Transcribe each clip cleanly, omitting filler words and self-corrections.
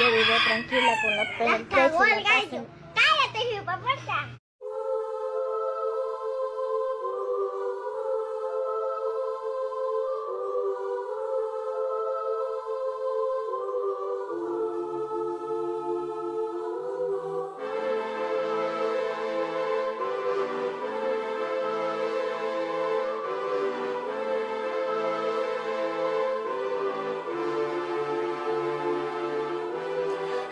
Yo vivo tranquila con los pelos en el pecho. Cagó el gallo. Cállate, hipopuerta.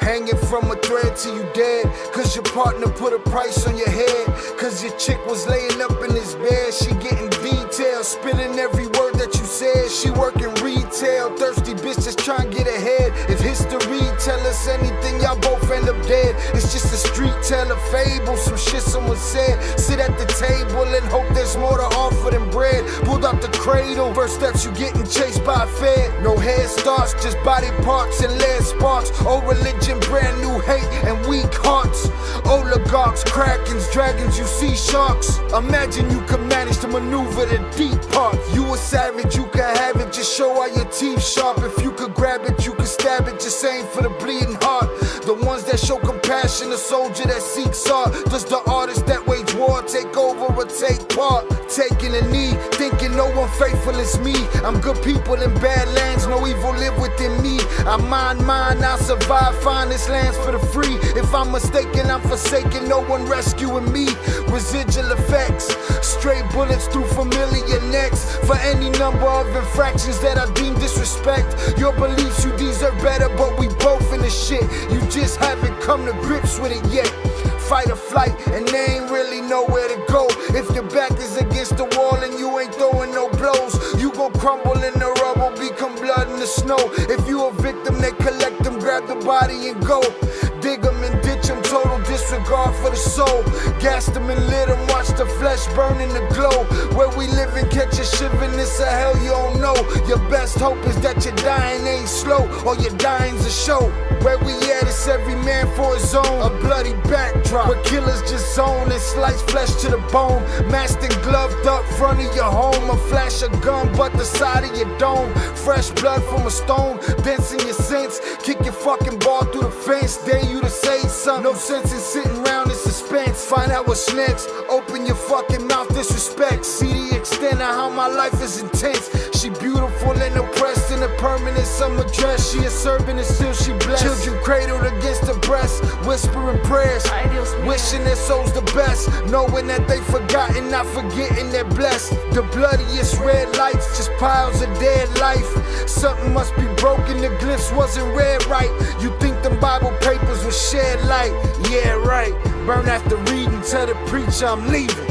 Hanging from a thread till you dead, cause your partner put a price on your head. Cause your chick was laying up in his bed. She getting details, spilling every word that you said. She working retail, thirsty bitch just trying to get ahead. If history tell us anything, y'all both end up dead. It's just a street tale of fable, some shit someone said. Sit at the table and hope there's more to offer than bread. Pulled out the cradle, first steps you getting chased by a fed. No head starts, just body parts and lead sparks. Old religion, brand new hate and weak hearts. Oligarchs, krakens, dragons, you see sharks. Imagine you could manage to maneuver the deep parts. You a savage, you can have it, just show all your teeth sharp. If you could grab it, you could stab it, just aim for the bleeding heart. The ones that show compassion, the soldier that seeks art. Does the artist that wage war take over or take part? Taking a knee, thinking no one faithful is me. I'm good people in bad lands, no evil live within me. I mind mine, I'll survive, find this lands for the free. If I'm mistaken, I'm forsaken, no one rescuing me. Residual effects, stray bullets through familiar necks. For any number of infractions that I deem disrespect. Your beliefs, you deserve better, but we both in the shit. You just haven't come to grips with it yet. Fight or flight, and they ain't really nowhere to go. If your back is against the wall and you ain't throwing no blows, you gon' crumble in the rubble, become blood in the snow. If you a victim, they collect them, grab the body and go. Dig them and ditch them, total disregard for the soul. Gas them and lit them, watch the flesh burn in the glow. Where we live and catch a shivering, it's a hell you don't know. Your best hope is that your dying ain't slow, or your dying's a show. Where we at, it's every man for his own. A bloody backdrop, where killers just zone and slice flesh to the bone. Masked and gloved up front of your home. A flash of gun, but the side of your dome. Fresh blood from a stone, dents in your sense. Kick your fucking ball through the fence. Dare you to say something, no sense in sitting around in suspense. Find out what's next, open your fucking mouth, disrespect. See the extent of how my life is intense. She beautiful and oppressed in a permanent summer dress. She a servant and still she blessed. Children cradled against her breast, whispering prayers, wishing their souls the best, knowing that they forgotten, not forgetting they're blessed. The bloodiest red lights, just piles of dead life. Something must be broken, the glyphs wasn't read right. You think them Bible papers will shed light? Yeah, right. Burn after reading, tell the preacher I'm leaving.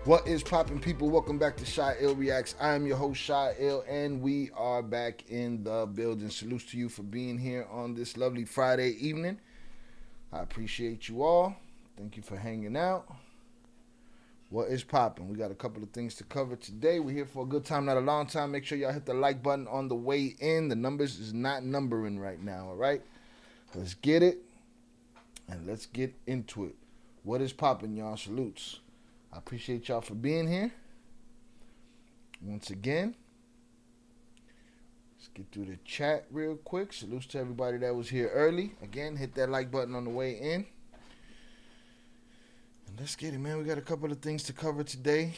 What is poppin', people? Welcome back to Shy Ill Reacts. I am your host, Shy Ill, and we are back in the building. Salutes to you for being here on this lovely Friday evening. I appreciate you all. Thank you for hanging out. What is poppin'? We got a couple of things to cover today. We're here for a good time, not a long time. Make sure y'all hit the like button on the way in. The numbers is not numbering right now, all right? Let's get it, and let's get into it. What is poppin', y'all? Salutes. I appreciate y'all for being here. Once again, let's get through the chat real quick. Salutes to everybody that was here early. Again, hit that like button on the way in. And let's get it, man. We got a couple of things to cover today.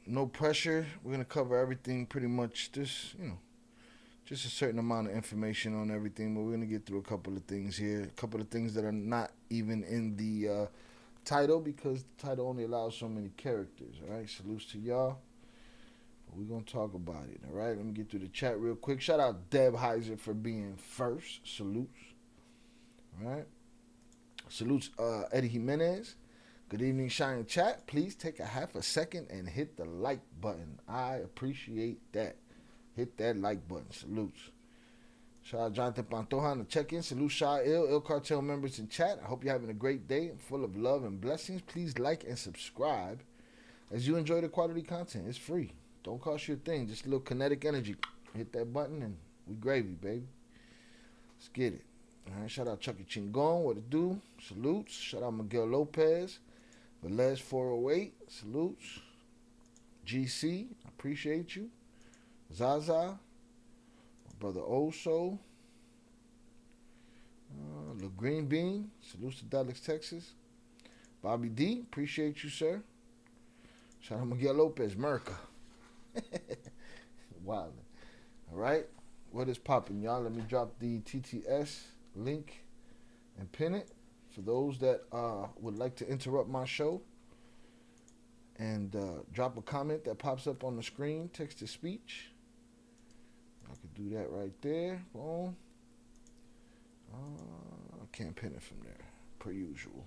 No pressure. We're going to cover everything pretty much. Just a certain amount of information on everything. But we're going to get through a couple of things here. A couple of things that are not even in the title, because the title only allows so many characters. All right, salutes to y'all. But we're gonna talk about it. All right, let me get through the chat real quick. Shout out Deb Heiser for being first. Salutes. All right, salutes Eddie Jimenez. Good evening, Shine Chat. Please take a half a second and hit the like button. I appreciate that. Hit that like button. Salutes. Shout out Jonathan Pantoja on the check-in. Salute Shy Ill Cartel members in chat. I hope you're having a great day and full of love and blessings. Please like and subscribe as you enjoy the quality content. It's free. Don't cost you a thing. Just a little kinetic energy. Hit that button and we gravy, baby. Let's get it. All right, shout out Chucky Chingon. What it do? Salutes. Shout out Miguel Lopez. Velez 408. Salutes. GC. I appreciate you. Zaza. Brother Oso, the Green Bean, salutes to Dallas, Texas. Bobby D, appreciate you, sir. Shout out Miguel Lopez, Merca. Wild. All right, what is popping, y'all? Let me drop the TTS link and pin it for those that would like to interrupt my show and drop a comment that pops up on the screen, text to speech. I could do that right there. Boom. I can't pin it from there, per usual.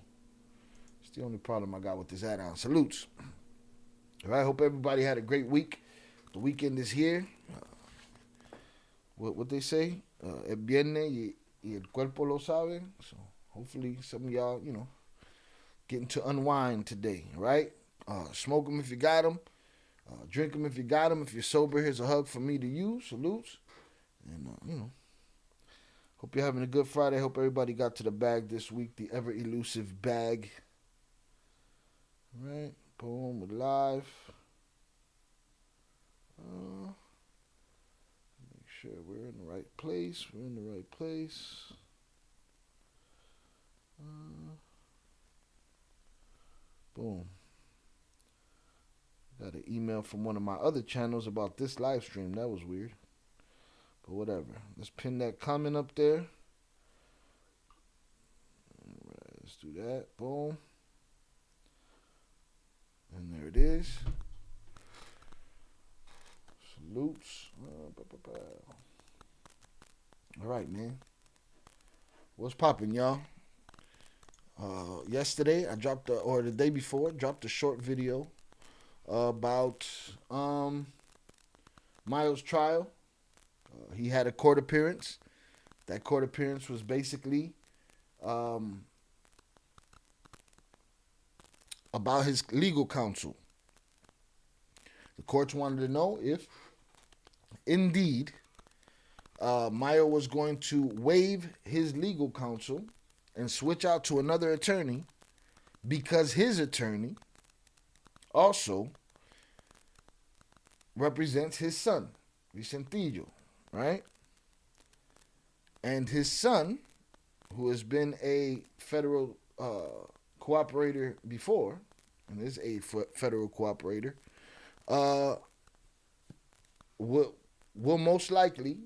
It's the only problem I got with this add-on. Salutes. All right, hope everybody had a great week. The weekend is here. What they say? El viene y el cuerpo lo sabe. So hopefully some of y'all, getting to unwind today, right? Smoke them if you got them. Drink them if you got them. If you're sober, here's a hug from me to you. Salutes. And, hope you're having a good Friday. Hope everybody got to the bag this week. The ever elusive bag. All right. Boom. We're live. Make sure we're in the right place. We're in the right place. Boom. Got an email from one of my other channels about this live stream. That was weird. But whatever. Let's pin that comment up there. Alright, let's do that. Boom. And there it is. Salutes. Alright, man. What's poppin', y'all? Yesterday, I dropped, or the day before, dropped a short video about Mayo's trial. He had a court appearance. That court appearance was basically about his legal counsel. The courts wanted to know if, indeed, Mayo was going to waive his legal counsel and switch out to another attorney because his attorney also represents his son, Vicentillo, right? And his son, who has been a federal cooperator before, and is a federal cooperator, will most likely,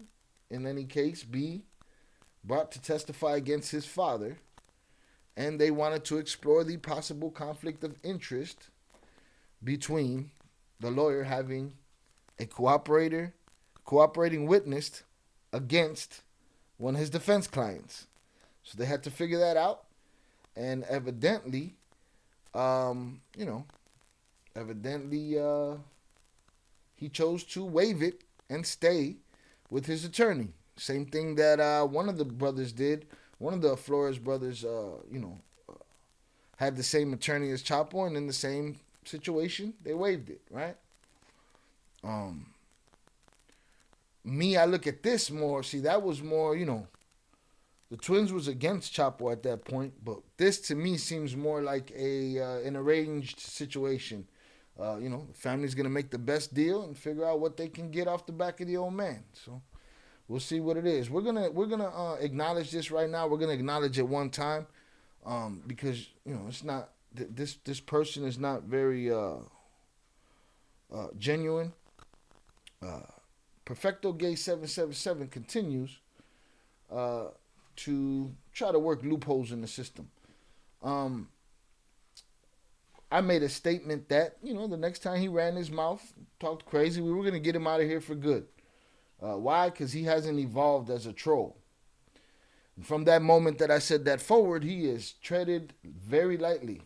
in any case, be brought to testify against his father, and they wanted to explore the possible conflict of interest between the lawyer having a cooperating witness against one of his defense clients. So they had to figure that out, and evidently, evidently he chose to waive it and stay with his attorney. Same thing that one of the brothers did. One of the Flores brothers, had the same attorney as Chapo, and in the same situation, they waived it, right? Me, I look at this more. See, that was more, the twins was against Chapo at that point, but this to me seems more like an arranged situation. The family's gonna make the best deal and figure out what they can get off the back of the old man. So we'll see what it is. We're gonna acknowledge this right now. We're gonna acknowledge it one time, because it's not this person is not very genuine. Perfecto Gay 777 continues to try to work loopholes in the system. I made a statement that, the next time he ran his mouth, talked crazy, we were going to get him out of here for good. Why? Because he hasn't evolved as a troll. And from that moment that I said that forward, he is treaded very lightly.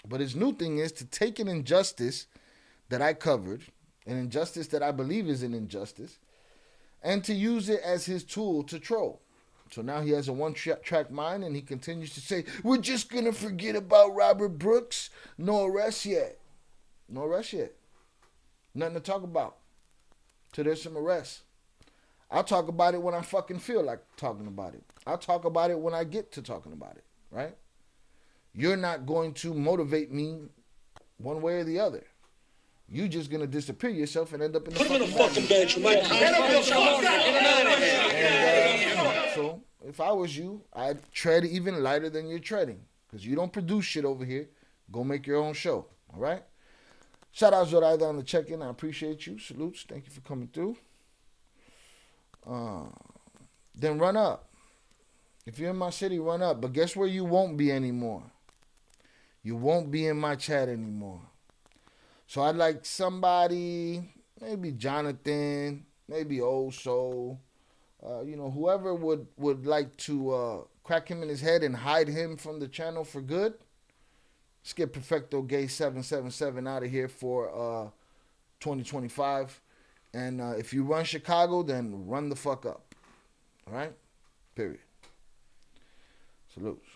But his new thing is to take an injustice that I covered, an injustice that I believe is an injustice, and to use it as his tool to troll. So now he has a one-track mind, and he continues to say, we're just going to forget about Robert Brooks. No arrest yet. No arrest yet. Nothing to talk about till there's some arrests. I'll talk about it when I fucking feel like talking about it. I'll talk about it when I get to talking about it, right? You're not going to motivate me one way or the other. You're just going to disappear yourself and end up in the fucking bed. So if I was you, I'd tread even lighter than you're treading, because you don't produce shit over here. Go make your own show, all right? Shout out Zoraida on the check-in. I appreciate you. Salutes. Thank you for coming through. Then run up. If you're in my city, run up. But guess where you won't be anymore? You won't be in my chat anymore. So I'd like somebody, maybe Jonathan, maybe Old Soul, whoever would like to crack him in his head and hide him from the channel for good. Let's get Perfecto Gay 777 out of here for 2025. And if you run Chicago, then run the fuck up. All right? Period. Salutes.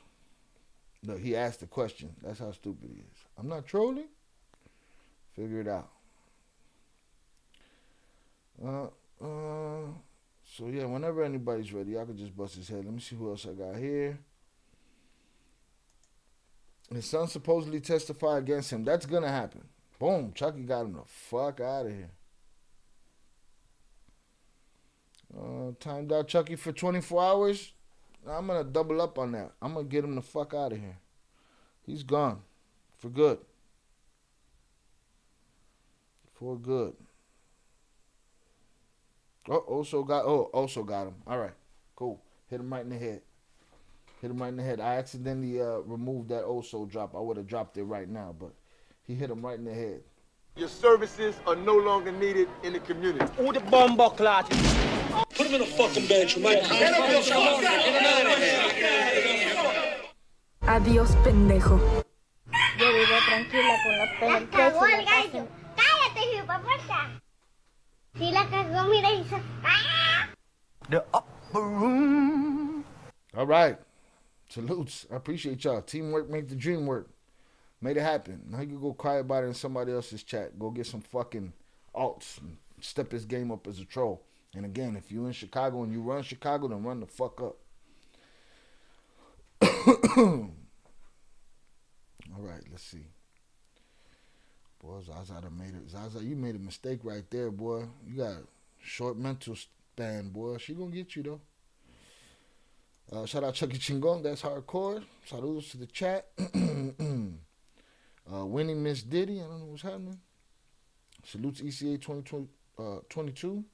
Look, he asked the question. That's how stupid he is. I'm not trolling. Figure it out. So yeah, whenever anybody's ready, y'all can just bust his head. Let me see who else I got here. His son supposedly testified against him. That's gonna happen. Boom, Chucky got him the fuck out of here. Timed out Chucky for 24 hours. I'm gonna double up on that. I'm gonna get him the fuck out of here. He's gone. For good. For good. Also got him. All right, cool. Hit him right in the head. I accidentally removed that also drop. I would have dropped it right now, but he hit him right in the head. Your services are no longer needed in the community. Who the bomb clot? Put him in a fucking bench, man. Adiós, pendejo. Yo vivo tranquila con los pelos. Cagó el gallo. Cállate, hipopuerta. Si la cagó, mira, hizo. The upper room. All right. Salutes. I appreciate y'all. Teamwork make the dream work. Made it happen. Now you can go cry about it in somebody else's chat. Go get some fucking alts and step his game up as a troll. And again, if you in Chicago and you run Chicago, then run the fuck up. All right, let's see. Boy, Zaza, you made a mistake right there, boy. You got a short mental span, boy. She gonna get you, though. Shout out Chucky Chingon. That's hardcore. Saludos to the chat. Winning Miss Diddy. I don't know what's happening. Salutes ECA 2022.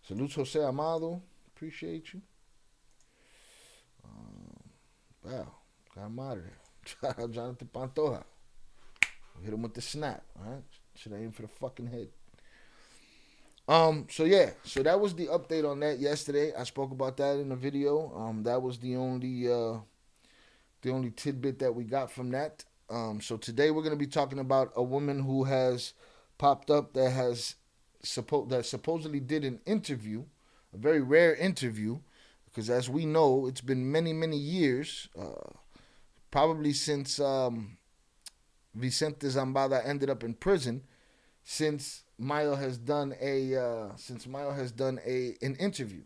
Salutes Jose Amado. Appreciate you. Wow. Got him out of there. Shout out Jonathan Pantoja. Hit him with the snap. All right. Should I aim for the fucking head. So that was the update on that yesterday. I spoke about that in the video. That was the only tidbit that we got from that. So today we're going to be talking about a woman who has popped up that supposedly did an interview, a very rare interview, because as we know, it's been many, many years, probably since Vicente Zambada ended up in prison, since Mayo has done an interview.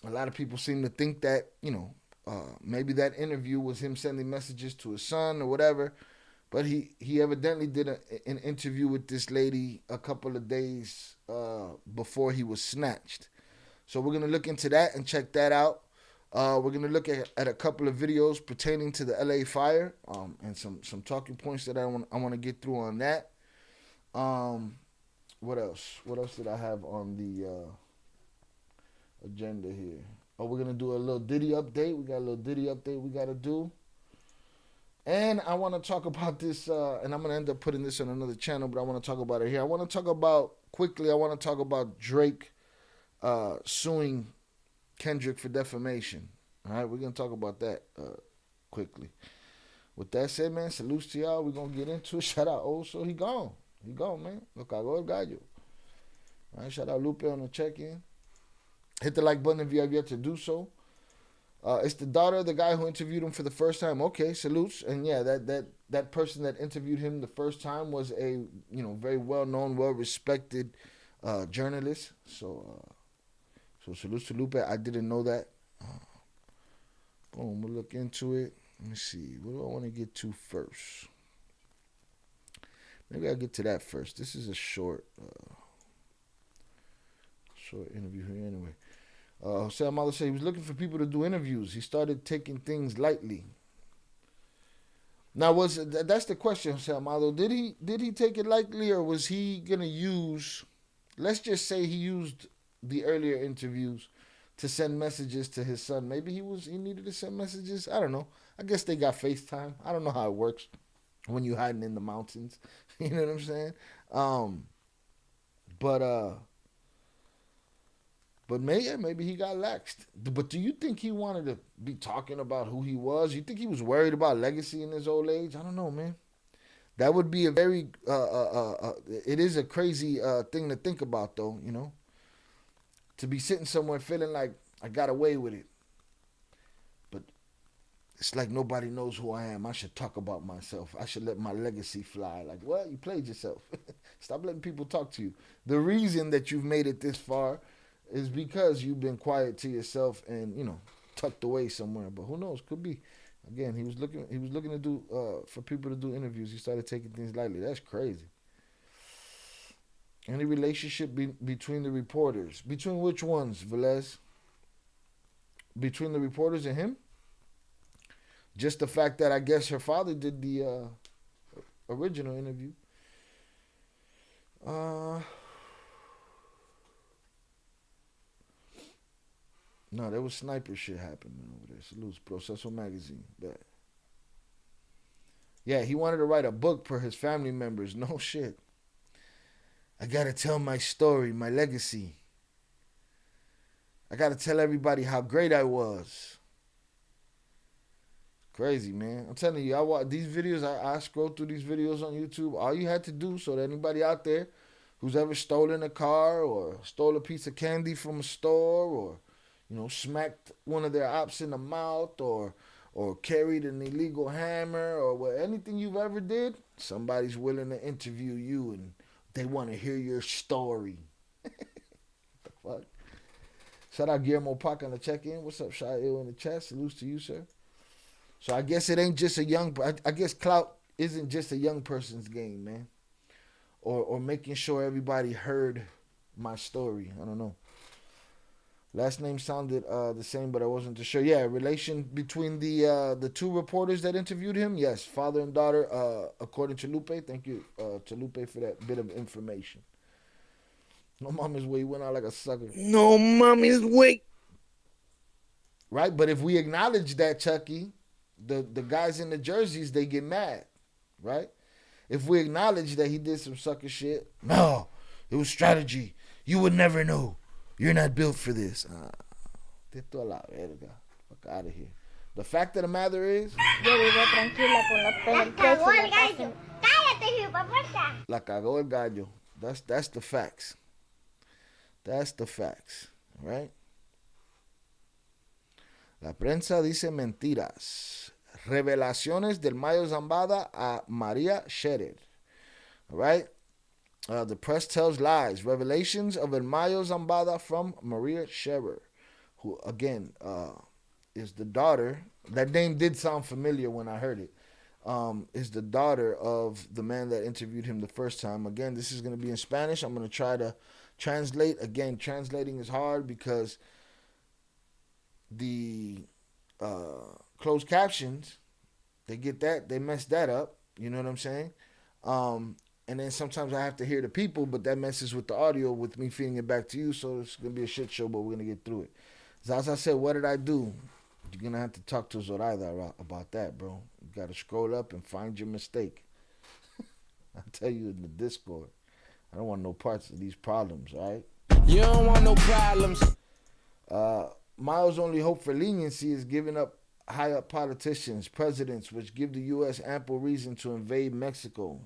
A lot of people seem to think that maybe that interview was him sending messages to his son or whatever, but he evidently did an interview with this lady a couple of days before he was snatched. So we're gonna look into that and check that out. We're gonna look at a couple of videos pertaining to the LA fire, and some talking points that I want to get through on that. What else? What else did I have on the agenda here? Oh, we're gonna do a little Diddy update. We got a little Diddy update we gotta do. And I want to talk about this, and I'm going to end up putting this on another channel, but I want to talk about it here. I want to talk about Drake suing Kendrick for defamation. All right, we're going to talk about that quickly. With that said, man, salutes to y'all. We're going to get into it. Shout out Oso. He gone. He gone, man. Lo cagó el gallo. All right, shout out Lupe on the check-in. Hit the like button if you have yet to do so. It's the daughter of the guy who interviewed him for the first time. Okay, salutes. And yeah, that person that interviewed him the first time was a very well-known, well-respected journalist. So salutes to Lupe. I didn't know that. Boom, we'll look into it. Let me see. What do I want to get to first? Maybe I'll get to that first. This is a short interview here anyway. Jose Amado said he was looking for people to do interviews. He started taking things lightly. Now, that's the question, Jose Amado. Did he take it lightly, or was he gonna use? Let's just say he used the earlier interviews to send messages to his son. Maybe he needed to send messages. I don't know. I guess they got FaceTime. I don't know how it works when you're hiding in the mountains. You know what I'm saying? But maybe he got laxed. But do you think he wanted to be talking about who he was? You think he was worried about legacy in his old age? I don't know, man. That would be a very, it is a crazy thing to think about, though, to be sitting somewhere feeling like I got away with it. But it's like nobody knows who I am. I should talk about myself. I should let my legacy fly. Like, what? You played yourself. Stop letting people talk to you. The reason that you've made it this far is because you've been quiet to yourself and tucked away somewhere. But who knows? Could be. Again, he was looking to do for people to do interviews. He started taking things lightly. That's crazy. Any relationship between the reporters? Between which ones, Velez? Between the reporters and him? Just the fact that I guess her father did the original interview. No, there was sniper shit happening over there. Salutes, Proceso Magazine. Bet. Yeah, he wanted to write a book for his family members. No shit. I gotta tell my story, my legacy. I gotta tell everybody how great I was. Crazy, man. I'm telling you, I watch these videos. I scroll through these videos on YouTube. All you had to do, so that anybody out there who's ever stolen a car or stole a piece of candy from a store or smacked one of their ops in the mouth or carried an illegal hammer or anything you've ever did, somebody's willing to interview you and they want to hear your story. What the fuck? Shout out Guillermo Pac on the check-in. What's up, Shy Ill in the chat? Salutes to you, sir. So I guess it ain't just I guess clout isn't just a young person's game, man. Or making sure everybody heard my story. I don't know. Last name sounded the same, but I wasn't too sure. Yeah, relation between the two reporters that interviewed him. Yes, father and daughter, according to Lupe. Thank you to Lupe for that bit of information. No mommy's way, he went out like a sucker. No mommy's way. Right, but if we acknowledge that, Chucky, the guys in the jerseys, they get mad, right? If we acknowledge that he did some sucker shit, no, it was strategy. You would never know. You're not built for this. Fuck out of here. The fact of the matter is, Yo vivo tranquila con los La pelos cagó en el la casa. gallo. Cállate, hijo de puerta. la cagó el gallo. That's the facts. That's the facts, right? La prensa dice mentiras. Revelaciones del Mayo Zambada a Maria Scherer. All right? The press tells lies. Revelations of El Mayo Zambada from Maria Scherer, who, again, is the daughter. That name did sound familiar when I heard it. Is the daughter of the man that interviewed him the first time. Again, this is going to be in Spanish. I'm going to try to translate. Again, translating is hard because the closed captions, they mess that up. You know what I'm saying? And then sometimes I have to hear the people, but that messes with the audio with me feeding it back to you. So it's going to be a shit show, but we're going to get through it. So as I said, what did I do? You're going to have to talk to Zoraida about that, bro. You got to scroll up and find your mistake. I'll tell you in the Discord. I don't want no parts of these problems, all right? You don't want no problems. Miles' only hope for leniency is giving up high-up politicians, presidents, which give the U.S. ample reason to invade Mexico.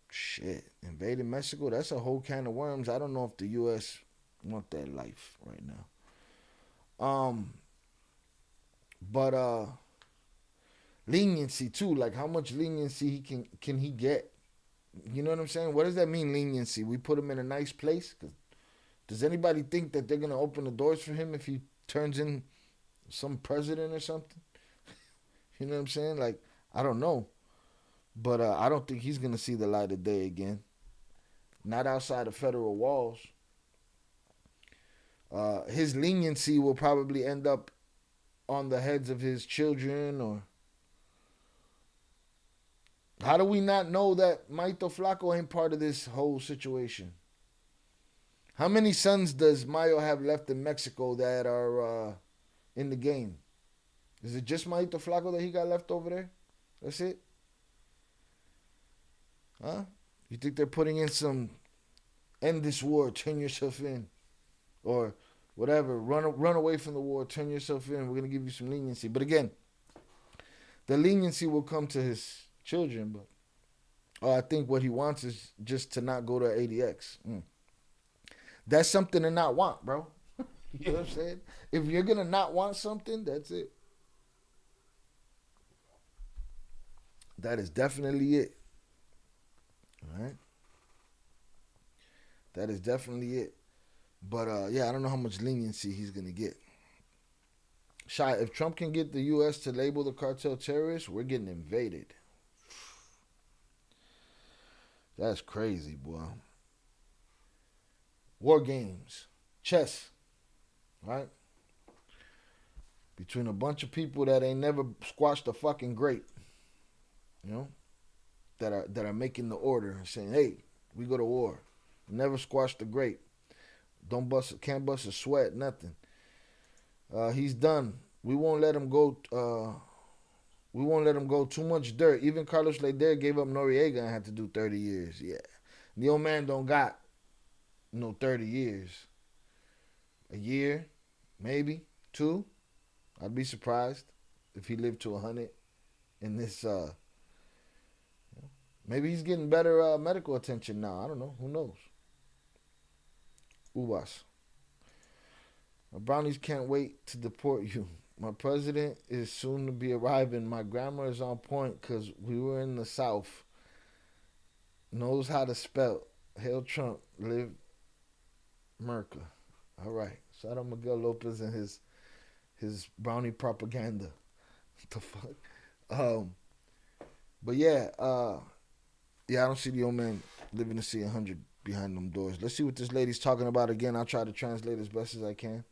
Shit, invading Mexico, that's a whole can of worms. I don't know if the U.S. want that life right now. But leniency too, like how much leniency can he get? You know what I'm saying? What does that mean, leniency? We put him in a nice place? Does anybody think that they're going to open the doors for him if he turns in some president or something? You know what I'm saying? Like, I don't know. But I don't think he's going to see the light of day again. Not outside of federal walls. His leniency will probably end up on the heads of his children. Or how do we not know that Maito Flaco ain't part of this whole situation? How many sons does Mayo have left in Mexico that are in the game? Is it just Maito Flaco that he got left over there? That's it? Huh? You think they're putting in some end this war, turn yourself in? Or whatever, run away from the war, turn yourself in. We're going to give you some leniency. But again, the leniency will come to his children. But I think what he wants is just to not go to ADX. That's something to not want, bro. You know what I'm saying? If you're going to not want something, that's it. That is definitely it. All right? That is definitely it. But, yeah, I don't know how much leniency he's going to get. Shy, if Trump can get the U.S. to label the cartel terrorists, we're getting invaded. That's crazy, boy. War games. Chess. Right? Between a bunch of people that ain't never squashed a fucking grape. You know? That are making the order and saying, hey, we go to war. Never squash the grape. Can't bust a sweat, nothing. He's done. We won't let him go. We won't let him go too much dirt. Even Carlos Leder gave up Noriega and had to do 30 years. Yeah. The old man don't got 30 years. A year, maybe 2. I'd be surprised if he lived to 100 in this. Maybe he's getting better medical attention now. I don't know. Who knows? Ubas. My brownies can't wait to deport you. My president is soon to be arriving. My grammar is on point because we were in the South. Knows how to spell. Hail Trump. Live Merca. All right. Shout out Miguel Lopez and his brownie propaganda. What the fuck? But yeah, I don't see the old man living to see 100 behind them doors. Let's see what this lady's talking about again. I'll try to translate as best as I can.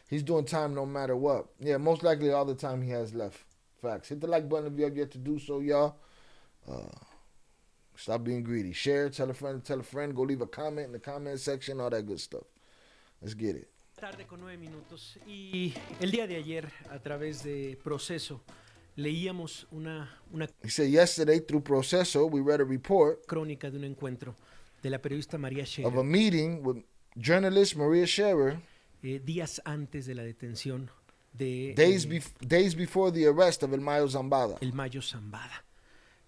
He's doing time no matter what. Yeah, most likely all the time he has left. Facts. Hit the like button if you have yet to do so, y'all. Stop being greedy. Share, tell a friend. Go leave a comment in the comment section, all that good stuff. Let's get it. Tarde con 9 minutos. Y el día de ayer, a través de Proceso, leíamos una He said yesterday through Proceso, we read a report crónica de un encuentro de la periodista María of a Scherer meeting with journalist Maria Scherer días antes de la detención de days before the arrest of El Mayo Zambada, el Mayo Zambada,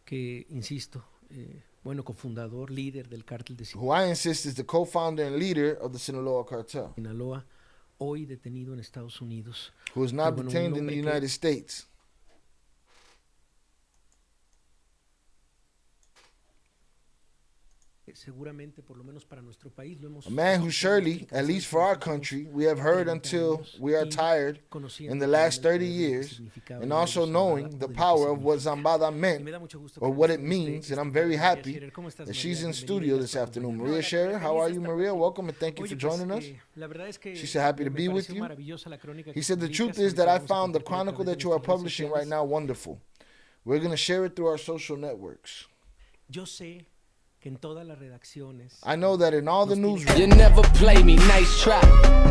que, insisto, bueno, cofundador, líder del cártel de who I insist is the co-founder and leader of the Sinaloa Cartel, Sinaloa, hoy detenido en Estados Unidos. who is now Bueno, detained in the United States. Seguramente, por lo menos para nuestro país, lo hemos A man who surely, at least for our country, we have heard until we are tired in the last 30 years, and also knowing the power of what Zambada meant, or what it means, and I'm very happy that she's in studio this afternoon. Maria Scherer, how are you, Maria? Welcome, and thank you for joining us. She said happy to be with you. He said the truth is that I found the chronicle that you are publishing right now wonderful. We're going to share it through our social networks. Yo sé que en todas las redacciones, I know that in all the newsrooms, You never play me, nice try.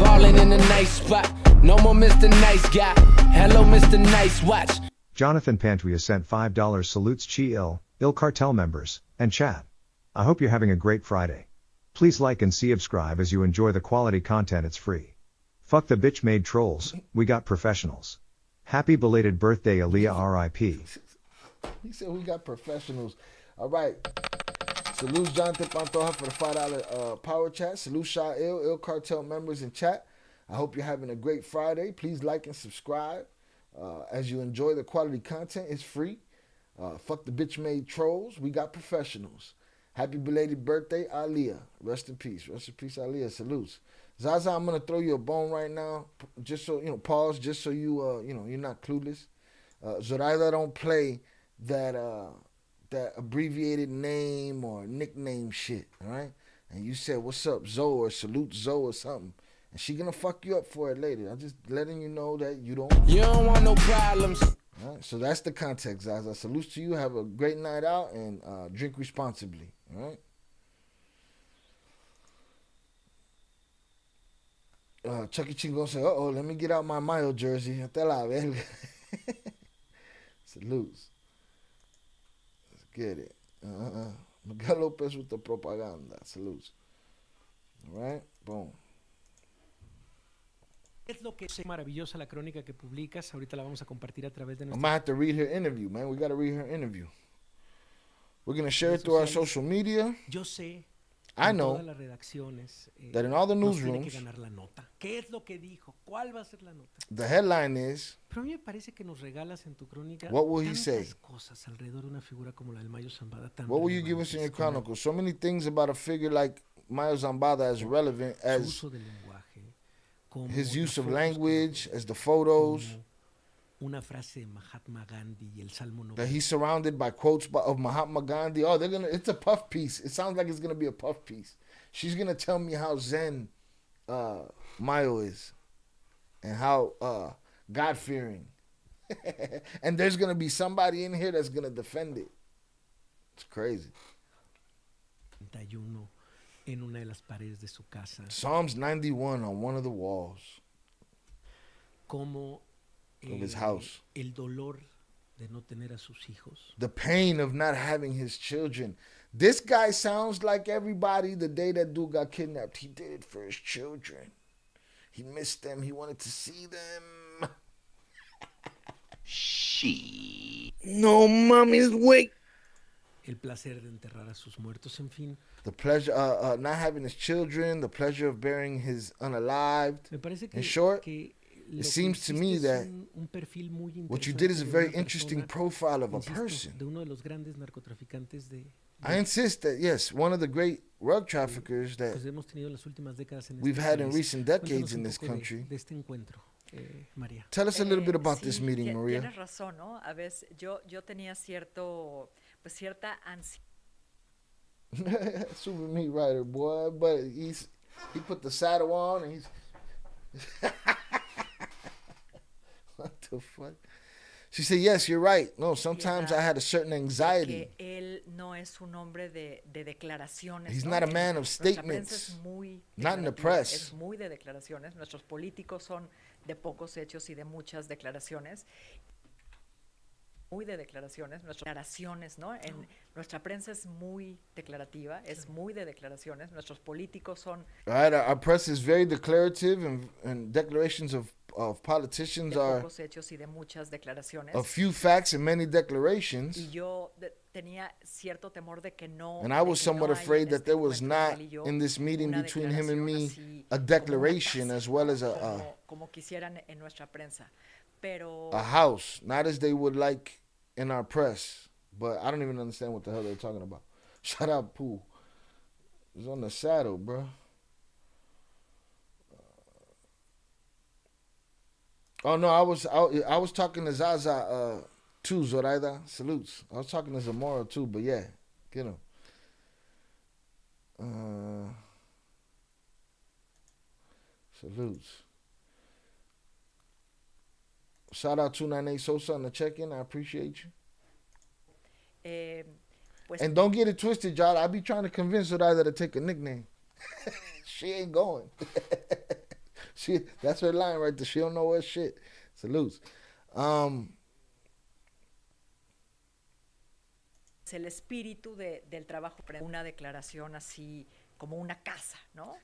Ballin' in a nice spot. No more Mr. Nice Guy. Hello, Mr. Nice Watch. Jonathan Pantuia sent $5 salutes Il Cartel members, and chat. I hope you're having a great Friday. Please like and subscribe as you enjoy the quality content. It's free. Fuck the bitch made trolls, we got professionals. Happy belated birthday Aaliyah RIP. he said we got professionals. All right. Salute Jonathan Pantoja for the $5 power chat. Salute Shah Il Cartel members in chat. I hope you're having a great Friday. Please like and subscribe as you enjoy the quality content. It's free. Fuck the bitch made trolls. We got professionals. Happy belated birthday, Aaliyah. Rest in peace. Rest in peace, Aaliyah. Salutes. Zaza, I'm gonna throw you a bone right now. Just so pause. Just so you're not clueless. Zoraida don't play that abbreviated name or nickname shit, all right? And you said, what's up, Zoe, or salute Zoe or something. And she gonna fuck you up for it later. I'm just letting you know that you don't. You don't want no problems. All right? So that's the context, Zaza. Salutes to you. Have a great night out and drink responsibly, all right? Chucky Chingon said, uh-oh, let me get out my Mayo jersey. Hasta la verga. Salutes. Get it. Miguel Lopez with the propaganda. Salutes. All right? Boom. es lo que es maravillosa la crónica que publicas. Ahorita la vamos a compartir a través de I'm nuestra... gonna have to read her interview, man. We gotta read her interview. We're gonna share it through our social media. Yo sé I en know todas las redacciones, that in all the nos tiene que newsrooms, ganar la nota. ¿Qué es lo que dijo? ¿Cuál va a ser la nota? the headline is, Pero a mí me parece que nos regalas en tu crónica What will he tantas say? cosas alrededor de una figura como la del Mayo Zambada tan what will you give us in your relevantes, como chronicle? So many things about a figure like Mayo Zambada as relevant su as uso del lenguaje, como his las use of fotos que language, dejó, as the photos, como una frase de Mahatma Gandhi y el Salmo that 90. he's surrounded by quotes of Mahatma Gandhi. Oh, it's a puff piece. It sounds like it's gonna be a puff piece. She's gonna tell me how zen Mayo is and how God-fearing. And there's gonna be somebody in here that's gonna defend it. It's crazy. 91 en una de las paredes de su casa. Psalms 91 on one of the walls Como of his house. el dolor de no tener a sus hijos. The pain of not having his children. This guy sounds like everybody the day that dude got kidnapped. He did it for his children. He missed them. He wanted to see them. No mommy's wake. El placer de enterrar a sus muertos, en fin. The pleasure, not having his children, the pleasure of burying his unalived. Me parece que, In short, que lo it que seems to hiciste me es that un perfil muy what you did is a interesante de very una interesting persona, profile of a insisto, person. de uno de los grandes narcotraficantes I insist that, yes, one of the great rug traffickers that pues hemos tenido en las últimas décadas en we've este had in país. recent Cuéntanos decades un in this poco country. de este encuentro, María. Tell us a little bit about Sí, this meeting, Maria. Tienes razón, ¿no? A veces yo tenía cierta ansiedad. Super meat writer, boy, but he put the saddle on and he's what the fuck? She said, yes, you're right. No, sometimes I had a certain anxiety. Que él no es un hombre de declaraciones. He's ¿no? not a man of Nuestra prensa statements. es muy Not in the declarativa, press. Es muy de declaraciones. Nuestros políticos son de pocos hechos y de muchas declaraciones. muy de declaraciones, nuestras declaraciones, ¿no? En nuestra prensa es muy declarativa, es muy de declaraciones, nuestros políticos son Right, our press is very declarative, and declarations of politicians de are pocos hechos y de muchas declaraciones. a few facts and many declarations. Y yo tenía cierto temor de que no. And I was somewhat afraid that there was not in this meeting between him and me a declaration as well as como quisieran en nuestra prensa, pero a house, not as they would like in our press. But I don't even understand what the hell they're talking about. Shout out Pooh. He's on the saddle, bro. Oh no, I was talking to Zaza too, Zoraida. Salutes. I was talking to Zamora too, but yeah, get him. Salutes. Shout out 298 Sosa on the check-in. I appreciate you. Pues, and don't get it twisted, y'all. I be trying to convince Zoraida to take a nickname. She ain't going. That's her line right there. She don't know what shit. Salutes. el espíritu del trabajo, una declaración así como una casa, ¿no?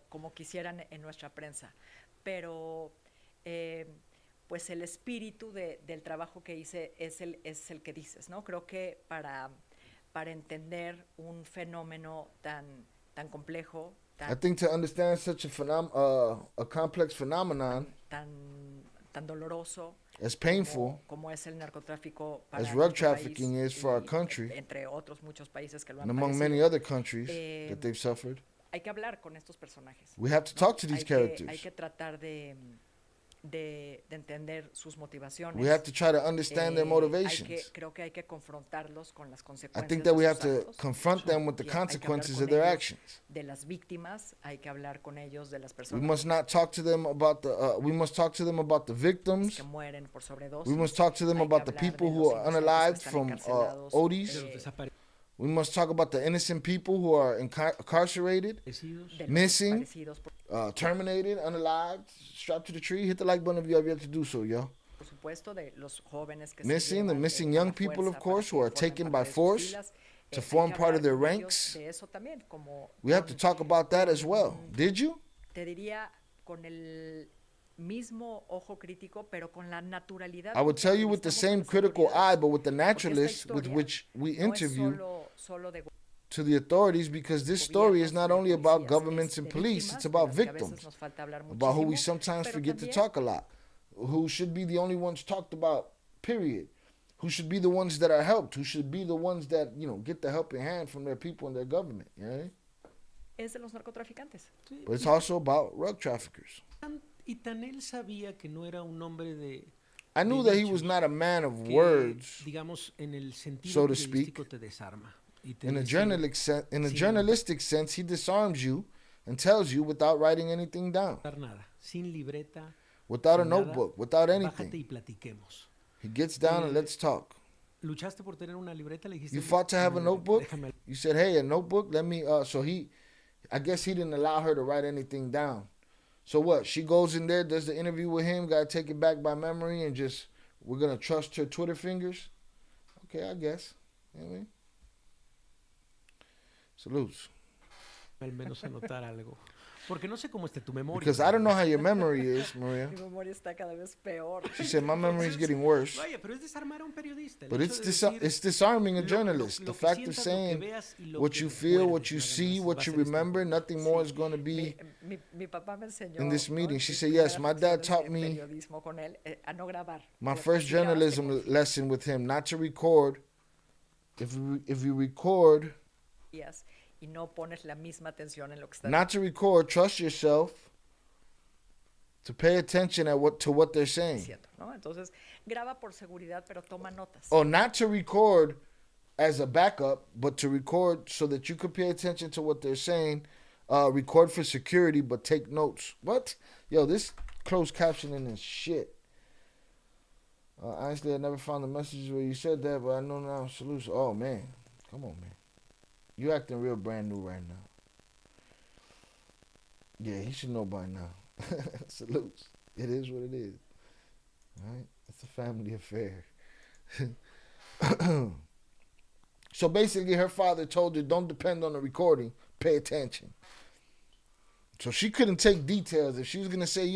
Como quisieran en nuestra prensa. Pero pues el espíritu del trabajo que hice es el que dices, ¿no? Creo que para entender un fenómeno tan complejo, I think to understand such a complex phenomenon, tan doloroso, as painful como es el narcotráfico para as rug trafficking is for our country, entre otros muchos países que lo han and among many other countries that they've suffered, hay que hablar con estos personajes. we have to talk to these characters. Hay que tratar de entender sus motivaciones. We have to try to understand their motivations. Creo que hay que confrontarlos con las consecuencias. I think that we have to confront them with the consequences of their actions. De las víctimas, hay que hablar con ellos de las personas. We must not talk to them about the. We must talk to them about the victims. Que mueren por sobredosis. We must talk to them about the people who are unalived from ODs. We must talk about the innocent people who are incarcerated, missing, terminated, unalived, strapped to the tree. Hit the like button if you have yet to do so, yo. Por supuesto, de los jóvenes que missing, the missing young people, of course, who are taken by force to form part of their ranks. We have to talk about that as well. Did you? Te diría con el mismo ojo crítico, pero con la naturalidad. I would tell you with the same critical eye, but with the naturalist with which we interview to the authorities, because this story is not only about governments and police, it's about victims, about who we sometimes forget to talk a lot, who should be the only ones talked about, period, who should be the ones that are helped, who should be the ones that, you know, get the helping hand from their people and their government, you know? Es de los narcotraficantes. But it's also about rug traffickers. Y tan él sabía que no era un hombre de... I knew that he was not a man of words, digamos, en el sentido so to speak. te desarma. In a journalistic sense, he disarms you and tells you without writing anything down. Nada, sin libreta, without a notebook, without anything. Bájate y platiquemos. He gets down and let's talk. ¿Luchaste por tener una libreta? Le dijiste, you fought to have a notebook? You said, hey, a notebook? Let me, I guess he didn't allow her to write anything down. So what? She goes in there, does the interview with him, got to take it back by memory, and just, we're going to trust her Twitter fingers? Okay, I guess. You know what I mean? Salutes. Al menos anotar algo. Porque no sé cómo esté tu memoria. Because I don't know how your memory is, Maria. Mi memoria está cada vez peor. She said, my memory is getting worse. Vaya, pero es desarmar a un periodista. But it's disarming a journalist. The fact of saying what you feel, what you see, what you remember, nothing more is going to be mi papá me enseñó, in this meeting. She said, yes, my dad taught me con él, a no grabar. My first journalism lesson with him, not to record. If you record, y no pones la misma atención en lo que está not to record, trust yourself to pay attention to what they're saying. Cierto, ¿no? Entonces, graba por seguridad, pero toma notas. Oh, not to record as a backup, but to record so that you could pay attention to what they're saying. Record for security, but take notes. What? Yo, this closed captioning is shit. Honestly, I never found the messages where you said that, but I know now solution. Oh, man. Come on, man. You acting real brand new right now. Yeah, he should know by now. Salutes. It is what it is. All right? It's a family affair. So basically, her father told her, don't depend on the recording, pay attention. So she couldn't take details. If she was going to say,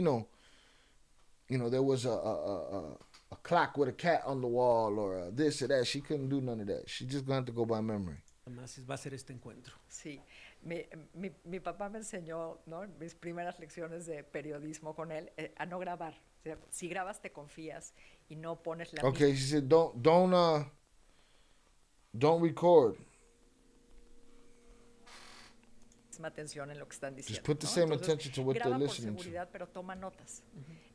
there was a clock with a cat on the wall or this or that, she couldn't do none of that. She just going to have to go by memory. Además, va a ser este encuentro. Sí, mi papá me enseñó, ¿no? Mis primeras lecciones de periodismo con él, a no grabar. O sea, si grabas te confías y no pones la Okay, she said don't record. misma atención en lo que están diciendo. Just put the ¿no? same Entonces, attention to what they're graba por listening to. seguridad, pero toma notas.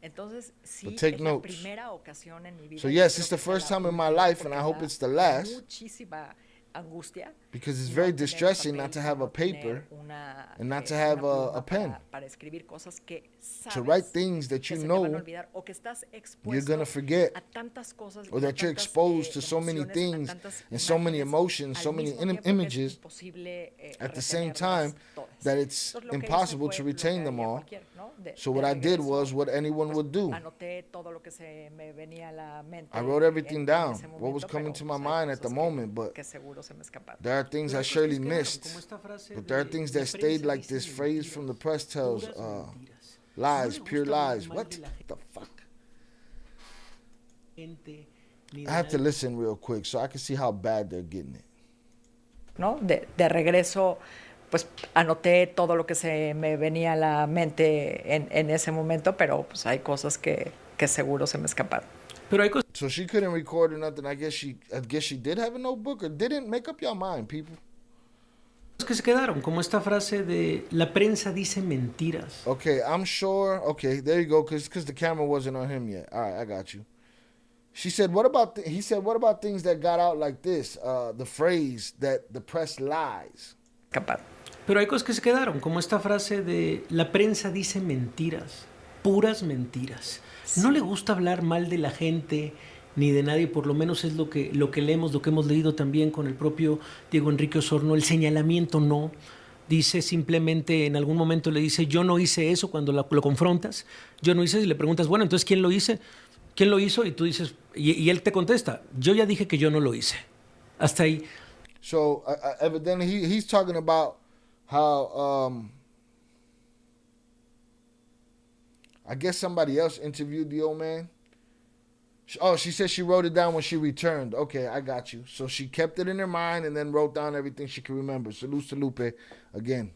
Entonces, sí, But take es notes. la primera ocasión en mi vida. So y yes, creo it's the que será first time in my última, life, and I porque hope da it's the last, muchísima angustia. because it's no very tener distressing papel, not to have a no tener paper una, and not to una have pluma a pen. para escribir cosas que sabes To write things that que you se te van a know olvidar, o que estás you're going to expuesto forget, a tantas cosas or y a that you're tantas, exposed to so many emociones, a things tantas and so many imágenes, emotions, al so many mismo tiempo que es images imposible, at the same retenerlas time todas. that it's Entonces, lo que hice impossible fue to lo que retain them haría all. cualquiera, ¿no? So what I did regreso, was what anyone pues, would do. anoté todo lo que se me venía a la mente I wrote everything en down, ese what was momento, coming pero, to my pues, hay mind at the cosas moment, but que seguro se me escaparon. there are things Pero I hay cosas surely que quedaron, missed. como esta frase But there are de, things "La that stayed prensa like dice this phrase from the press tells, puras mentiras". lies, No le pure gusta hablar lies. mal What de la the fuck? gente, ni I de have to nadie. listen real quick so I can see how bad they're getting it. ¿No? De regreso, pues anoté todo lo que se me venía a la mente en ese momento, pero pues hay cosas que seguro se me escaparon. Pero hay cosas So she couldn't record or nothing. I guess she did have a notebook or didn't. Make up your mind, people. que se quedaron, como esta frase de "la prensa dice mentiras". Okay, I'm sure. Okay, there you go. Cause the camera wasn't on him yet. All right, I got you. She said, "What about?" He said, "What about things that got out like this? The phrase that the press lies." Escaparon. Pero hay cosas que se quedaron, como esta frase de "la prensa dice mentiras, puras mentiras". No le gusta hablar mal de la gente ni de nadie, por lo menos es lo que leemos, lo que hemos leído también con el propio Diego Enrique Osorno. El señalamiento no. Dice simplemente, en algún momento le dice, yo no hice eso, cuando lo confrontas. Yo no hice, y le preguntas, bueno, entonces, ¿quién lo hizo? ¿Quién lo hizo? Y tú dices, y él te contesta, yo ya dije que yo no lo hice. Hasta ahí. So evidently he's talking about how I guess somebody else interviewed the old man. Oh, she said she wrote it down when she returned. Okay, I got you. So she kept it in her mind and then wrote down everything she could remember. Salute, salute. Again,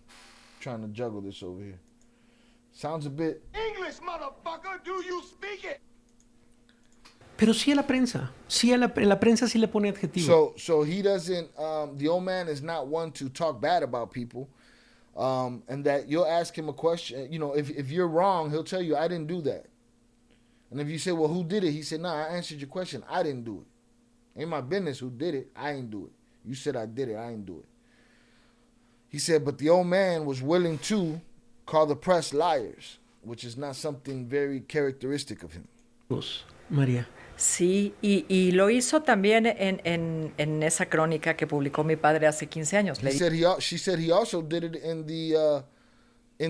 trying to juggle this over here. Sounds a bit... English, motherfucker, do you speak it? Pero sí a la prensa. Sí a la prensa sí le pone adjetivo. So he doesn't... the old man is not one to talk bad about people. And that you'll ask him a question. You know, if you're wrong, he'll tell you, I didn't do that. And if you say, well, who did it? He said, no, I answered your question. I didn't do it. Ain't my business who did it. I ain't do it. You said I did it. I ain't do it. He said, but the old man was willing to call the press liars, which is not something very characteristic of him. María. Sí, y lo hizo también en esa crónica que publicó mi padre hace 15 años. She said he also did it in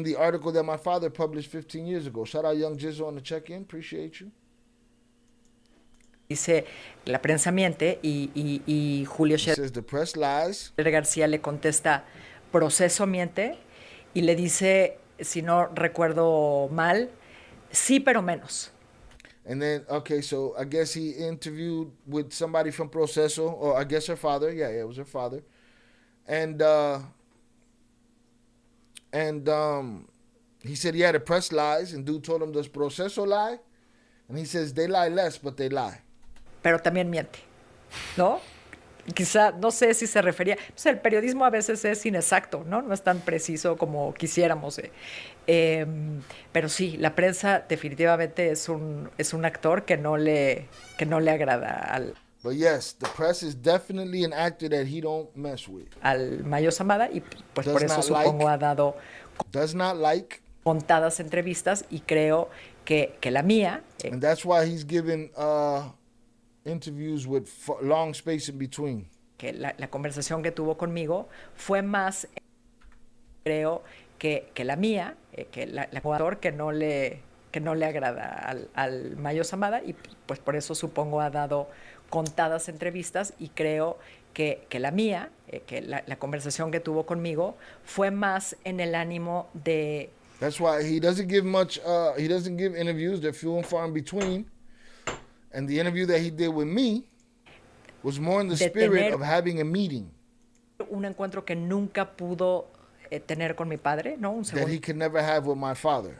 the article that my father published 15 years ago. Shout out Young Jizzo on the check-in. Appreciate you. Dice, la prensa miente y Julio Says the press lies. García le contesta, proceso miente, y le dice, si no recuerdo mal, sí, pero menos. And then, okay, so I guess he interviewed with somebody from Proceso, or I guess her father. Yeah, it was her father. And he said he had a press lies, and dude told him, does Proceso lie? And he says, they lie less, but they lie. Pero también miente, ¿no? Quizá, no sé si se refería, pues el periodismo a veces es inexacto, ¿no? No es tan preciso como quisiéramos. Pero sí, la prensa definitivamente es un actor que no le agrada But yes, the press is definitely an actor that he don't mess with. al Mayo Zamada, y pues Does por eso not supongo like. ha dado Does not like. contadas entrevistas, y creo que la mía, And that's why he's given interviews with long space in between. que la conversación que tuvo conmigo fue más, creo que la mía, que la jugador que no le agrada al Mayo Zamada, y pues por eso supongo ha dado contadas entrevistas y creo que la mía, que la conversación que tuvo conmigo fue más en el ánimo de... That's why he doesn't give much, he doesn't give interviews. They're few and far in between. And the interview that he did with me was more in the spirit of having a meeting. Un encuentro que nunca pudo tener con mi padre, ¿no? Un that he could never have with my father.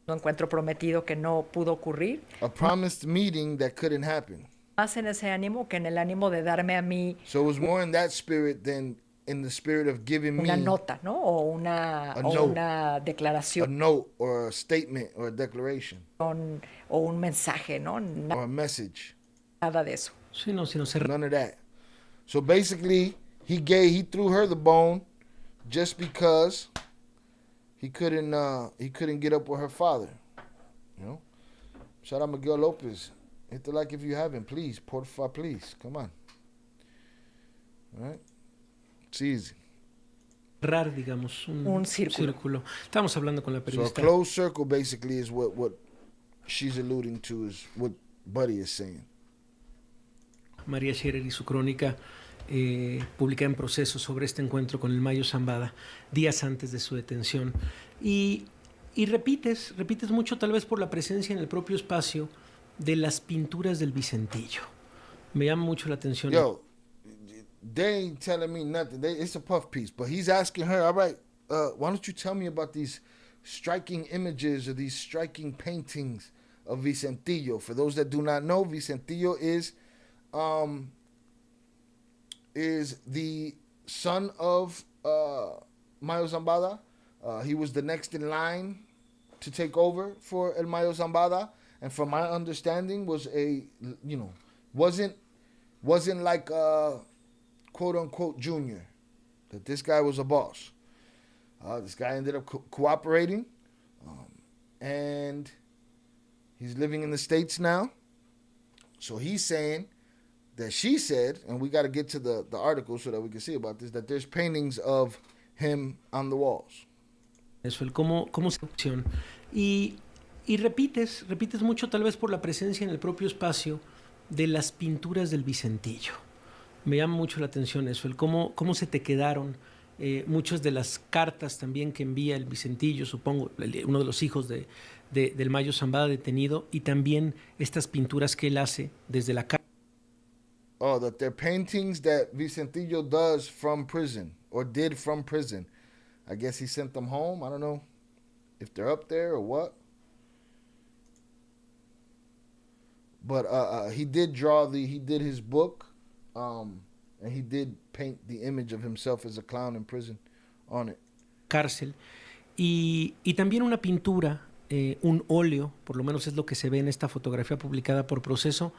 Un encuentro prometido que no pudo ocurrir. A promised meeting that couldn't happen. Más en ese ánimo que en el ánimo de darme a mí. So it was more in that spirit than in the spirit of giving una me nota, ¿no? O una declaración. A note or a statement or a declaration. O un mensaje, ¿no? Or a message. Nada de eso. Sí, no, si no se... None of that. So basically, he threw her the bone just because he couldn't get up with her father. You know? Shout out Miguel Lopez. Hit the like if you haven't, please. Porfa, please. Come on. All right? It's easy. Cerrar, digamos, un círculo. Estamos hablando con la periodista. So a closed circle basically is what she's alluding to, is what Buddy is saying. María Scherer y su crónica publicada en Proceso sobre este encuentro con el Mayo Zambada días antes de su detención. Y repites mucho, tal vez por la presencia en el propio espacio de las pinturas del Vicentillo. Me llama mucho la atención. Yo, they ain't telling me nothing. It's a puff piece, but he's asking her, all right, why don't you tell me about these striking images or these striking paintings of Vicentillo? For those that do not know, Vicentillo is the son of Mayo Zambada. He was the next in line to take over for El Mayo Zambada, and from my understanding was wasn't like quote unquote junior, that this guy was a boss. This guy ended up cooperating, and he's living in the States now. So he's saying that she said, and we got to get to the article so that we can see about this, that there's paintings of him on the walls. Eso, el cómo se acciona. Y repites mucho, tal vez por la presencia en el propio espacio de las pinturas del Vicentillo. Me llama mucho la atención eso, el cómo se te quedaron muchas de las cartas también que envía el Vicentillo, supongo, uno de los hijos del Mayo Zambada detenido, y también estas pinturas que él hace desde la cárcel. Oh, that they're paintings that Vicentillo does from prison, or did from prison. I guess he sent them home. I don't know if they're up there or what. But he did he did his book, and he did paint the image of himself as a clown in prison on it. Cárcel. Y también una pintura, un óleo, por lo menos es lo que se ve en esta fotografía publicada por Proceso,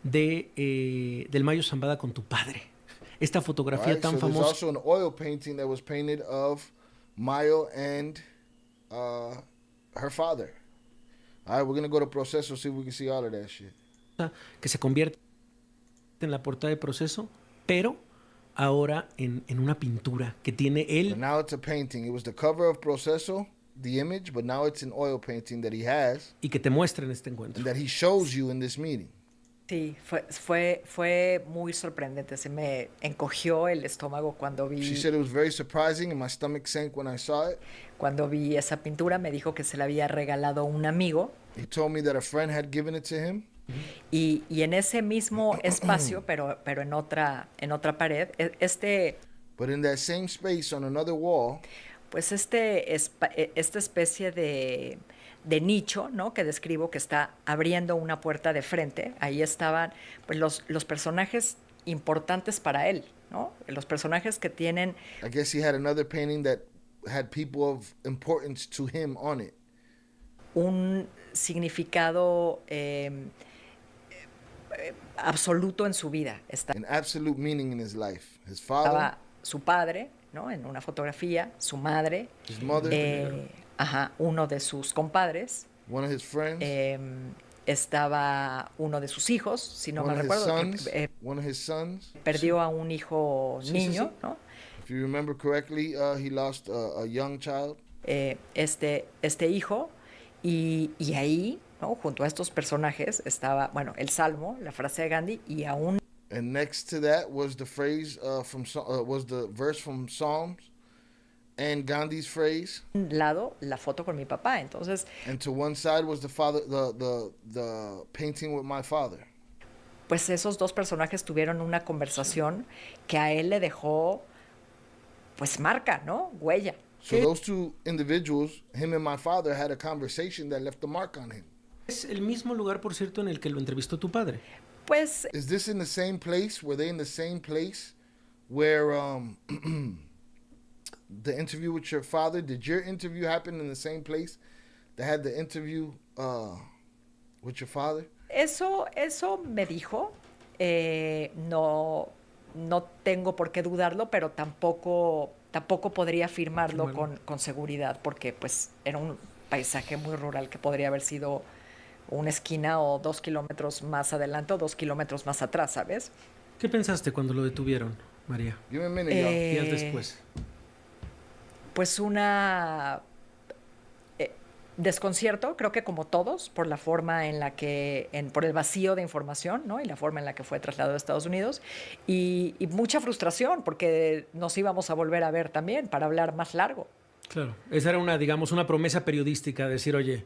del Mayo Zambada con tu padre. Esta fotografía tan famosa. There's also an oil painting that was painted of Mayo and her father. All right, we're going to go to Proceso, see if we can see all of that shit. Que se convierte en la portada de Proceso, pero ahora en una pintura que tiene él. But now it's a painting. It was the cover of Proceso, the image, but now it's an oil painting that he has. Y que te muestra en este encuentro. And that he shows you in this meeting. Sí, fue muy sorprendente. Se me encogió el estómago cuando vi. She said it was very surprising and my stomach sank when I saw it. Cuando vi esa pintura, me dijo que se la había regalado un amigo. He told me that a friend had given it to him. Y en ese mismo espacio, pero en otra pared, But in that same space on another wall. Pues esta especie de nicho, ¿no? Que describo, que está abriendo una puerta de frente. Ahí estaban pues los personajes importantes para él, ¿no? Los personajes que tienen. I guess he had another painting that had people of importance to him on it. Un significado absoluto en su vida. An absolute meaning in his life. His father. Estaba su padre, ¿no? En una fotografía, su madre. His mother. Uno de sus compadres. One of his friends. Estaba uno de sus hijos, si no me recuerdo. One of his sons. Perdió a un hijo niño, sí. ¿No? If you remember correctly, he lost a young child. Este hijo, y ahí ¿no? Junto a estos personajes estaba, bueno, el Salmo, la frase de Gandhi, y a un And next to that was the phrase was the verse from Psalms and Gandhi's phrase. lado la foto con mi papá. Entonces, And to one side was the father, the painting with my father. pues esos dos personajes tuvieron una conversación que a él le dejó, pues marca, ¿no? Huella. So those two individuals, him and my father, had a conversation that left a mark on him. Es el mismo lugar, por cierto, en el que lo entrevistó tu padre. Pues Is this in the same place? Were they in the same place where the interview with your father? Did your interview happen in the same place that had the interview with your father? eso me dijo. No tengo por qué dudarlo, pero tampoco podría afirmarlo con seguridad, porque pues era un paisaje muy rural que podría haber sido una esquina o 2 kilómetros más adelante o 2 kilómetros más atrás, ¿sabes? ¿Qué pensaste cuando lo detuvieron, María? Give me a minute, y'all. Días después. Pues una desconcierto, creo que como todos, por la forma en la que, por el vacío de información, ¿no? Y la forma en la que fue trasladado a Estados Unidos, y mucha frustración, porque nos íbamos a volver a ver también para hablar más largo. Claro, esa era una promesa periodística, decir, oye,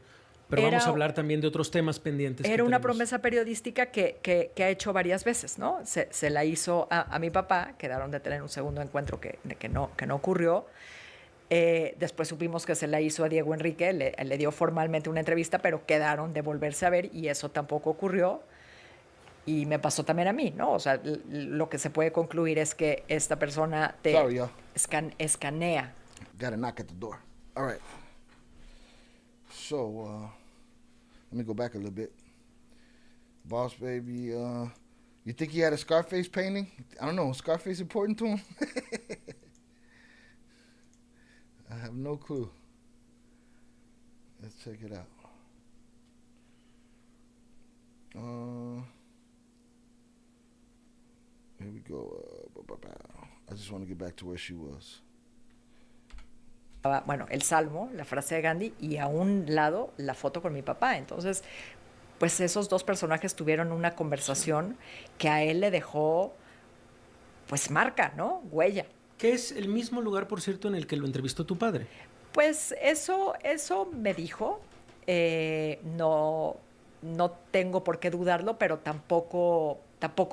pero vamos a hablar también de otros temas pendientes. Era una promesa periodística que ha hecho varias veces, ¿no? Se la hizo a mi papá, quedaron de tener un segundo encuentro que no ocurrió. Después supimos que se la hizo a Diego Enrique, le dio formalmente una entrevista, pero quedaron de volverse a ver y eso tampoco ocurrió. Y me pasó también a mí, ¿no? O sea, lo que se puede concluir es que esta persona te escanea. Got a knock at the door. All right. So, let me go back a little bit. Boss baby, you think he had a Scarface painting? I don't know. Is Scarface important to him? I have no clue. Let's check it out. Here we go. I just want to get back to where she was. Bueno, el Salmo, la frase de Gandhi, y a un lado la foto con mi papá. Entonces, pues esos dos personajes tuvieron una conversación que a él le dejó, pues marca, ¿no? Huella. Que es el mismo lugar, por cierto, en el que lo entrevistó tu padre. Pues eso me dijo. No tengo por qué dudarlo, pero tampoco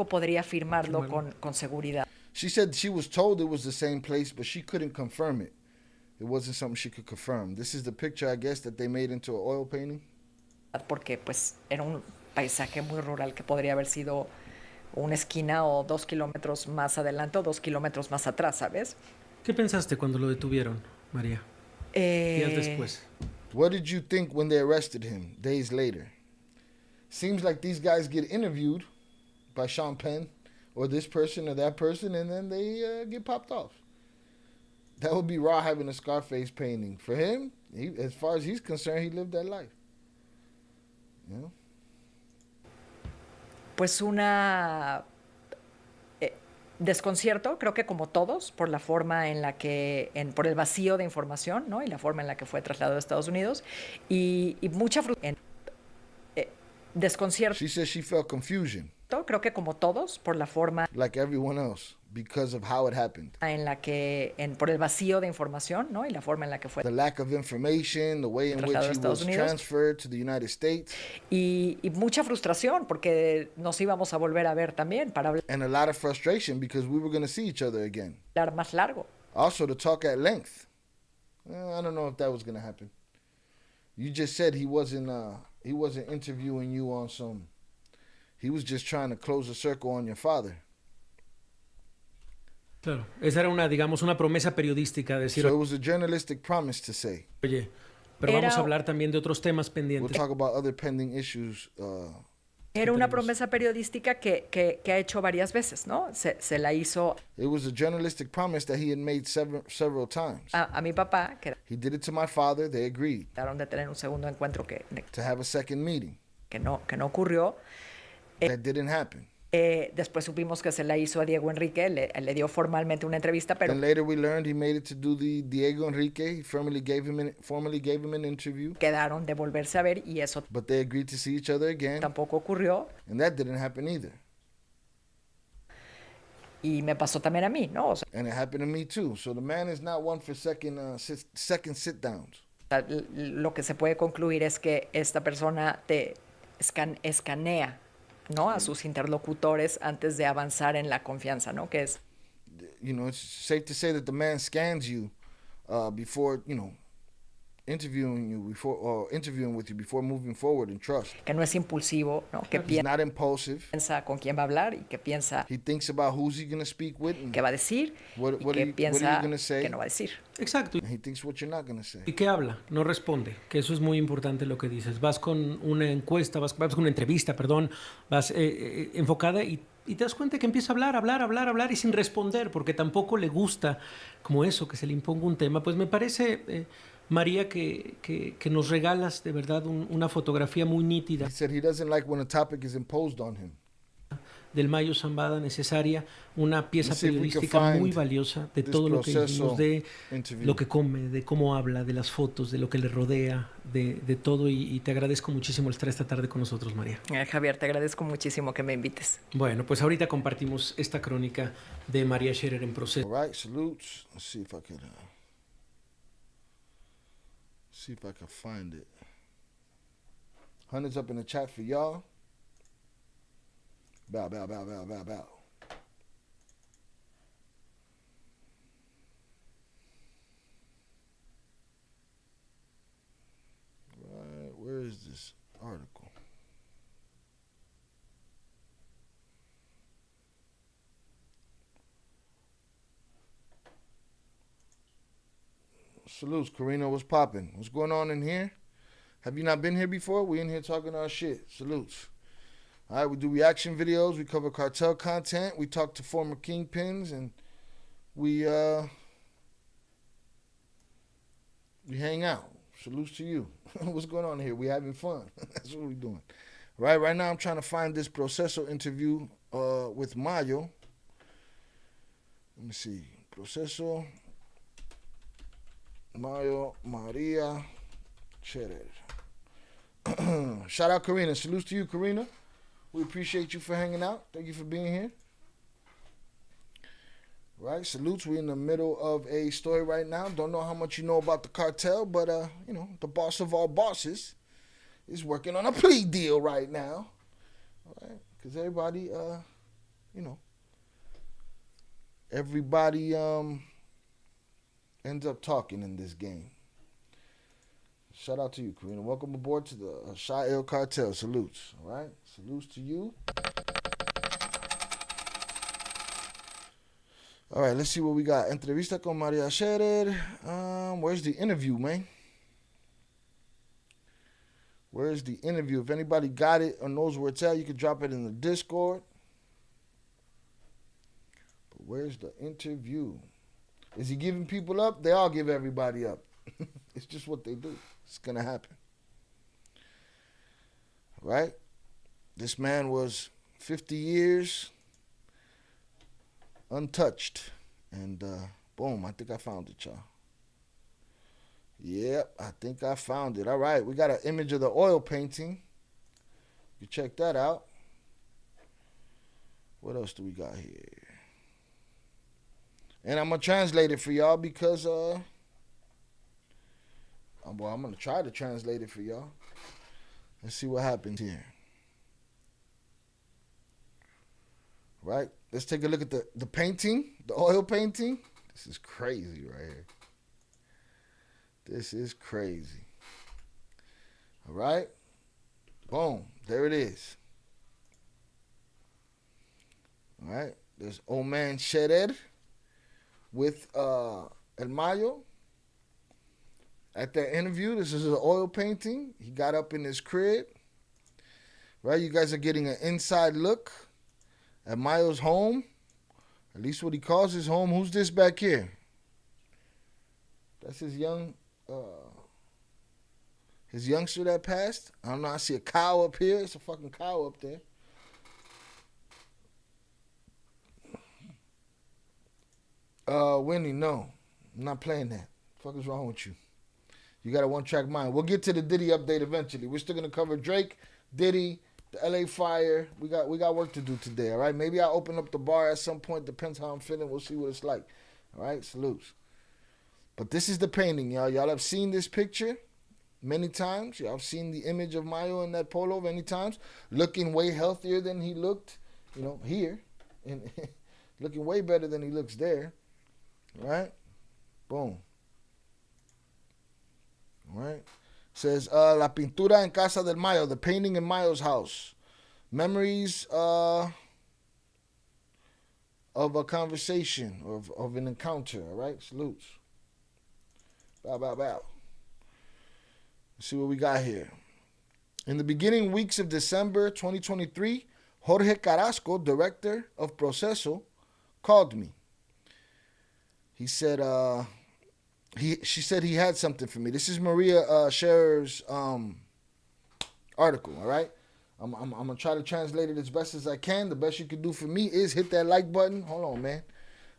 podría afirmarlo con seguridad. She said she was told it was the same place, but she couldn't confirm it. It wasn't something she could confirm. This is the picture, I guess, that they made into an oil painting. Porque pues era un paisaje muy rural que podría haber sido una esquina o 2 kilómetros más adelante o 2 kilómetros más atrás, ¿sabes? ¿Qué pensaste cuando lo detuvieron, María? Días después. What did you think when they arrested him days later? Seems like these guys get interviewed by Sean Penn or this person or that person, and then they get popped off. That would be raw having a Scarface painting. For him, as far as he's concerned, he lived that life. You know? Pues una desconcierto, creo que como todos, por la forma en la que, por el vacío de información, ¿no? Y la forma en la que fue trasladado a Estados Unidos, y mucha frustración. Desconcierto. She says she felt confusion. Creo que como todos, por la forma like everyone else, because of how it happened. En la que, por el vacío de información, ¿no? Y la forma en la que fue. The lack of information, the way in which he was transferred to the United States. Y mucha frustración, porque nos íbamos a volver a ver también para hablar. And a lot of frustration because we were going to see each other again. Hablar más largo. Also to talk at length. I don't know if that was going to happen. You just said he wasn't interviewing you on some. He was just trying to close the circle on your father. Claro, esa era una promesa periodística, decir, so it was a journalistic promise to say. Oye, pero vamos a hablar también de otros temas pendientes. We'll talk about other pending issues. Era una promesa periodística que ha hecho varias veces, ¿no? Se la hizo. It was a journalistic promise that he had made several times. A mi papá. He did it to my father. They agreed. Quedaron de tener un segundo encuentro to have a second meeting. Que no ocurrió. That didn't happen. Después supimos que se la hizo a Diego Enrique, le dio formalmente una entrevista, pero And later we learned he made it to do the Diego Enrique. He formally gave him an interview. quedaron de volverse a ver y eso But they agreed to see each other again. tampoco ocurrió. And that didn't happen either. Y me pasó también a mí, ¿no? O sea, And it happened to me too. So the man is not one for second sit downs. lo que se puede concluir es que esta persona te escanea, ¿no? A sus interlocutores antes de avanzar en la confianza, ¿no? Que es You know, it's safe to say that the man scans you before, interviewing with you before moving forward in trust. que no es impulsivo, ¿no? Que He's not impulsive. piensa con quién va a hablar y que piensa He thinks about who's he going to speak with and qué va a decir What- y what que are you piensa gonna say? que no va a decir. Exacto. he thinks what you're not going to say. ¿Y qué habla? No responde, que eso es muy importante lo que dices. Vas con una encuesta, vas con una entrevista, perdón, vas enfocada y te das cuenta que empieza a hablar y sin responder, porque tampoco le gusta como eso, que se le imponga un tema. Pues me parece, María, que nos regalas de verdad una fotografía muy nítida He said he doesn't like when a topic is imposed on him. del Mayo Zambada necesaria, una pieza Let's see if we can periodística muy find valiosa de this todo lo que proceso nos dé, interview. lo que come, de cómo habla, de las fotos, de lo que le rodea, de todo. Y te agradezco muchísimo el estar esta tarde con nosotros, María. Javier, te agradezco muchísimo que me invites. Bueno, pues ahorita compartimos esta crónica de María Scherer en proceso. All right, salutes. Let's see if I can find it. Hundreds up in the chat for y'all. Bow. Right, where is this article? Salutes, Karina. What's popping? What's going on in here? Have you not been here before? We in here talking our shit. Salutes. All right, we do reaction videos. We cover cartel content. We talk to former kingpins, and we hang out. Salutes to you. What's going on here? We having fun. That's what we doing. Right now I'm trying to find this Proceso interview with Mayo. Let me see. Proceso, Mayo, Maria, Scherer. Shout out Karina. Salutes to you, Karina. We appreciate you for hanging out. Thank you for being here. Right, salutes. We're in the middle of a story right now. Don't know how much you know about the cartel, but the boss of all bosses is working on a plea deal right now. All right, because everybody, everybody ends up talking in this game. Shout out to you, Karina. Welcome aboard to the Sha'el Cartel. Salutes. All right, salutes to you. All right, let's see what we got. Entrevista con María Scherer. Where's the interview, man? Where's the interview? If anybody got it or knows where it's at, you can drop it in the Discord. But where's the interview? Is he giving people up? They all give everybody up. It's just what they do. It's going to happen. Right? This man was 50 years untouched. And boom, I think I found it, y'all. Yep, I think I found it. All right, we got an image of the oil painting. You check that out. What else do we got here? And I'm going to translate it for y'all because, I'm going to try to translate it for y'all. Let's see what happens here. Right? Let's take a look at the painting, the oil painting. This is crazy right here. This is crazy. All right? Boom. There it is. All right? There's old man Scherer with El Mayo. At that interview, this is an oil painting. He got up in his crib. Right? You guys are getting an inside look at Mayo's home. At least what he calls his home. Who's this back here? That's his youngster that passed. I don't know. I see a cow up here. It's a fucking cow up there. Winnie, no. I'm not playing that. What the fuck is wrong with you? You got a one-track mind. We'll get to the Diddy update eventually. We're still gonna cover Drake, Diddy, the LA fire. We got work to do today, all right? Maybe I'll open up the bar at some point. Depends how I'm feeling. We'll see what it's like. All right? Salutes. But this is the painting, y'all. Y'all have seen this picture many times. Y'all have seen the image of Mayo in that polo many times. Looking way healthier than he looked, here. And looking way better than he looks there. All right? Boom. All right? Says, La pintura en casa del Mayo, the painting in Mayo's house. Memories of a conversation, of an encounter, all right? Salutes. Bow, bow, bow. Let's see what we got here. In the beginning weeks of December 2023, Jorge Carrasco, director of Proceso, called me. He said, she said he had something for me. This is Maria Scherer's article, all right? I'm going to try to translate it as best as I can. The best you can do for me is hit that like button. Hold on, man.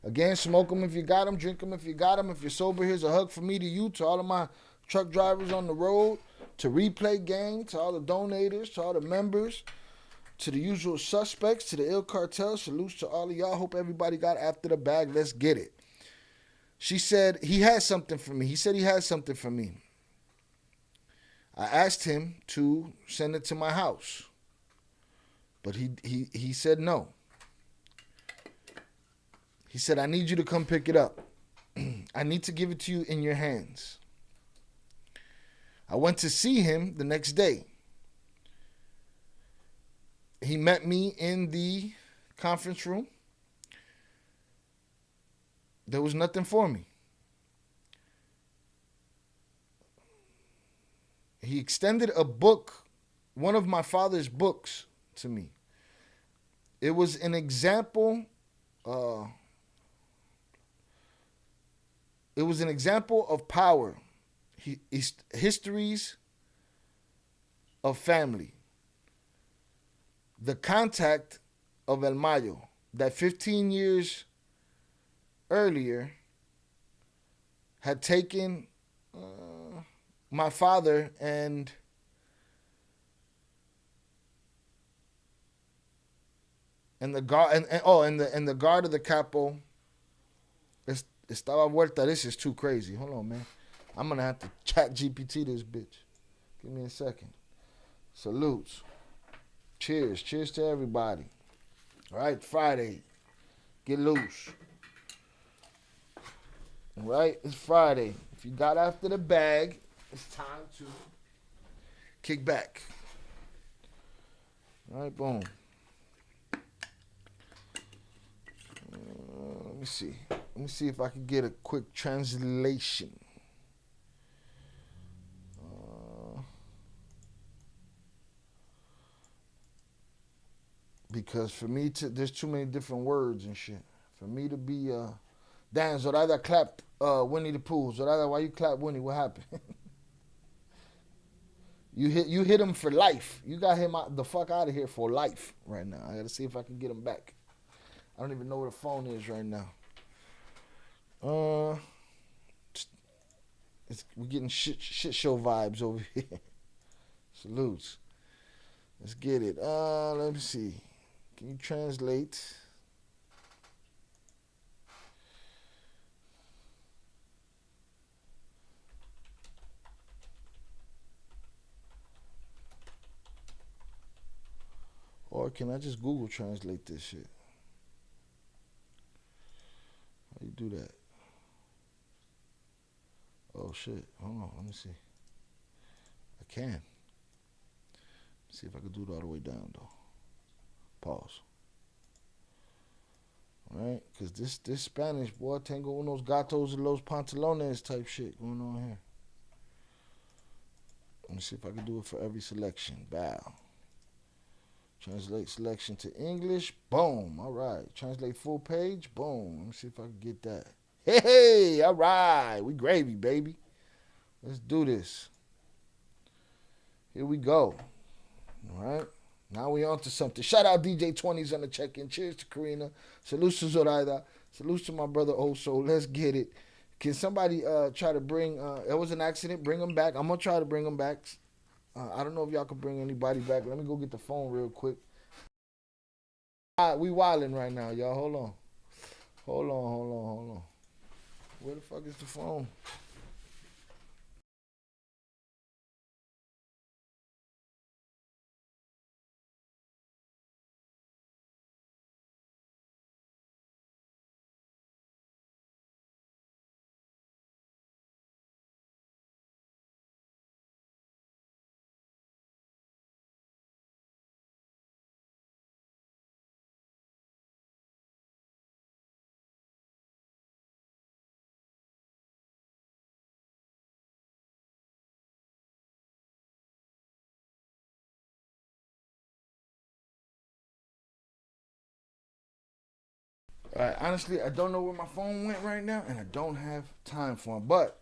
Again, smoke them if you got them. Drink them if you got them. If you're sober, here's a hug from me to you, to all of my truck drivers on the road, to Replay Gang, to all the donators, to all the members, to the usual suspects, to the ill cartel. Salutes to all of y'all. Hope everybody got after the bag. Let's get it. She said he had something for me. He said he had something for me. I asked him to send it to my house, but he said no. He said, I need you to come pick it up. I need to give it to you in your hands. I went to see him the next day. He met me in the conference room. There was nothing for me. He extended a book, one of my father's books, to me. It was an example. It was an example of power. Histories of family. The contact of El Mayo, that 15 years earlier had taken my father and the guard and the guard of the capo. Estaba vuelta. This is too crazy. Hold on, man. I'm gonna have to chat GPT this bitch. Give me a second. Salutes. Cheers. Cheers to everybody. All right, Friday. Get loose. All right, it's Friday. If you got after the bag, it's time to kick back. All right, boom. Let me see. Let me see if I can get a quick translation. Because for me to, there's too many different words and shit. For me to be, damn, Zoraida clapped Winnie the Pooh. Zoraida, why you clap Winnie? What happened? You hit him for life. You got him the fuck out of here for life right now. I gotta see if I can get him back. I don't even know where the phone is right now. We're getting shit show vibes over here. Salutes. Let's get it. Let me see. Can you translate? Or can I just Google translate this shit? How you do that? Oh shit. Hold on, let me see. I can. See if I can do it all the way down though. Pause. Alright? Cause this Spanish, boy, tengo unos gatos y los pantalones type shit going on here. Let me see if I can do it for every selection. Bow. Translate selection to English. Boom. All right. Translate full page. Boom. Let me see if I can get that. Hey, all right. We gravy, baby. Let's do this. Here we go. All right. Now we on to something. Shout out DJ 20s on the check-in. Cheers to Karina. Salutes to Zoraida. Salute to my brother Oso. Let's get it. Can somebody try to bring, it was an accident, bring him back. I'm going to try to bring him back. I don't know if y'all can bring anybody back. Let me go get the phone real quick. We wilding right now, y'all. Hold on. Hold on. Where the fuck is the phone? Honestly, I don't know where my phone went right now, and I don't have time for him. But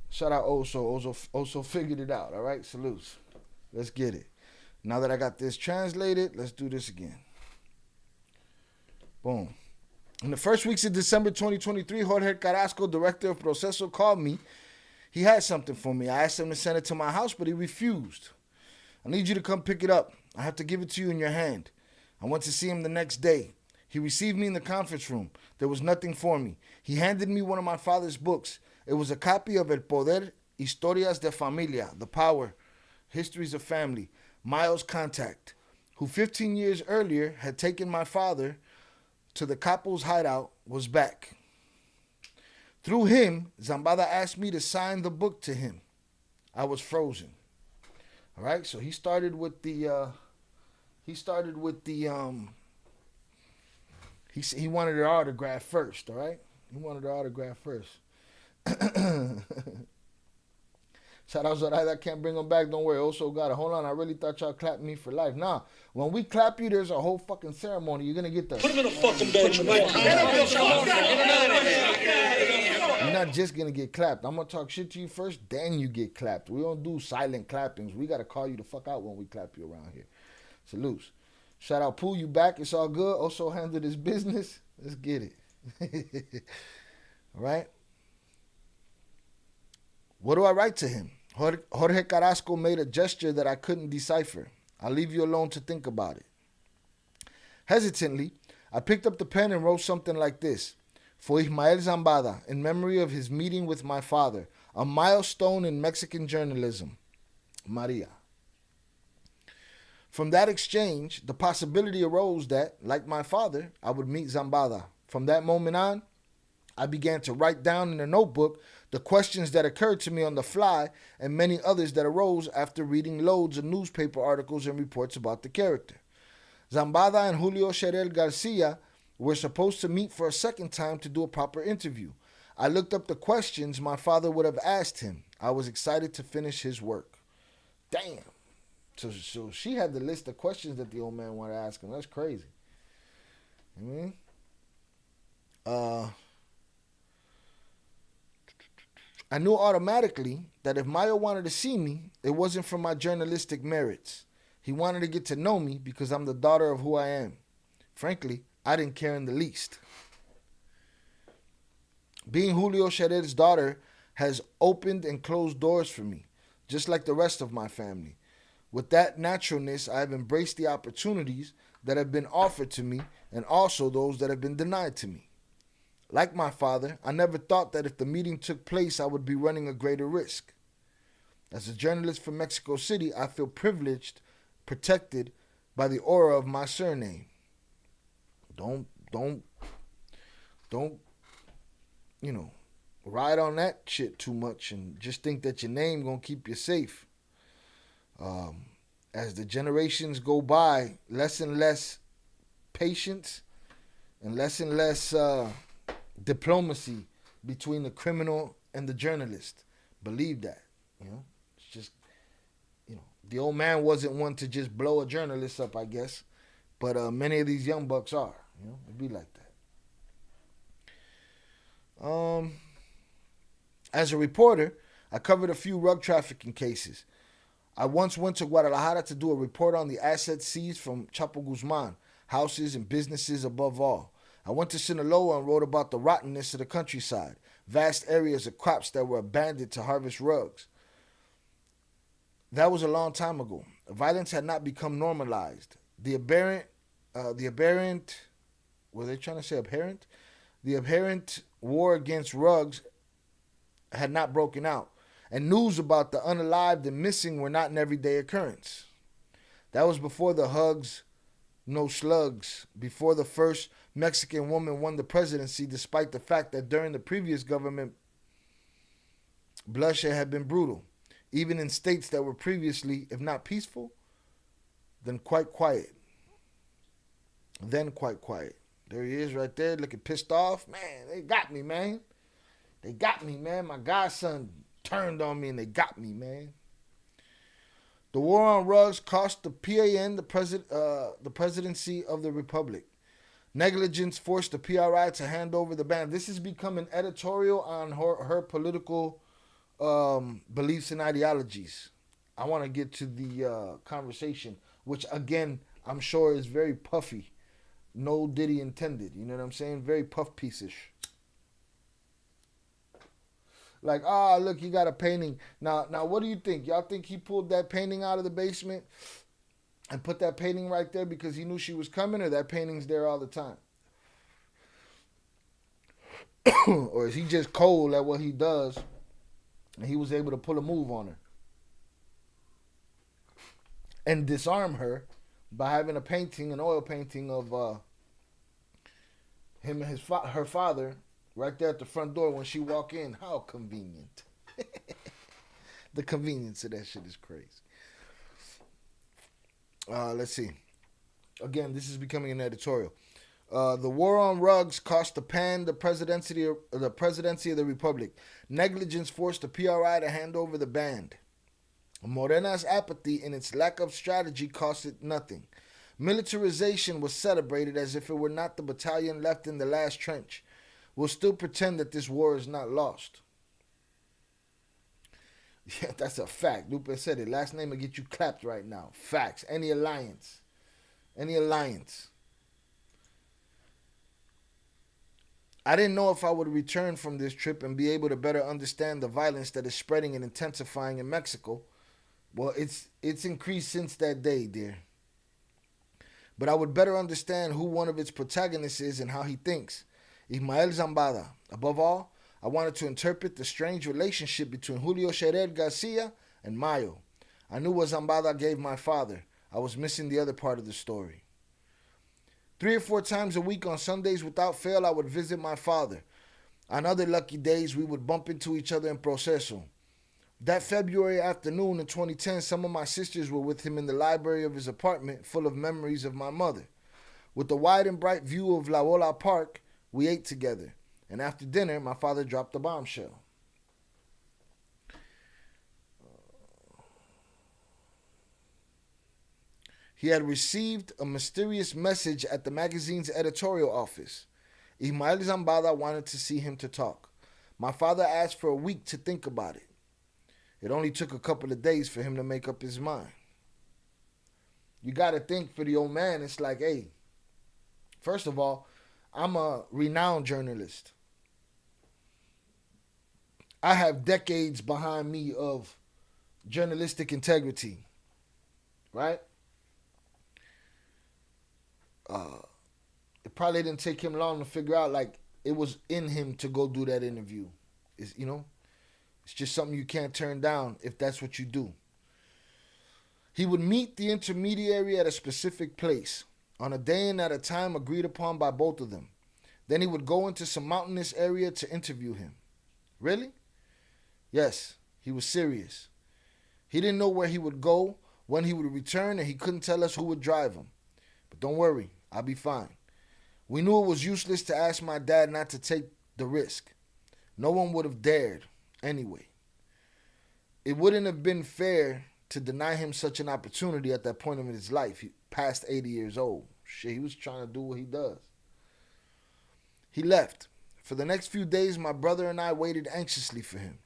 shout out Oso. Oso figured it out. All right, salutes. Let's get it. Now that I got this translated, let's do this again. Boom. In the first weeks of December 2023, Jorge Carrasco, director of Proceso, called me. He had something for me. I asked him to send it to my house, but he refused. I need you to come pick it up. I have to give it to you in your hand. I went to see him the next day. He received me in the conference room. There was nothing for me. He handed me one of my father's books. It was a copy of El Poder, Historias de Familia, The Power, Histories of Family. Mayo's contact, who 15 years earlier had taken my father to the Capo's hideout, was back. Through him, Zambada asked me to sign the book to him. I was frozen. All right, so he started with the he wanted her autograph first, all right? He wanted her autograph first. Shout out Zoraida, can't bring him back, don't worry. Also got it. Hold on, I really thought y'all clapped me for life. Nah, when we clap you, there's a whole fucking ceremony. You're gonna get the... Put him in a fucking bench, You're not just gonna get clapped. I'm gonna talk shit to you first, then you get clapped. We don't do silent clappings. We gotta call you the fuck out when we clap you around here. Salutes. Shout out, Pooh, you back. It's all good. Also handled his business. Let's get it. All right. What do I write to him? Jorge Carrasco made a gesture that I couldn't decipher. I'll leave you alone to think about it. Hesitantly, I picked up the pen and wrote something like this. For Ismael Zambada, in memory of his meeting with my father, a milestone in Mexican journalism. Maria. From that exchange, the possibility arose that, like my father, I would meet Zambada. From that moment on, I began to write down in a notebook the questions that occurred to me on the fly and many others that arose after reading loads of newspaper articles and reports about the character. Zambada and Julio Sherel Garcia were supposed to meet for a second time to do a proper interview. I looked up the questions my father would have asked him. I was excited to finish his work. Damn. So she had the list of questions that the old man wanted to ask him. That's crazy. I mean, I knew automatically that if Mayo wanted to see me, it wasn't for my journalistic merits. He wanted to get to know me because I'm the daughter of who I am. Frankly, I didn't care in the least. Being Julio Sherel's daughter has opened and closed doors for me, just like the rest of my family. With that naturalness, I have embraced the opportunities that have been offered to me and also those that have been denied to me. Like my father, I never thought that if the meeting took place, I would be running a greater risk. As a journalist from Mexico City, I feel privileged, protected by the aura of my surname. Don't, ride on that shit too much and just think that your name gonna keep you safe. As the generations go by, less and less patience and less diplomacy between the criminal and the journalist. Believe that. It's just, the old man wasn't one to just blow a journalist up, I guess. But many of these young bucks are. It'd be like that. As a reporter, I covered a few drug trafficking cases. I once went to Guadalajara to do a report on the assets seized from Chapo Guzman, houses and businesses above all. I went to Sinaloa and wrote about the rottenness of the countryside, vast areas of crops that were abandoned to harvest rugs. That was a long time ago. Violence had not become normalized. The aberrant, were they trying to say abhorrent? The abhorrent war against rugs had not broken out, and news about the unalived and missing were not an everyday occurrence. That was before the hugs, no slugs, before the first Mexican woman won the presidency, despite the fact that during the previous government, bloodshed had been brutal, even in states that were previously, if not peaceful, then quite quiet. There he is right there, looking pissed off. Man, they got me, man. They got me, man. My godson turned on me and they got me, man. The war on rugs cost the PAN the presidency of the republic. Negligence forced the PRI to hand over the ban. This has become an editorial on her political beliefs and ideologies. I want to get to the conversation, which again, I'm sure is very puffy. No Diddy intended. You know what I'm saying? Very puff piece-ish. Like, look, you got a painting. Now, what do you think? Y'all think he pulled that painting out of the basement and put that painting right there because he knew she was coming, or that painting's there all the time? Or is he just cold at what he does and he was able to pull a move on her and disarm her by having a painting, an oil painting of him and her father right there at the front door when she walk in? How convenient. The convenience of that shit is crazy. Let's see. Again, this is becoming an editorial. The war on rugs cost the PAN the presidency of the republic. Negligence forced the PRI to hand over the band. Morena's apathy in its lack of strategy cost it nothing. Militarization was celebrated as if it were not the battalion left in the last trench. We'll still pretend that this war is not lost. Yeah, that's a fact. Lupe said it. Last name will get you clapped right now. Facts. Any alliance. I didn't know if I would return from this trip and be able to better understand the violence that is spreading and intensifying in Mexico. Well, it's increased since that day, dear. But I would better understand who one of its protagonists is and how he thinks. Ismael Zambada. Above all, I wanted to interpret the strange relationship between Julio Scherer Garcia and Mayo. I knew what Zambada gave my father. I was missing the other part of the story. 3 or 4 times a week on Sundays without fail, I would visit my father. On other lucky days, we would bump into each other in Proceso. That February afternoon in 2010, some of my sisters were with him in the library of his apartment, full of memories of my mother. With the wide and bright view of La Ola Park, we ate together. And after dinner, my father dropped a bombshell. He had received a mysterious message at the magazine's editorial office. Ismael Zambada wanted to see him to talk. My father asked for a week to think about it. It only took a couple of days for him to make up his mind. You got to think, for the old man, it's like, hey, first of all, I'm a renowned journalist. I have decades behind me of journalistic integrity, right? It probably didn't take him long to figure out, like, it was in him to go do that interview. It's, it's just something you can't turn down if that's what you do. He would meet the intermediary at a specific place on a day and at a time agreed upon by both of them. Then he would go into some mountainous area to interview him. Really? Yes, he was serious. He didn't know where he would go, when he would return, and he couldn't tell us who would drive him. But don't worry, I'll be fine. We knew it was useless to ask my dad not to take the risk. No one would have dared anyway. It wouldn't have been fair to deny him such an opportunity at that point in his life. He past 80 years old. Shit, he was trying to do what he does. He left. For the next few days, my brother and I waited anxiously for him.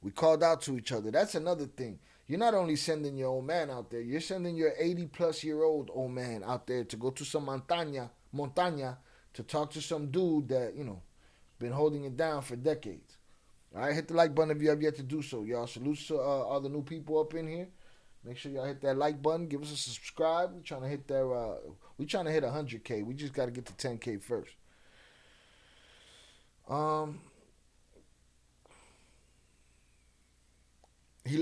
We called out to each other. That's another thing. You're not only sending your old man out there, you're sending your 80-plus-year-old old man out there to go to some montaña to talk to some dude that, been holding it down for decades. All right, hit the like button if you have yet to do so, y'all. Salutes to all the new people up in here. Make sure y'all hit that like button. Give us a subscribe. We're trying to hit that. We trying to hit 100K. We just got to get to 10K first. He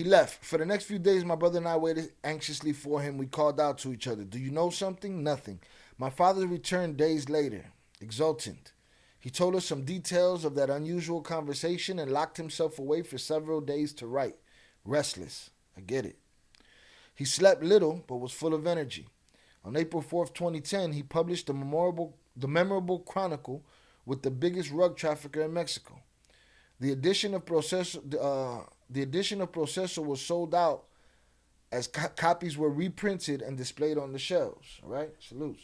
left. For the next few days, my brother and I waited anxiously for him. We called out to each other. Do you know something? Nothing. My father returned days later, exultant. He told us some details of that unusual conversation and locked himself away for several days to write. Restless. I get it. He slept little, but was full of energy. On April 4th, 2010, he published the memorable chronicle with the biggest rug trafficker in Mexico. The edition of Proceso was sold out as copies were reprinted and displayed on the shelves. All right? Salutes.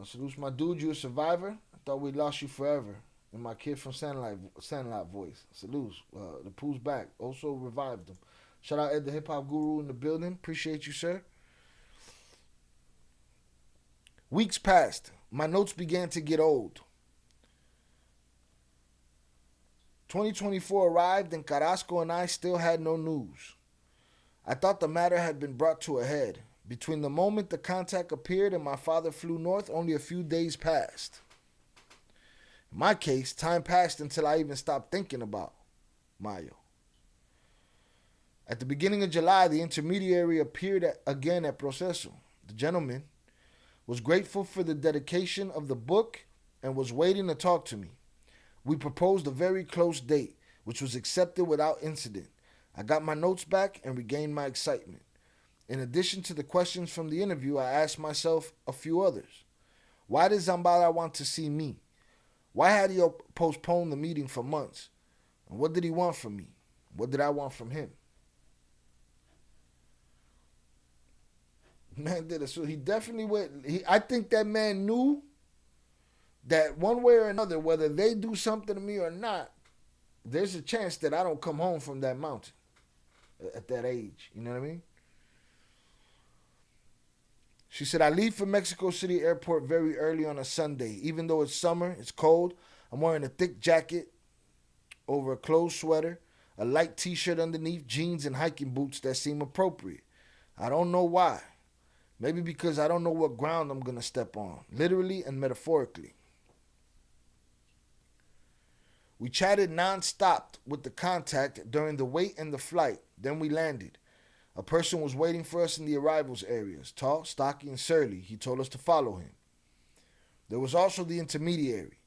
Salutes, my dude. You a survivor? I thought we lost you forever. And my kid from Sandlot voice. Salutes. The Pooh's back. Also revived him. Shout out Ed, the hip hop guru in the building. Appreciate you, sir. Weeks passed. My notes began to get old. 2024 arrived and Carrasco and I still had no news. I thought the matter had been brought to a head. Between the moment the contact appeared and my father flew north, only a few days passed. In my case, time passed until I even stopped thinking about Mayo. At the beginning of July, the intermediary appeared again at Proceso. The gentleman was grateful for the dedication of the book and was waiting to talk to me. We proposed a very close date, which was accepted without incident. I got my notes back and regained my excitement. In addition to the questions from the interview, I asked myself a few others. Why did Zambada want to see me? Why had he postponed the meeting for months? And what did he want from me? What did I want from him? Man did it. So he definitely went. I think that man knew that one way or another, whether they do something to me or not, there's a chance that I don't come home from that mountain at that age. You know what I mean? She said, I leave for Mexico City Airport very early on a Sunday. Even though it's summer, it's cold, I'm wearing a thick jacket over a closed sweater, a light t-shirt underneath, jeans and hiking boots that seem appropriate. I don't know why. Maybe because I don't know what ground I'm going to step on, literally and metaphorically. We chatted non-stop with the contact during the wait and the flight. Then we landed. A person was waiting for us in the arrivals areas, tall, stocky, and surly. He told us to follow him. There was also the intermediary,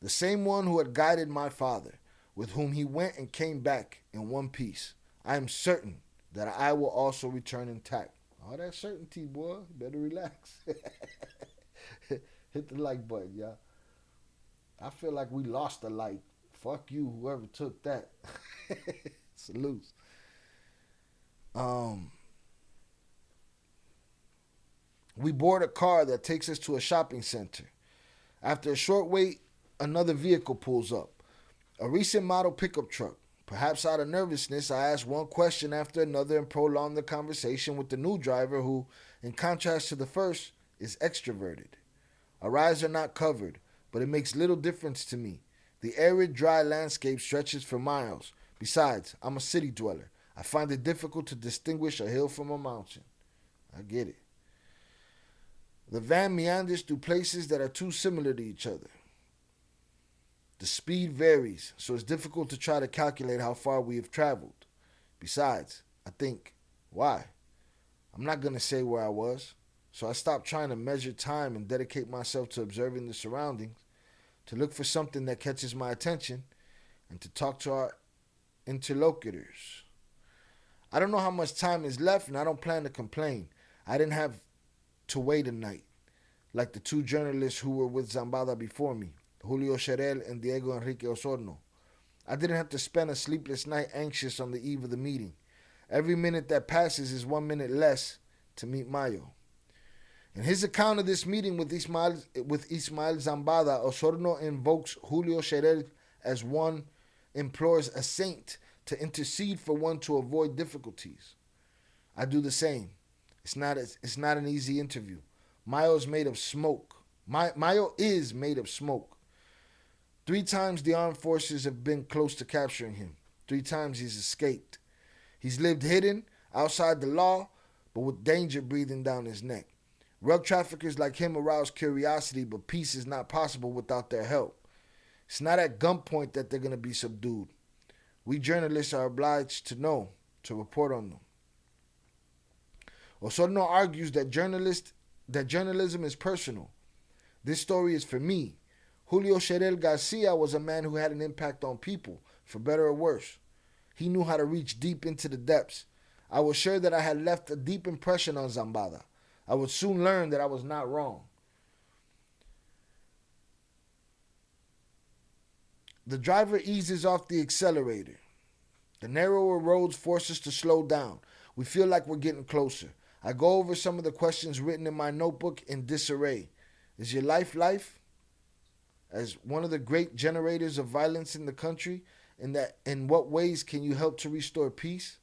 the same one who had guided my father, with whom he went and came back in one piece. I am certain that I will also return intact. All that certainty, boy. Better relax. Hit the like button, y'all. I feel like we lost the like. Fuck you, whoever took that. Salutes. We board a car that takes us to a shopping center. After a short wait, another vehicle pulls up. A recent model pickup truck. Perhaps out of nervousness, I asked one question after another and prolonged the conversation with the new driver who, in contrast to the first, is extroverted. Our eyes are not covered, but it makes little difference to me. The arid, dry landscape stretches for miles. Besides, I'm a city dweller. I find it difficult to distinguish a hill from a mountain. I get it. The van meanders through places that are too similar to each other. The speed varies, so it's difficult to try to calculate how far we have traveled. Besides, I think, why? I'm not going to say where I was, so I stopped trying to measure time and dedicate myself to observing the surroundings, to look for something that catches my attention, and to talk to our interlocutors. I don't know how much time is left, and I don't plan to complain. I didn't have to wait a night, like the two journalists who were with Zambada before me, Julio Scherel and Diego Enrique Osorno. I didn't have to spend a sleepless night anxious on the eve of the meeting. Every minute that passes is 1 minute less to meet Mayo. In his account of this meeting with Ismael Zambada, Osorno invokes Julio Scherel as one implores a saint to intercede for one to avoid difficulties. I do the same. It's not an easy interview. Mayo's made of smoke, Mayo is made of smoke. 3 times the armed forces have been close to capturing him. 3 times he's escaped. He's lived hidden, outside the law, but with danger breathing down his neck. Rug traffickers like him arouse curiosity, but peace is not possible without their help. It's not at gunpoint that they're going to be subdued. We journalists are obliged to know, to report on them. Osorno argues that journalism is personal. This story is for me. Julio Sherel Garcia was a man who had an impact on people, for better or worse. He knew how to reach deep into the depths. I was sure that I had left a deep impression on Zambada. I would soon learn that I was not wrong. The driver eases off the accelerator. The narrower roads force us to slow down. We feel like we're getting closer. I go over some of the questions written in my notebook in disarray. Is your life life? As one of the great generators of violence in the country, in what ways can you help to restore peace?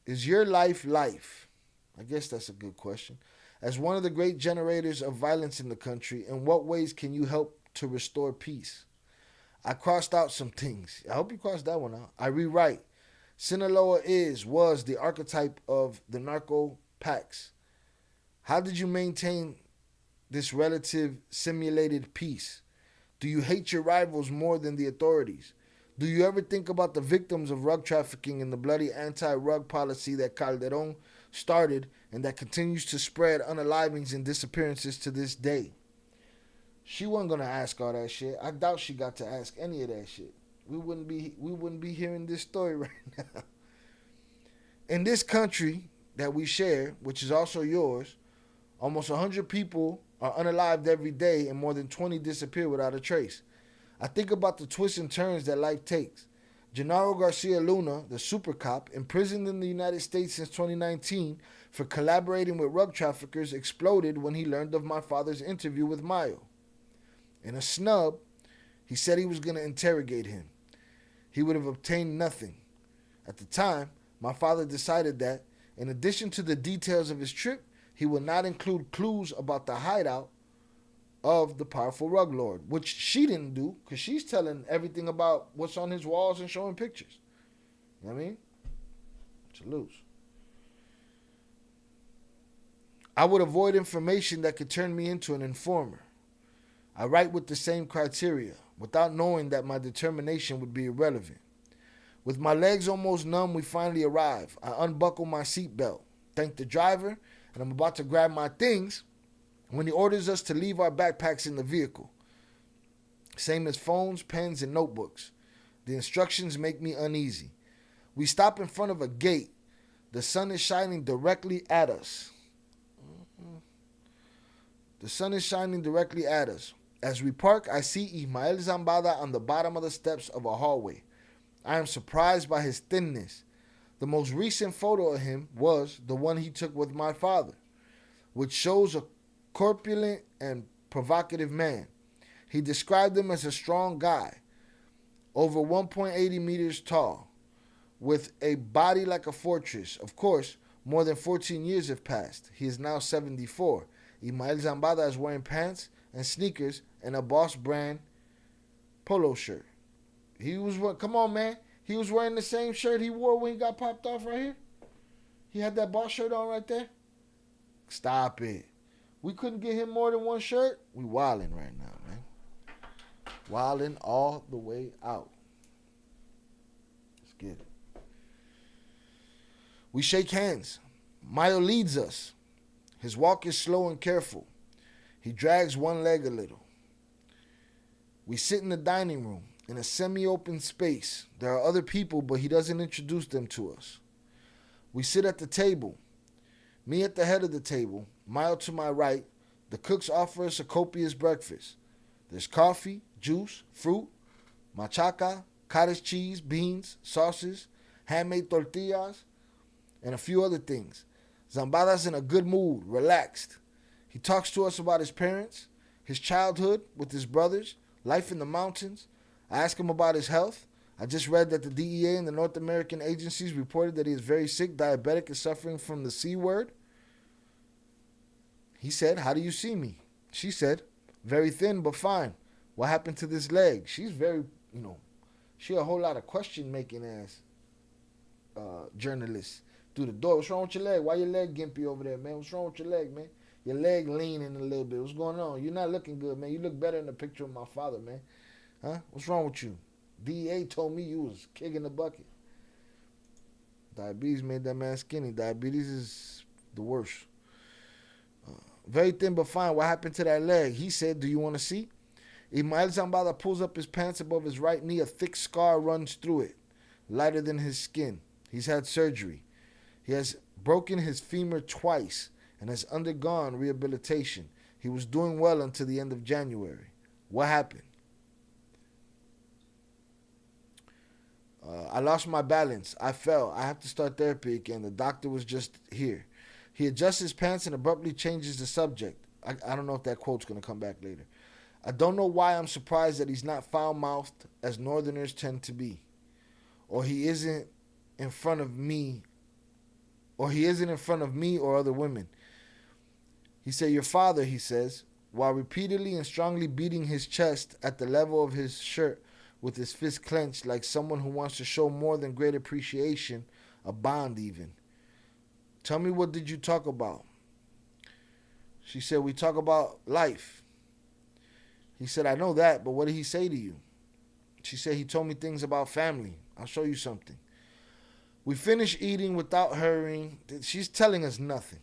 Is your life life? I guess that's a good question. As one of the great generators of violence in the country, in what ways can you help to restore peace? I crossed out some things. I hope you crossed that one out. I rewrite. Sinaloa was the archetype of the narco packs. How did you maintain this relative simulated peace? Do you hate your rivals more than the authorities? Do you ever think about the victims of rug trafficking and the bloody anti-rug policy that Calderon started and that continues to spread unalivings and disappearances to this day? She wasn't gonna ask all that shit. I doubt she got to ask any of that shit. We wouldn't be hearing this story right now. In this country that we share, which is also yours, almost 100 people are unalived every day and more than 20 disappear without a trace. I think about the twists and turns that life takes. Genaro Garcia Luna, the super cop, imprisoned in the United States since 2019 for collaborating with rug traffickers, exploded when he learned of my father's interview with Mayo. In a snub, he said he was going to interrogate him. He would have obtained nothing. At the time, my father decided that, in addition to the details of his trip, he would not include clues about the hideout of the powerful rug lord, which she didn't do because she's telling everything about what's on his walls and showing pictures. You know what I mean? Salutes. I would avoid information that could turn me into an informer. I write with the same criteria, without knowing that my determination would be irrelevant. With my legs almost numb, we finally arrive. I unbuckle my seatbelt, thank the driver, and I'm about to grab my things when he orders us to leave our backpacks in the vehicle. Same as phones, pens, and notebooks. The instructions make me uneasy. We stop in front of a gate. The sun is shining directly at us. The sun is shining directly at us. As we park, I see Ismael Zambada on the bottom of the steps of a hallway. I am surprised by his thinness. The most recent photo of him was the one he took with my father, which shows a corpulent and provocative man. He described him as a strong guy, over 1.80 meters tall, with a body like a fortress. Of course, more than 14 years have passed. He is now 74. Ismael Zambada is wearing pants and sneakers and a Boss brand polo shirt. Come on, man. He was wearing the same shirt he wore when he got popped off right here. He had that Boss shirt on right there. Stop it. We couldn't get him more than one shirt. We wildin' right now, man. Wildin' all the way out. Let's get it. We shake hands. Mayo leads us. His walk is slow and careful. He drags one leg a little. We sit in the dining room in a semi-open space. There are other people, but he doesn't introduce them to us. We sit at the table. Me at the head of the table, Mayo to my right. The cooks offer us a copious breakfast. There's coffee, juice, fruit, machaca, cottage cheese, beans, sauces, handmade tortillas, and a few other things. Zambada's in a good mood, relaxed. He talks to us about his parents, his childhood with his brothers, life in the mountains. I ask him about his health. I just read that the DEA and the North American agencies reported that he is very sick, diabetic, and suffering from the C word. He said, "How do you see me?" She said, very thin but fine. What happened to this leg? She's very, she a whole lot of question making ass journalist. Through the door, what's wrong with your leg? Why your leg gimpy over there, man? What's wrong with your leg, man? Your leg leaning a little bit. What's going on? You're not looking good, man. You look better in the picture of my father, man. Huh? What's wrong with you? DEA told me you was kicking the bucket. Diabetes made that man skinny. Diabetes is the worst. Very thin but fine. What happened to that leg? He said, do you want to see? Ismael Zambada pulls up his pants above his right knee. A thick scar runs through it, lighter than his skin. He's had surgery. He has broken his femur twice and has undergone rehabilitation. He was doing well until the end of January. What happened? I lost my balance. I fell. I have to start therapy again. The doctor was just here. He adjusts his pants and abruptly changes the subject. I don't know if that quote's going to come back later. I don't know why I'm surprised that he's not foul-mouthed as Northerners tend to be. Or he isn't in front of me. Or he isn't in front of me or other women. He said, your father, he says, while repeatedly and strongly beating his chest at the level of his shirt with his fist clenched like someone who wants to show more than great appreciation, a bond even. Tell me, what did you talk about? She said, we talk about life. He said, I know that, but what did he say to you? She said, he told me things about family. I'll show you something. We finish eating without hurrying. She's telling us nothing.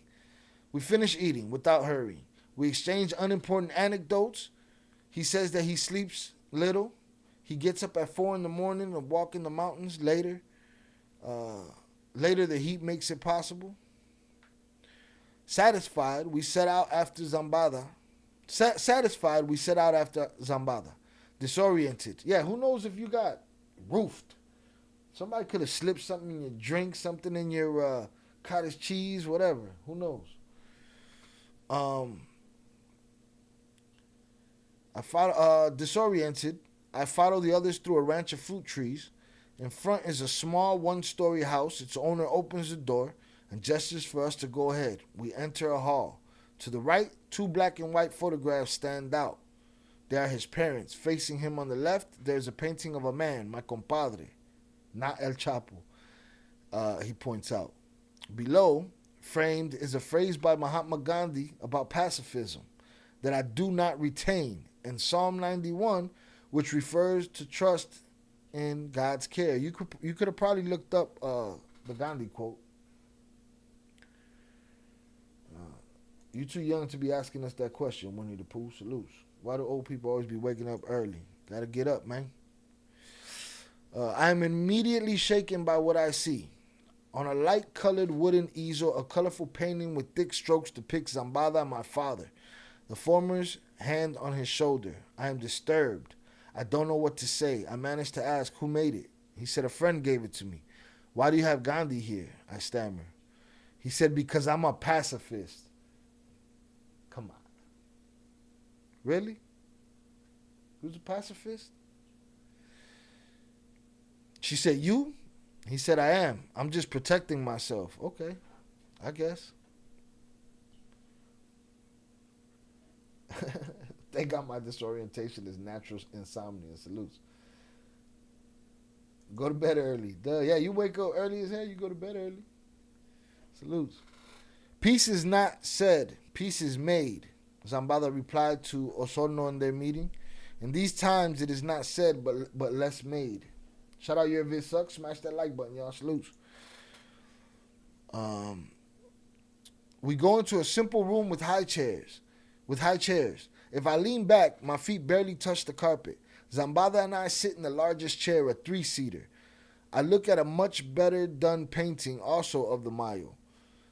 We finish eating without hurrying. We exchange unimportant anecdotes. He says that he sleeps little. He gets up at 4 a.m. and walk in the mountains later. Later, the heat makes it possible. Satisfied, we set out after Zambada. Disoriented. Yeah, who knows if you got roofed. Somebody could have slipped something in your drink, something in your cottage cheese, whatever. Who knows? Disoriented, I follow the others through a ranch of fruit trees. In front is a small one-story house. Its owner opens the door and gestures for us to go ahead. We enter a hall. To the right, 2 black and white photographs stand out. They are his parents. Facing him on the left, there's a painting of a man, my compadre, not El Chapo, he points out. Below, framed, is a phrase by Mahatma Gandhi about pacifism that I do not retain, and Psalm 91, which refers to trust in God's care. You could have probably looked up the Gandhi quote. You too young to be asking us that question, Winnie the Pooh. Salutes. Why do old people always be waking up early? Gotta get up, man. I am immediately shaken by what I see. On a light-colored wooden easel, a colorful painting with thick strokes depicts Zambada, my father. The former's hand on his shoulder. I am disturbed. I don't know what to say. I managed to ask, who made it? He said, a friend gave it to me. Why do you have Gandhi here? I stammer. He said, because I'm a pacifist. Come on. Really? Who's a pacifist? She said, you? He said, I am. I'm just protecting myself. Okay, I guess. Thank God my disorientation is natural insomnia. Salutes. Go to bed early. Duh. Yeah, you wake up early as hell, you go to bed early. Salutes. Peace is not said, peace is made. Zambada replied to Osorno in their meeting. In these times, it is not said, but less made. Shout out your vid sucks. Smash that like button, y'all. Salutes. We go into a simple room with high chairs. If I lean back, my feet barely touch the carpet. Zambada and I sit in the largest chair, a 3-seater. I look at a much better done painting, also of the Mayo.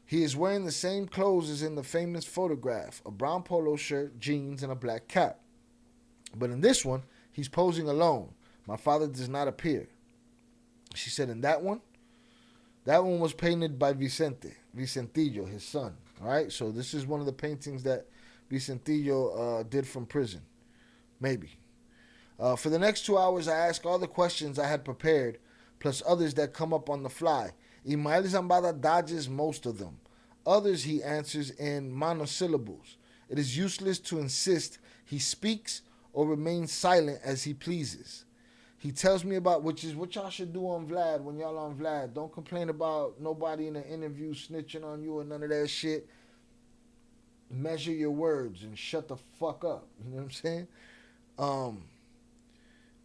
He is wearing the same clothes as in the famous photograph, a brown polo shirt, jeans, and a black cap. But in this one, he's posing alone. My father does not appear. She said, in that one was painted by Vicentillo, his son. All right, so this is one of the paintings that Vicentillo did from prison. Maybe. For the next 2 hours, I ask all the questions I had prepared, plus others that come up on the fly. Ismael Zambada dodges most of them. Others he answers in monosyllables. It is useless to insist he speaks or remains silent as he pleases. He tells me about, which is what y'all should do on Vlad when y'all on Vlad. Don't complain about nobody in the interview snitching on you or none of that shit. Measure your words and shut the fuck up. You know what I'm saying?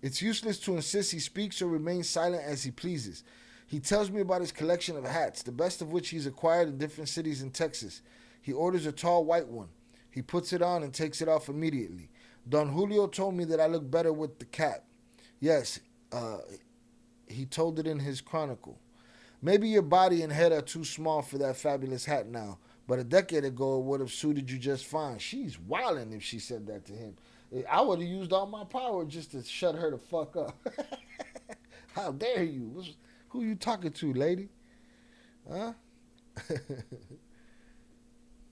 It's useless to insist he speaks or remains silent as he pleases. He tells me about his collection of hats, the best of which he's acquired in different cities in Texas. He orders a tall white one. He puts it on and takes it off immediately. Don Julio told me that I look better with the cap. Yes, he told it in his chronicle. Maybe your body and head are too small for that fabulous hat now, but a decade ago it would have suited you just fine. She's wildin' if she said that to him. I would have used all my power just to shut her the fuck up. How dare you? Who you talking to, lady? Huh?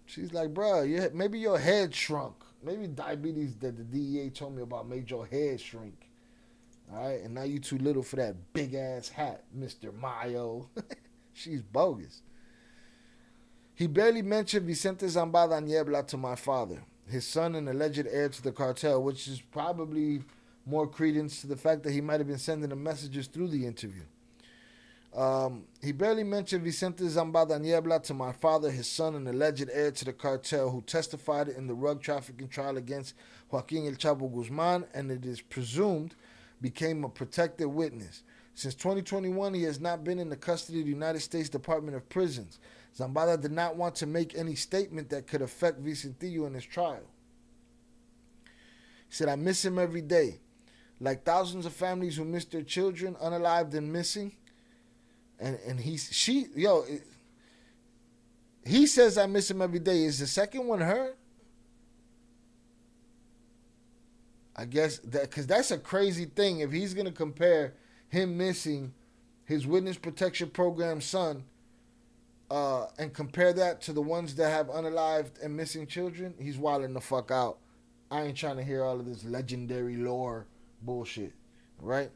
She's like, bruh, maybe your head shrunk. Maybe diabetes that the DEA told me about made your head shrink. All right, and now you too little for that big ass hat, Mr. Mayo. She's bogus. He barely mentioned Vicente Zambada Niebla to my father, his son and alleged heir to the cartel, which is probably more credence to the fact that he might have been sending the messages through the interview. He barely mentioned Vicente Zambada Niebla to my father, his son and alleged heir to the cartel, who testified in the rug trafficking trial against Joaquin El Chapo Guzman, and it is presumed became a protected witness. Since 2021, he has not been in the custody of the United States Department of Prisons. Zambada did not want to make any statement that could affect Vicentillo in his trial. He said, I miss him every day. Like thousands of families who miss their children unalived and missing. And he says I miss him every day. Is the second one her? I guess that, because that's a crazy thing. If he's going to compare him missing his witness protection program son and compare that to the ones that have unalived and missing children, he's wilding the fuck out. I ain't trying to hear all of this legendary lore bullshit, right?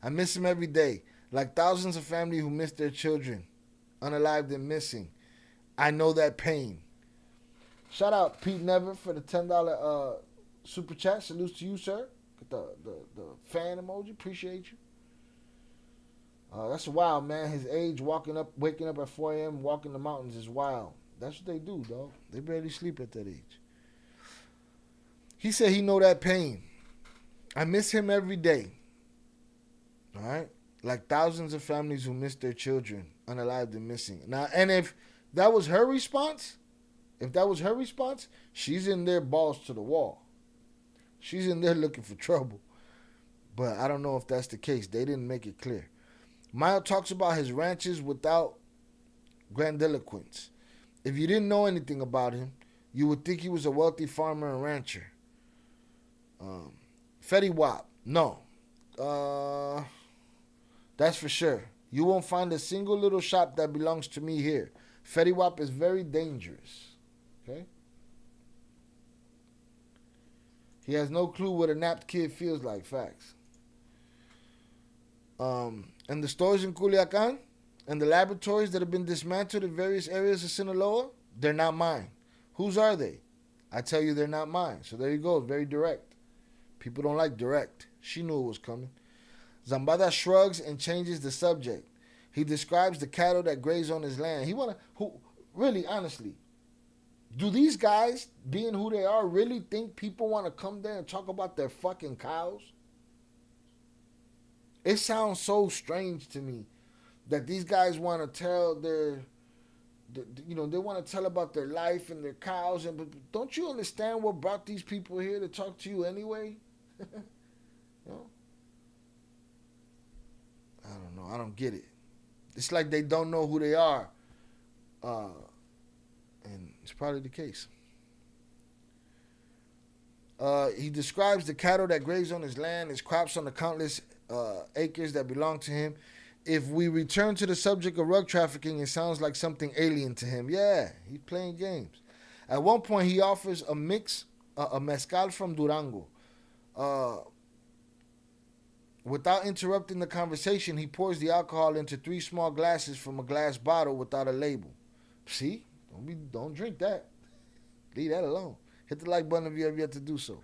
I miss him every day. Like thousands of families who miss their children, unalived and missing. I know that pain. Shout out Pete Never for the $10 super chat. Salutes to you, sir. Get the fan emoji. Appreciate you. That's wild, man. His age, waking up at 4 a.m., walking the mountains is wild. That's what they do, dog. They barely sleep at that age. He said he know that pain. I miss him every day. All right? Like thousands of families who miss their children, unalived and missing. Now, and if that was her response, she's in there balls to the wall. She's in there looking for trouble. But I don't know if that's the case. They didn't make it clear. Mayo talks about his ranches without grandiloquence. If you didn't know anything about him, you would think he was a wealthy farmer and rancher. Fetty Wap, no. That's for sure. You won't find a single little shop that belongs to me here. Fetty Wap is very dangerous. Okay? He has no clue what a napped kid feels like. Facts. And the stores in Culiacan and the laboratories that have been dismantled in various areas of Sinaloa, they're not mine. Whose are they? I tell you they're not mine. So there you go. Very direct. People don't like direct. She knew it was coming. Zambada shrugs and changes the subject. He describes the cattle that graze on his land. Really, honestly, do these guys, being who they are, really think people want to come there and talk about their fucking cows? It sounds so strange to me that these guys want to tell they want to tell about their life and their cows. But don't you understand what brought these people here to talk to you anyway? You know? I don't know. I don't get it. It's like they don't know who they are. And it's probably the case. He describes the cattle that graze on his land, his crops on the countless acres that belong to him. If we return to the subject of rug trafficking, it sounds like something alien to him. Yeah, he's playing games. At one point, he offers a mezcal from Durango. Without interrupting the conversation, he pours the alcohol into 3 small glasses from a glass bottle without a label. See? Don't drink that. Leave that alone. Hit the like button if you have yet to do so.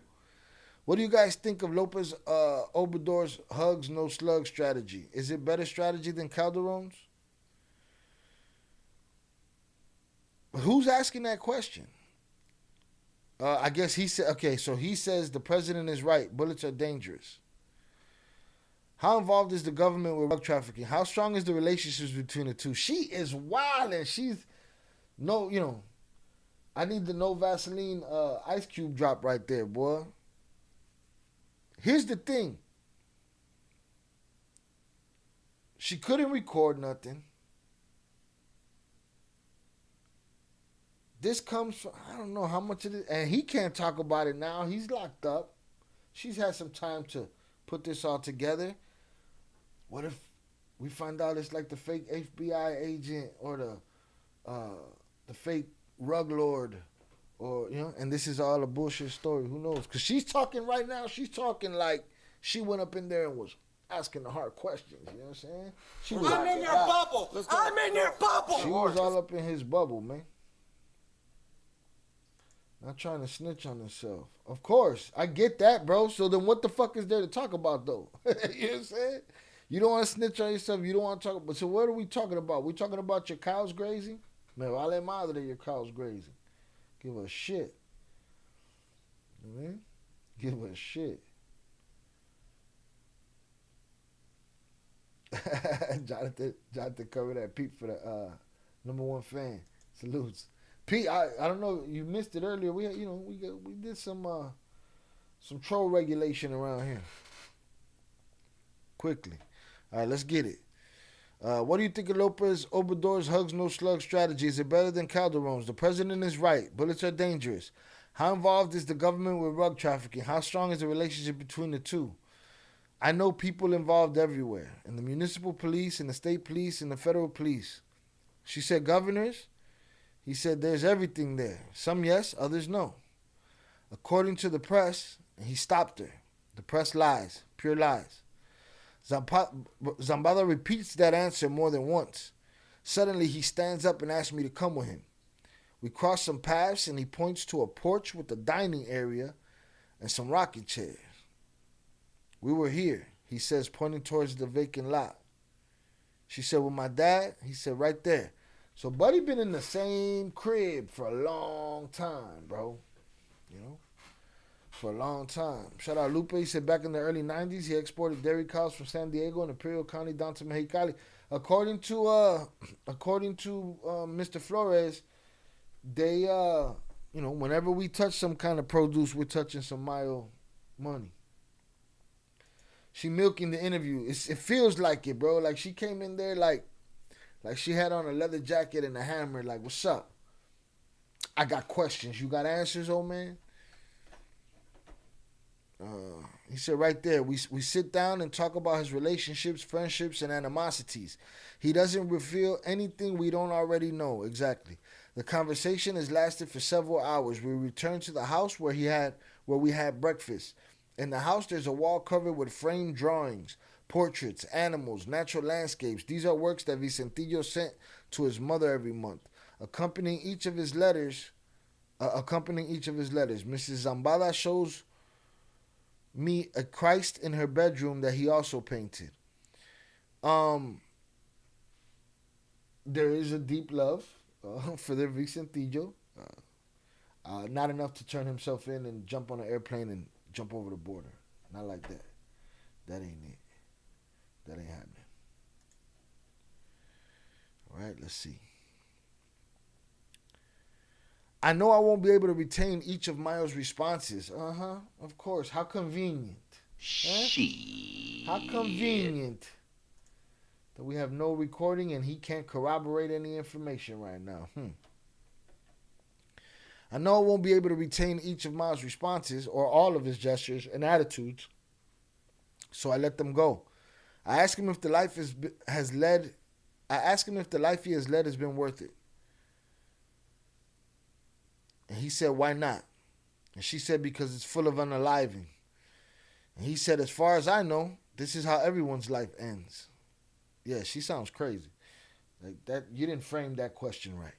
What do you guys think of Lopez Obrador's hugs no slug strategy? Is it better strategy than Calderon's? Who's asking that question? I guess he said, okay, so he says the president is right. Bullets are dangerous. How involved is the government with drug trafficking? How strong is the relationships between the two? She is wild and she's no, you know, I need the no Vaseline ice cube drop right there, boy. Here's the thing. She couldn't record nothing. This comes from, I don't know how much it is, and he can't talk about it now. He's locked up. She's had some time to put this all together. What if we find out it's like the fake FBI agent or the fake rug lord, or you know, and this is all a bullshit story? Who knows? Because she's talking right now. She's talking like she went up in there and was asking the hard questions. You know what I'm saying? She was, I'm in your bubble. I'm in your bubble. She was all up in his bubble, man. Not trying to snitch on himself. Of course. I get that, bro. So then what the fuck is there to talk about, though? You know what I'm saying? You don't want to snitch on yourself. You don't want to talk about. So what are we talking about? We talking about your cows grazing? Me vale madre your cows grazing. Give a shit. You know what I mean? Give a shit. Jonathan covered that Pete for the #1 fan. Salutes. Pete, I don't know, you missed it earlier. We did some troll regulation around here. Quickly. All right, let's get it. What do you think of Lopez Obrador's hugs no slug strategy? Is it better than Calderon's? The president is right. Bullets are dangerous. How involved is the government with drug trafficking? How strong is the relationship between the two? I know people involved everywhere, in the municipal police, in the state police, in the federal police. She said governors. He said there's everything there. Some yes, others no. According to the press, he stopped her. The press lies, pure lies. Zambada repeats that answer more than once. Suddenly, he stands up and asks me to come with him. We cross some paths, and he points to a porch with a dining area and some rocking chairs. We were here, he says, pointing towards the vacant lot. She said, with my dad? He said, right there. So Buddy been in the same crib for a long time, bro. You know? For a long time. Shout out Lupe. He said back in the early 90s, he exported dairy cows from San Diego and Imperial County down to Mexicali. According to Mr. Flores, they, whenever we touch some kind of produce, we're touching some Mayo money. She milking the interview. It feels like it, bro. Like she came in there like she had on a leather jacket and a hammer. Like, what's up? I got questions. You got answers, old man? He said right there, we sit down and talk about his relationships, friendships, and animosities. He doesn't reveal anything we don't already know. Exactly. The conversation has lasted for several hours. We returned to the house where we had breakfast. In the house, there's a wall covered with framed drawings, portraits, animals, natural landscapes. These are works that Vicentillo sent to his mother every month, accompanying each of his letters. Mrs. Zambada shows me a Christ in her bedroom that he also painted. There is a deep love for the Vicentillo. Not enough to turn himself in and jump on an airplane and jump over the border. Not like that. That ain't it. That ain't happening. All right, let's see. I know I won't be able to retain each of Mayo's responses. Of course. How convenient. How convenient that we have no recording and he can't corroborate any information right now. I know I won't be able to retain each of Mayo's responses or all of his gestures and attitudes, so I let them go. I ask him if the life he has led has been worth it. And he said, why not? And she said, because it's full of unaliving. And he said, as far as I know, this is how everyone's life ends. Yeah, she sounds crazy. Like that, you didn't frame that question right.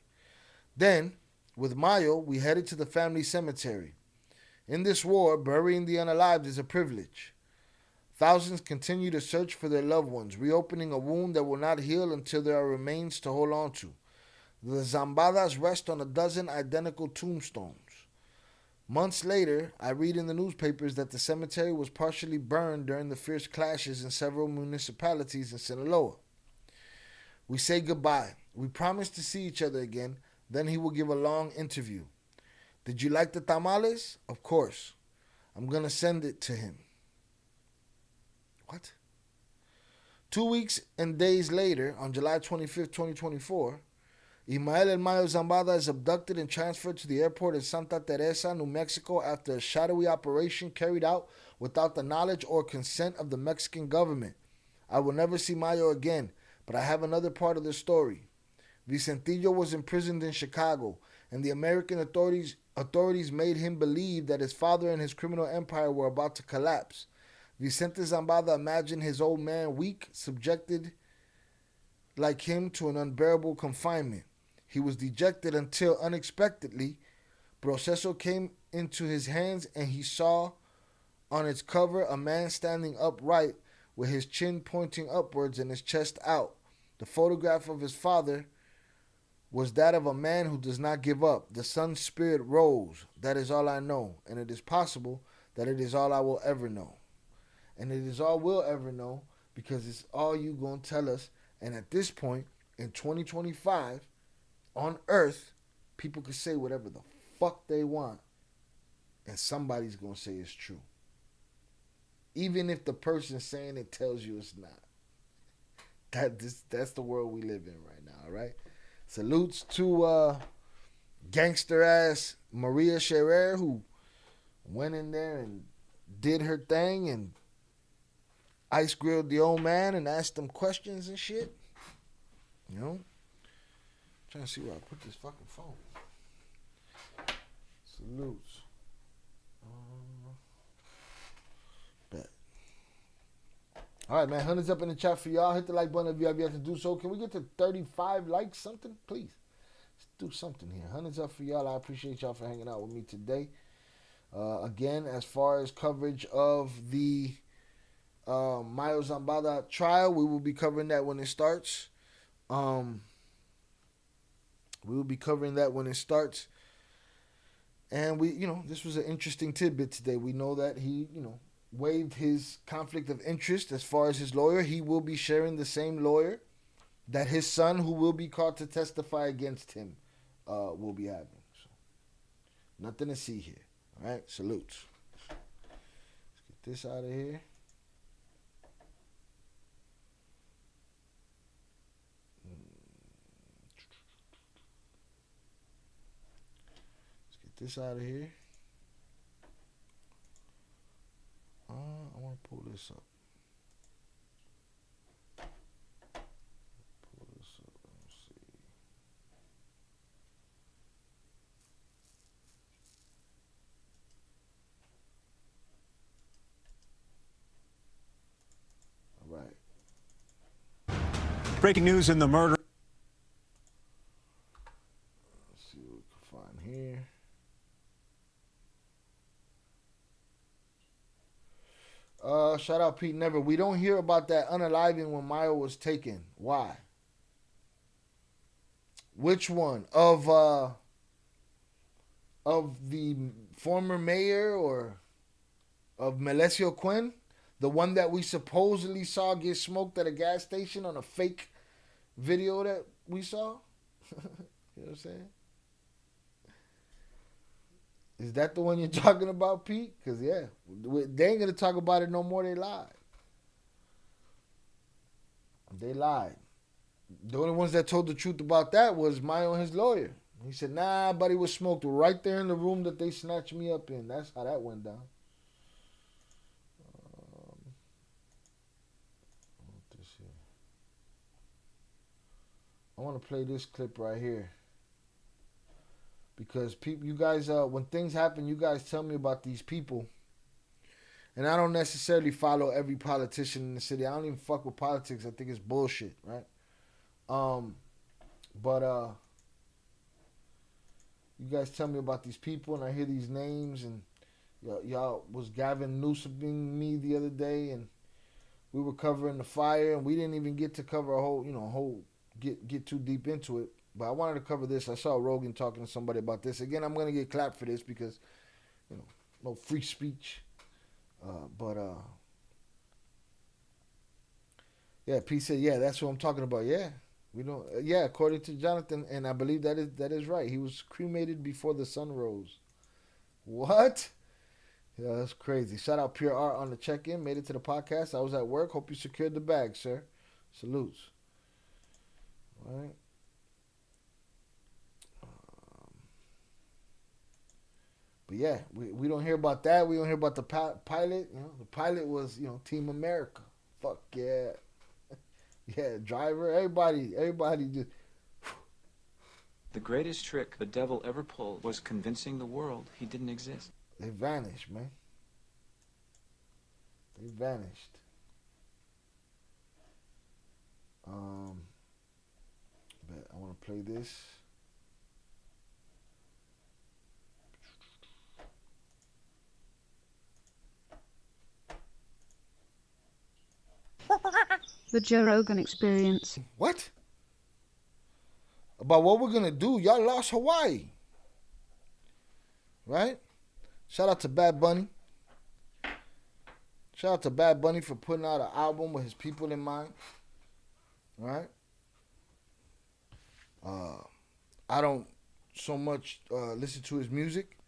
Then With Mayo, we headed to the family cemetery. In this war, burying the unalived is a privilege. Thousands continue to search for their loved ones, reopening a wound that will not heal until there are remains to hold on to. The Zambadas rest on a dozen identical tombstones. Months later, I read in the newspapers that the cemetery was partially burned during the fierce clashes in several municipalities in Sinaloa. We say goodbye. We promise to see each other again. Then he will give a long interview. Did you like the tamales? Of course. I'm going to send it to him. What? 2 weeks and days later, on July 25th, 2024, Ismael El Mayo Zambada is abducted and transferred to the airport in Santa Teresa, New Mexico, after a shadowy operation carried out without the knowledge or consent of the Mexican government. I will never see Mayo again, but I have another part of the story. Vicentillo was imprisoned in Chicago, and the American authorities made him believe that his father and his criminal empire were about to collapse. Vicente Zambada imagined his old man weak, subjected like him to an unbearable confinement. He was dejected until, unexpectedly, Proceso came into his hands and he saw on its cover a man standing upright with his chin pointing upwards and his chest out. The photograph of his father was that of a man who does not give up. The son's spirit rose. That is all I know, and it is possible that it is all I will ever know. And it is all we'll ever know because it's all you going to tell us. And at this point, in 2025, on Earth, people can say whatever the fuck they want. And somebody's going to say it's true. Even if the person saying it tells you it's not. That's the world we live in right now, all right? Salutes to gangster-ass Maria Scherer, who went in there and did her thing and ice grilled the old man and asked him questions and shit. You know? Trying to see where I put this fucking phone. Salutes. Bet. All right, man. Hundreds up in the chat for y'all. Hit the like button if you have yet to do so. Can we get to 35 likes, something? Please. Let's do something here. Hundreds up for y'all. I appreciate y'all for hanging out with me today. Again, as far as coverage of the Mayo Zambada trial, we will be covering that when it starts. We will be covering that when it starts. And this was an interesting tidbit today. We know that he, waived his conflict of interest as far as his lawyer. He will be sharing the same lawyer that his son, who will be called to testify against him, will be having. So, nothing to see here. All right, salutes. Let's get this out of here. Let's get this out of here. I want to pull this up. Pull this up. Let's see. All right. Breaking news in the murder. Let's see what we can find here. Shout out Pete Never. We don't hear about that unaliving when Mayo was taken. Why? Which one? Of the former mayor or of Melesio Quinn? The one that we supposedly saw get smoked at a gas station on a fake video that we saw? You know what I'm saying? Is that the one you're talking about, Pete? Because, yeah, they ain't going to talk about it no more. They lied. They lied. The only ones that told the truth about that was Mayo and his lawyer. He said, nah, buddy was smoked right there in the room that they snatched me up in. That's how that went down. I want to play this clip right here. Because people, you guys, when things happen, you guys tell me about these people. And I don't necessarily follow every politician in the city. I don't even fuck with politics. I think it's bullshit, right? you guys tell me about these people, and I hear these names, and y'all was Gavin Newsoming me the other day, and we were covering the fire, and we didn't even get to cover a whole get too deep into it. But I wanted to cover this. I saw Rogan talking to somebody about this. Again, I'm gonna get clapped for this because, no free speech. Yeah, P said, yeah, that's what I'm talking about. Yeah, we don't. Yeah, according to Jonathan, and I believe that is right. He was cremated before the sun rose. What? Yeah, that's crazy. Shout out Pure Art on the check-in. Made it to the podcast. I was at work. Hope you secured the bag, sir. Salutes. All right. But yeah, we don't hear about that. We don't hear about the pilot. The pilot was, Team America. Fuck yeah. Yeah, driver, everybody just. The greatest trick the devil ever pulled was convincing the world he didn't exist. They vanished, man. They vanished. But I want to play this. The Joe Rogan Experience. What? About what we're gonna do? Y'all lost Hawaii, right? Shout out to Bad Bunny. Shout out to Bad Bunny for putting out an album with his people in mind, right? I don't so much listen to his music,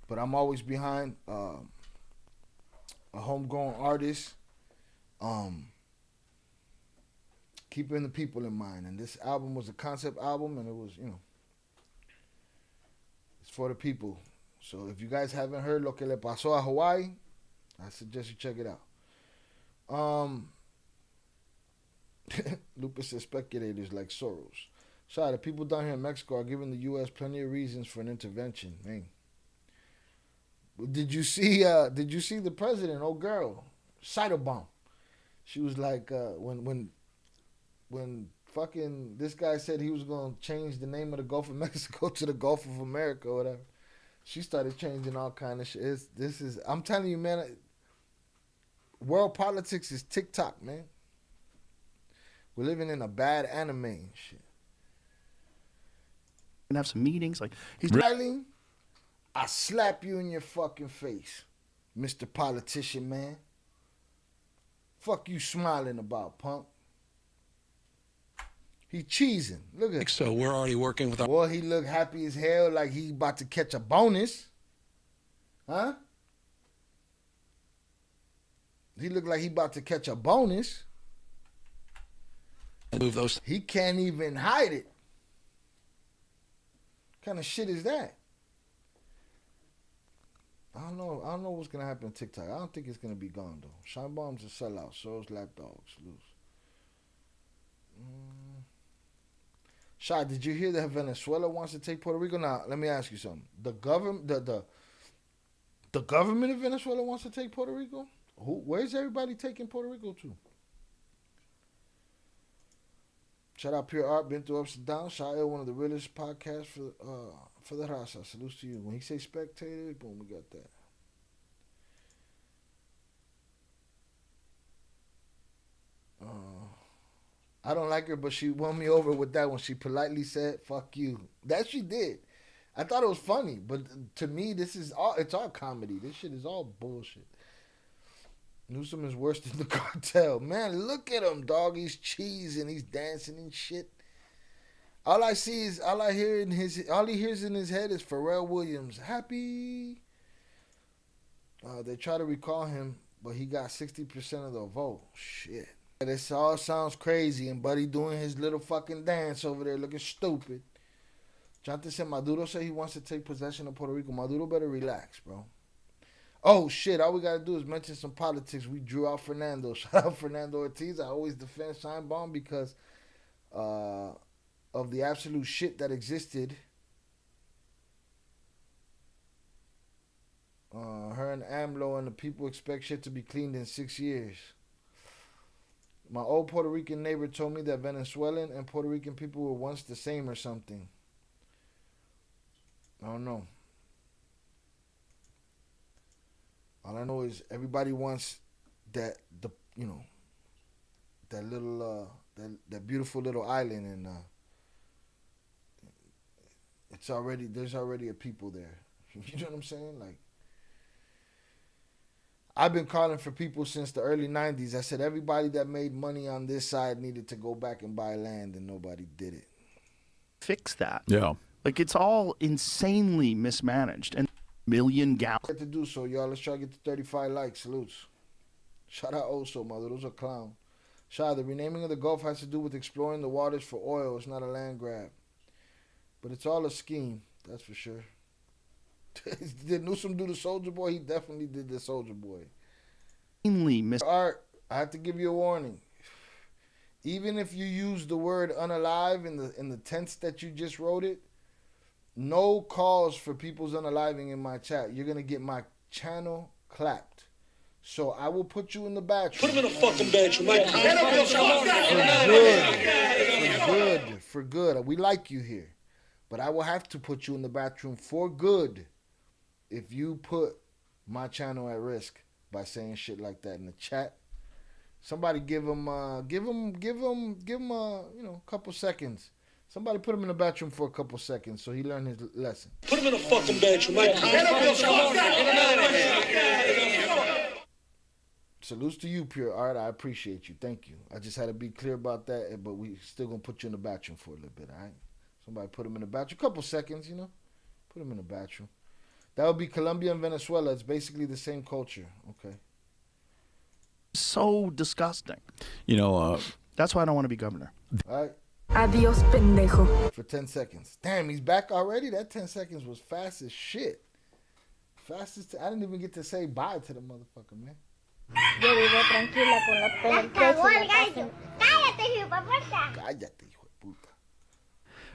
but I'm always behind a homegrown artist. Keeping the people in mind. And this album was a concept album, and it was, it's for the people. So if you guys haven't heard Lo Que Le Pasó a Hawaii, I suggest you check it out. Lupus says speculators like Soros. Sorry, the people down here in Mexico are giving the U.S. plenty of reasons for an intervention. Man. Did you see the president, old girl, Cytobomb? She was like, when fucking this guy said he was going to change the name of the Gulf of Mexico to the Gulf of America or whatever, she started changing all kind of shit. I'm telling you, man, world politics is TikTok, man. We're living in a bad anime and shit. And have some meetings. Like, he's Riley, I slap you in your fucking face, Mr. Politician, man. Fuck you smiling about, punk. He cheesing. Look at him. So we're already working with our... Boy, he look happy as hell like he about to catch a bonus. Huh? He look like he about to catch a bonus. Move those. He can't even hide it. What kind of shit is that? I don't know what's gonna happen on TikTok. I don't think it's gonna be gone though. Shine bombs are sellout. So's lapdogs loose. Shah, did you hear that Venezuela wants to take Puerto Rico? Now, let me ask you something. The government, the government of Venezuela wants to take Puerto Rico? Where's everybody taking Puerto Rico to? Shout out Pure Art, been through ups and downs. Shah, one of the realest podcasts for the Raza. Salutes to you. When he say spectator, boom, we got that. I don't like her, but she won me over with that when she politely said, fuck you. That she did. I thought it was funny, but to me, it's all comedy. This shit is all bullshit. Newsom is worse than the cartel. Man, look at him, dog. He's cheesing, he's dancing and shit. All he hears in his head is Pharrell Williams. Happy. They try to recall him, but he got 60% of the vote. Shit. This all sounds crazy, and Buddy doing his little fucking dance over there looking stupid. Jonathan said Maduro said he wants to take possession of Puerto Rico. Maduro better relax, bro. Oh, shit, all we got to do is mention some politics. We drew out Fernando. Shout out Fernando Ortiz. I always defend Sheinbaum because of the absolute shit that existed. Her and AMLO and the people expect shit to be cleaned in 6 years. My old Puerto Rican neighbor told me that Venezuelan and Puerto Rican people were once the same or something. I don't know. All I know is everybody wants that that little that beautiful little island, and there's already a people there. You know what I'm saying? Like, I've been calling for people since the early 90s. I said everybody that made money on this side needed to go back and buy land, and nobody did it. Fix that. Yeah. Like, it's all insanely mismanaged. And million gallons. Get to do so, y'all. Let's try to get to 35 likes. Salutes. Shout out Oso, mother. Those are clown. Shout out. The renaming of the Gulf has to do with exploring the waters for oil. It's not a land grab. But it's all a scheme. That's for sure. Did Newsom do the Soldier Boy? He definitely did the Soldier Boy. Art, I have to give you a warning. Even if you use the word unalive in the tense that you just wrote it, no calls for people's unaliving in my chat. You're gonna get my channel clapped. So I will put you in the bathroom. Put him in a fucking bedroom. For good. We like you here. But I will have to put you in the bathroom for good if you put my channel at risk by saying shit like that in the chat. Somebody give him a couple seconds. Somebody put him in the bathroom for a couple seconds so he learned his lesson. Put him in a fucking bedroom. Salutes to you, Pure Art. I appreciate you. Thank you. I just had to be clear about that, but we still gonna put you in the bathroom for a little bit, all right? Somebody put him in the bathroom. A couple seconds, Put him in the bathroom. That would be Colombia and Venezuela. It's basically the same culture. Okay. So disgusting. That's why I don't want to be governor. All right. Adios, pendejo. For 10 seconds. Damn, he's back already? That 10 seconds was fast as shit. Fastest. I didn't even get to say bye to the motherfucker, man. Yo vivo tranquila con los pelos. Cagó el gallo. Cállate, hijo de puta. Cállate, hijo de puta.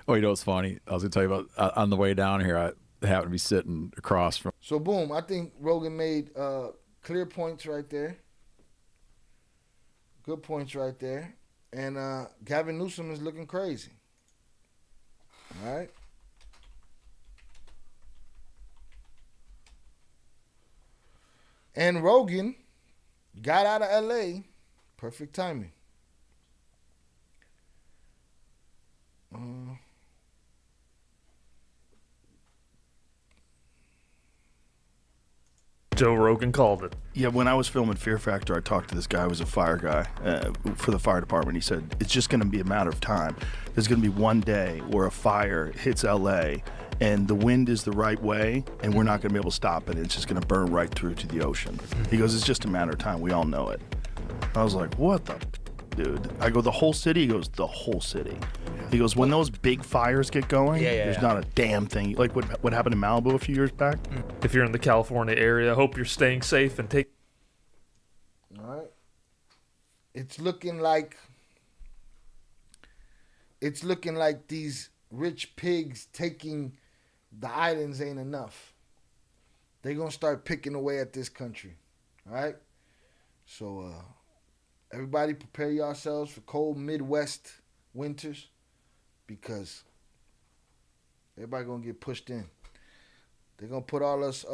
Oh, you know what's funny? I was going to tell you about, on the way down here, I happened to be sitting across from. So, boom, I think Rogan made clear points right there. Good points right there. And Gavin Newsom is looking crazy. All right? And Rogan got out of L.A. Perfect timing. Joe Rogan called it. Yeah, when I was filming Fear Factor, I talked to this guy who was a fire guy for the fire department. He said, it's just going to be a matter of time. There's going to be one day where a fire hits LA and the wind is the right way and we're not going to be able to stop it. It's just going to burn right through to the ocean. He goes, it's just a matter of time. We all know it. I was like, what the dude? I go, the whole city? He goes, the whole city. He goes, when those big fires get going, there's not a damn thing. Like what happened in Malibu a few years back. If you're in the California area, I hope you're staying safe and take. All right. It's looking like these rich pigs taking the islands ain't enough. They're going to start picking away at this country. All right? So, everybody prepare yourselves for cold Midwest winters because everybody going to get pushed in. They're going to put all us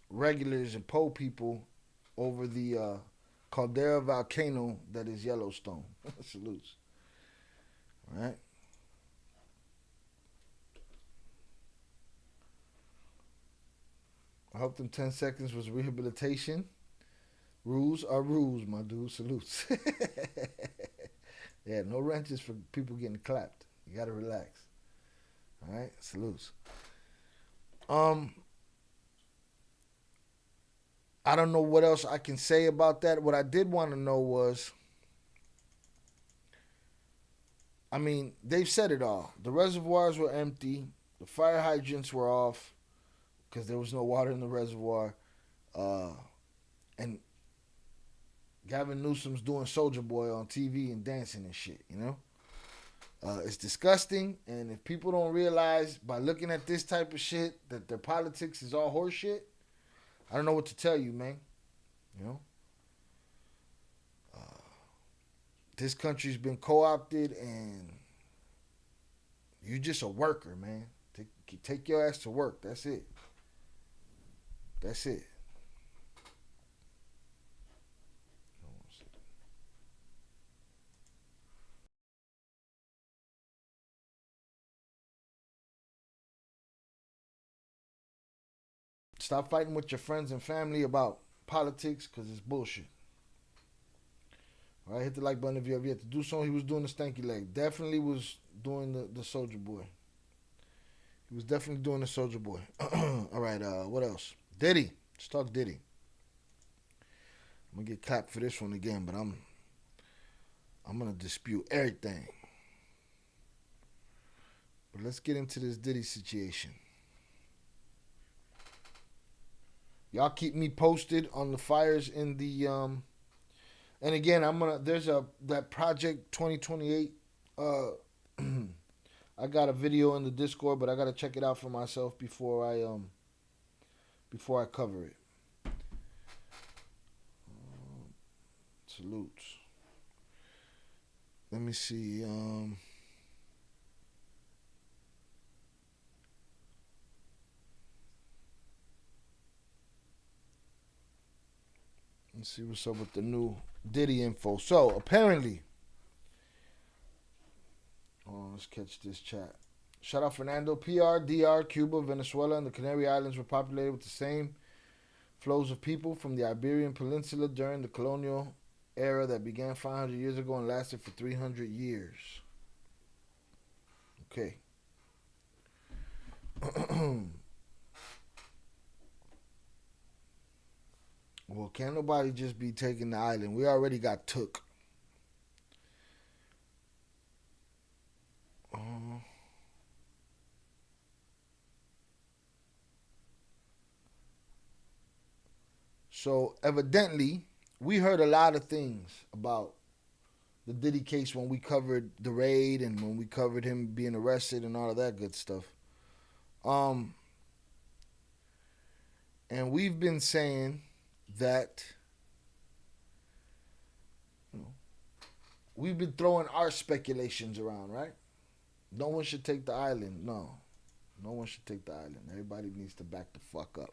regulars and po people over the caldera volcano that is Yellowstone. Salutes. All right? I hope them 10 seconds was rehabilitation. Rules are rules, my dude. Salutes. Yeah, no wrenches for people getting clapped. You gotta relax. All right, salutes. I don't know what else I can say about that. What I did want to know was, I mean, they've said it all. The reservoirs were empty. The fire hydrants were off because there was no water in the reservoir. And Gavin Newsom's doing Soldier Boy on TV and dancing and shit, It's disgusting, and if people don't realize by looking at this type of shit that their politics is all horse shit, I don't know what to tell you, man. This country's been co-opted, and you're just a worker, man. Take your ass to work. That's it. That's it. Stop fighting with your friends and family about politics because it's bullshit. All right, hit the like button if you ever had to do something. He was doing the stanky leg. Definitely was doing the Soldier Boy. He was definitely doing the Soldier Boy. All right, what else? Diddy. Let's talk Diddy. I'm gonna get clapped for this one again, but I'm gonna dispute everything. But let's get into this Diddy situation. Y'all keep me posted on the fires in the and again, there's that Project 2028 I got a video in the Discord, but I gotta check it out for myself before I cover it. Salutes. Let me see. Let's see what's up with the new Diddy info. So, apparently, let's catch this chat. Shout out Fernando. PR, DR, Cuba, Venezuela, and the Canary Islands were populated with the same flows of people from the Iberian Peninsula during the colonial era that began 500 years ago and lasted for 300 years. Okay. Well, can't nobody just be taking the island. We already got took. So, evidently, we heard a lot of things about the Diddy case when we covered the raid and when we covered him being arrested and all of that good stuff. And we've been saying that, we've been throwing our speculations around, right? No one should take the island. No one should take the island. Everybody needs to back the fuck up.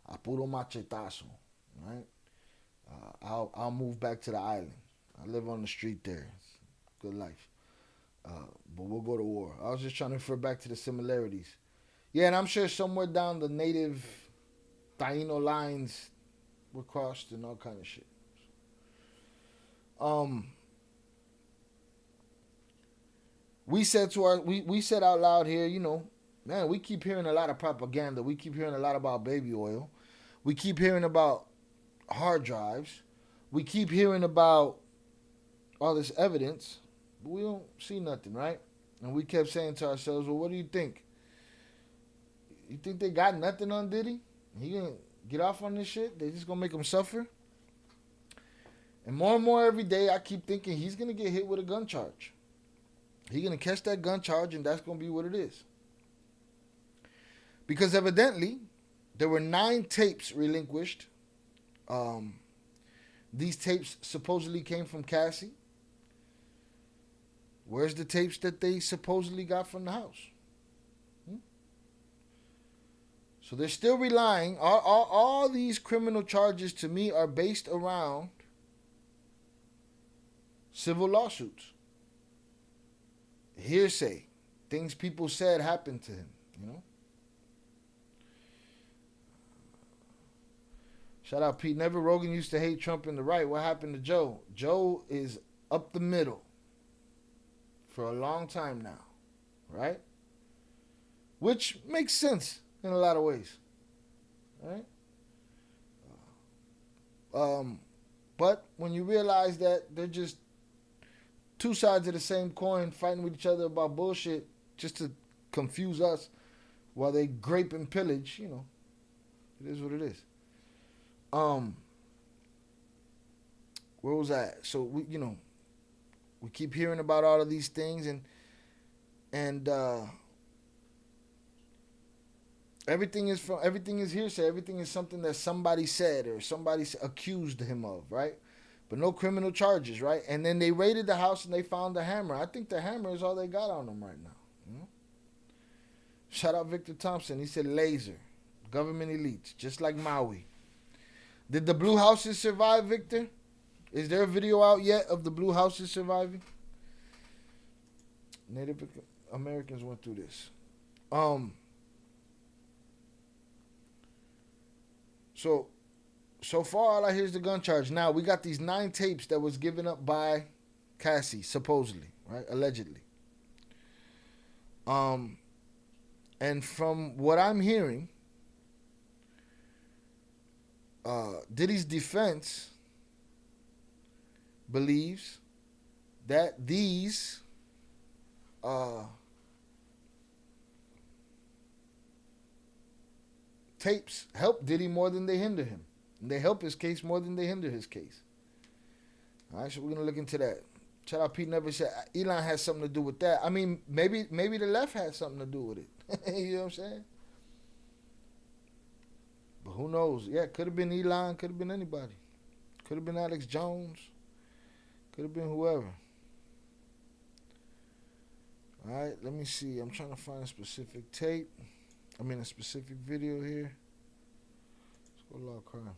A puro machetazo, right? I'll move back to the island. I live on the street there. It's good life. But we'll go to war. I was just trying to refer back to the similarities. Yeah, and I'm sure somewhere down the native Taino lines were crossed and all kind of shit. We said we said out loud here, man, we keep hearing a lot of propaganda. We keep hearing a lot about baby oil. We keep hearing about hard drives. We keep hearing about all this evidence, but we don't see nothing, right? And we kept saying to ourselves, well, what do you think? You think they got nothing on Diddy? He gonna get off on this shit? They just gonna make him suffer? And more every day, I keep thinking he's gonna get hit with a gun charge. He's gonna catch that gun charge, and that's gonna be what it is. Because evidently, there were 9 tapes relinquished. These tapes supposedly came from Cassie. Where's the tapes that they supposedly got from the house? So they're still relying. All these criminal charges to me are based around civil lawsuits. Hearsay. Things people said happened to him, Shout out Pete. Never Rogan used to hate Trump and the right. What happened to Joe? Joe is up the middle for a long time now, right? Which makes sense in a lot of ways, right? But when you realize that they're just two sides of the same coin fighting with each other about bullshit just to confuse us while they grape and pillage, it is what it is. Where was that? So we keep hearing about all of these things and everything is hearsay. Everything is something that somebody said or somebody accused him of, right? But no criminal charges, right? And then they raided the house and they found the hammer. I think the hammer is all they got on him right now. Shout out Victor Thompson. He said laser. Government elites, just like Maui. Did the blue houses survive, Victor? Is there a video out yet of the blue houses surviving? Native Americans went through this. So far, all I hear is the gun charge. Now, we got these 9 tapes that was given up by Cassie, supposedly, right? Allegedly. And from what I'm hearing, Diddy's defense believes that these tapes help Diddy more than they hinder him. And they help his case more than they hinder his case. All right, so we're going to look into that. Shout out Pete Never said Elon has something to do with that. I mean, maybe the left had something to do with it. You know what I'm saying? But who knows? Yeah, could have been Elon, could have been anybody. Could have been Alex Jones. Could have been whoever. All right, let me see. I'm trying to find a specific tape. I mean, a specific video here. Let's go law crime.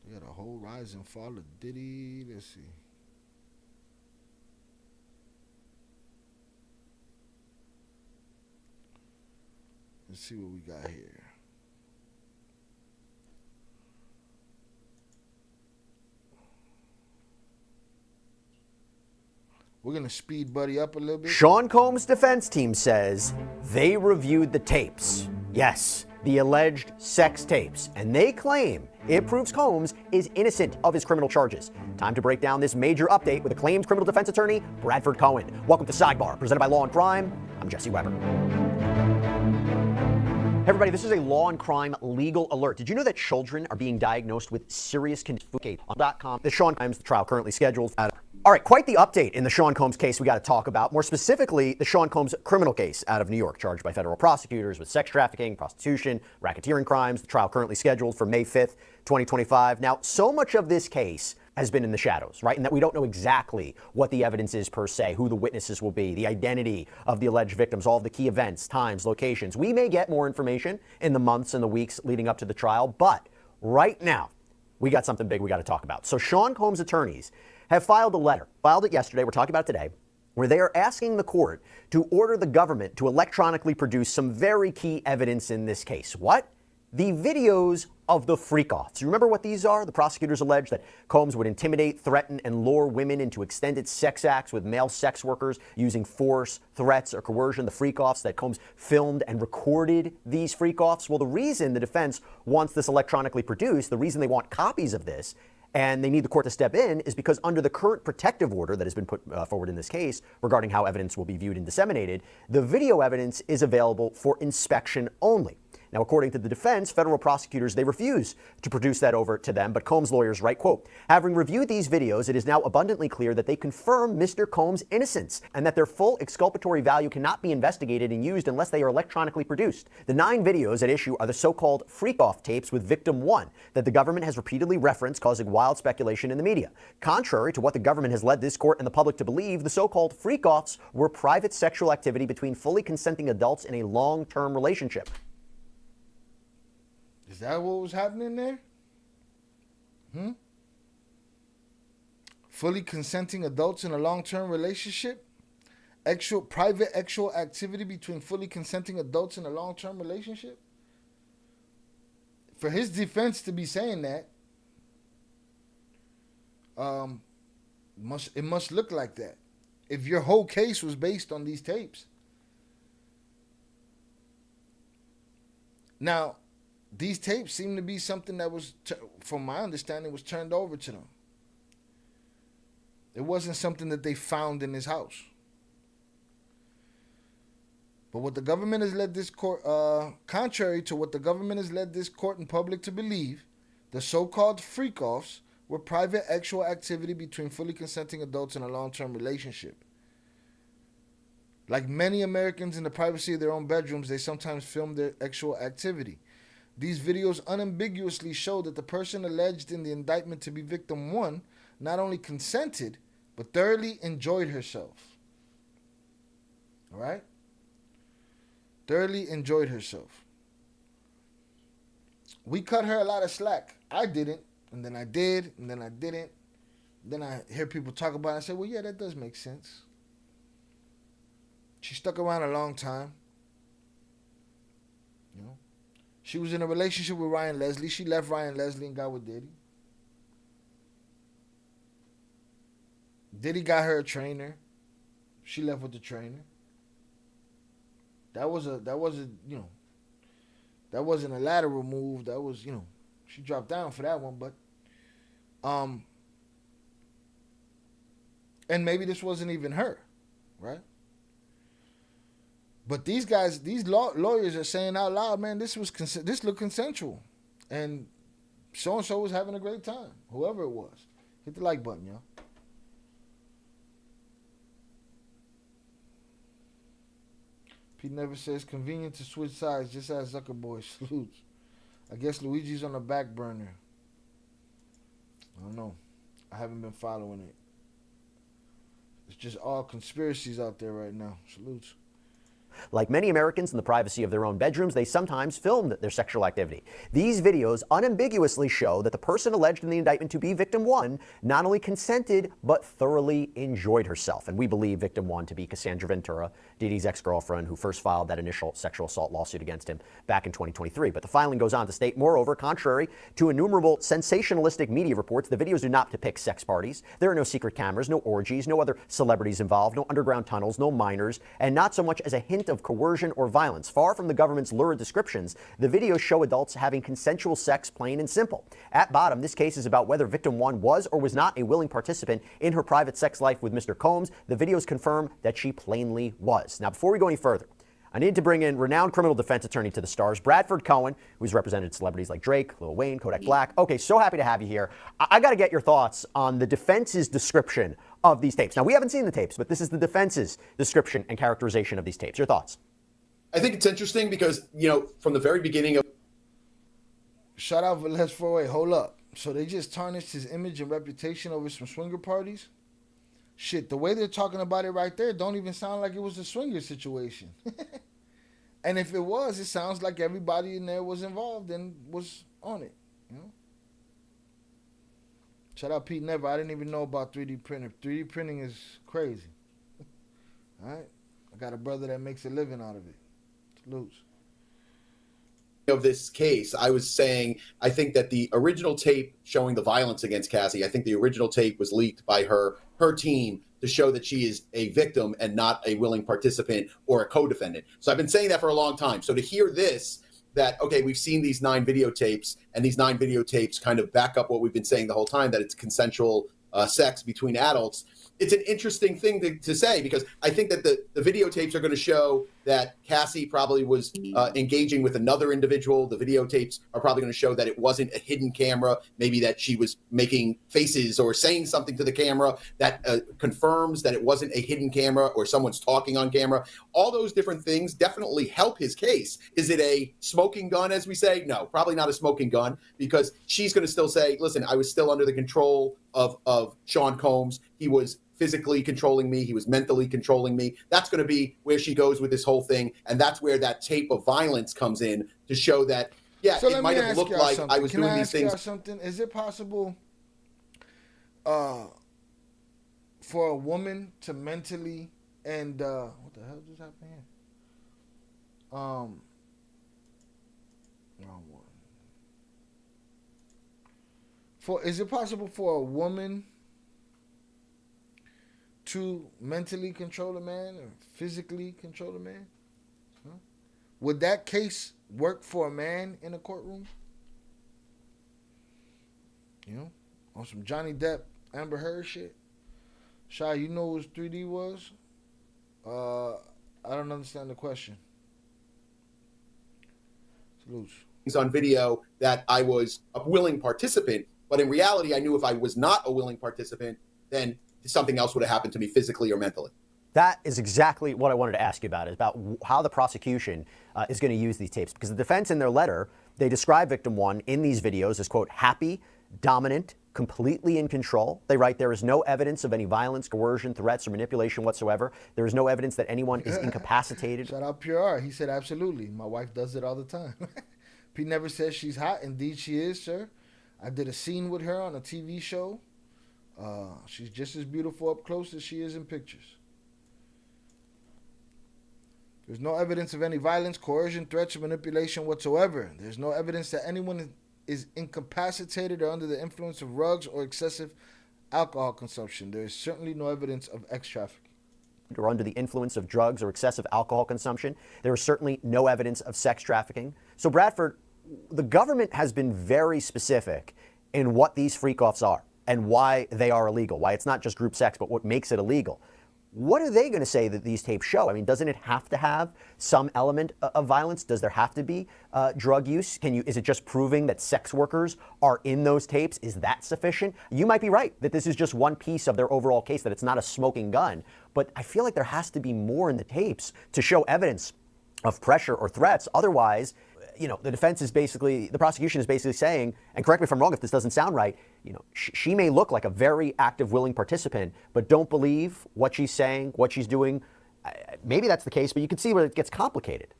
They got a whole rise and fall of Diddy. Let's see. Let's see what we got here. We're going to speed Buddy up a little bit. Sean Combs' defense team says they reviewed the tapes. Yes, the alleged sex tapes. And they claim it proves Combs is innocent of his criminal charges. Time to break down this major update with acclaimed criminal defense attorney Bradford Cohen. Welcome to Sidebar, presented by Law and Crime. I'm Jesse Weber. Hey everybody, this is a Law and Crime legal alert. Did you know that children are being diagnosed with serious conditions? On .com, the Sean Combs trial currently scheduled. All right, quite the update in the Sean Combs case we got to talk about. More specifically, the Sean Combs criminal case out of New York, charged by federal prosecutors with sex trafficking, prostitution, racketeering crimes. The trial currently scheduled for May 5th, 2025. Now, so much of this case has been in the shadows, right? And that we don't know exactly what the evidence is per se, who the witnesses will be, the identity of the alleged victims, all of the key events, times, locations. We may get more information in the months and the weeks leading up to the trial, but right now, we got something big we got to talk about. So Sean Combs' attorneys have filed a letter, filed it yesterday, we're talking about it today, where they are asking the court to order the government to electronically produce some very key evidence in this case. What? The videos of the freak-offs. You remember what these are? The prosecutors allege that Combs would intimidate, threaten, and lure women into extended sex acts with male sex workers using force, threats, or coercion. The freak-offs that Combs filmed and recorded these freak-offs. Well, the reason the defense wants this electronically produced, the reason they want copies of this, and they need the court to step in, is because under the current protective order that has been put forward in this case regarding how evidence will be viewed and disseminated, the video evidence is available for inspection only. Now, according to the defense, federal prosecutors, they refuse to produce that over to them, but Combs' lawyers write, quote, having reviewed these videos, it is now abundantly clear that they confirm Mr. Combs' innocence and that their full exculpatory value cannot be investigated and used unless they are electronically produced. The 9 videos at issue are the so-called freak-off tapes with victim 1 that the government has repeatedly referenced, causing wild speculation in the media. Contrary to what the government has led this court and the public to believe, the so-called freak-offs were private sexual activity between fully consenting adults in a long-term relationship. Is that what was happening there? Fully consenting adults in a long-term relationship? Private sexual activity between fully consenting adults in a long-term relationship? For his defense to be saying that, it must look like that. If your whole case was based on these tapes. Now, these tapes seem to be something that was, from my understanding, was turned over to them. It wasn't something that they found in his house. But what the government has led this court, contrary to what the government has led this court and public to believe, the so-called freak-offs were private sexual activity between fully consenting adults in a long-term relationship. Like many Americans in the privacy of their own bedrooms, they sometimes film their sexual activity. These videos unambiguously show that the person alleged in the indictment to be victim 1 not only consented, but thoroughly enjoyed herself. All right? Thoroughly enjoyed herself. We cut her a lot of slack. I didn't, and then I did, and then I didn't. Then I hear people talk about it, and I say, well, yeah, that does make sense. She stuck around a long time. You know? She was in a relationship with Ryan Leslie. She left Ryan Leslie and got with Diddy. Diddy got her a trainer. She left with the trainer. That wasn't a lateral move. That was, she dropped down for that one, but and maybe this wasn't even her, right? But these guys, these lawyers are saying out loud, man, this looked consensual, and so was having a great time. Whoever it was, hit the like button, y'all. Pete never says convenient to switch sides. Just as Zuckerboy salutes. I guess Luigi's on the back burner. I don't know. I haven't been following it. It's just all conspiracies out there right now. Salutes. Like many Americans in the privacy of their own bedrooms, they sometimes filmed their sexual activity. These videos unambiguously show that the person alleged in the indictment to be victim 1 not only consented, but thoroughly enjoyed herself. And we believe victim 1 to be Cassandra Ventura, Diddy's ex-girlfriend, who first filed that initial sexual assault lawsuit against him back in 2023. But the filing goes on to state, moreover, contrary to innumerable sensationalistic media reports, the videos do not depict sex parties. There are no secret cameras, no orgies, no other celebrities involved, no underground tunnels, no minors, and not so much as a hint of coercion or violence. Far from the government's lurid descriptions, the videos show adults having consensual sex, plain and simple. At bottom, this case is about whether victim 1 was or was not a willing participant in her private sex life with Mr. Combs. The videos confirm that she plainly was. Now, before we go any further, I need to bring in renowned criminal defense attorney to the stars, Bradford Cohen, who's represented celebrities like Drake, Lil Wayne, Kodak Black. Okay, so happy to have you here. I got to get your thoughts on the defense's description of these tapes. Now, we haven't seen the tapes, but this is the defense's description and characterization of these tapes. Your thoughts? I think it's interesting because, from the very beginning of... Shout out for Les 48. Hold up. So they just tarnished his image and reputation over some swinger parties? Shit, the way they're talking about it right there don't even sound like it was a swinger situation. And if it was, it sounds like everybody in there was involved and was on it, Shout out Pete Never. I didn't even know about 3D printing. 3D printing is crazy. All right? I got a brother that makes a living out of it. Salutes. Of this case, I was saying, I think that the original tape showing the violence against Cassie, I think the original tape was leaked by her team to show that she is a victim and not a willing participant or a co-defendant. So I've been saying that for a long time. So to hear this, that, okay, we've seen these 9 videotapes, and these 9 videotapes kind of back up what we've been saying the whole time, that it's consensual sex between adults. It's an interesting thing to say, because I think that the videotapes are going to show that Cassie probably was engaging with another individual. The videotapes are probably going to show that it wasn't a hidden camera, maybe that she was making faces or saying something to the camera that confirms that it wasn't a hidden camera or someone's talking on camera. All those different things definitely help his case. Is it a smoking gun, as we say? No, probably not a smoking gun, because she's going to still say, listen, I was still under the control of Sean Combs. He was physically controlling me. He was mentally controlling me. That's going to be where she goes with this whole thing. And that's where that tape of violence comes in to show that, yeah, so it might have looked like I was doing these things. Something? Is it possible for a woman to mentally and what the hell just happened here? Wrong one. Is it possible for a woman to mentally control a man or physically control a man? Huh? Would that case work for a man in a courtroom? On some Johnny Depp, Amber Heard shit? Shy, you know what 3D was? I don't understand the question. Salute. On video that I was a willing participant, but in reality, I knew if I was not a willing participant, then something else would have happened to me physically or mentally. That is exactly what I wanted to ask you about, is about how the prosecution is going to use these tapes. Because the defense in their letter They describe victim 1 in these videos as, quote, happy, dominant, completely in control. They write, there is no evidence of any violence, coercion, threats, or manipulation whatsoever. There is no evidence that anyone is incapacitated. Shout out Pure Art. He said, absolutely. My wife does it all the time. Pete never says she's hot. Indeed, she is, sir. I did a scene with her on a TV show. She's just as beautiful up close as she is in pictures. There's no evidence of any violence, coercion, threats, or manipulation whatsoever. There's no evidence that anyone is incapacitated or under the influence of drugs or excessive alcohol consumption. There is certainly no evidence of X trafficking. Or under the influence of drugs or excessive alcohol consumption. There is certainly no evidence of sex trafficking. So, Bradford, the government has been very specific in what these freak-offs are and why they are illegal, why it's not just group sex, but what makes it illegal. What are they going to say that these tapes show? I mean, doesn't it have to have some element of violence? Does there have to be drug use? Is it just proving that sex workers are in those tapes? Is that sufficient? You might be right that this is just one piece of their overall case, that it's not a smoking gun. But I feel like there has to be more in the tapes to show evidence of pressure or threats. Otherwise, the defense is basically, the prosecution is basically saying, and correct me if I'm wrong if this doesn't sound right, she may look like a very active, willing participant, but don't believe what she's saying, what she's doing. Maybe that's the case, but you can see where it gets complicated.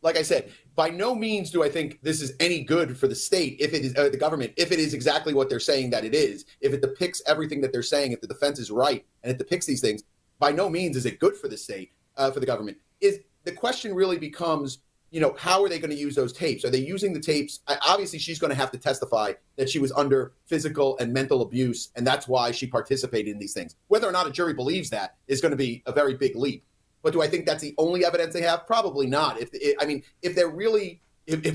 Like I said, by no means do I think this is any good for the state, if it is the government, if it is exactly what they're saying that it is, if it depicts everything that they're saying, if the defense is right and it depicts these things, by no means is it good for the state, for the government. The question really becomes, how are they going to use those tapes? Are they using the tapes? Obviously, she's going to have to testify that she was under physical and mental abuse, and that's why she participated in these things. Whether or not a jury believes that is going to be a very big leap. But do I think that's the only evidence they have? Probably not. If the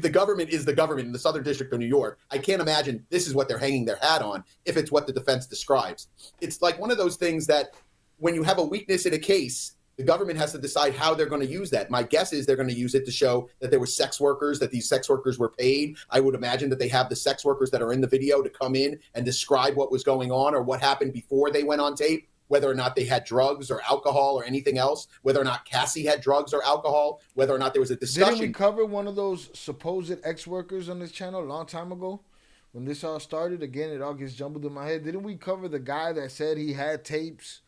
government is the government in the Southern District of New York, I can't imagine this is what they're hanging their hat on if it's what the defense describes. It's like one of those things that when you have a weakness in a case, the government has to decide how they're going to use that. My guess is they're going to use it to show that there were sex workers, that these sex workers were paid. I would imagine that they have the sex workers that are in the video to come in and describe what was going on or what happened before they went on tape, whether or not they had drugs or alcohol or anything else, whether or not Cassie had drugs or alcohol, whether or not there was a discussion. Didn't we cover one of those supposed ex-workers on this channel a long time ago? When this all started, again, it all gets jumbled in my head. Didn't we cover the guy that said he had tapes?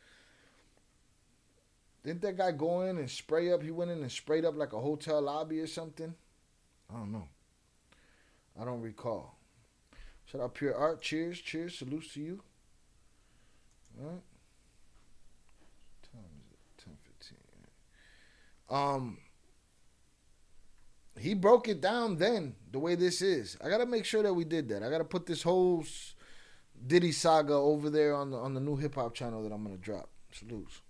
Didn't that guy go in and spray up? He went in and sprayed up like a hotel lobby or something? I don't know. I don't recall. Shout out Pure Art. Cheers. Cheers. Salutes to you. All right. What time is it? 10:15. He broke it down then, the way this is. I got to make sure that we did that. I got to put this whole Diddy saga over there on the new hip-hop channel that I'm going to drop. Salutes.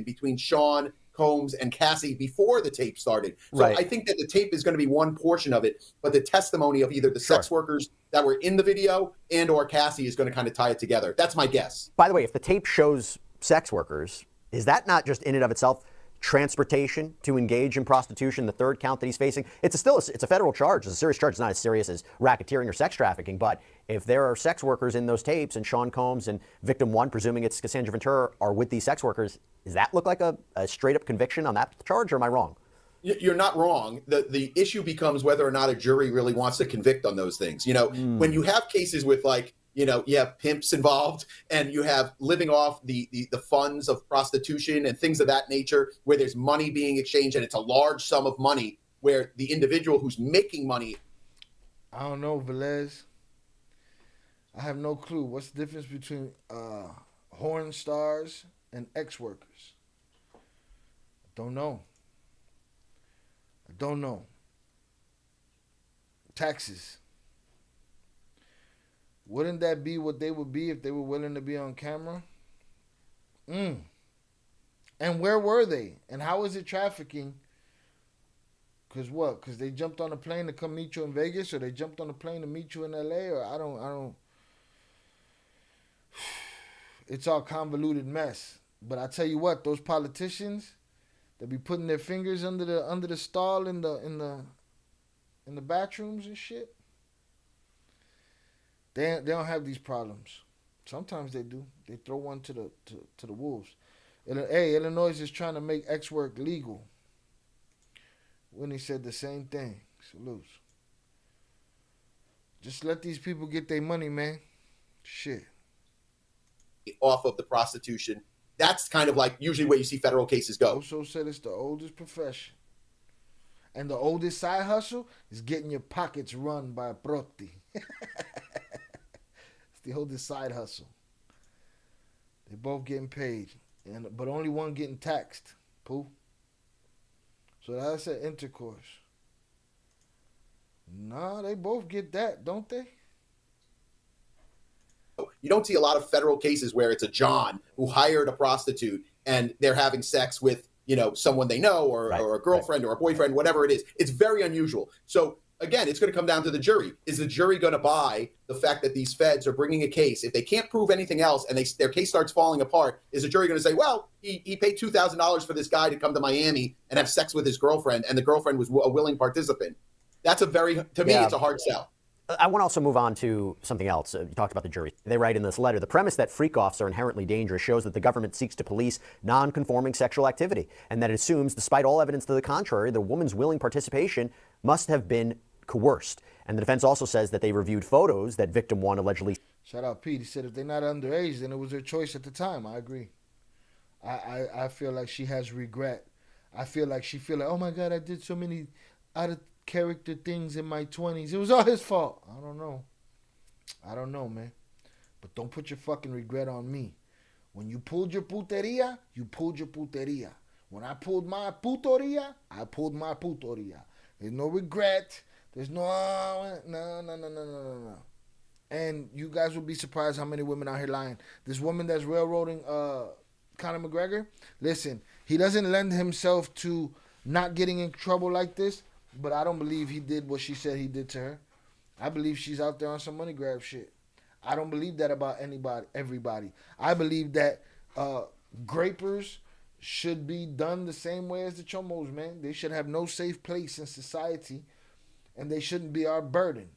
Between Sean Combs and Cassie before the tape started. So Right. I think that the tape is going to be one portion of it, but the testimony of either the sex workers that were in the video and or Cassie is going to kind of tie it together. That's my guess. By the way, if the tape shows sex workers, is that not just in and of itself transportation to engage in prostitution, the third count that he's facing? It's a federal charge. It's a serious charge. It's not as serious as racketeering or sex trafficking. But if there are sex workers in those tapes and Sean Combs and victim 1, presuming it's Cassandra Ventura, are with these sex workers, does that look like a straight up conviction on that charge, or am I wrong? You're not wrong. The issue becomes whether or not a jury really wants to convict on those things. When you have cases with you have pimps involved and you have living off the funds of prostitution and things of that nature, where there's money being exchanged and it's a large sum of money where the individual who's making money. I don't know, Velez. I have no clue. What's the difference between porn stars and ex-workers? Don't know. I don't know. Taxes. Wouldn't that be what they would be if they were willing to be on camera? And where were they? And how is it trafficking? Because what? Because they jumped on a plane to come meet you in Vegas, or they jumped on a plane to meet you in LA, or I don't. It's all convoluted mess. But I tell you what, those politicians that be putting their fingers under the stall in the bathrooms and shit, they don't have these problems. Sometimes they do. They throw one to the wolves. Hey, Illinois is trying to make X work legal. When he said the same thing. Salutes. Just let these people get their money, man. Shit. Off of the prostitution. That's kind of like usually where you see federal cases go. Also said it's the oldest profession. And the oldest side hustle is getting your pockets run by a proti. It's the oldest side hustle. They both getting paid, but only one getting taxed. Pooh. So that's an intercourse. Nah, they both get that, don't they? You don't see a lot of federal cases where it's a John who hired a prostitute and they're having sex with, someone they know or a girlfriend or a boyfriend, whatever it is. It's very unusual. So again, it's going to come down to the jury. Is the jury going to buy the fact that these feds are bringing a case? If they can't prove anything else and their case starts falling apart, is the jury going to say, well, he paid $2,000 for this guy to come to Miami and have sex with his girlfriend, and the girlfriend was a willing participant? That's to me, it's a hard sell. I want to also move on to something else. You talked about the jury. They write in this letter, the premise that freak-offs are inherently dangerous shows that the government seeks to police non-conforming sexual activity, and that it assumes, despite all evidence to the contrary, the woman's willing participation must have been coerced. And the defense also says that they reviewed photos that victim one allegedly... Shout out Pete. He said if they're not underage, then it was their choice at the time. I agree. I feel like she has regret. I feel like she feel like, oh my God, I did so many out of character things in my 20s. It was all his fault. I don't know, man. But don't put your fucking regret on me. When you pulled your puteria, you pulled your puteria. When I pulled my putoria, I pulled my putoria. There's no regret. There's no. And you guys will be surprised how many women out here lying. This woman that's railroading Conor McGregor, listen, he doesn't lend himself to not getting in trouble like this. But I don't believe he did what she said he did to her. I believe she's out there on some money grab shit. I don't believe that about everybody. I believe that grapers should be done the same way as the chomos, man. They should have no safe place in society, and they shouldn't be our burden.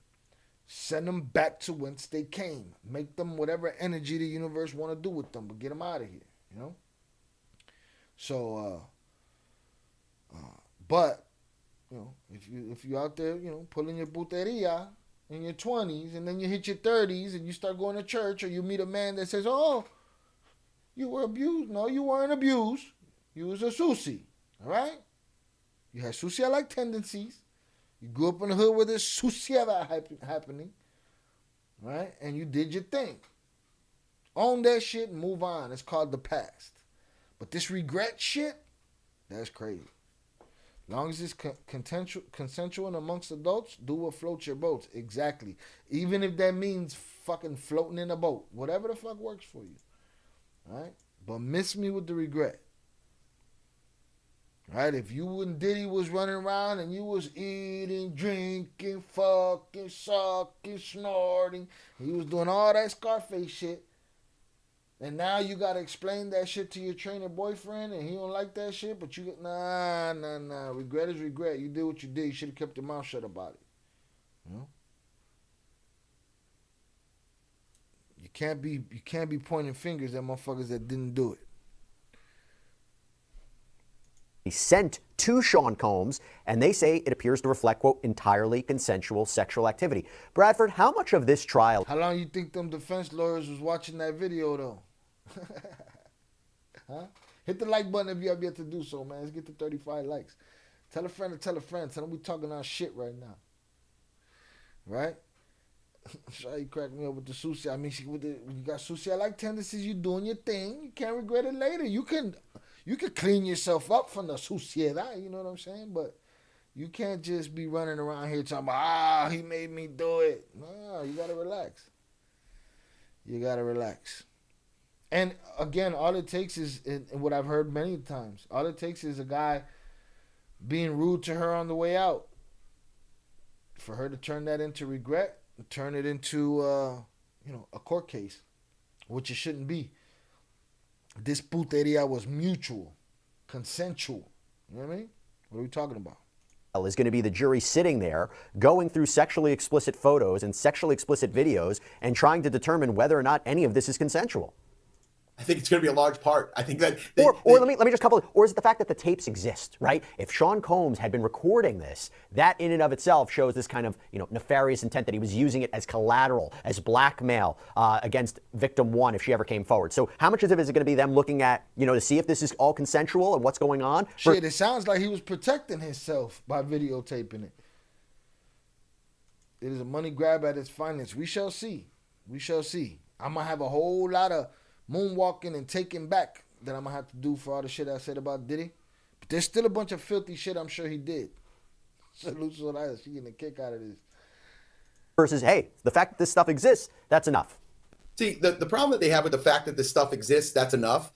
Send them back to whence they came. Make them whatever energy the universe want to do with them, but get them out of here, So, but... if you out there, pulling your puteria in your 20s and then you hit your 30s and you start going to church, or you meet a man that says, oh, you were abused. No, you weren't abused. You was a susie, all right? You had sucia-like tendencies. You grew up in the hood where there's sucia happening, right? And you did your thing. Own that shit and move on. It's called the past. But this regret shit, that's crazy. As long as it's consensual and amongst adults, do what floats your boats. Exactly. Even if that means fucking floating in a boat. Whatever the fuck works for you. All right? But miss me with the regret. Right? If you and Diddy was running around and you was eating, drinking, fucking, sucking, snorting, and you was doing all that Scarface shit, and now you got to explain that shit to your trainer boyfriend, and he don't like that shit, but you get, nah. Regret is regret. You did what you did. You should have kept your mouth shut about it. You can't be pointing fingers at motherfuckers that didn't do it. He sent to Sean Combs, and they say it appears to reflect, quote, entirely consensual sexual activity. Bradford, how much of this trial... How long you think them defense lawyers was watching that video, though? Huh? Hit the like button if you have yet to do so, man. Let's get to 35 likes. Tell a friend to tell a friend. Tell them we talking our shit right now. Right? Sure, you crack me up with the sushi. I mean, when you got sushi-like tendencies, you doing your thing. You can't regret it later. You can clean yourself up from the suciedad, you know what I'm saying? But you can't just be running around here talking about, he made me do it. No, you got to relax. You got to relax. And again, all it takes is, and what I've heard many times, all it takes is a guy being rude to her on the way out. For her to turn that into regret, turn it into, a court case, which it shouldn't be. This puteria was mutual, consensual. You know what I mean? What are we talking about? Is going to be the jury sitting there, going through sexually explicit photos and sexually explicit videos and trying to determine whether or not any of this is consensual. I think it's going to be a large part. I think that. Or let me just couple. Or is it the fact that the tapes exist, right? If Sean Combs had been recording this, that in and of itself shows this kind of nefarious intent that he was using it as collateral, as blackmail against victim one if she ever came forward. So how much of it is it going to be them looking at to see if this is all consensual and what's going on? Shit, it sounds like he was protecting himself by videotaping it. It is a money grab at its finest. We shall see. We shall see. I'm gonna have a whole lot of moonwalking and taking back that I'm gonna have to do for all the shit I said about Diddy. But there's still a bunch of filthy shit I'm sure he did. Salute to that. She getting a kick out of this. Versus, hey, the fact that this stuff exists, that's enough. See, the problem that they have with the fact that this stuff exists, that's enough.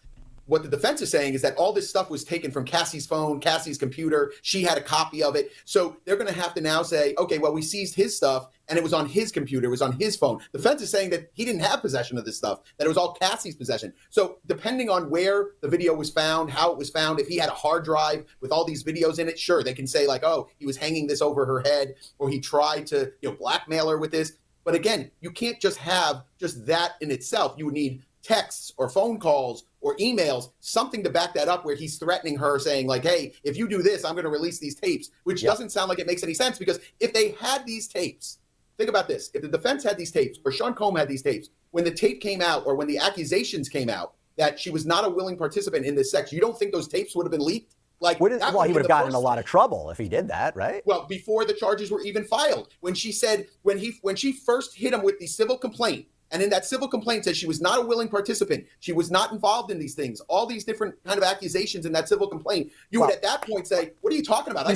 What the defense is saying is that all this stuff was taken from Cassie's phone, Cassie's computer. She had a copy of it. So they're going to have to now say, okay, well, we seized his stuff and it was on his computer. It was on his phone. The defense is saying that he didn't have possession of this stuff, that it was all Cassie's possession. So depending on where the video was found, how it was found, if he had a hard drive with all these videos in it, sure, they can say like, oh, he was hanging this over her head or he tried to blackmail her with this. But again, you can't just have just that in itself. You would need texts or phone calls or emails, something to back that up where he's threatening her saying like, hey, if you do this, I'm going to release these tapes, which doesn't sound like it makes any sense because if they had these tapes, think about this. If the defense had these tapes or Sean Combs had these tapes, when the tape came out or when the accusations came out that she was not a willing participant in this sex, you don't think those tapes would have been leaked? Like, he would have gotten in a lot of trouble if he did that, right? Well, before the charges were even filed, when she said, when she first hit him with the civil complaint, and in that civil complaint said she was not a willing participant, she was not involved in these things, all these different kind of accusations in that civil complaint, you would at that point say, what are you talking about? He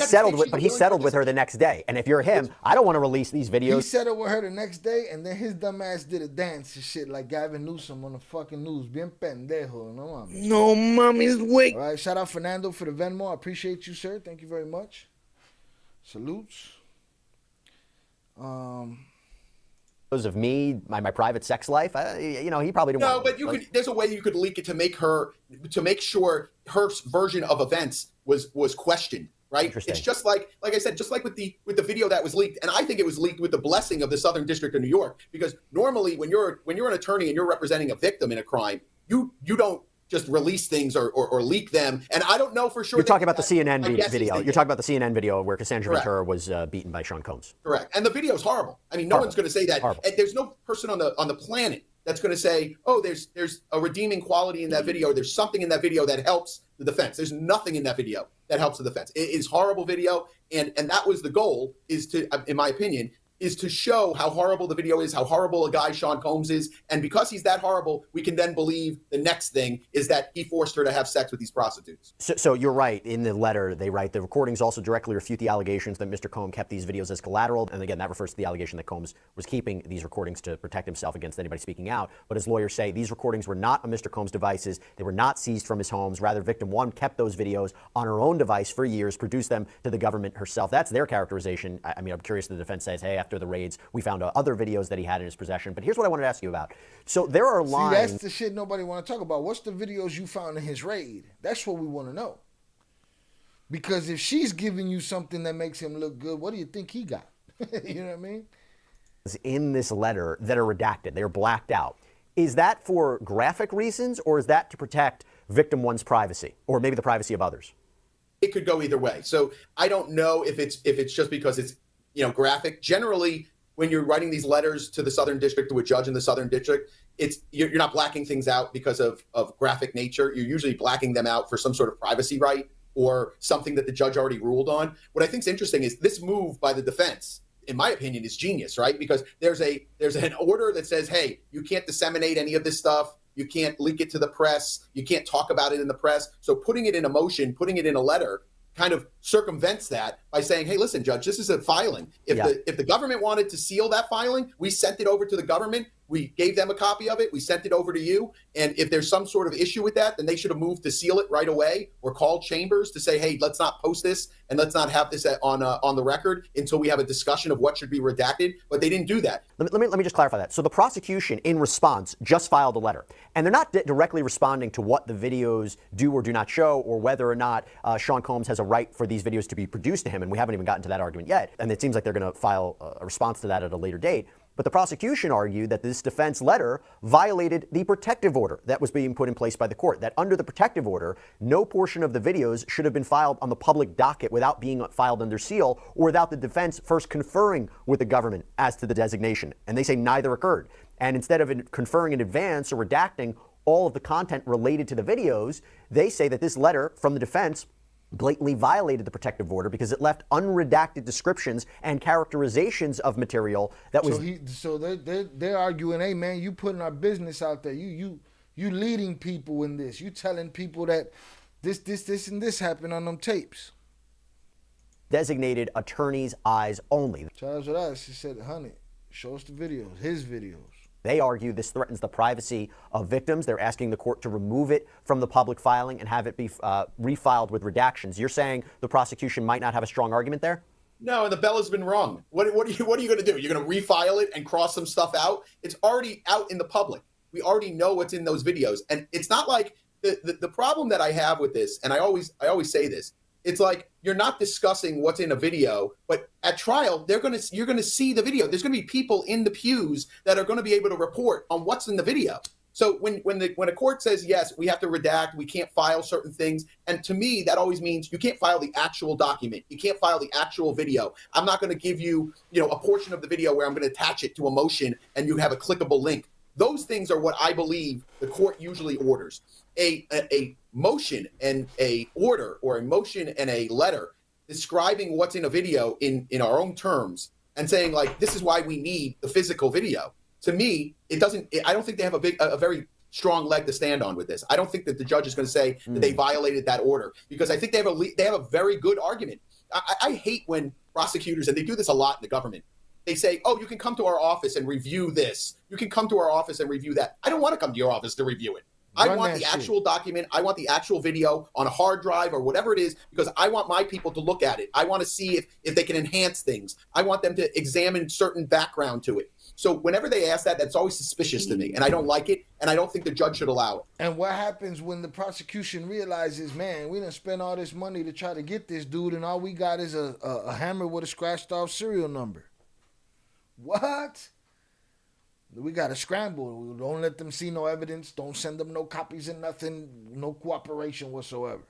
settled with her the next day. And if you're him, I don't want to release these videos. He settled with her the next day, and then his dumb ass did a dance and shit like Gavin Newsom on the fucking news. Bien pendejo, no mames. No mames, wait. All right, shout out Fernando for the Venmo. I appreciate you, sir. Thank you very much. Salutes. Of me, my private sex life, he probably didn't. No, but there's a way you could leak it to make sure her version of events was questioned, right? It's just like I said, just like with the video that was leaked, and I think it was leaked with the blessing of the Southern District of New York, because normally when you're an attorney and you're representing a victim in a crime, you don't just release things or leak them. And I don't know for sure. You're talking about the CNN video. You're talking about the CNN video where Cassandra Ventura was beaten by Sean Combs. Correct. And the video is horrible. I mean, no one's going to say that. And there's no person on the planet that's going to say, oh, there's a redeeming quality in that video. There's something in that video that helps the defense. There's nothing in that video that helps the defense. It is horrible video. And that was the goal, is to, in my opinion, is to show how horrible the video is, how horrible a guy Sean Combs is. And because he's that horrible, we can then believe the next thing is that he forced her to have sex with these prostitutes. So you're right. In the letter, they write, the recordings also directly refute the allegations that Mr. Combs kept these videos as collateral. And again, that refers to the allegation that Combs was keeping these recordings to protect himself against anybody speaking out. But as lawyers say, these recordings were not on Mr. Combs' devices. They were not seized from his homes. Rather, victim one kept those videos on her own device for years, produced them to the government herself. That's their characterization. I mean, I'm curious if the defense says, hey, after the raids, we found other videos that he had in his possession. But here's what I wanted to ask you about. So there are lines. See, that's the shit nobody want to talk about. What's the videos you found in his raid? That's what we want to know. Because if she's giving you something that makes him look good, what do you think he got? You know what I mean? In this letter that are redacted, they're blacked out. Is that for graphic reasons, or is that to protect victim one's privacy, or maybe the privacy of others? It could go either way. So I don't know if it's just because it's graphic. Generally, when you're writing these letters to the Southern District, to a judge in the Southern District, you're not blacking things out because of graphic nature. You're usually blacking them out for some sort of privacy right or something that the judge already ruled on. What I think is interesting is this move by the defense, in my opinion, is genius, right? Because there's an order that says, hey, you can't disseminate any of this stuff. You can't leak it to the press. You can't talk about it in the press. So putting it in a motion, putting it in a letter, kind of circumvents that by saying, hey, listen, judge, this is a filing. If the government wanted to seal that filing, we sent it over to the government. We gave them a copy of it. We sent it over to you. And if there's some sort of issue with that, then they should have moved to seal it right away or called Chambers to say, hey, let's not post this and let's not have this on the record until we have a discussion of what should be redacted. But they didn't do that. Let me just clarify that. So the prosecution, in response, just filed a letter. And they're not directly responding to what the videos do or do not show, or whether or not Sean Combs has a right for these videos to be produced to him. And we haven't even gotten to that argument yet. And it seems like they're going to file a response to that at a later date. But the prosecution argued that this defense letter violated the protective order that was being put in place by the court, that under the protective order, no portion of the videos should have been filed on the public docket without being filed under seal or without the defense first conferring with the government as to the designation. And they say neither occurred. And instead of conferring in advance or redacting all of the content related to the videos, they say that this letter from the defense blatantly violated the protective order because it left unredacted descriptions and characterizations of material that was. So they're arguing, hey man, you putting our business out there. You leading people in this. You telling people that this and this happened on them tapes. Designated attorney's eyes only. Charles with us, he said, honey, show us the videos, his videos. They argue this threatens the privacy of victims. They're asking the court to remove it from the public filing and have it be refiled with redactions. You're saying the prosecution might not have a strong argument there? No, and the bell has been rung. What are you going to do? You're going to refile it and cross some stuff out? It's already out in the public. We already know what's in those videos. And it's not like the problem that I have with this, and I always say this, it's like you're not discussing what's in a video, but at trial, you're going to see the video. There's going to be people in the pews that are going to be able to report on what's in the video. So when a court says, yes, we have to redact, we can't file certain things. And to me, that always means you can't file the actual document. You can't file the actual video. I'm not going to give you, a portion of the video where I'm going to attach it to a motion and you have a clickable link. Those things are what I believe the court usually orders. A motion and a order, or a motion and a letter describing what's in a video in our own terms and saying, like, this is why we need the physical video. To me, I don't think they have a very strong leg to stand on with this. I don't think that the judge is going to say that they violated that order, because I think they have a very good argument. I hate when prosecutors, and they do this a lot in the government, they say, oh, you can come to our office and review this. You can come to our office and review that. I don't want to come to your office to review it. I want the actual document. I want the actual video on a hard drive or whatever it is, because I want my people to look at it. I want to see if they can enhance things. I want them to examine certain background to it. So whenever they ask that, that's always suspicious to me, and I don't like it, and I don't think the judge should allow it. And what happens when the prosecution realizes, man, we didn't spend all this money to try to get this dude, and all we got is a hammer with a scratched off serial number? What? We got to scramble. Don't let them see no evidence. Don't send them no copies and nothing. No cooperation whatsoever.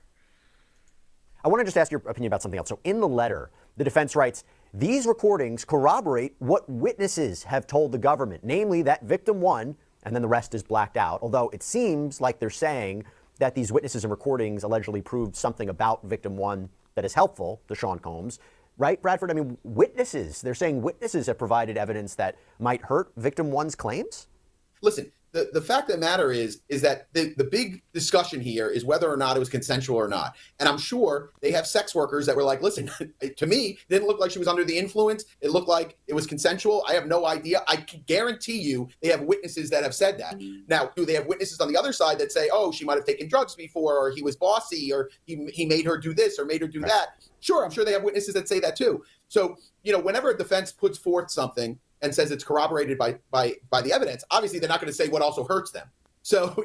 I want to just ask your opinion about something else. So in the letter, the defense writes, these recordings corroborate what witnesses have told the government, namely that victim one, and then the rest is blacked out. Although it seems like they're saying that these witnesses and recordings allegedly proved something about victim one that is helpful to Sean Combs. Right, Bradford? I mean, witnesses, they're saying witnesses have provided evidence that might hurt victim one's claims? Listen, the fact of the matter is that the big discussion here is whether or not it was consensual or not. And I'm sure they have sex workers that were like, listen, to me, it didn't look like she was under the influence. It looked like it was consensual. I have no idea. I can guarantee you they have witnesses that have said that. Now, do they have witnesses on the other side that say, oh, she might have taken drugs before, or he was bossy, or he made her do this or made her do that? Sure, I'm sure they have witnesses that say that too. So, whenever a defense puts forth something and says it's corroborated by the evidence, obviously they're not going to say what also hurts them. So,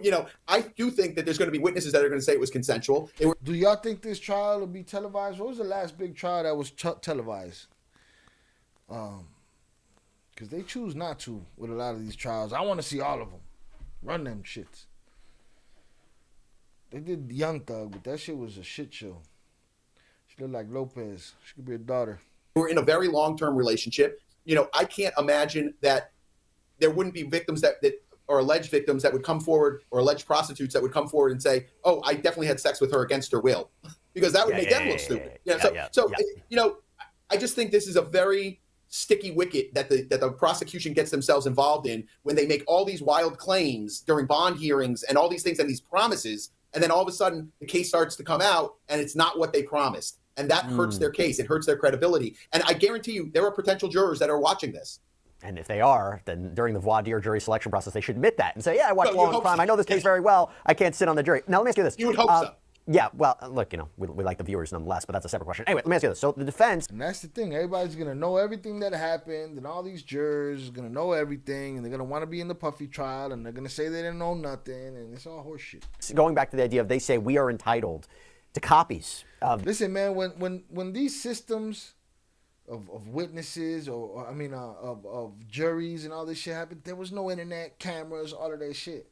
I do think that there's going to be witnesses that are going to say it was consensual. Do y'all think this trial will be televised? What was the last big trial that was televised? Because they choose not to with a lot of these trials. I want to see all of them. Run them shits. They did Young Thug, but that shit was a shit show. She looked like Lopez. She could be a daughter. We're in a very long-term relationship. I can't imagine that there wouldn't be victims that or alleged victims that would come forward, or alleged prostitutes that would come forward and say, oh, I definitely had sex with her against her will, because that would make them look stupid. I just think this is a very sticky wicket that the prosecution gets themselves involved in when they make all these wild claims during bond hearings and all these things and these promises, and then all of a sudden the case starts to come out and it's not what they promised. And that hurts their case. It hurts their credibility. And I guarantee you there are potential jurors that are watching this. And if they are, then during the voir dire jury selection process, they should admit that and say, yeah, I watched Law and Crime. I know this case very well. I can't sit on the jury. Now, let me ask you this. You would hope so. Yeah, well, look, we like the viewers nonetheless, but that's a separate question. Anyway, let me ask you this. So the defense... And that's the thing. Everybody's going to know everything that happened, and all these jurors are going to know everything, and they're going to want to be in the Puffy trial, and they're going to say they didn't know nothing, and it's all horseshit. Going back to the idea of they say we are entitled to copies. Listen, man, when these systems of witnesses or of juries and all this shit happened. There was no internet, cameras, all of that shit.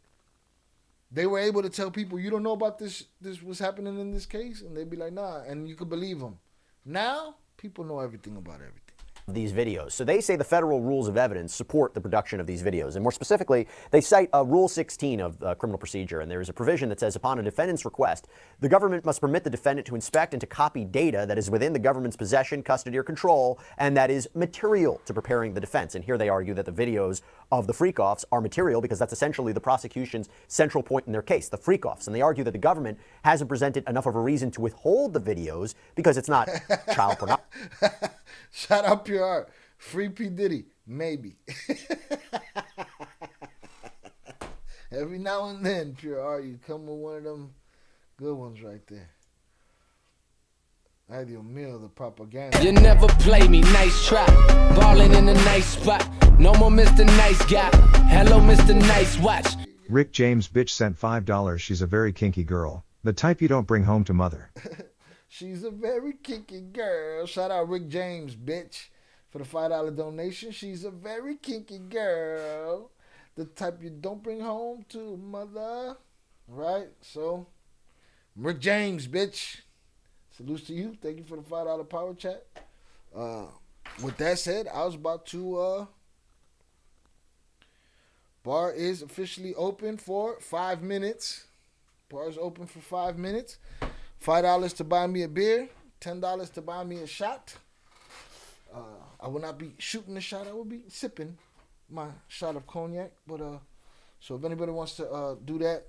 They were able to tell people, you don't know about this was happening in this case, and they'd be like, nah, and you could believe them. Now, people know everything about everything. These videos. So they say the federal rules of evidence support the production of these videos. And more specifically, they cite Rule 16 of criminal procedure. And there is a provision that says upon a defendant's request, the government must permit the defendant to inspect and to copy data that is within the government's possession, custody, or control, and that is material to preparing the defense. And here they argue that the videos of the freak-offs are material because that's essentially the prosecution's central point in their case, the freak-offs. And they argue that the government hasn't presented enough of a reason to withhold the videos because it's not child pornography. Shout out Pure Art. Free P. Diddy. Maybe. Every now and then, Pure Art, you come with one of them good ones right there. Ideal meal, the propaganda. You never play me, nice try. Ballin' in a nice spot. No more Mr. Nice Guy. Hello, Mr. Nice Watch. Rick James bitch sent $5. She's a very kinky girl. The type you don't bring home to mother. She's a very kinky girl. Shout out Rick James, bitch, for the $5 donation. She's a very kinky girl. The type you don't bring home to mother. Right? So, Rick James, bitch. Salutes to you. Thank you for the $5 power chat. With that said, I was about to... bar is officially open for 5 minutes. Bar is open for 5 minutes. $5 to buy me a beer, $10 to buy me a shot. I will not be shooting the shot. I will be sipping my shot of cognac. But so if anybody wants to do that,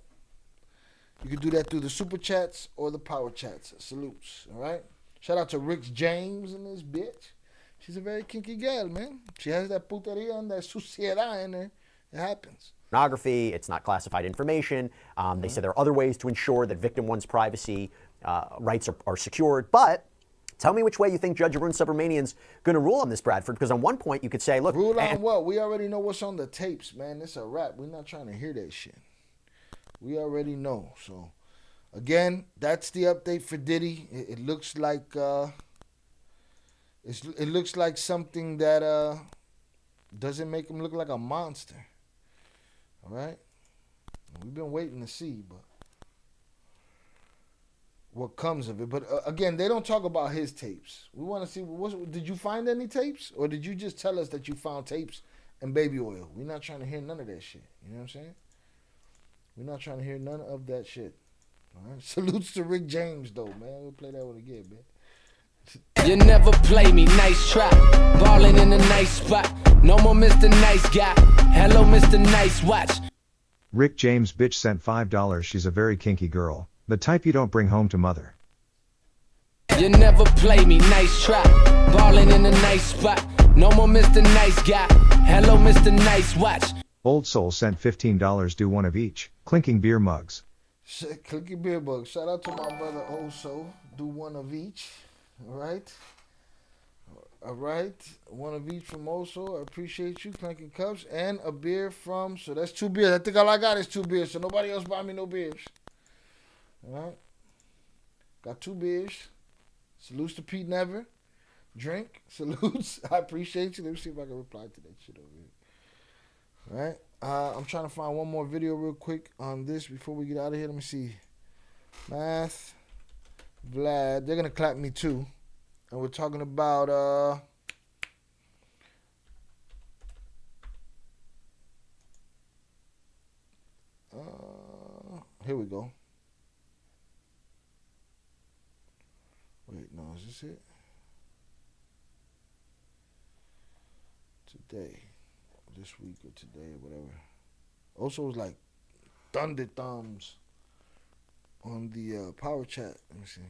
you can do that through the super chats or the power chats. Salutes, all right? Shout out to Rick James and this bitch. She's a very kinky girl, man. She has that puteria and that suciedad in there. It happens. Pornography, it's not classified information. They say there are other ways to ensure that victim one's privacy rights are secured. But tell me which way you think Judge Arun Subramanian's going to rule on this, Bradford, because on one point you could say, look... Rule on what? We already know what's on the tapes, man. It's a wrap. We're not trying to hear that shit. We already know. So, again, that's the update for Diddy. It looks like... it looks like something that doesn't make him look like a monster. All right? We've been waiting to see, but... what comes of it. But again, they don't talk about his tapes. We want to see, did you find any tapes? Or did you just tell us that you found tapes and baby oil? We're not trying to hear none of that shit. You know what I'm saying? We're not trying to hear none of that shit. All right? Salutes to Rick James, though, man. We'll play that one again, man. You never play me, nice try. Ballin' in a nice spot. No more Mr. Nice Guy. Hello, Mr. Nice Watch. Rick James bitch sent $5. She's a very kinky girl. The type you don't bring home to mother. You never play me, nice try. Ballin' in a nice spot. No more Mr. Nice Guy. Hello, Mr. Nice Watch. Old Soul sent $15. Do one of each. Clinking beer mugs. Clinking beer mugs. Shout out to my brother Old Soul. Do one of each. All right. All right. One of each from Old Soul. I appreciate you. Clinking cups. And a beer from... so that's 2 beers. I think all I got is 2 beers. So nobody else buy me no beers. All right. Got 2 beers. Salutes to Pete Never. Drink. Salutes. I appreciate you. Let me see if I can reply to that shit over here. All right. I'm trying to find one more video real quick on this before we get out of here. Let me see. Math. Vlad. They're going to clap me too. And we're talking about... here we go. Wait, no, is this it? Today. This week or today or whatever. Also was like thunder thumbs on the power chat. Let me see.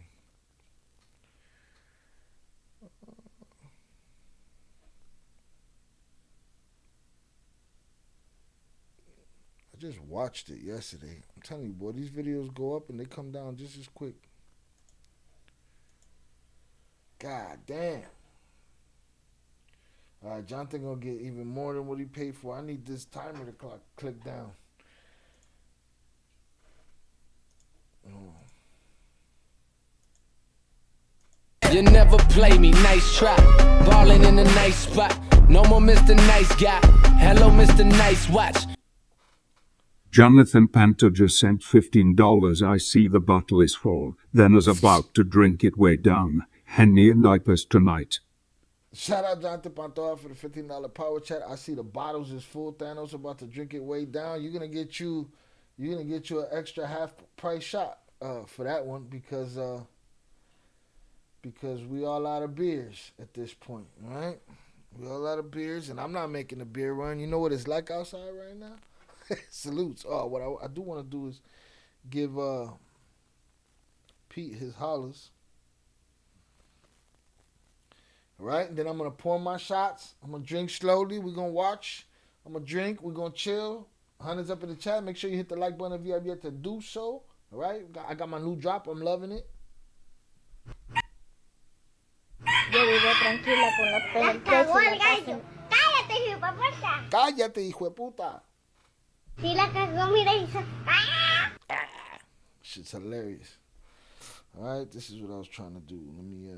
I just watched it yesterday. I'm telling you, boy, these videos go up and they come down just as quick. God damn. All right, Jonathan gonna get even more than what he paid for. I need this timer to click down. You never play me, nice try. Ballin' in a nice spot. No more Mr. Nice Guy. Hello, Mr. Nice Watch. Jonathan Panter just sent $15. I see the bottle is full. Then is about to drink it way down. Henny and Ipers tonight. Shout out Jonathan Pantoja for the $15 power chat. I see the bottles is full. Thanos about to drink it way down. You're gonna get you an extra half price shot for that one because we all out of beers at this point, all right? We all out of beers, and I'm not making a beer run. You know what it's like outside right now? Salutes. Oh, what I do want to do is give Pete his hollers. All right, and then I'm going to pour my shots. I'm going to drink slowly. We're going to watch. I'm going to drink. We're going to chill. Hundreds up in the chat. Make sure you hit the like button if you have yet to do so. All right, I got my new drop. I'm loving it. Yo vivo tranquila con la pena. Cagó el gallo. Cállate, hijo de puta. Cállate, hijo de puta. Si la cagó, mira, hizo. Shit's hilarious. All right, this is what I was trying to do. Let me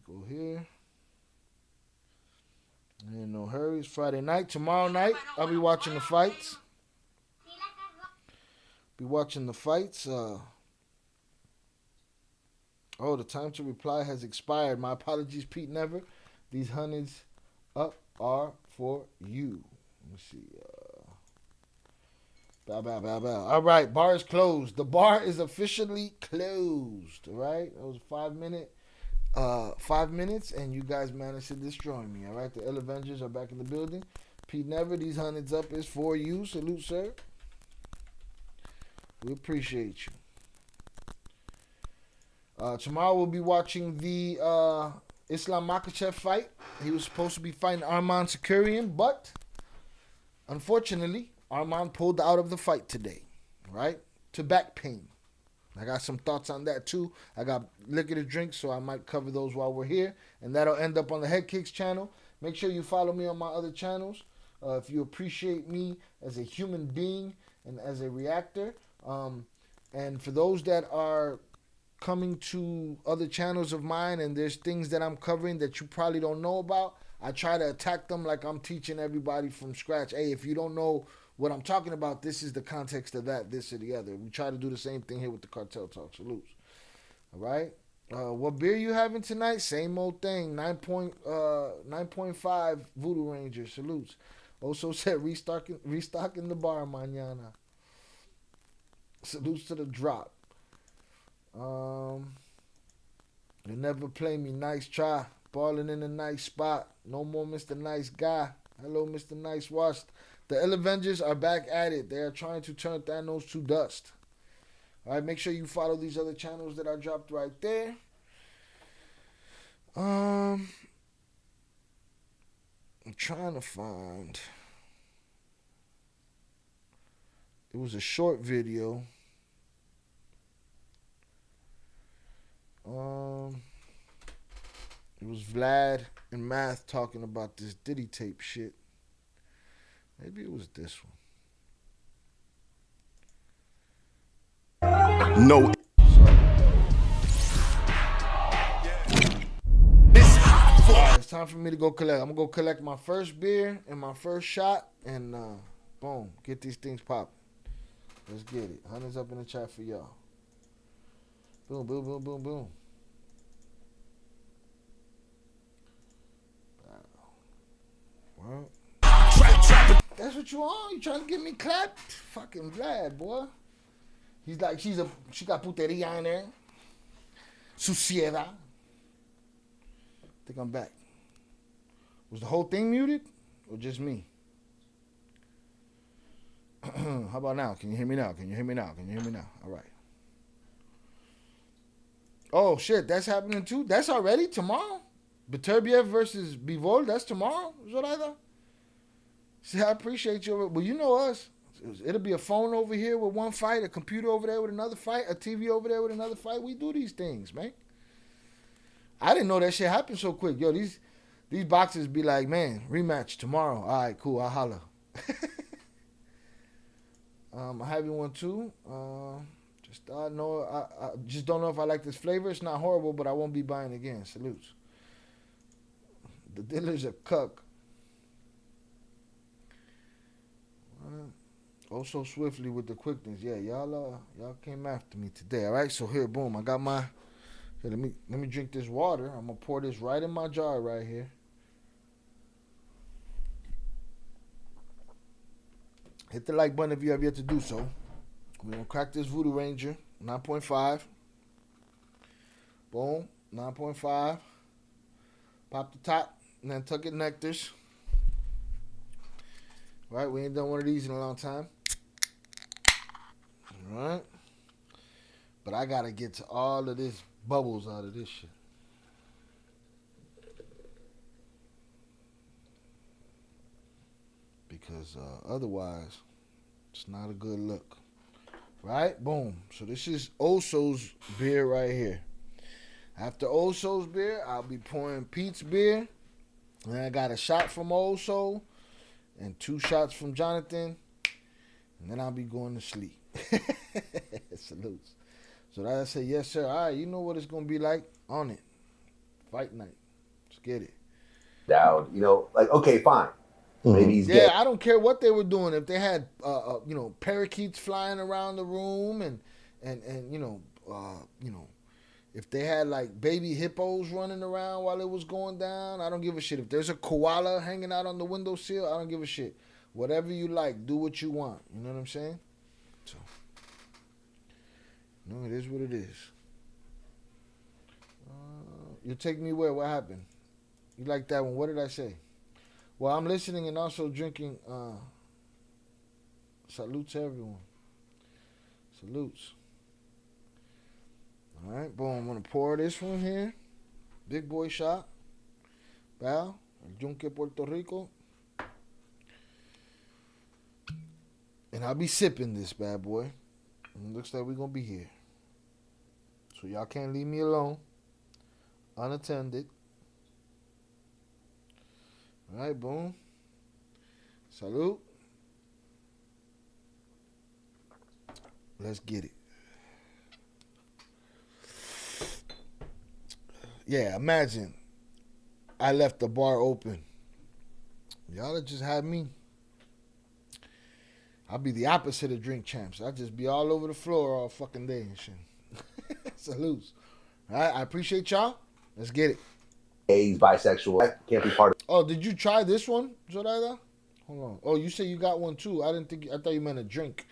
go here. Ain't no hurry. It's Friday night. Tomorrow night, I'll be watching the fights. Be watching the fights. Oh, the time to reply has expired. My apologies, Pete Never. These hundreds up are for you. Let me see. Bow, bow, bow, bow. All right, bar is closed. The bar is officially closed. All right, that was 5 minutes. 5 minutes, and you guys managed to destroy me. All right, the L Avengers are back in the building. Pete Never, these hundreds up is for you. Salute, sir. We appreciate you. Tomorrow we'll be watching the Islam Makhachev fight. He was supposed to be fighting Arman Sakarian, but unfortunately, Arman pulled out of the fight today, right? To back pain. I got some thoughts on that too. I got liquor to drink, so I might cover those while we're here. And that'll end up on the Head Kicks channel. Make sure you follow me on my other channels. If you appreciate me as a human being and as a reactor. And for those that are coming to other channels of mine and there's things that I'm covering that you probably don't know about, I try to attack them like I'm teaching everybody from scratch. Hey, if you don't know what I'm talking about, this is the context of that, this or the other. We try to do the same thing here with the Cartel Talk. Salutes. All right. What beer you having tonight? Same old thing. 9.5 Voodoo Ranger. Salutes. Also said restocking the bar mañana. Salutes to the drop. You never play me. Nice try. Balling in a nice spot. No more Mr. Nice Guy. Hello, Mr. Nice Watch. The L Avengers are back at it. They are trying to turn Thanos to dust. All right, make sure you follow these other channels that I dropped right there. I'm trying to find. It was a short video. It was Vlad and Math talking about this Diddy tape shit. Maybe it was this one. No. It's time for me to go collect. I'm going to go collect my first beer and my first shot. And boom, get these things popping. Let's get it. Hundreds up in the chat for y'all. Boom, boom, boom, boom, boom. Well, that's what you on? You trying to get me clapped? Fucking Vlad, boy. He's like, she got puteria in there. Suciedad. I think I'm back. Was the whole thing muted? Or just me? How about now? Can you hear me now? Can you hear me now? Can you hear me now? All right. Oh, shit. That's happening too? That's already tomorrow? Beterbiev versus Bivol? That's tomorrow? Zoraida? See, I appreciate you. Well, you know us. It'll be a phone over here with one fight, a computer over there with another fight, a TV over there with another fight. We do these things, man. I didn't know that shit happened so quick. Yo, these boxers be like, man, rematch tomorrow. All right, cool. I'll holla. I have you one too. Just I just don't know if I like this flavor. It's not horrible, but I won't be buying again. Salutes. The dealer's a cuck. Oh, so swiftly with the quickness. Yeah, y'all came after me today. All right, so here, boom. I got my. Here, let me drink this water. I'm gonna pour this right in my jar right here. Hit the like button if you have yet to do so. We're gonna crack this Voodoo Ranger 9.5. Boom, 9.5. Pop the top and then tuck it nectars. Right, we ain't done one of these in a long time. All right, but I gotta get to all of this bubbles out of this shit. Because otherwise, it's not a good look. Right? Boom. So this is Oso's beer right here. After Oso's beer, I'll be pouring Pete's beer. And I got a shot from Oso and 2 shots from Jonathan. And then I'll be going to sleep. Salutes. So I say, yes, sir. All right, you know what it's going to be like? On it. Fight night. Let's get it. Down, like, okay, fine. Maybe he's gay. I don't care what they were doing. If they had, parakeets flying around the room and if they had like baby hippos running around while it was going down, I don't give a shit. If there's a koala hanging out on the windowsill, I don't give a shit. Whatever you like, do what you want. You know what I'm saying? So, it is what it is. You take me where? What happened? You like that one? What did I say? Well, I'm listening and also drinking. Salutes to everyone. Salutes. All right, boom. I'm going to pour this one here. Big boy shot. Bow. El Yunque, Puerto Rico. And I'll be sipping this bad boy. And it looks like we're going to be here. So y'all can't leave me alone. Unattended. All right, boom. Salute. Let's get it. Yeah, imagine I left the bar open. Y'all have just had me. I'll be the opposite of Drink Champs. I'll just be all over the floor all fucking day and shit. Salutes. All right, I appreciate y'all. Let's get it. He's bisexual. I can't be part of. Oh, did you try this one, Zoraida? Hold on. Oh, you said you got one too. I thought you meant a drink.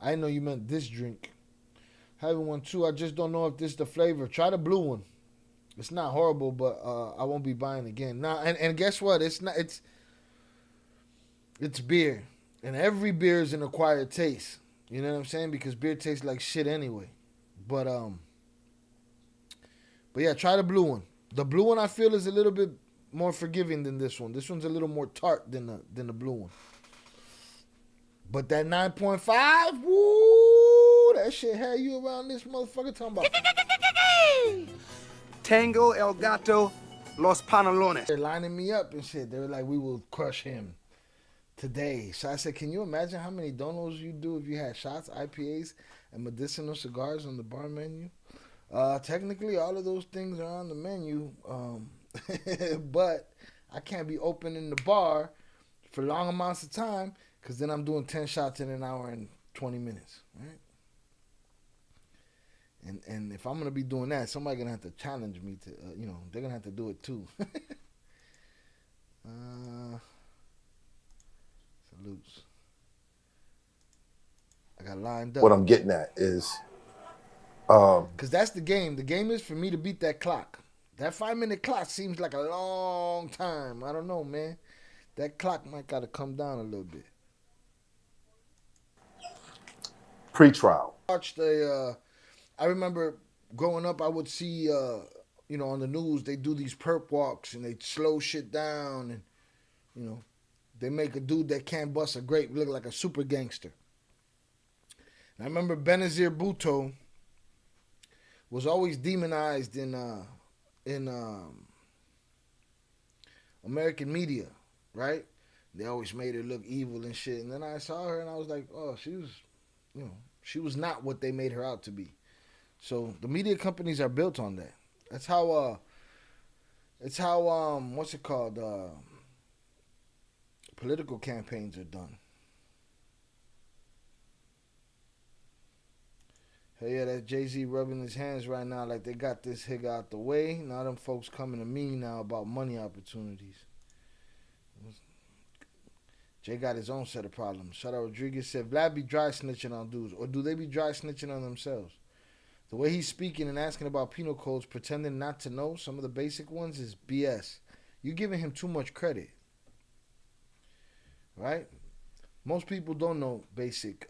I didn't know you meant this drink. Having one too. I just don't know if this is the flavor. Try the blue one. It's not horrible, but I won't be buying again. Now, and guess what? It's not. It's beer, and every beer is an acquired taste. You know what I'm saying? Because beer tastes like shit anyway. But yeah, try the blue one. The blue one I feel is a little bit more forgiving than this one. This one's a little more tart than the blue one. But that 9.5, woo, that shit had you around this motherfucker talking about. Tango el gato los pantalones. They're lining me up and shit. They were like, we will crush him today. So I said, can you imagine how many donos you do if you had shots, IPAs, and medicinal cigars on the bar menu? Technically, all of those things are on the menu, but I can't be opening the bar for long amounts of time because then I'm doing 10 shots in an hour and 20 minutes, right? And if I'm going to be doing that, somebody's going to have to challenge me to, they're going to have to do it too. Salutes. I got lined up. What I'm getting at is... Because that's the game. The game is for me to beat that clock. That 5-minute clock seems like a long time. I don't know, man. That clock might got to come down a little bit. Pre-trial. I remember growing up, I would see, on the news, they do these perp walks and they slow shit down and, they make a dude that can't bust a grape look like a super gangster. And I remember Benazir Bhutto was always demonized in American media, right? They always made her look evil and shit. And then I saw her and I was like, oh, she She was not what they made her out to be. So the media companies are built on that. That's how what's it called? Political campaigns are done. Hell yeah, that Jay-Z rubbing his hands right now like they got this higa out the way. Now them folks coming to me now about money opportunities. Jay got his own set of problems. Shout out Rodriguez said, Vlad be dry snitching on dudes. Or do they be dry snitching on themselves? The way he's speaking and asking about penal codes, pretending not to know some of the basic ones is BS. You're giving him too much credit. Right? Most people don't know basic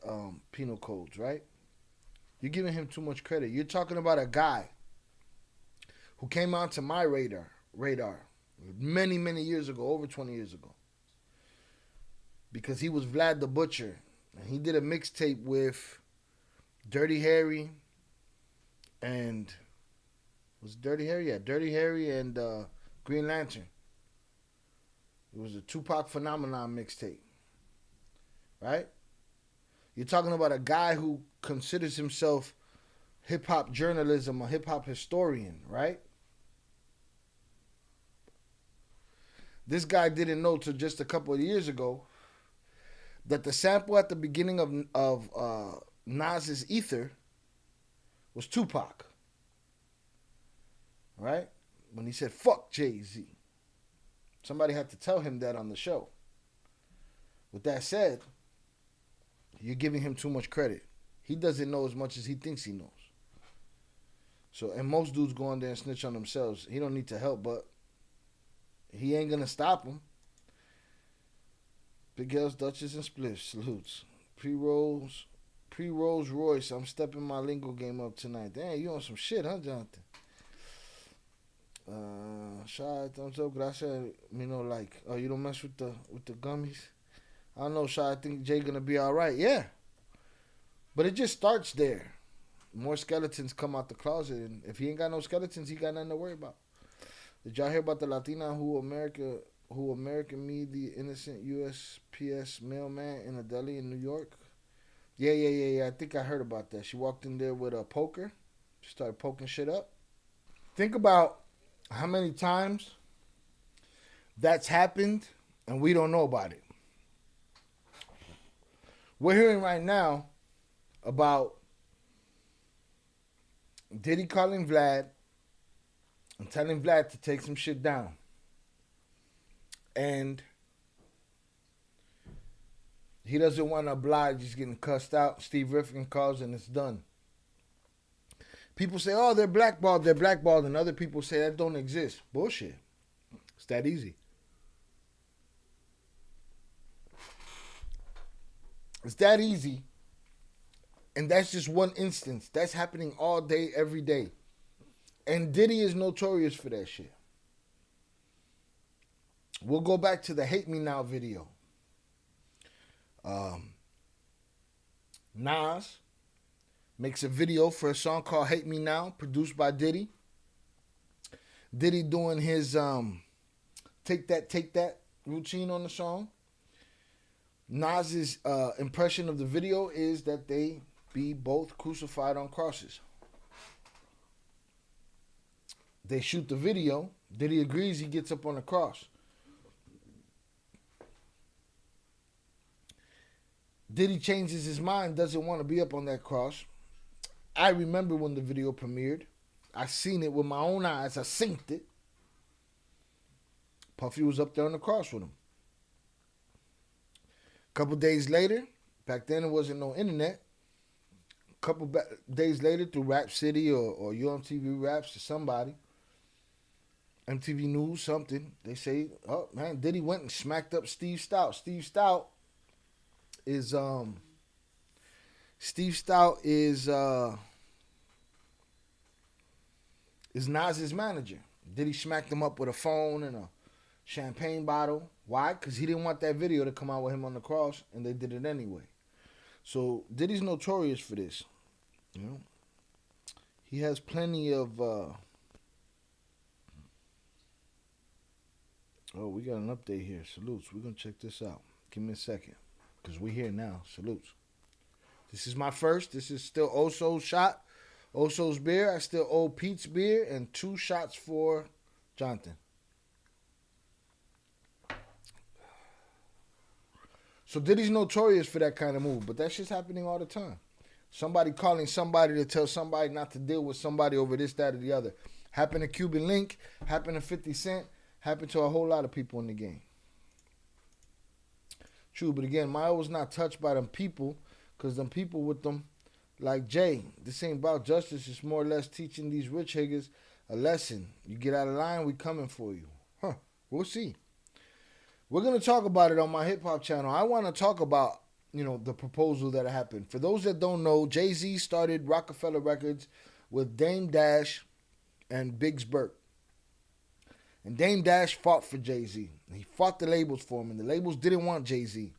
penal codes, right? You're giving him too much credit. You're talking about a guy who came onto my radar many, many years ago, over 20 years ago. Because he was Vlad the Butcher. And he did a mixtape with Dirty Harry and... Was it Dirty Harry? Yeah, Dirty Harry and Green Lantern. It was a Tupac Phenomenon mixtape. Right? You're talking about a guy who considers himself hip-hop journalism, a hip-hop historian, right? This guy didn't know till just a couple of years ago that the sample at the beginning of Nas's Ether was Tupac. Right? When he said, fuck Jay-Z. Somebody had to tell him that on the show. With that said, you're giving him too much credit. He doesn't know as much as he thinks he knows. So, and most dudes go on there and snitch on themselves. He don't need to help, but he ain't gonna stop him. Big Girls, Dutchess, and Spliffs. Salutes. Pre-Rolls Royce. I'm stepping my lingo game up tonight. Damn, you on some shit, huh, Jonathan? Shy, thumbs up. Gracias. You know, like, oh, you don't mess with the gummies? I don't know, Shy. I think Jay gonna be all right. Yeah. But it just starts there. More skeletons come out the closet, and if he ain't got no skeletons, he got nothing to worry about. Did y'all hear about the Latina who American made the innocent USPS mailman in a deli in New York? Yeah. I think I heard about that. She walked in there with a poker. She started poking shit up. Think about how many times that's happened and we don't know about it. We're hearing right now about Diddy calling Vlad and telling Vlad to take some shit down. And he doesn't want to oblige. He's getting cussed out. Steve Rifkin calls and it's done. People say, oh, they're blackballed. And other people say that don't exist. Bullshit. It's that easy. It's that easy. And that's just one instance. That's happening all day, every day. And Diddy is notorious for that shit. We'll go back to the Hate Me Now video. Nas makes a video for a song called Hate Me Now, produced by Diddy. Diddy doing his Take That routine on the song. Nas's impression of the video is that they be both crucified on crosses. They shoot the video. Diddy agrees, he gets up on the cross. Diddy changes his mind, doesn't want to be up on that cross. I remember when the video premiered. I seen it with my own eyes. I synced it. Puffy was up there on the cross with him. A couple days later, back then there wasn't no internet. A couple days later, through Rap City or UMTV Raps or somebody, MTV News, something, they say, oh man, Diddy went and smacked up Steve Stout. Steve Stout is Nas's manager. Diddy smacked him up with a phone and a champagne bottle. Why? Because he didn't want that video to come out with him on the cross, and they did it anyway. So Diddy's notorious for this. You know, he has plenty of. Oh, we got an update here. Salutes. We're gonna check this out. Give me a second, because we're here now. Salutes. This is my first. This is still Oso's shot. Oso's beer. I still owe Pete's beer and 2 shots for Jonathan. So Diddy's notorious for that kind of move, but that shit's happening all the time. Somebody calling somebody to tell somebody not to deal with somebody over this, that, or the other. Happened to Cuban Link, happened to 50 Cent, happened to a whole lot of people in the game. True, but again, Mayo was not touched by them people, because them people with them, like Jay, this ain't about justice. It's more or less teaching these rich higgers a lesson. You get out of line, we coming for you. Huh, we'll see. We're going to talk about it on my hip-hop channel. I want to talk about, the proposal that happened. For those that don't know, Jay-Z started Rockefeller Records with Dame Dash and Biggs Burke. And Dame Dash fought for Jay-Z. He fought the labels for him, and the labels didn't want Jay-Z.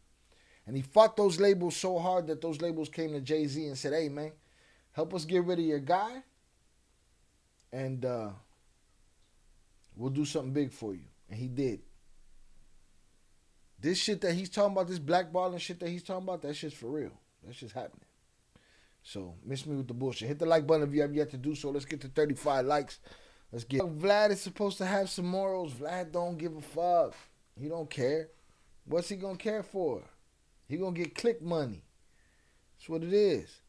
And he fought those labels so hard that those labels came to Jay-Z and said, hey, man, help us get rid of your guy, and we'll do something big for you. And he did. This shit that he's talking about, this blackballing shit that he's talking about, that shit's for real. That shit's happening. So, miss me with the bullshit. Hit the like button if you have yet to do so. Let's get to 35 likes. Let's get. Vlad is supposed to have some morals. Vlad don't give a fuck. He don't care. What's he gonna care for? He gonna get click money. That's what it is.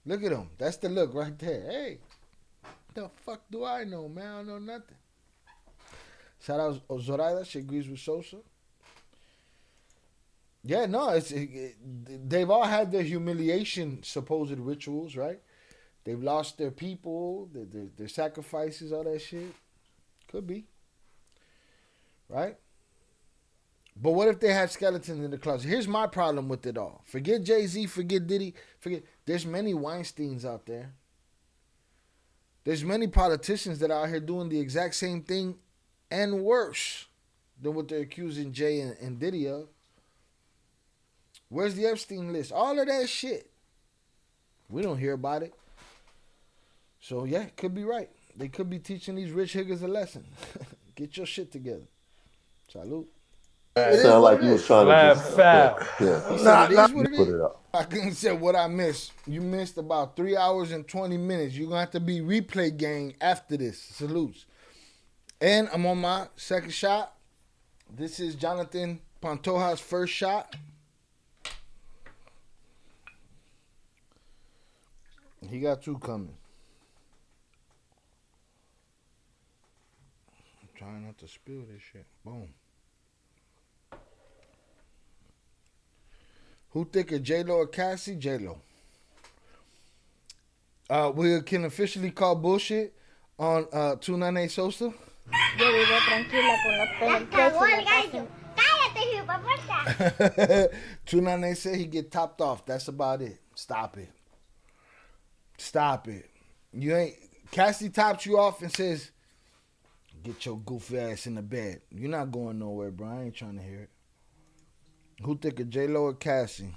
Look at him. That's the look right there. Hey, the fuck do I know, man? I don't know nothing. Shout out Zoraida. She agrees with Sosa. Yeah, no, they've all had their humiliation supposed rituals, right? They've lost their people, their sacrifices, all that shit. Could be. Right? But what if they had skeletons in the closet? Here's my problem with it all. Forget Jay-Z, forget Diddy, there's many Weinsteins out there. There's many politicians that are out here doing the exact same thing and worse than what they're accusing Jay and Diddy of. Where's the Epstein list? All of that shit. We don't hear about it. So, yeah, could be right. They could be teaching these rich higgers a lesson. Get your shit together. Salute. It sound like you was trying to just... Yeah. He said it is what it Put is. it up. I couldn't say what I missed. You missed about 3 hours and 20 minutes. You're going to have to be replay gang after this. Salutes. And I'm on my second shot. This is Jonathan Pantoja's first shot. He got 2 coming. I'm trying not to spill this shit. Boom. Who thicker, J-Lo or Cassie? J-Lo. We can officially call bullshit on 298 Sosa. Yo vivo tranquila con los pelos presos en la casa. Cállate, hijo, puerta. 298 said he get topped off. That's about it. Stop it. Stop it. You ain't. Cassie tops you off and says, get your goofy ass in the bed. You're not going nowhere, bro. I ain't trying to hear it. Who thicker, J-Lo or Cassie?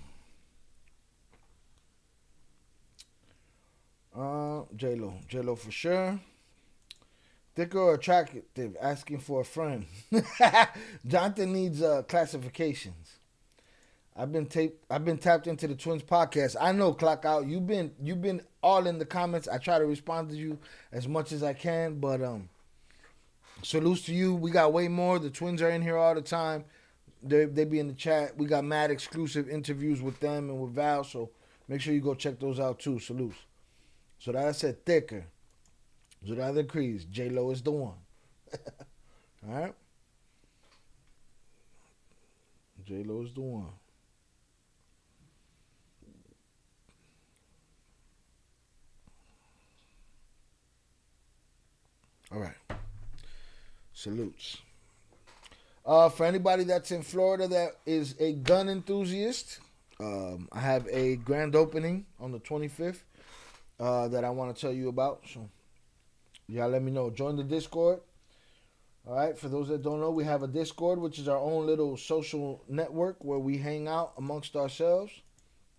J-Lo. J-Lo for sure. Thicker or attractive? Asking for a friend. Jonathan needs classifications. I've been tapped into the Twins podcast. I know, Clock Out. You've been all in the comments. I try to respond to you as much as I can, but salutes to you. We got way more. The Twins are in here all the time. They be in the chat. We got mad exclusive interviews with them and with Val, so make sure you go check those out too. Salutes. So that I said thicker. Zoraida agrees. J-Lo is the one. All right? J-Lo is the one. All right. Salutes. For anybody that's in Florida that is a gun enthusiast, I have a grand opening on the 25th that I want to tell you about. So, y'all let me know. Join the Discord. All right. For those that don't know, we have a Discord, which is our own little social network where we hang out amongst ourselves.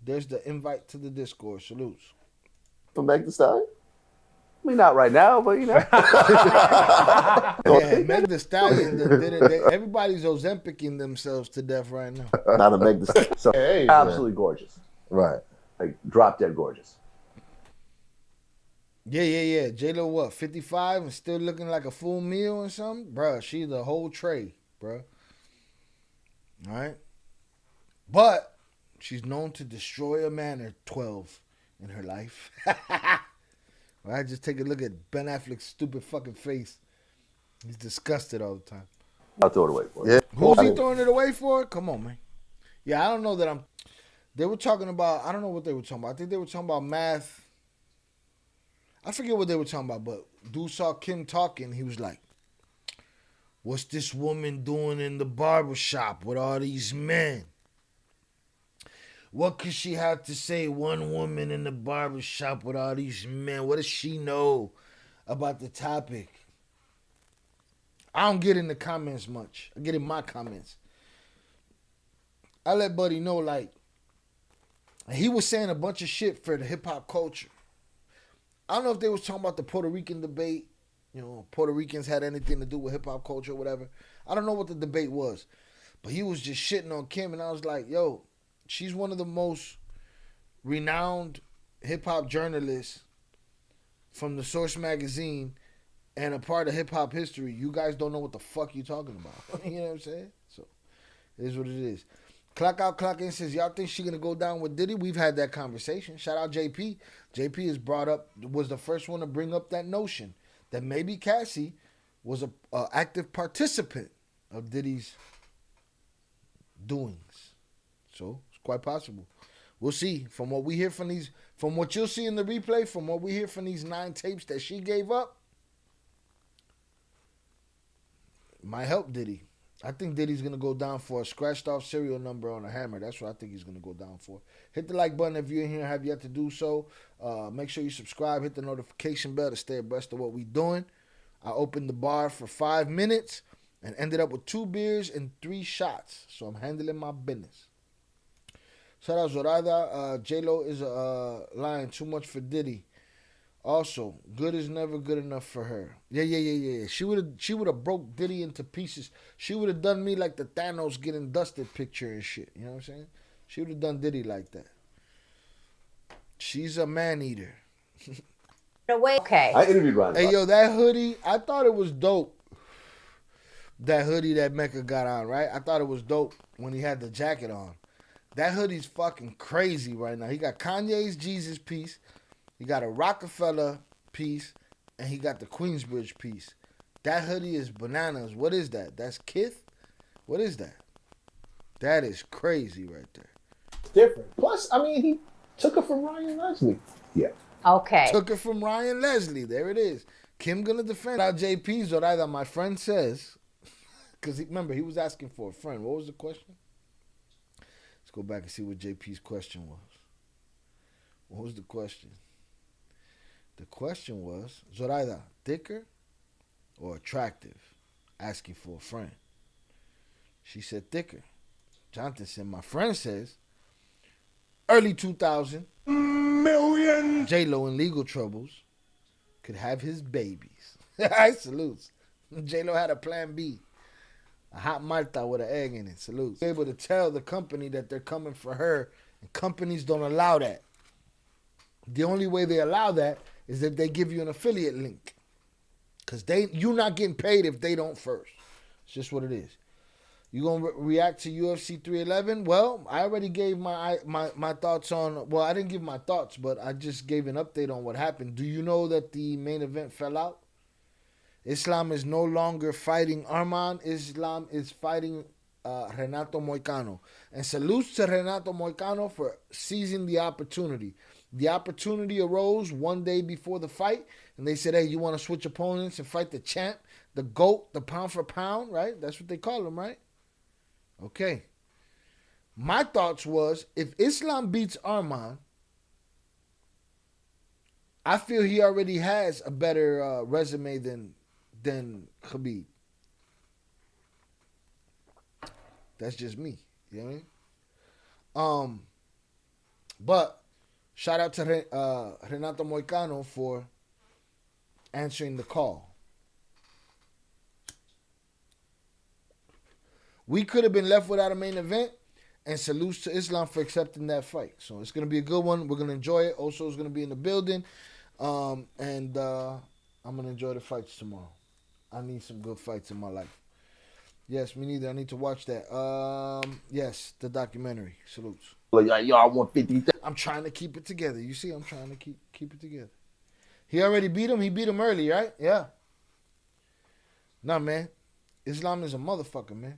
There's the invite to the Discord. Salutes. From Meg Thee Stallion? I mean, not right now, but you know. Yeah, Meg Thee Stallion. Everybody's Ozempicing themselves to death right now. Not a Meg Thee Stallion. So, absolutely gorgeous. Right. Like drop dead gorgeous. Yeah. J-Lo, what, 55 and still looking like a full meal or something? Bruh, she's the whole tray, bruh. All right? But she's known to destroy a man or 12 in her life. All right, just take a look at Ben Affleck's stupid fucking face. He's disgusted all the time. I'll throw it away for you. Yeah. Who's he throwing it away for? Come on, man. Yeah, I don't know that I'm... They were talking about... I don't know what they were talking about. I think they were talking about math. I forget what they were talking about, but dude saw Kim talking. He was like, what's this woman doing in the barbershop with all these men? What could she have to say? One woman in the barbershop with all these men. What does she know about the topic? I don't get in the comments much. I get in my comments. I let Buddy know, like, he was saying a bunch of shit for the hip-hop culture. I don't know if they was talking about the Puerto Rican debate. You know, Puerto Ricans had anything to do with hip-hop culture or whatever. I don't know what the debate was. But he was just shitting on Kim, and I was like, yo, she's one of the most renowned hip-hop journalists from the Source magazine and a part of hip-hop history. You guys don't know what the fuck you talking about. You know what I'm saying? So, it is what it is. Clock out, clock in says, y'all think she going to go down with Diddy? We've had that conversation. Shout out JP. JP is brought up, was the first one to bring up that notion that maybe Cassie was a active participant of Diddy's doings. So, it's quite possible. We'll see. From what we hear from these, from what you'll see in the replay, from what we hear from these 9 tapes that she gave up, might help Diddy. I think Diddy's going to go down for a scratched off serial number on a hammer. That's what I think he's going to go down for. Hit the like button if you're in here and have yet to do so. Make sure you subscribe. Hit the notification bell to stay abreast of what we're doing. I opened the bar for 5 minutes and ended up with 2 beers and 3 shots. So I'm handling my business. Shout out Zoraida. J-Lo is lying too much for Diddy. Also, good is never good enough for her. Yeah. She would have broke Diddy into pieces. She would have done me like the Thanos getting dusted picture and shit. You know what I'm saying? She would have done Diddy like that. She's a man eater. Okay. I interviewed Ron. Hey, yo, that hoodie, I thought it was dope. That hoodie that Mecca got on, right? I thought it was dope when he had the jacket on. That hoodie's fucking crazy right now. He got Kanye's Jesus piece. He got a Rockefeller piece, and he got the Queensbridge piece. That hoodie is bananas. What is that? That's Kith? What is that? That is crazy right there. It's different. Plus, I mean, he took it from Ryan Leslie. Yeah. Okay. Took it from Ryan Leslie. There it is. Kim gonna defend. Now, JP Zoraida, my friend says, because remember, he was asking for a friend. What was the question? Let's go back and see what JP's question was. What was the question? The question was, Zoraida, thicker or attractive? Asking for a friend. She said thicker. Jonathan said, my friend says, early 2000, million. J-Lo in legal troubles could have his babies. I salutes. J-Lo had a plan B. A hot Malta with an egg in it. Salutes. Able to tell the company that they're coming for her, and companies don't allow that. The only way they allow that is if they give you an affiliate link. Because you're not getting paid if they don't first. It's just what it is. You going to react to UFC 311? Well, I already gave my thoughts on... Well, I didn't give my thoughts, but I just gave an update on what happened. Do you know that the main event fell out? Islam is no longer fighting Arman. Islam is fighting Renato Moicano. And salutes to Renato Moicano for seizing the opportunity. The opportunity arose one day before the fight, and they said, hey, you want to switch opponents and fight the champ, the GOAT, the pound for pound, right? That's what they call him, right? Okay. My thoughts was, if Islam beats Arman, I feel he already has a better resume than Khabib. That's just me. You know what I mean? But shout out to Renato Moicano for answering the call. We could have been left without a main event, And salutes to Islam for accepting that fight. So it's gonna be a good one. We're gonna enjoy it. Oso's gonna be in the building, and I'm gonna enjoy the fights tomorrow. I need some good fights in my life. Yes, me neither. I need to watch that. Yes, the documentary. Salutes. Like, yo, I want 50. I'm trying to keep it together. You see, I'm trying to keep it together. He already beat him. He beat him early, right? Yeah. Nah, man. Islam is a motherfucker, man.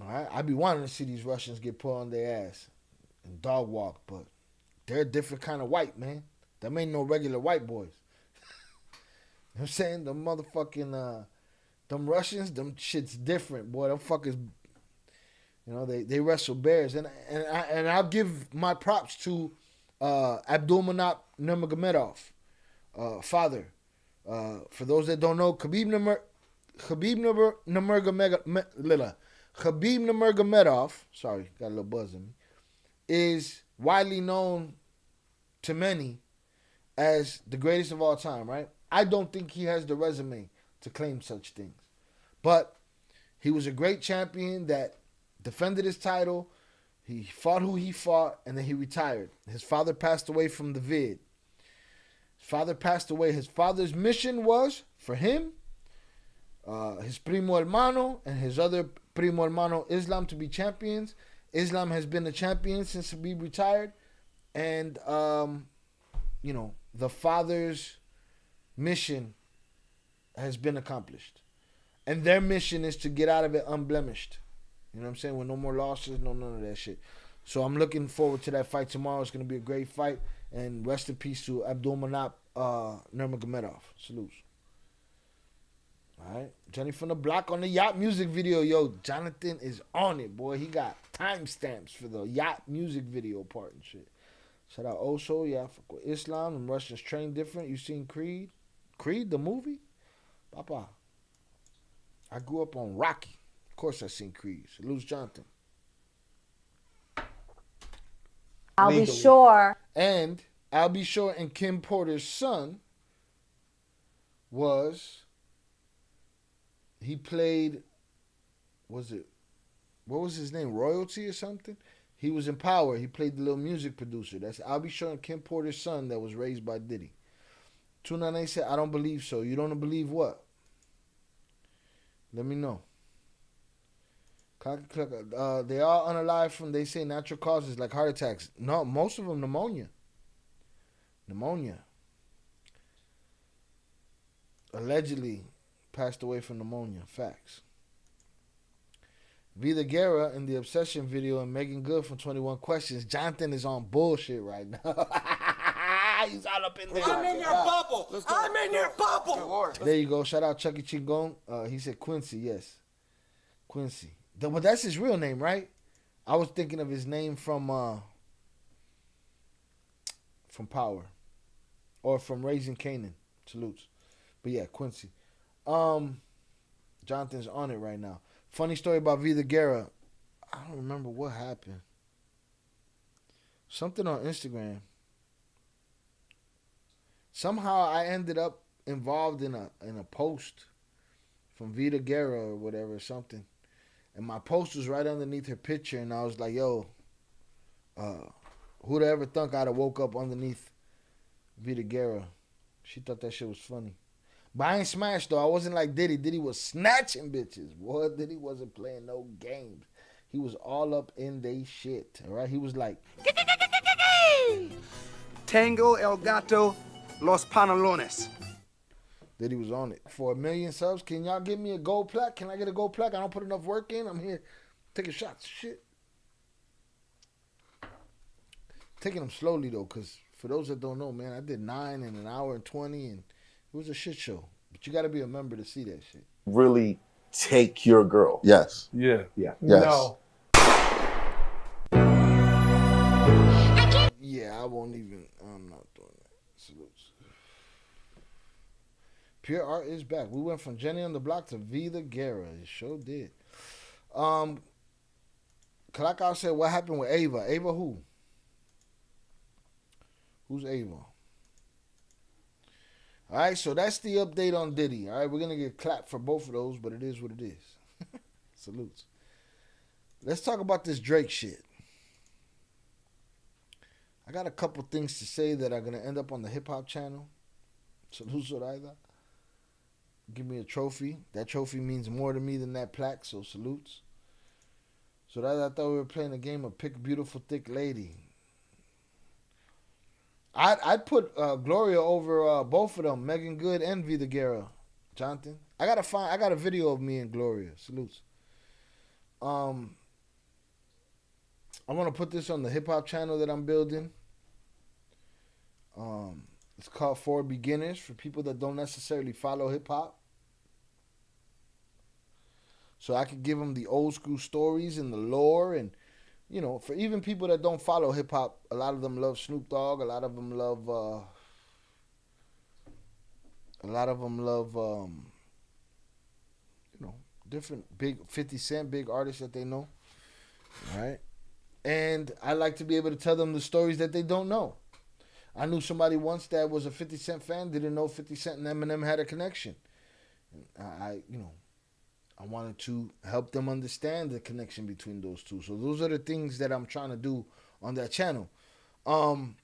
All right, I be wanting to see these Russians get put on their ass and dog walk, but they're a different kind of white, man. Them ain't no regular white boys. You know what I'm saying? Them motherfucking, them Russians, them shit's different, boy. Them fuckers, you know, they wrestle bears. And I'll give my props to Abdulmanap Nurmagomedov, father. For those that don't know, Khabib Nurmagomedov, sorry, got a little buzz in me, is widely known to many as the greatest of all time, right? I don't think he has the resume to claim such things. But he was a great champion that defended his title. He fought who he fought, and then he retired. His father passed away from the vid. His father passed away. His father's mission was for him, his primo hermano, and his other primo hermano Islam to be champions. Islam has been a champion since Khabib retired. And, you know, the father's mission has been accomplished. And their mission is to get out of it unblemished. You know what I'm saying? With no more losses, none of that shit. So I'm looking forward to that fight tomorrow. It's going to be a great fight. And rest in peace to Abdulmanap Nurmagomedov. Salutes. All right. Johnny from the Block on the Yacht music video. Yo, Jonathan is on it, boy. He got timestamps for the Yacht music video part and shit. Shout out Oso. Yeah, fuck with Islam. And Russians train different. You seen Creed? Creed, the movie? Papa. I grew up on Rocky. Of course I seen Creed. Salute Jonathan. I'll be sure. And I'll be sure and Kim Porter's son he played, what was his name? Royalty or something? He was in Power. He played the little music producer. That's I'll be sure and Kim Porter's son that was raised by Diddy. 298 said, I don't believe so. You don't believe what? Let me know. They are unalive from, they say, natural causes like heart attacks. No, most of them pneumonia. Pneumonia. Allegedly passed away from pneumonia. Facts. Vida Guerra in the Obsession video and Megan Good from 21 Questions. Jonathan is on bullshit right now. He's all up in there. I'm in your bubble. I'm in your bubble. There you go. Shout out Chucky Chingon. He said Quincy. Yes. Quincy. But that's his real name, right? I was thinking of his name from Power. Or from Raising Canaan. Salutes. But yeah, Quincy. Jonathan's on it right now. Funny story about Vida Guerra. I don't remember what happened. Something on Instagram. Somehow I ended up involved in a post from Vida Guerra or whatever, something. And my post was right underneath her picture, and I was like, yo, who'd ever thunk I'd have woke up underneath Vida Guerra? She thought that shit was funny. But I ain't smashed, though. I wasn't like Diddy. Diddy was snatching bitches. Boy, Diddy wasn't playing no games. He was all up in they shit, all right? He was like... Tango el gato, los pantalones. Diddy was on it. For 1 million subs, can y'all give me a gold plaque? Can I get a gold plaque? I don't put enough work in. I'm here taking shots. Shit. Taking them slowly, though, because for those that don't know, man, I did 9 in an hour and 20, and it was a shit show. But you got to be a member to see that shit. Really take your girl. Yes. Yeah. Yeah. Yes. No. Yeah, I won't even. I'm not doing that. Salutes. Pure Art is back. We went from Jenny on the Block to Vida Guerra. It sure did. Kalakau said, what happened with Ava? Ava who? Who's Ava? All right, so that's the update on Diddy. All right, we're going to get clapped for both of those, but it is what it is. Salutes. Let's talk about this Drake shit. I got a couple things to say that are going to end up on the hip hop channel. Salute Zoraida. Give me a trophy. That trophy means more to me than that plaque, so salutes. Zoraida, I thought we were playing a game of pick a beautiful thick lady. I'd put Gloria over both of them, Megan Good and Vida Guerra. Jonathan, I got a video of me and Gloria. Salutes. I want to put this on the hip hop channel that I'm building. It's called For Beginners, for people that don't necessarily follow hip hop. So I could give them the old school stories and the lore, and you know, for even people that don't follow hip hop, a lot of them love Snoop Dogg. A lot of them love. You know, different big 50 Cent, big artists that they know. All right. And I like to be able to tell them the stories that they don't know. I knew somebody once that was a 50 Cent fan, didn't know 50 Cent and Eminem had a connection. I wanted to help them understand the connection between those two. So those are the things that I'm trying to do on that channel. I'm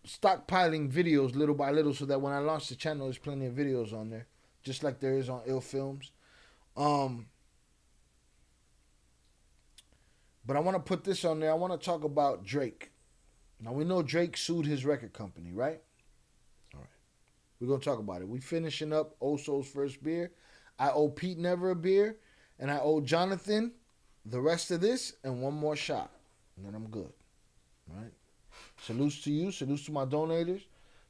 stockpiling videos little by little so that when I launch the channel, there's plenty of videos on there, just like there is on Ill Films. But I want to put this on there. I want to talk about Drake. Now, we know Drake sued his record company, right? All right. We're going to talk about it. We finishing up Oso's first beer. I owe Pete Never a beer. And I owe Jonathan the rest of this and one more shot. And then I'm good. All right. Salutes to you. Salutes to my donators.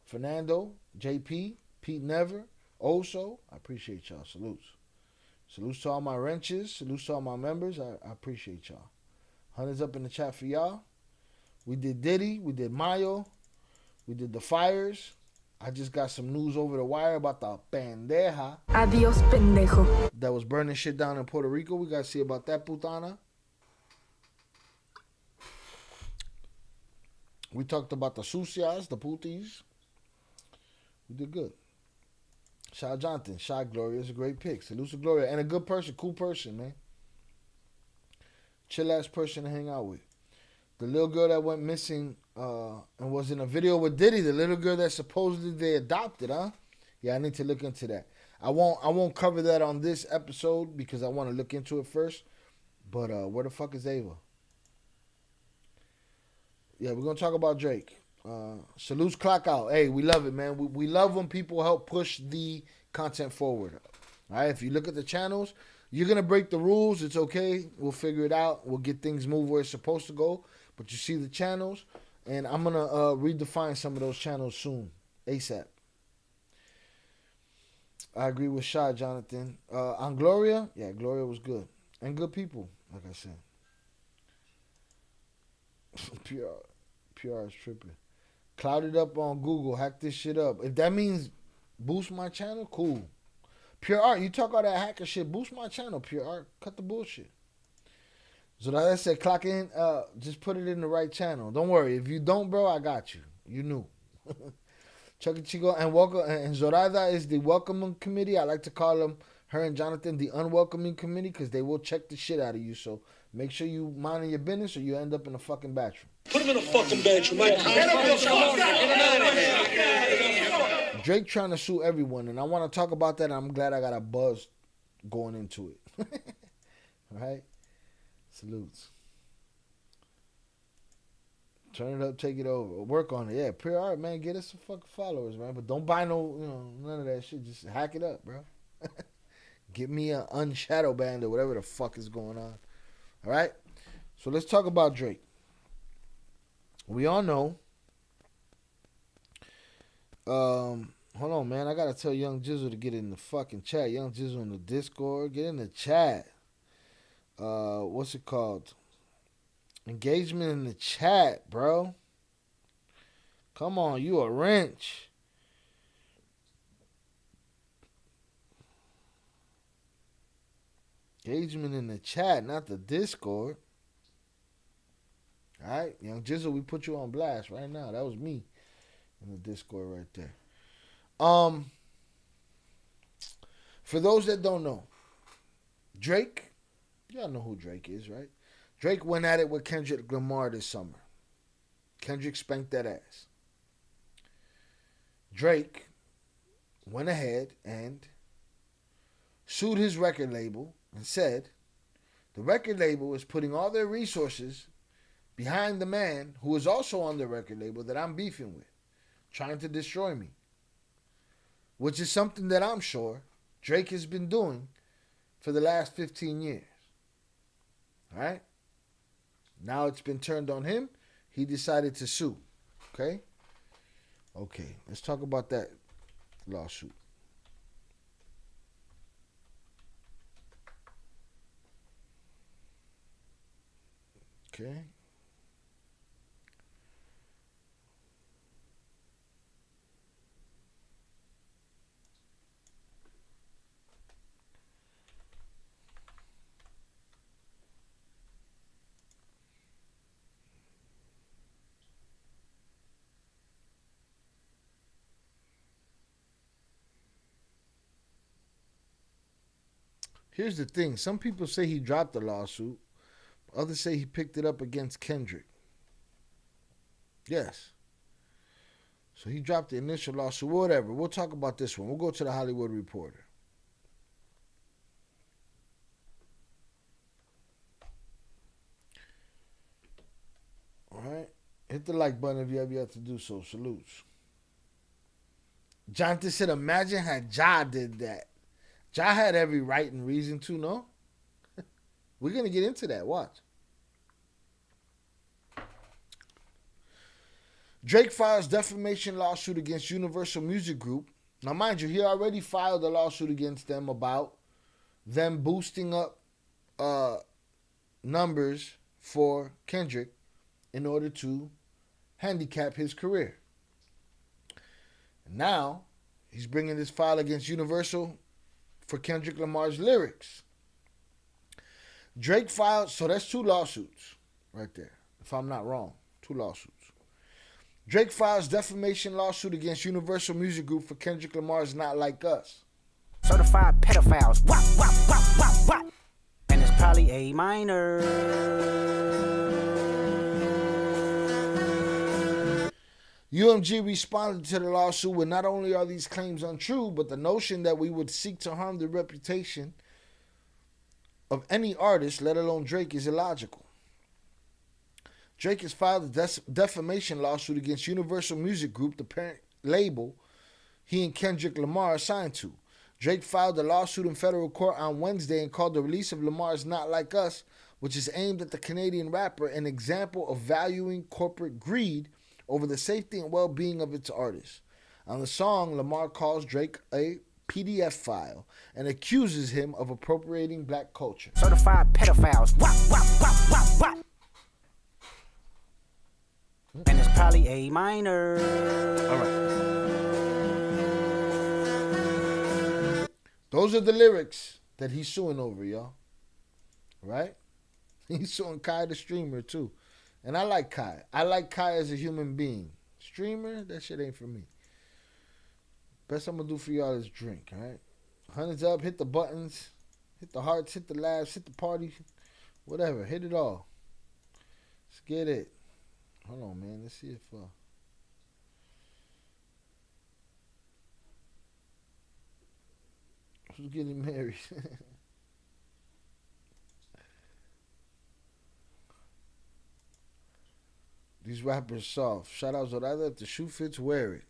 Fernando, JP, Pete Never, Oso. I appreciate y'all. Salutes. Salutes to all my wrenches. Salutes to all my members. I appreciate y'all. Hundreds up in the chat for y'all. We did Diddy. We did Mayo. We did the fires. I just got some news over the wire about the pendeja. Adiós, pendejo. That was burning shit down in Puerto Rico. We got to see about that putana. We talked about the sucias, the putis. We did good. Shout out Jonathan. Shout out Gloria. It's a great pick. Salute to Gloria. And a good person. Cool person, man. Chill ass person to hang out with. The little girl that went missing and was in a video with Diddy, the little girl that supposedly they adopted, huh? Yeah, I need to look into that. I won't cover that on this episode because I want to look into it first. But where the fuck is Ava? Yeah, we're gonna talk about Drake. Salutes clock out. Hey, we love it, man. We love when people help push the content forward. All right, if you look at the channels, you're going to break the rules. It's okay. We'll figure it out. We'll get things moved where it's supposed to go. But you see the channels, and I'm going to redefine some of those channels soon, ASAP. I agree with Shah, Jonathan. On Gloria, yeah, Gloria was good. And good people, like I said. PR is tripping. Cloud it up on Google. Hack this shit up. If that means boost my channel, cool. Pure Art, you talk all that hacker shit. Boost my channel, Pure Art. Cut the bullshit. So like I said, clock in. Just put it in the right channel. Don't worry. If you don't, bro, I got you. You knew. Chucky Chico and welcome. And Zoraida is the welcoming committee. I like to call them, her and Jonathan, the unwelcoming committee, because they will check the shit out of you. So make sure you mind your business or you end up in a fucking bathroom. Put him in a fucking bathroom. Drake trying to sue everyone, and I want to talk about that, and I'm glad I got a buzz going into it. All right? Salutes. Turn it up, take it over. Work on it. Yeah, Pure Art, man. Get us some fucking followers, man. But don't buy none of that shit. Just hack it up, bro. Get me an unshadow band or whatever the fuck is going on. All right? So let's talk about Drake. We all know. Hold on, man. I gotta tell Young Jizzle to get in the fucking chat. Young Jizzle in the Discord. Get in the chat. What's it called? Engagement in the chat, bro. Come on, you a wrench. Engagement in the chat, not the Discord. All right, Young Jizzle, we put you on blast right now. That was me in the Discord right there. For those that don't know, Drake, y'all know who Drake is, right? Drake went at it with Kendrick Lamar this summer. Kendrick spanked that ass. Drake went ahead and sued his record label and said the record label is putting all their resources behind the man who is also on the record label that I'm beefing with, trying to destroy me. Which is something that I'm sure Drake has been doing for the last 15 years. All right? Now it's been turned on him. He decided to sue. Okay? Okay, let's talk about that lawsuit. Okay. Here's the thing. Some people say he dropped the lawsuit. Others say he picked it up against Kendrick. Yes. So he dropped the initial lawsuit. Whatever. We'll talk about this one. We'll go to the Hollywood Reporter. All right. Hit the like button if you have yet to do so. Salutes. Jonathan said, imagine had Ja did that. Ja had every right and reason to, no? We're going to get into that. Watch. Drake files defamation lawsuit against Universal Music Group. Now, mind you, he already filed a lawsuit against them about them boosting up numbers for Kendrick in order to handicap his career. Now, he's bringing this file against Universal for Kendrick Lamar's lyrics. Drake filed, so that's 2 lawsuits right there, if I'm not wrong. 2 lawsuits. Drake files defamation lawsuit against Universal Music Group for Kendrick Lamar's Not Like Us. Certified pedophiles. Wop, wop, wop, wop, wop. And it's probably A minor. UMG responded to the lawsuit with not only are these claims untrue, but the notion that we would seek to harm the reputation of any artist, let alone Drake, is illogical. Drake has filed a defamation lawsuit against Universal Music Group, the parent label he and Kendrick Lamar are signed to. Drake filed a lawsuit in federal court on Wednesday and called the release of Lamar's Not Like Us, which is aimed at the Canadian rapper, an example of valuing corporate greed over the safety and well-being of its artists. On the song, Lamar calls Drake a PDF file and accuses him of appropriating black culture. Certified pedophiles. Wop, wop, wop, wop, wop. And it's probably A minor. All right. Those are the lyrics that he's suing over, y'all. Right? He's suing Kai the streamer, too. And I like Kai. I like Kai as a human being. Streamer, that shit ain't for me. Best I'm going to do for y'all is drink, all right? Hundreds up, hit the buttons, hit the hearts, hit the laughs, hit the party, whatever. Hit it all. Let's get it. Hold on, man. Let's see if... who's getting married? These rappers soft. Shout out Zoraida. If the shoe fits, wear it.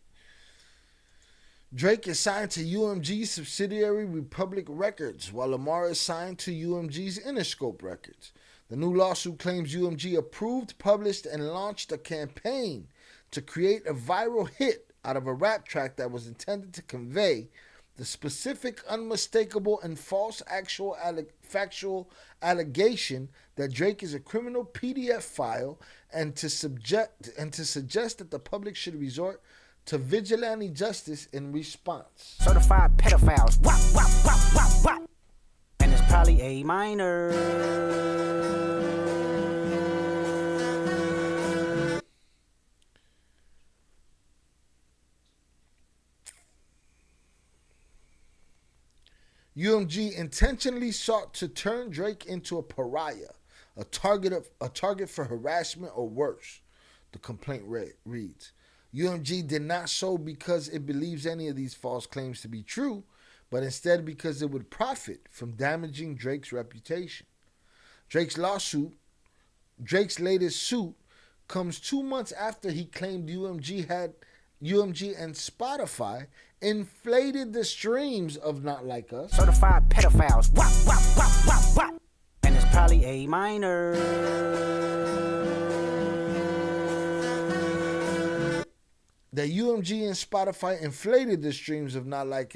Drake is signed to UMG's subsidiary Republic Records, while Lamar is signed to UMG's Interscope Records. The new lawsuit claims UMG approved, published, and launched a campaign to create a viral hit out of a rap track that was intended to convey the specific, unmistakable, and false factual allegation that Drake is a criminal PDF file, and to suggest that the public should resort to vigilante justice in response. Certified pedophiles. Wop, wop, wop, wop, wop. And it's probably A minor. UMG intentionally sought to turn Drake into a pariah, a target for harassment or worse. The complaint reads, UMG did not sue because it believes any of these false claims to be true, but instead because it would profit from damaging Drake's reputation. Drake's latest suit comes 2 months after he claimed UMG and Spotify inflated the streams of Not Like Us. Certified pedophiles. Wop, wop, wop, wop, wop. And it's probably A minor. That UMG and Spotify inflated the streams of Not Like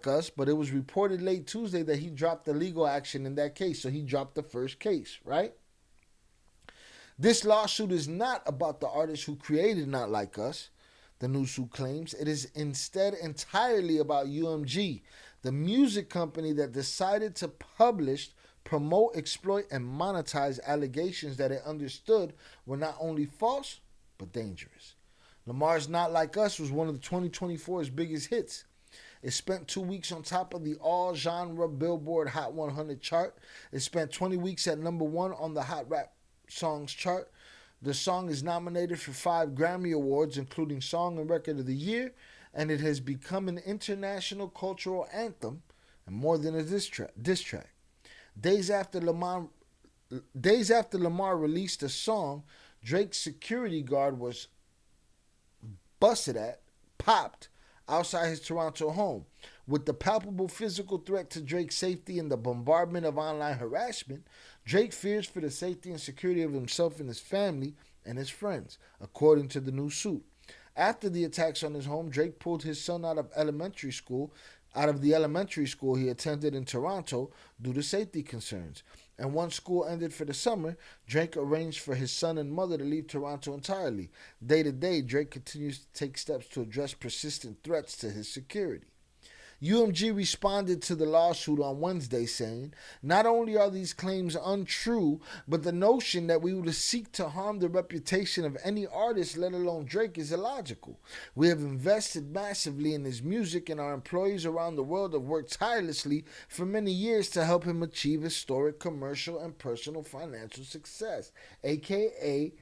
Us, but it was reported late Tuesday that he dropped the legal action in that case. So he dropped the first case, right? This lawsuit is not about the artist who created Not Like Us, the new suit claims. It is instead entirely about UMG, the music company that decided to publish, promote, exploit, and monetize allegations that it understood were not only false, but dangerous. Lamar's Not Like Us was one of the 2024's biggest hits. It spent 2 weeks on top of the all-genre Billboard Hot 100 chart. It spent 20 weeks at number 1 on the Hot Rap Songs chart. The song is nominated for 5 Grammy Awards, including Song and Record of the Year, and it has become an international cultural anthem, and more than a diss track. Days after Lamar released the song, Drake's security guard was popped outside his Toronto home. With the palpable physical threat to Drake's safety and the bombardment of online harassment, Drake fears for the safety and security of himself and his family and his friends, according to the new suit. After the attacks on his home, Drake pulled his son out of the elementary school he attended in Toronto due to safety concerns. And once school ended for the summer, Drake arranged for his son and mother to leave Toronto entirely. Day to day, Drake continues to take steps to address persistent threats to his security. UMG responded to the lawsuit on Wednesday saying, not only are these claims untrue, but the notion that we would seek to harm the reputation of any artist, let alone Drake, is illogical. We have invested massively in his music, and our employees around the world have worked tirelessly for many years to help him achieve historic commercial and personal financial success. AKA,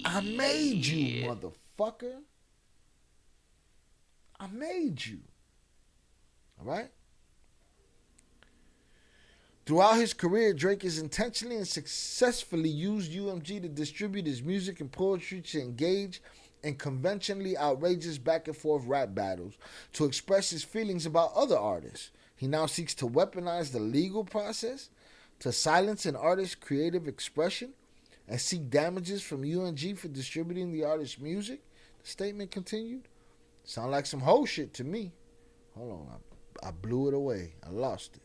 I made you, motherfucker. I made you. All right? Throughout his career, Drake has intentionally and successfully used UMG to distribute his music and poetry, to engage in conventionally outrageous back and forth rap battles, to express his feelings about other artists. He now seeks to weaponize the legal process, to silence an artist's creative expression, and seek damages from UMG for distributing the artist's music. The statement continued. Sound like some whole shit to me. Hold on, I blew it away. I lost it.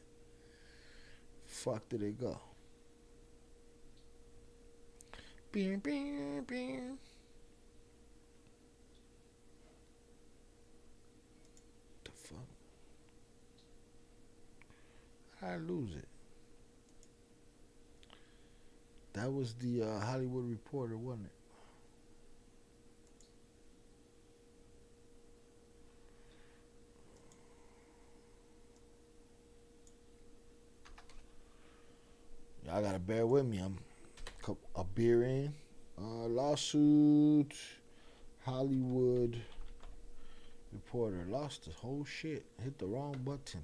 Fuck did it go? Bing, bing, bing. The fuck? I lose it. That was the Hollywood Reporter, wasn't it? Y'all gotta bear with me. I'm a beer in. Lawsuit. Hollywood Reporter. Lost the whole shit. Hit the wrong button.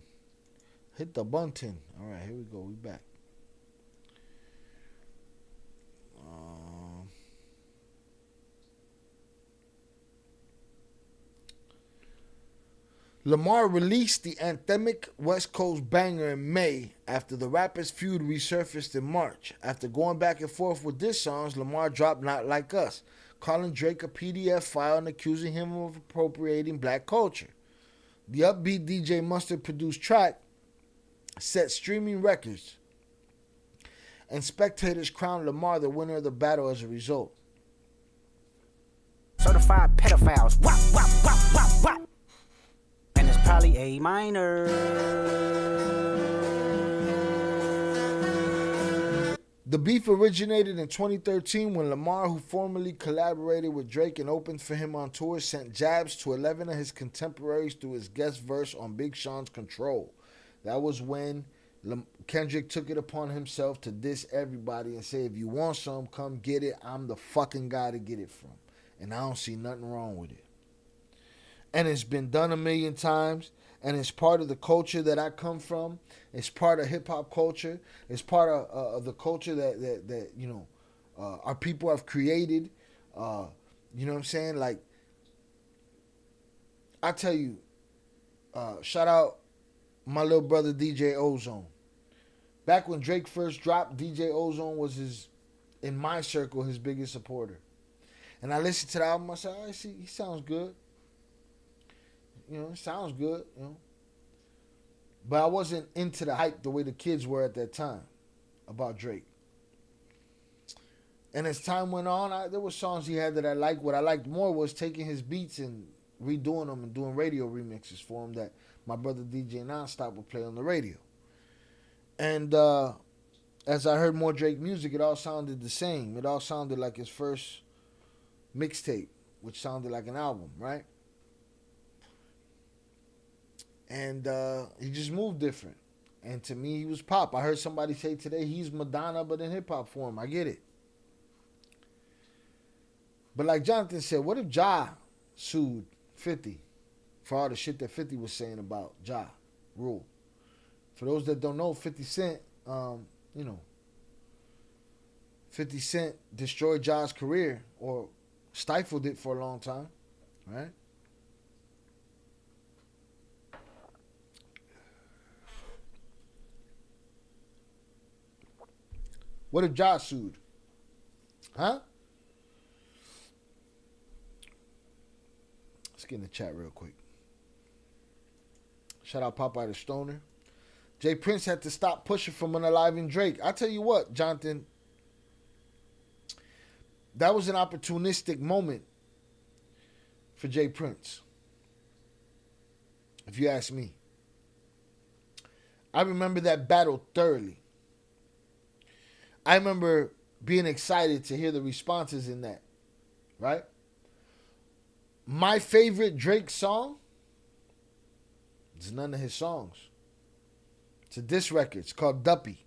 Hit the button. All right, here we go. We back. Lamar released the anthemic West Coast banger in May after the rapper's feud resurfaced in March. After going back and forth with diss songs, Lamar dropped Not Like Us, calling Drake a PDF file and accusing him of appropriating black culture. The upbeat DJ Mustard produced track set streaming records, and spectators crowned Lamar the winner of the battle as a result. Certified pedophiles. Wop, wop, wop, wop, wop. And it's probably A minor. The beef originated in 2013 when Lamar, who formerly collaborated with Drake and opened for him on tour, sent jabs to 11 of his contemporaries through his guest verse on Big Sean's Control. That was when Kendrick took it upon himself to diss everybody and say, if you want some, come get it. I'm the fucking guy to get it from. And I don't see nothing wrong with it. And it's been done a million times. And it's part of the culture that I come from. It's part of hip-hop culture. It's part of the culture that you know, our people have created. You know what I'm saying? Like, I tell you, shout out my little brother DJ Ozone. Back when Drake first dropped, DJ Ozone was in my circle, his biggest supporter. And I listened to the album, I said, I see, he sounds good. You know, it sounds good, you know. But I wasn't into the hype the way the kids were at that time about Drake. And as time went on, there were songs he had that I liked. What I liked more was taking his beats and redoing them and doing radio remixes for him that my brother DJ Nonstop would play on the radio. And as I heard more Drake music, it all sounded the same. It all sounded like his first mixtape, which sounded like an album, right? And he just moved different. And to me, he was pop. I heard somebody say today he's Madonna, but in hip-hop form. I get it. But like Jonathan said, what if Ja sued 50 for all the shit that 50 was saying about Ja Rule? For those that don't know, 50 Cent, you know, 50 Cent destroyed Ja's career or stifled it for a long time, right? What if Ja sued? Huh? Let's get in the chat real quick. Shout out Popeye the Stoner. Jay Prince had to stop Pusha from unaliving Drake. I tell you what, Jonathan, that was an opportunistic moment for Jay Prince, if you ask me. I remember that battle thoroughly. I remember being excited to hear the responses in that, right? My favorite Drake song is none of his songs. It's a diss record. It's called Duppy.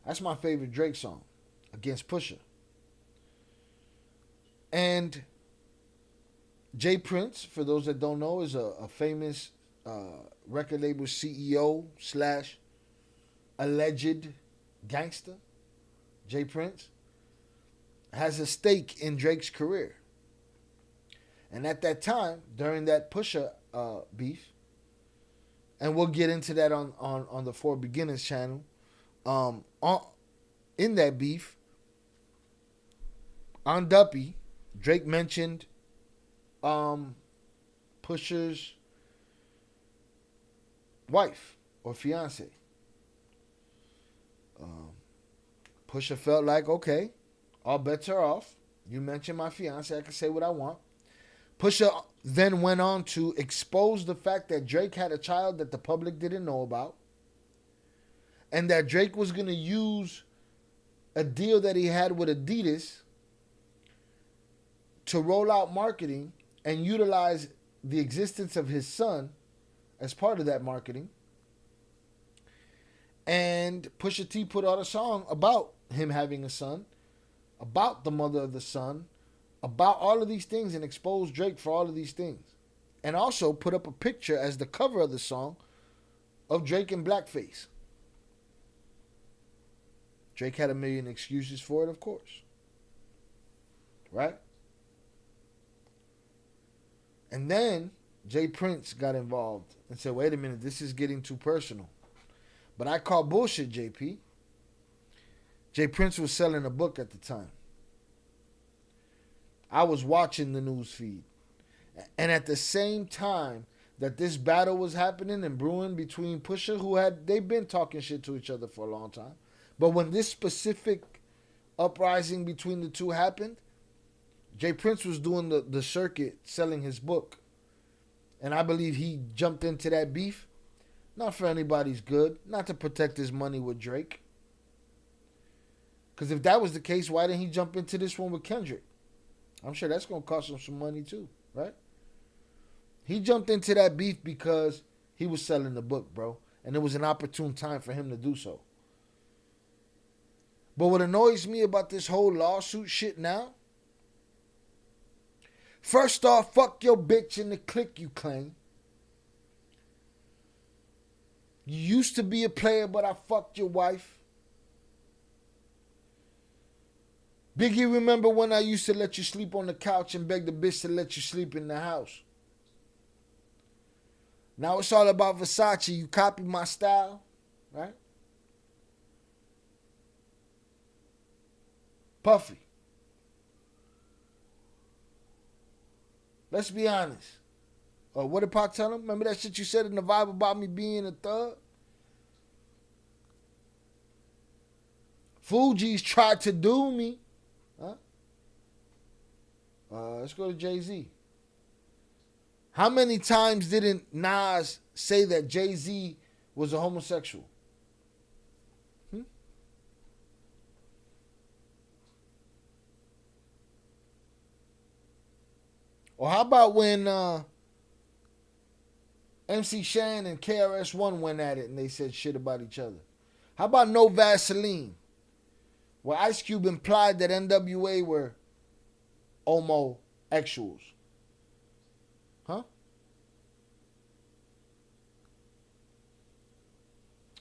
That's my favorite Drake song against Pusha. And Jay Prince, for those that don't know, is a famous record label CEO / alleged gangster. Jay Prince has a stake in Drake's career. And at that time, during that Pusha beef, and we'll get into that on the For Beginners channel, in that beef, on Duppy, Drake mentioned Pusha's wife or fiance. Pusha felt like, okay, all bets are off. You mentioned my fiance, I can say what I want. Pusha then went on to expose the fact that Drake had a child that the public didn't know about, and that Drake was going to use a deal that he had with Adidas to roll out marketing and utilize the existence of his son as part of that marketing. And Pusha T put out a song about him having a son, about the mother of the son, about all of these things, and exposed Drake for all of these things. And also put up a picture as the cover of the song of Drake in blackface. Drake had a million excuses for it, of course. Right? And then Jay Prince got involved and said, wait a minute, this is getting too personal. But I call bullshit, JP. Jay Prince was selling a book at the time. I was watching the news feed. And at the same time that this battle was happening and brewing between Pusha, they've been talking shit to each other for a long time. But when this specific uprising between the two happened, Jay Prince was doing the circuit selling his book. And I believe he jumped into that beef. Not for anybody's good. Not to protect his money with Drake. Because if that was the case, why didn't he jump into this one with Kendrick? I'm sure that's going to cost him some money too, right? He jumped into that beef because he was selling the book, bro. and it was an opportune time for him to do so. But what annoys me about this whole lawsuit shit now, first off, fuck your bitch in the clique you claim. You used to be a player, but I fucked your wife. Biggie, remember when I used to let you sleep on the couch and beg the bitch to let you sleep in the house? Now it's all about Versace. You copy my style, right? Puffy. Let's be honest. What did Pac tell him? Remember that shit you said in the vibe about me being a thug? Fugees tried to do me. Huh? Let's go to Jay-Z. How many times didn't Nas say that Jay-Z was a homosexual? Or how about when MC Shan and KRS-One went at it and they said shit about each other? How about No Vaseline, where Ice Cube implied that NWA were homosexuals? Huh?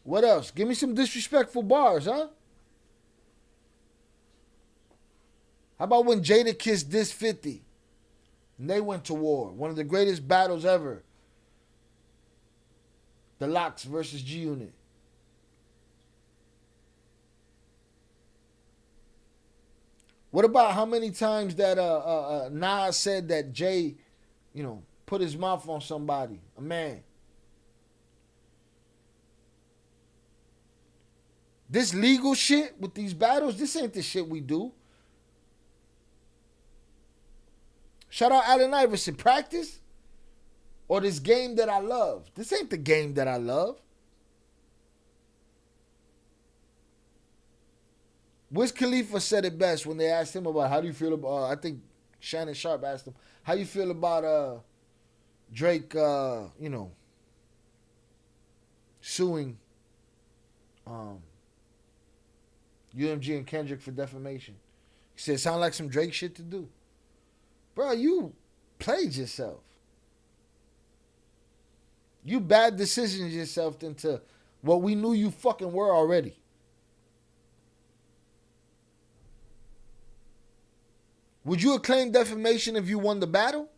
What else? Give me some disrespectful bars, huh? How about when Jadakiss dissed 50 and they went to war? One of the greatest battles ever. The Lox versus G-Unit. What about how many times that Nas said that Jay, put his mouth on somebody, a man? This legal shit with these battles, this ain't the shit we do. Shout out Allen Iverson. Practice or this game that I love? This ain't the game that I love. Wiz Khalifa said it best when they asked him about how do you feel about, I think Shannon Sharp asked him, how you feel about Drake, suing UMG and Kendrick for defamation. He said, sound like some Drake shit to do. Bro, you played yourself. You bad decisions yourself into what we knew you fucking were already. Would you have claimed defamation if you won the battle?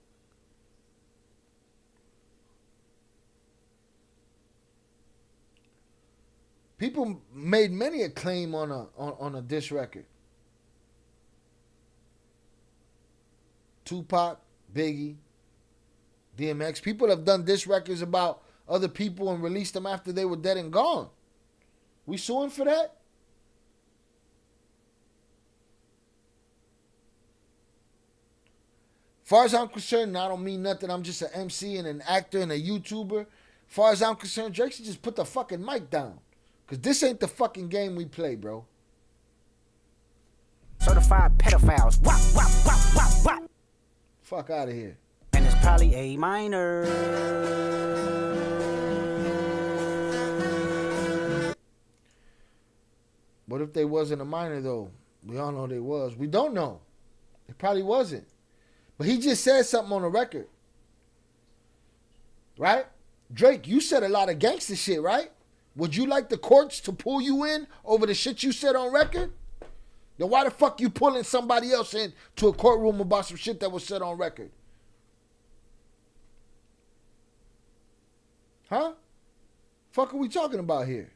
People made many a claim on a diss record. Tupac, Biggie, DMX. People have done diss records about other people and released them after they were dead and gone. We suing for that? Far as I'm concerned, I don't mean nothing. I'm just an MC and an actor and a YouTuber. Far as I'm concerned, Drake should just put the fucking mic down. Because this ain't the fucking game we play, bro. Certified pedophiles. Wop, wop, wop, wop, wop. Fuck out of here. And it's probably A minor. What if they wasn't a minor, though? We all know they was. We don't know. It probably wasn't. But he just said something on the record. Right? Drake, you said a lot of gangster shit, right? Would you like the courts to pull you in over the shit you said on record? Then why the fuck you pulling somebody else in to a courtroom about some shit that was said on record? Huh? Fuck are we talking about here?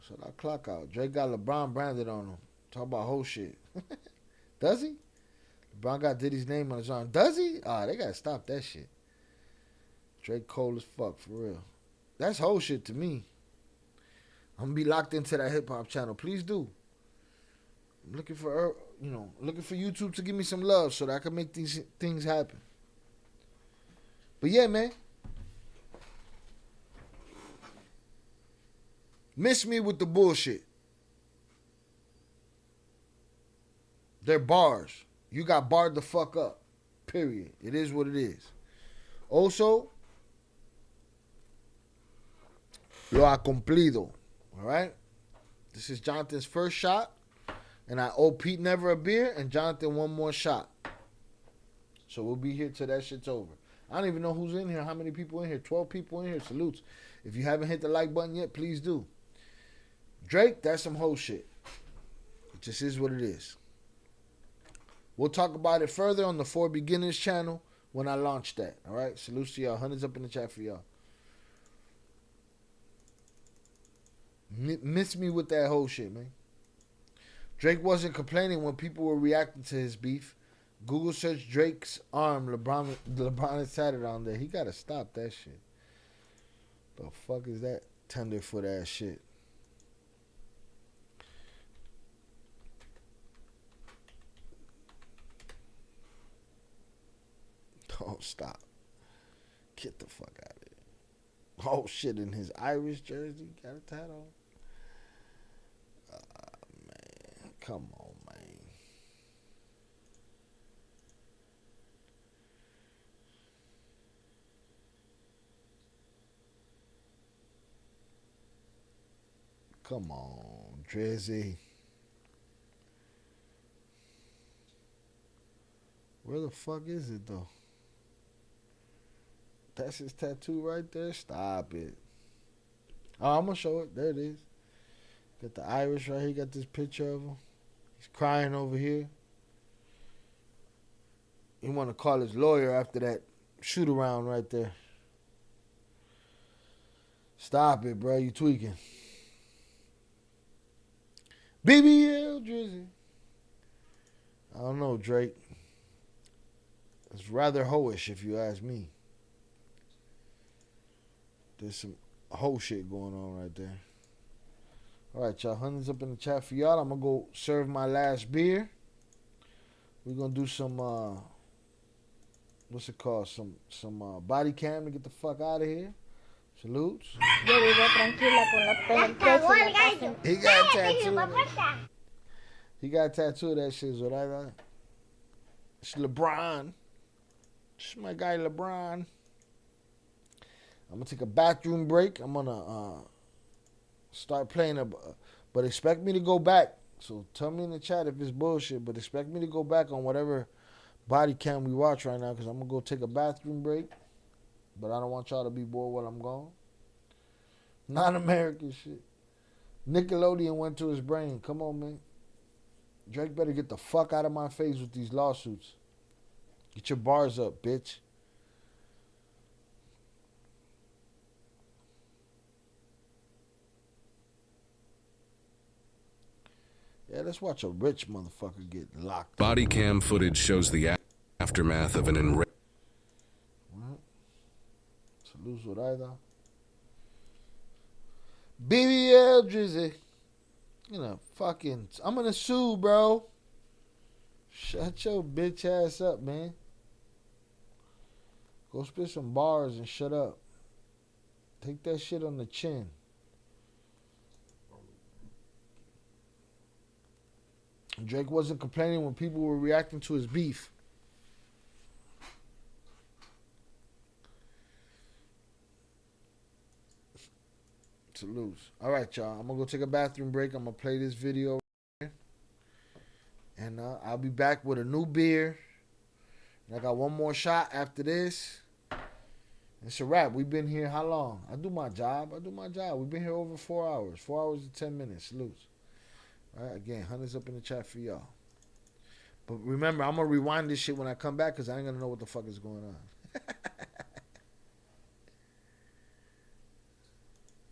So that clock out. Drake got LeBron branded on him. Talk about whole shit. Does he? LeBron got Diddy's name on his arm. Does he? Ah, they gotta stop that shit. Drake cold as fuck, for real. That's whole shit to me. I'm gonna be locked into that hip hop channel. Please do. I'm looking for, looking for YouTube to give me some love so that I can make these things happen. But yeah, man. Miss me with the bullshit. They're bars. You got barred the fuck up. Period. It is what it is. Also, lo ha cumplido. All right? This is Jonathan's first shot. And I owe Pete Never a beer and Jonathan one more shot. So we'll be here till that shit's over. I don't even know who's in here. How many people in here? 12 people in here. Salutes. If you haven't hit the like button yet, please do. Drake, that's some whole shit. It just is what it is. We'll talk about it further on the For Beginners channel when I launch that. All right? Salutes to y'all. Hundreds up in the chat for y'all. Miss me with that whole shit, man. Drake wasn't complaining when people were reacting to his beef. Google search Drake's arm. LeBron is tatted on there. He gotta stop that shit. The fuck is that tenderfoot ass shit? Oh, stop. Get the fuck out of here. Oh, shit, in his Irish jersey. Got a tat on. Man. Come on, man. Come on, Drizzy. Where the fuck is it, though? That's his tattoo right there? Stop it. Oh, I'm going to show it. There it is. Got the Irish right here. Got this picture of him. He's crying over here. He want to call his lawyer after that shoot around right there. Stop it, bro. You tweaking. BBL Drizzy. I don't know, Drake. It's rather hoish if you ask me. There's some whole shit going on right there. All right, y'all. Hundreds up in the chat for y'all. I'm going to go serve my last beer. We're going to do some, what's it called? Some body cam to get the fuck out of here. Salutes. Yo vivo tranquila con la pena. He got a tattoo. He got a tattoo of that shit, Zoraida. It's LeBron. It's my guy LeBron. I'm going to take a bathroom break. I'm going to start playing, but expect me to go back. So tell me in the chat if it's bullshit, but expect me to go back on whatever body cam we watch right now because I'm going to go take a bathroom break. But I don't want y'all to be bored while I'm gone. Non-American shit. Nickelodeon went to his brain. Come on, man. Drake better get the fuck out of my face with these lawsuits. Get your bars up, bitch. Yeah, let's watch a rich motherfucker get locked. Body cam footage shows the aftermath of an enraged. Salute Zoraida. BBL Drizzy. You know, fucking, I'm gonna sue, bro. Shut your bitch ass up, man. Go spit some bars and shut up. Take that shit on the chin. Drake wasn't complaining when people were reacting to his beef. To lose. All right, y'all. I'm going to go take a bathroom break. I'm going to play this video. And I'll be back with a new beer. And I got one more shot after this. It's a wrap. We've been here how long? I do my job. We've been here over 4 hours. 4 hours and 10 minutes. Salutes. All right, again, hundreds up in the chat for y'all. But remember, I'm going to rewind this shit when I come back because I ain't going to know what the fuck is going on.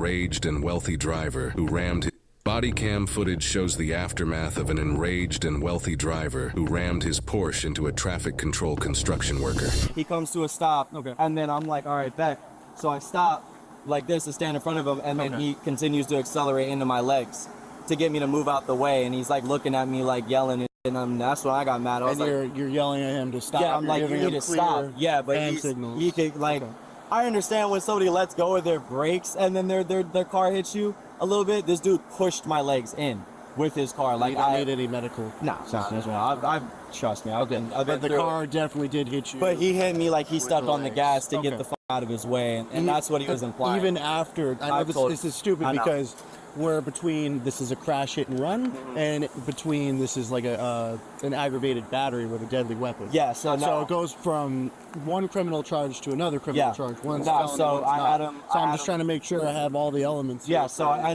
Enraged and wealthy driver who rammed his body cam footage shows the aftermath of an enraged and wealthy driver who rammed his Porsche into a traffic control construction worker. He comes to a stop, and then I'm like, all right, back. So I stop like this to stand in front of him, and then he continues to accelerate into my legs to get me to move out the way, and he's like looking at me like yelling, and that's when I got mad. I was you're yelling at him to stop. Yeah, I'm like, you need to stop. Yeah, but he could like. I understand when somebody lets go of their brakes and then their car hits you a little bit. This dude pushed my legs in. with his car. Like you don't need any medical. No, I've trust me. I've been But the through car it. definitely did hit you. But he hit me like he stepped on the gas to get Okay. the fuck out of his way, and that's what he was implying. Even after, I know I've told- this is stupid I know. because we're between this is a crash hit and run, and between this is like an aggravated battery with a deadly weapon. Yeah, so no. it goes from one criminal charge to another criminal Yeah. charge. One's No, felony, so one's I not. had him- So I I'm had just him- trying to make sure I have all the elements. Yeah, so I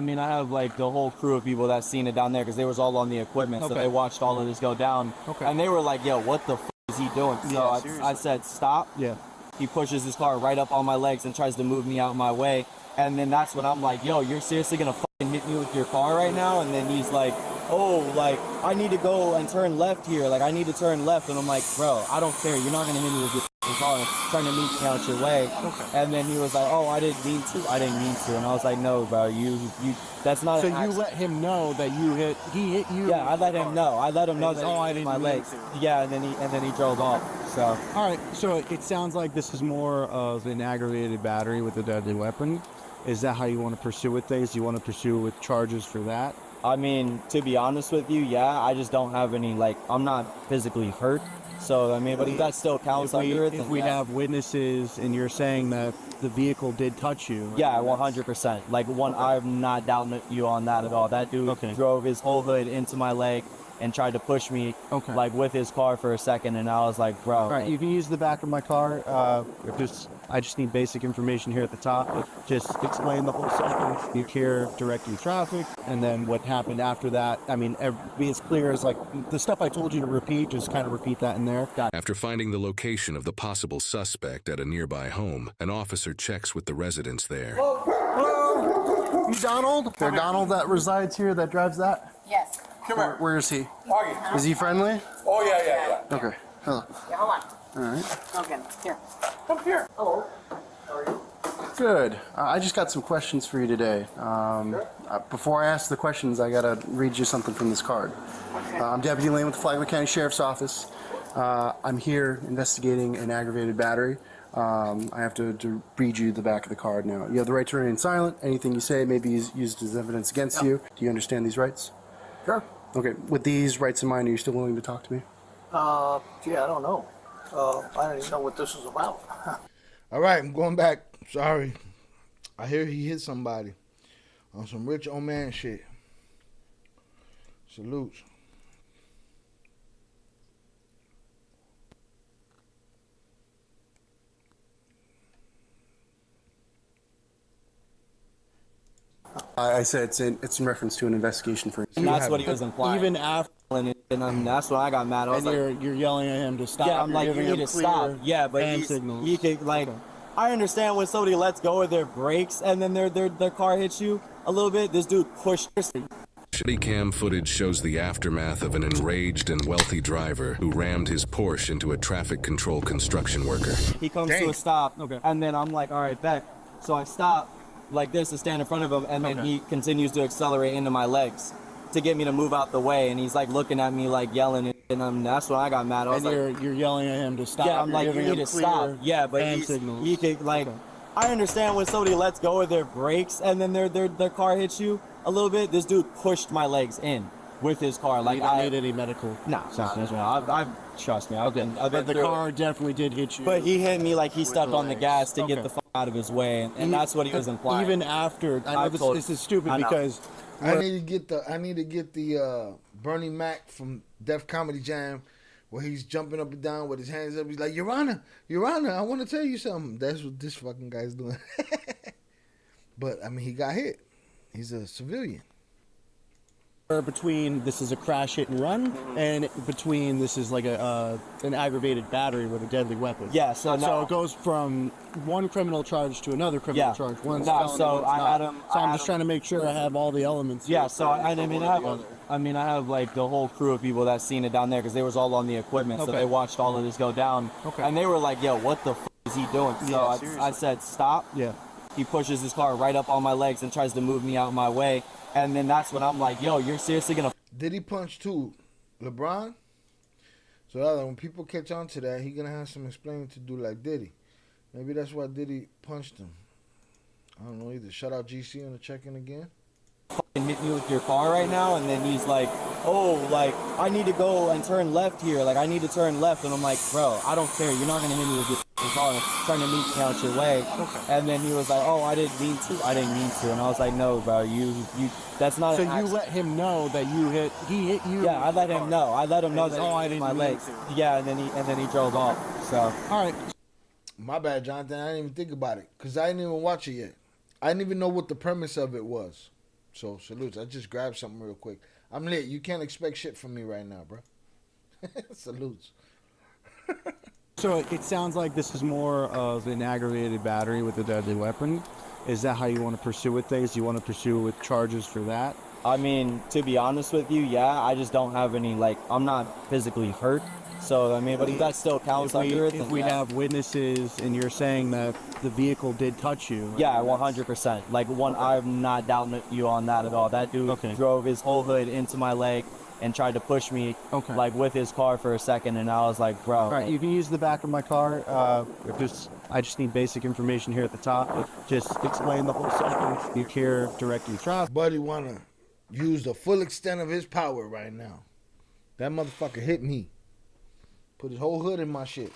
mean, I have like the whole crew of people that seen it down there because they was all on the equipment, so Okay. they watched all of this go down, and they were like, "Yo, what the f is he doing?" So I said, "Stop." Yeah. He pushes his car right up on my legs and tries to move me out of my way, and then that's when I'm like, "Yo, you're seriously gonna fucking hit me with your car right now?" And then he's like, "Oh, like I need to go and turn left here. Like I need to turn left," and I'm like, "Bro, I don't care. You're not gonna hit me with your car trying to meet me out your way." Okay. And then he was like, "Oh, I didn't mean to," and I was like, "No, bro, you that's not." So an you accident." let him know that he hit you. Yeah, I let him know. I let him know And that he's, "Oh, I he hit didn't my mean legs. to." Yeah, and then he drove off. So all right. So it sounds like this is more of an aggravated battery with a deadly weapon. Is that how you want to pursue with things? Do you want to pursue with charges for that? I mean, to be honest with you, yeah, I just don't have any, like, I'm not physically hurt. So, I mean, but if that still counts under it, then If we yeah. have witnesses and you're saying that the vehicle did touch you. Yeah, 100%. Like, I'm not doubting you on that at all. That dude drove his whole hood into my leg and tried to push me, like, with his car for a second, and I was like, bro. All right, you can use the back of my car. I just need basic information here at the top. Just explain the whole situation. You here directing traffic, and then what happened after that. I mean, be as clear as like the stuff I told you to repeat. Just kind of repeat that in there. After finding the location of the possible suspect at a nearby home, an officer checks with the residents there. Hello, you Donald? There, Donald that resides here, that drives that. Yes. Come here. Where is he? Augie. Is he friendly? Oh, yeah. Okay. Hello. Yeah, hold on. All right. Okay, here. Come here. Hello. How are you? Good. I just got some questions for you today. Before I ask the questions, I gotta read you something from this card. I'm Deputy Lane with the Flagler County Sheriff's Office. I'm here investigating an aggravated battery. I have to read you the back of the card now. You have the right to remain silent. Anything you say may be used as evidence against you. Do you understand these rights? Sure. Okay. With these rights in mind, are you still willing to talk to me? Gee, I don't know. I don't even know what this is about. All right, I'm going back. Sorry. I hear he hit somebody on some rich old man shit. Salutes. I said it's in reference to an investigation for. And that's what he was implying. Even after. And that's when I got mad. I was And you're yelling at him to stop. Yeah, I'm You're like, you giving need him to clear stop. Yeah, but hand signals. he could, like, I understand when somebody lets go of their brakes and then their car hits you a little bit. This dude pushed. Shitty cam footage shows the aftermath of an enraged and wealthy driver who rammed his Porsche into a traffic control construction worker. He comes to a stop, and then I'm like, all right, bet. So I stop like this to stand in front of him, and then he continues to accelerate into my legs to get me to move out the way, and he's like looking at me like yelling, and that's when I got mad. I was And you're yelling at him to stop. yeah, I'm You're like, you giving need him to clear stop. Yeah, but hand signals. he could, like, I understand when somebody lets go of their brakes and then their car hits you a little bit. This dude pushed my legs in with his car. Like, you don't need any medical. No, I've trust me. I've been But the through car it. definitely did hit you. But he hit me like he stepped on the gas to get the fuck out of his way, and that's what he was implying. Even after, I know this is stupid because I need to get the Bernie Mac from Def Comedy Jam, where he's jumping up and down with his hands up. He's like, Your Honor, I want to tell you something. That's what this fucking guy's doing. But I mean, he got hit. He's a civilian. between this is a crash hit and run, and between this is like an aggravated battery with a deadly weapon. Yeah, so it goes from one criminal charge to another criminal charge. One's felony, so one's I not. had him. So I'm just trying to make sure I have all the elements. Yeah, so I have like the whole crew of people that seen it down there because they was all on the equipment, so Okay. they watched all of this go down, and they were like, "Yo, what the f is he doing?" So I said, "Stop." Yeah. He pushes his car right up on my legs and tries to move me out of my way, and then that's when I'm like, "Yo, you're seriously gonna?" Did he punch too, LeBron? So when people catch on to that, he gonna have some explaining to do like Diddy. Maybe that's why Diddy punched him. I don't know either. Shout out GC on the check-in again. fucking hit me with your car right now, and then he's like, oh, like, I need to go and turn left here, like, I need to turn left, and I'm like, bro, I don't care, you're not gonna hit me with your car, I'm trying to meet me out your way. And then he was like, oh, I didn't mean to, and I was like, no, bro, you that's not. So you let him know that he hit you. Yeah, I let him know that I didn't my mean legs. to. Yeah, and then he drove off. So all right. My bad, Jonathan. I didn't even think about it because I didn't even watch it yet. I didn't even know what the premise of it was. So salutes. I just grabbed something real quick. I'm lit. You can't expect shit from me right now, bro. Salutes. So it sounds like this is more of an aggravated battery with a deadly weapon. Is that how you want to pursue with things? You want to pursue with charges for that? I mean, to be honest with you, yeah, I just don't have any, like, I'm not physically hurt. So, I mean, but if that still counts under it, if we have witnesses and you're saying that the vehicle did touch you. Yeah, 100%. Like, I'm not doubting you on that at all. That dude drove his whole hood into my leg and tried to push me, like, with his car for a second, and I was like, bro. All right, you can use the back of my car. I just need basic information here at the top. Just explain the whole subject. You care directly traffic. Buddy wanna use the full extent of his power right now. That motherfucker hit me. Put his whole hood in my shit.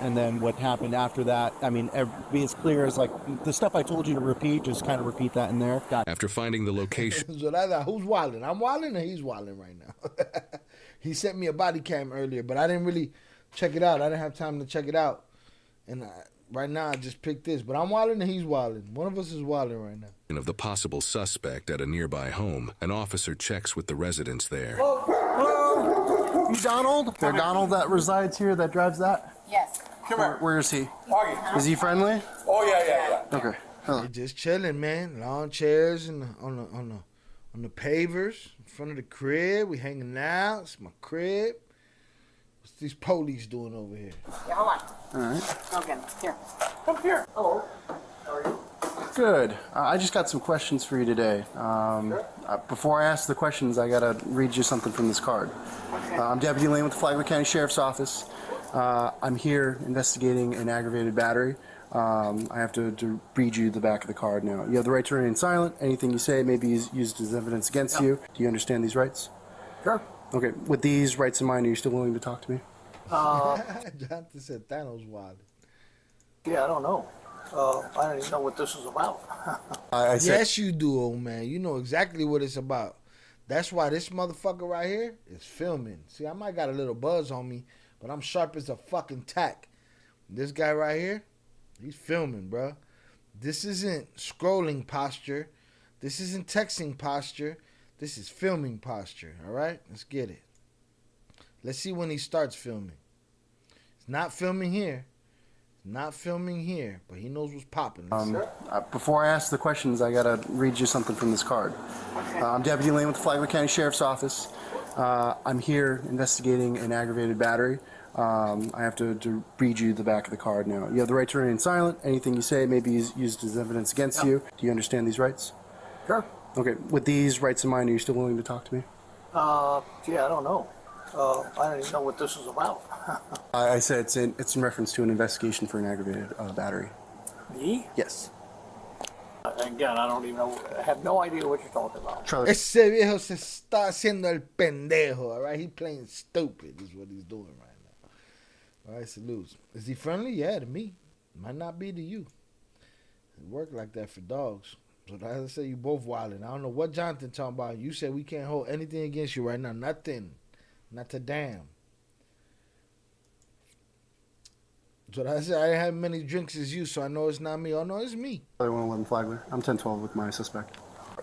And then what happened after that, I mean, be as clear as, like, the stuff I told you to repeat, just kind of repeat that in there. After finding the location. So that's who's wilding? I'm wilding or he's wilding right now? He sent me a body cam earlier, but I didn't really check it out. I didn't have time to check it out. And right now I just picked this, but I'm wilding and he's wilding. One of us is wilding right now. Of the possible suspect at a nearby home, an officer checks with the residents there. Hello? You Donald? There Donald that resides here that drives that? Yes. Come here. Where is he? Is he friendly? Oh yeah. Okay. We're just chilling, man. Lawn chairs and on the pavers in front of the crib. We hanging out. It's my crib. What's these police doing over here? Yeah, hold on. All right. Okay, here. Come here. Hello. How are you? Good. I just got some questions for you today. Before I ask the questions, I gotta read you something from this card. I'm Deputy Lane with the Flagler County Sheriff's Office. I'm here investigating an aggravated battery. I have to read you the back of the card now. You have the right to remain silent. Anything you say may be used as evidence against you. Do you understand these rights? Sure. Okay. With these rights in mind, are you still willing to talk to me? Jonathan said Thanos wild. Yeah, I don't know. I don't even know what this is about. Yes, you do, old man. You know exactly what it's about. That's why this motherfucker right here is filming. See, I might got a little buzz on me, but I'm sharp as a fucking tack. This guy right here, he's filming, bro. This isn't scrolling posture. This isn't texting posture. This is filming posture, all right? Let's get it. Let's see when he starts filming. It's not filming here. Not filming here, but he knows what's popping. Before I ask the questions, I gotta read you something from this card. I'm Deputy Lane with the Flagler County Sheriff's Office. I'm here investigating an aggravated battery. I have to read you the back of the card now. You have the right to remain silent. Anything you say may be used as evidence against you. Do you understand these rights? Sure. Okay. With these rights in mind, are you still willing to talk to me? Yeah, I don't know. I don't even know what this is about. I said it's in reference to an investigation for an aggravated battery. Me? Yes. Again, I don't even know. I have no idea what you're talking about. Ese viejo se está haciendo el pendejo, all right? He playing stupid is what he's doing right now. All right, salutes. Is he friendly? Yeah, to me. Might not be to you. It work like that for dogs. So as I say, you both wilding. I don't know what Jonathan talking about. You said we can't hold anything against you right now. Nothing. Not a damn. So I said I didn't have many drinks as you, so I know it's not me. Oh no, it's me. 111 Flagler. I'm 1012 with my suspect.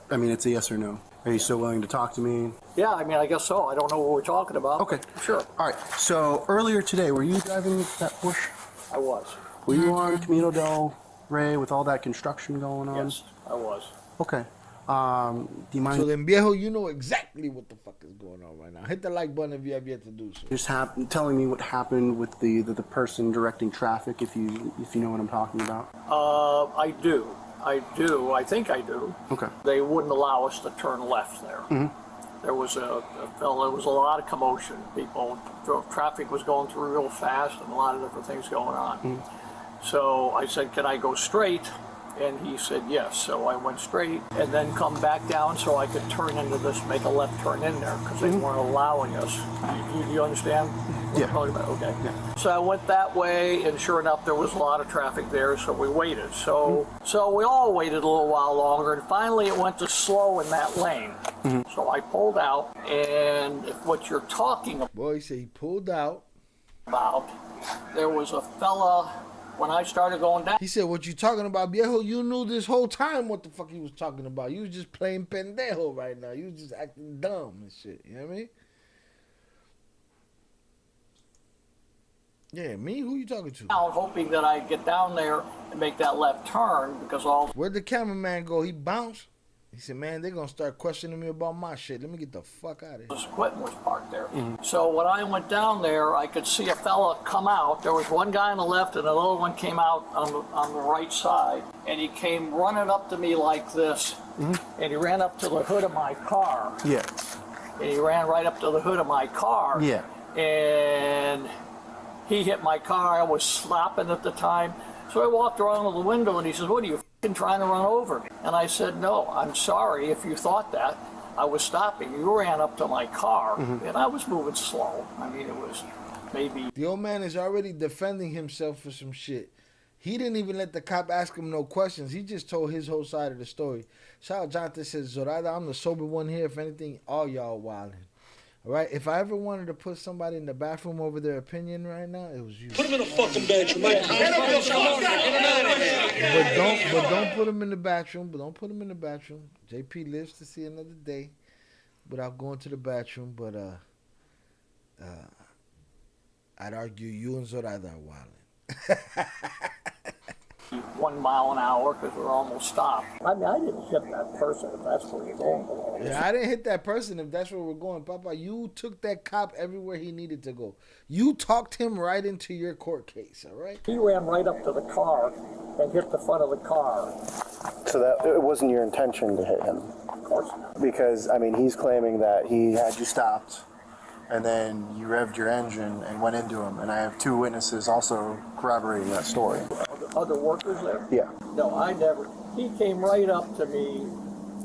I mean, it's a yes or no. Are you still willing to talk to me? Yeah, I mean, I guess so. I don't know what we're talking about. Okay. Sure. All right. So earlier today, were you driving that Porsche? I was. Were you on Camino del Rey with all that construction going on? Yes, I was. Okay. Do you mind? So then, viejo, you know exactly what the fuck is going on right now. Hit the like button if you have yet to do so. Just telling me what happened with the person directing traffic, if you know what I'm talking about. I do. I think I do. Okay. They wouldn't allow us to turn left there. Mm-hmm. There was a lot of commotion. Traffic was going through real fast, and a lot of different things going on. Mm-hmm. So I said, "Can I go straight?" And he said yes. So I went straight and then come back down so I could turn into this, make a left turn in there because they weren't allowing us. You understand what I'm talking about? Okay. Yeah. So I went that way, and sure enough, there was a lot of traffic there, so we waited. So we all waited a little while longer, and finally it went to slow in that lane. So I pulled out, and if what you're talking about... Boy, he said he pulled out. There was a fella, when I started going down... He said, what you talking about, viejo? You knew this whole time what the fuck he was talking about. You was just playing pendejo right now. You was just acting dumb and shit. You know what I mean? Yeah, me? Who you talking to? I was hoping that I'd get down there and make that left turn because all... Where'd the cameraman go? He bounced? He said, man, they're going to start questioning me about my shit. Let me get the fuck out of here. This equipment was parked there. So when I went down there, I could see a fella come out. There was one guy on the left and another one came out on the right side. And he came running up to me like this. And he ran up to the hood of my car. Yeah. And he ran right up to the hood of my car. Yeah. And he hit my car. I was slapping at the time. So I walked around to the window and he says, what are you f***ing trying to run over me? And I said, no, I'm sorry if you thought that. I was stopping. You ran up to my car and I was moving slow. I mean, it was maybe... The old man is already defending himself for some shit. He didn't even let the cop ask him no questions. He just told his whole side of the story. Shout out Jonathan says, Zoraida, I'm the sober one here. If anything, all y'all wildin'. All right, if I ever wanted to put somebody in the bathroom over their opinion right now, it was you. Put him in a fucking bedroom. But don't put him in the bathroom. But don't put him in the bathroom. JP lives to see another day without going to the bathroom. But I'd argue you and Zoraida are wilding. 1 mile an hour because we were almost stopped. I mean, I didn't hit that person if that's where you're going. Yeah, I didn't hit that person if that's where we're going. Papa, you took that cop everywhere he needed to go. You talked him right into your court case, all right? He ran right up to the car and hit the front of the car. So that it wasn't your intention to hit him? Of course not. Because, I mean, he's claiming that he had you stopped and then you revved your engine and went into him. And I have 2 witnesses also corroborating that story. Other workers there? Yeah. No, I never. He came right up to me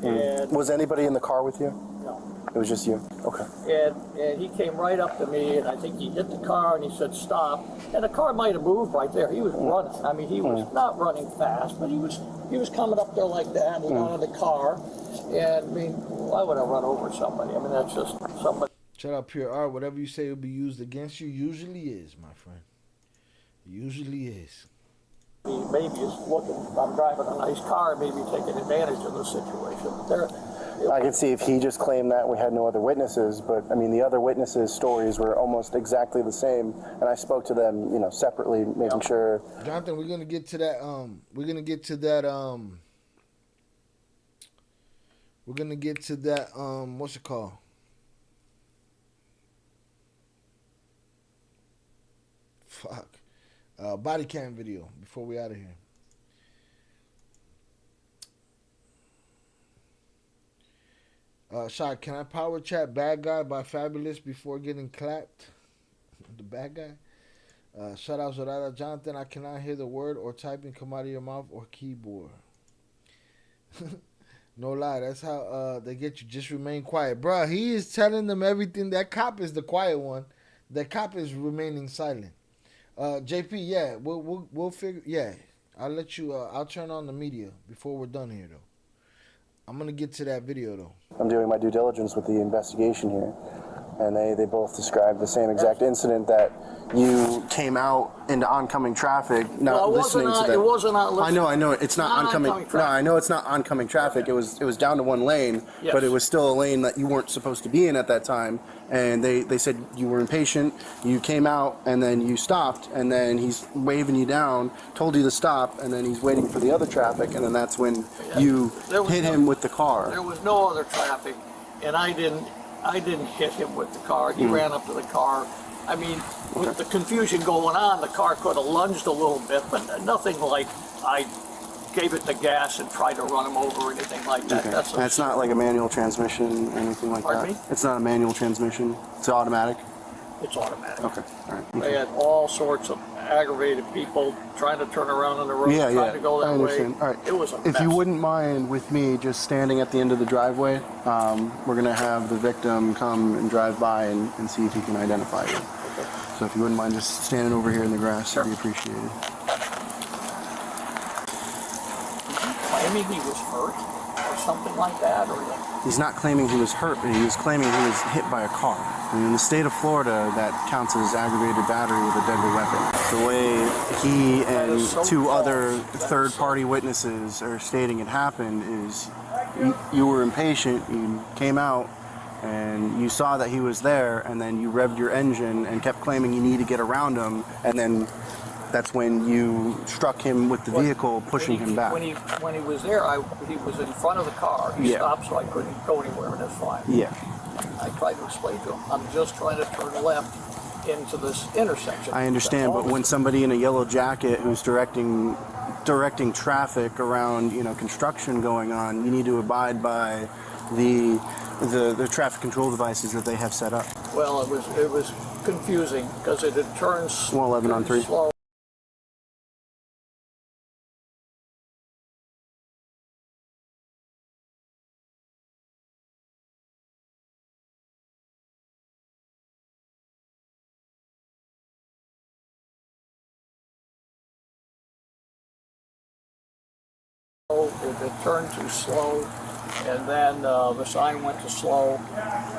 and... Was anybody in the car with you? No. It was just you? Okay. And he came right up to me and I think he hit the car and he said stop. And the car might have moved right there. He was running. I mean, he was not running fast, but he was coming up there like that and he got out of the car. And I mean, why would I run over somebody? I mean, that's just somebody. Shut up, Pure Art. Whatever you say will be used against you usually is, my friend. Usually is. Maybe it's looking, I'm driving a nice car, maybe taking advantage of the situation. I can see if he just claimed that we had no other witnesses, but I mean the other witnesses' stories were almost exactly the same, and I spoke to them, you know, separately, making sure. Jonathan, we're gonna get to that. We're gonna get to that. What's it called? Fuck. Body cam video before we out of here. Shot, can I power chat Bad Guy by Fabulous before getting clapped? The bad guy? Shout out Zoraida. Jonathan, I cannot hear the word or typing come out of your mouth or keyboard. No lie, that's how they get you. Just remain quiet. Bruh, he is telling them everything. That cop is the quiet one. That cop is remaining silent. JP, yeah, we'll figure. Yeah, I'll let you. I'll turn on the media before we're done here, though. I'm gonna get to that video though. I'm doing my due diligence with the investigation here, and they both described the same exact incident that you came out into oncoming traffic, not listening to that. It wasn't not listening. I know. It's not oncoming. No, I know it's not oncoming traffic. It was down to 1 lane, but it was still a lane that you weren't supposed to be in at that time. And they said you were impatient. You came out and then you stopped, and then he's waving you down, told you to stop, and then he's waiting for the other traffic, and then that's when you hit him with the car. There was no other traffic, and I didn't hit him with the car. He ran up to the car. I mean, with the confusion going on, the car could have lunged a little bit, but nothing like I gave it the gas and tried to run him over or anything like that. Okay. That's not like a manual transmission or anything like that? Me? It's not a manual transmission? It's automatic? It's automatic. Okay, all right. They had all sorts of aggravated people trying to turn around on the road, trying to go that I understand. way. All right. It was a If you mess. wouldn't mind with me just standing at the end of the driveway, we're going to have the victim come and drive by and see if he can identify you. Okay. So if you wouldn't mind just standing over here in the grass, that'd be appreciated. Claiming he was hurt or something like that, or He's not claiming he was hurt, but he was claiming he was hit by a car. And in the state of Florida, that counts as aggravated battery with a deadly weapon. The way he and two other third-party witnesses are stating it happened is you were impatient, you came out, and you saw that he was there, and then you revved your engine and kept claiming you need to get around him, and then that's when you struck him with the vehicle, pushing him back. When he was there, he was in front of the car. He stopped, so I couldn't go anywhere, and that's fine. Yeah. I tried to explain to him, I'm just trying to turn left into this intersection. I understand, but when somebody in a yellow jacket who's directing traffic around, construction going on, you need to abide by the traffic control devices that they have set up. Well, it was confusing because it had turned 111 on 3. slow. It turned too slow, and then the sign went to slow,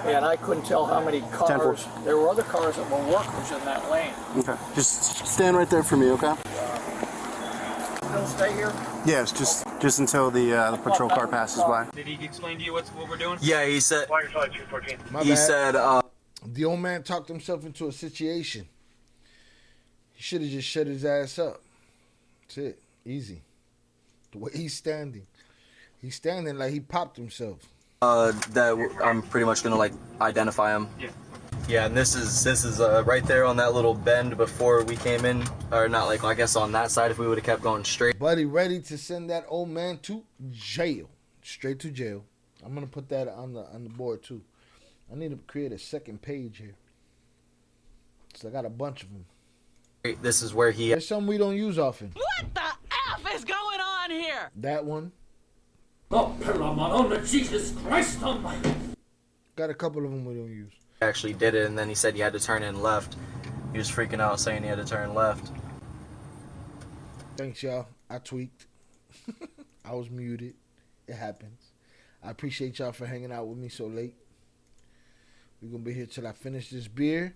and I couldn't tell how many cars. There were other cars that were workers in that lane. Okay, just stand right there for me, okay? Still stay here? Yes, just until the patrol car passes by. Did he explain to you what we're doing? Yeah, he said. My He bad. said. The old man talked himself into a situation. He should have just shut his ass up. That's it. Easy. The way he's standing like he popped himself. That I'm pretty much gonna identify him. Yeah. Yeah, and this is right there on that little bend before we came in, or not I guess on that side if we would have kept going straight. Buddy, ready to send that old man to jail, straight to jail. I'm gonna put that on the board too. I need to create a second page here. So I got a bunch of them. This is where he. There's some we don't use often. What the F is going on here? That one. Oh, Jesus Christ almighty. Got a couple of them we don't use. Actually did it, and then he said you had to turn in left. He was freaking out saying he had to turn left. Thanks, y'all. I tweaked. I was muted. It happens. I appreciate y'all for hanging out with me so late. We're going to be here till I finish this beer.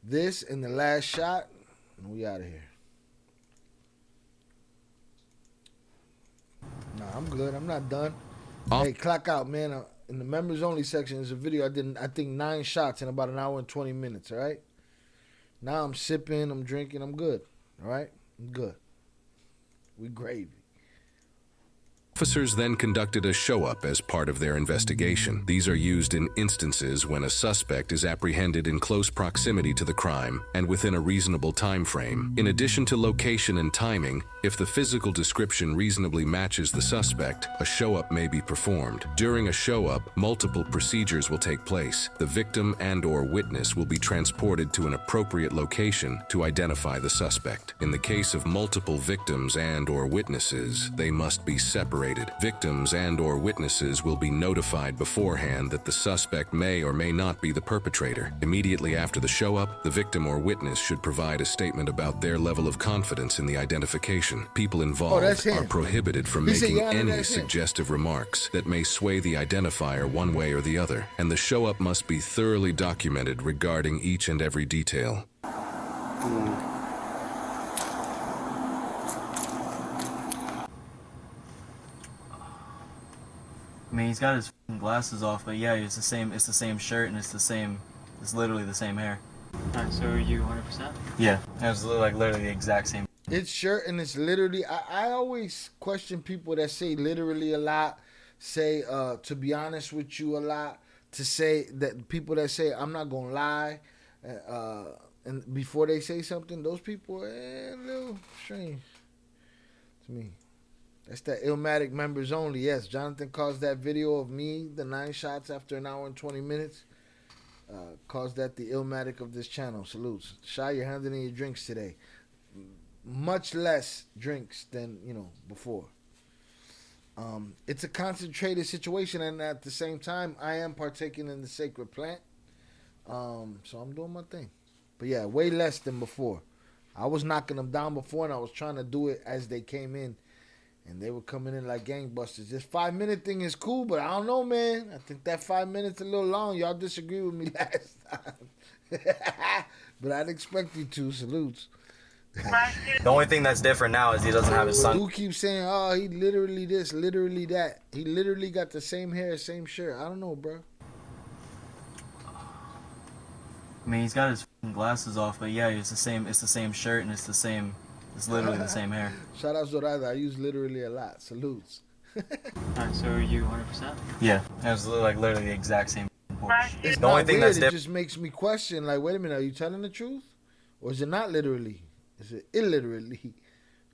This and the last shot. And we out of here. Nah, I'm good. I'm not done. Hey, clock out, man. In the members only section, there's a video I did, I think 9 shots in about an hour and 20 minutes, all right? Now I'm sipping, I'm drinking, I'm good, all right? I'm good. We gravy. Officers then conducted a show-up as part of their investigation. These are used in instances when a suspect is apprehended in close proximity to the crime and within a reasonable time frame. In addition to location and timing, if the physical description reasonably matches the suspect, a show-up may be performed. During a show-up, multiple procedures will take place. The victim and/or witness will be transported to an appropriate location to identify the suspect. In the case of multiple victims and/or witnesses, they must be separated. Victims and/or witnesses will be notified beforehand that the suspect may or may not be the perpetrator. Immediately after the show-up, the victim or witness should provide a statement about their level of confidence in the identification. People involved are prohibited from making any suggestive remarks that may sway the identifier one way or the other, and the show-up must be thoroughly documented regarding each and every detail. I mean, he's got his glasses off, but yeah, it's the same shirt, and it's literally the same hair. Alright, so are you 100%? Yeah, it was literally the exact same. It's shirt and it's literally, I always question people that say literally a lot, say to be honest with you a lot, to say that people that say I'm not gonna lie, and before they say something, those people are a little strange to me. That's that Illmatic members only. Yes, Jonathan caused that video of me, the 9 shots after an hour and 20 minutes. Caused that the Illmatic of this channel. Salutes. Shy, you're handling your drinks today. much less drinks than, before. It's a concentrated situation, and at the same time, I am partaking in the sacred plant. So I'm doing my thing. But yeah, way less than before. I was knocking them down before, and I was trying to do it as they came in. And they were coming in like gangbusters. This 5-minute thing is cool, but I don't know, man. I think that 5 minutes a little long. Y'all disagree with me last time. But I'd expect you to. Salutes. The only thing that's different now is he doesn't have his son. Who keeps saying, oh, he literally this, literally that. He literally got the same hair, same shirt. I don't know, bro. I mean, he's got his glasses off, but yeah, it's the same shirt, and it's literally the same hair. Shout out Zorada. I use literally a lot. Salutes. Alright, so are you 100%? Yeah, it was like literally the exact same Porsche. It's The only not thing weird. that's It different. just makes me question, like, wait a minute, are you telling the truth? Or is it not literally? Is it illiterally?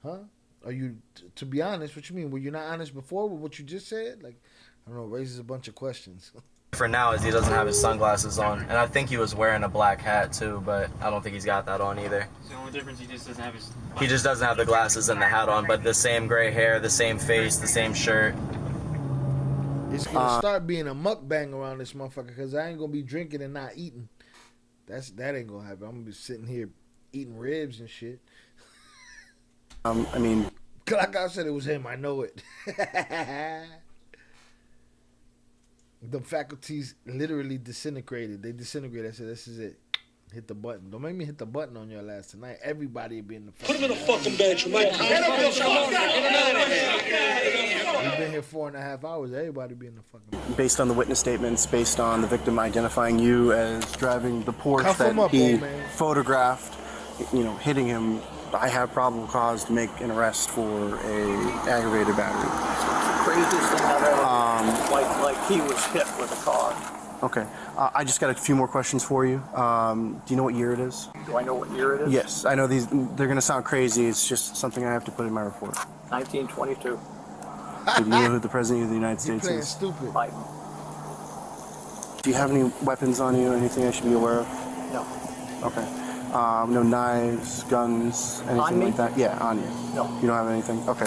Huh? Are you, to be honest, what you mean? Were you not honest before with what you just said? Like, I don't know, raises a bunch of questions. For now is he doesn't have his sunglasses on, and I think he was wearing a black hat too, but I don't think he's got that on either. So the only difference, he just doesn't have his... He just doesn't have the glasses and the hat on, but the same gray hair, the same face, the same shirt. It's gonna start being a mukbang around this motherfucker because I ain't gonna be drinking and not eating. That ain't gonna happen. I'm gonna be sitting here eating ribs and shit. I mean, Like I said, it was him. I know it. The faculties literally disintegrated. They disintegrated. I said, this is it. Hit the button. Don't make me hit the button on your ass tonight. Everybody be in the Put him in a fucking bedroom, man. We've been here 4.5 hours. Everybody be in the fucking... based on the witness statements, based on the victim identifying you as driving the Porsche Cuff him that up, he old man. photographed, hitting him, I have probable cause to make an arrest for a aggravated battery. Craziest thing I've ever like he was hit with a car. Okay. I just got a few more questions for you. Do you know what year it is? Do I know what year it is? Yes. I know they're going to sound crazy. It's just something I have to put in my report. 1922. Do you know who the President of the United You States playing is? stupid. Biden. Do you have any weapons on you? Anything I should be aware of? No. Okay. No knives, guns, anything On me? like that? Yeah, on you. No. You don't have anything? Okay.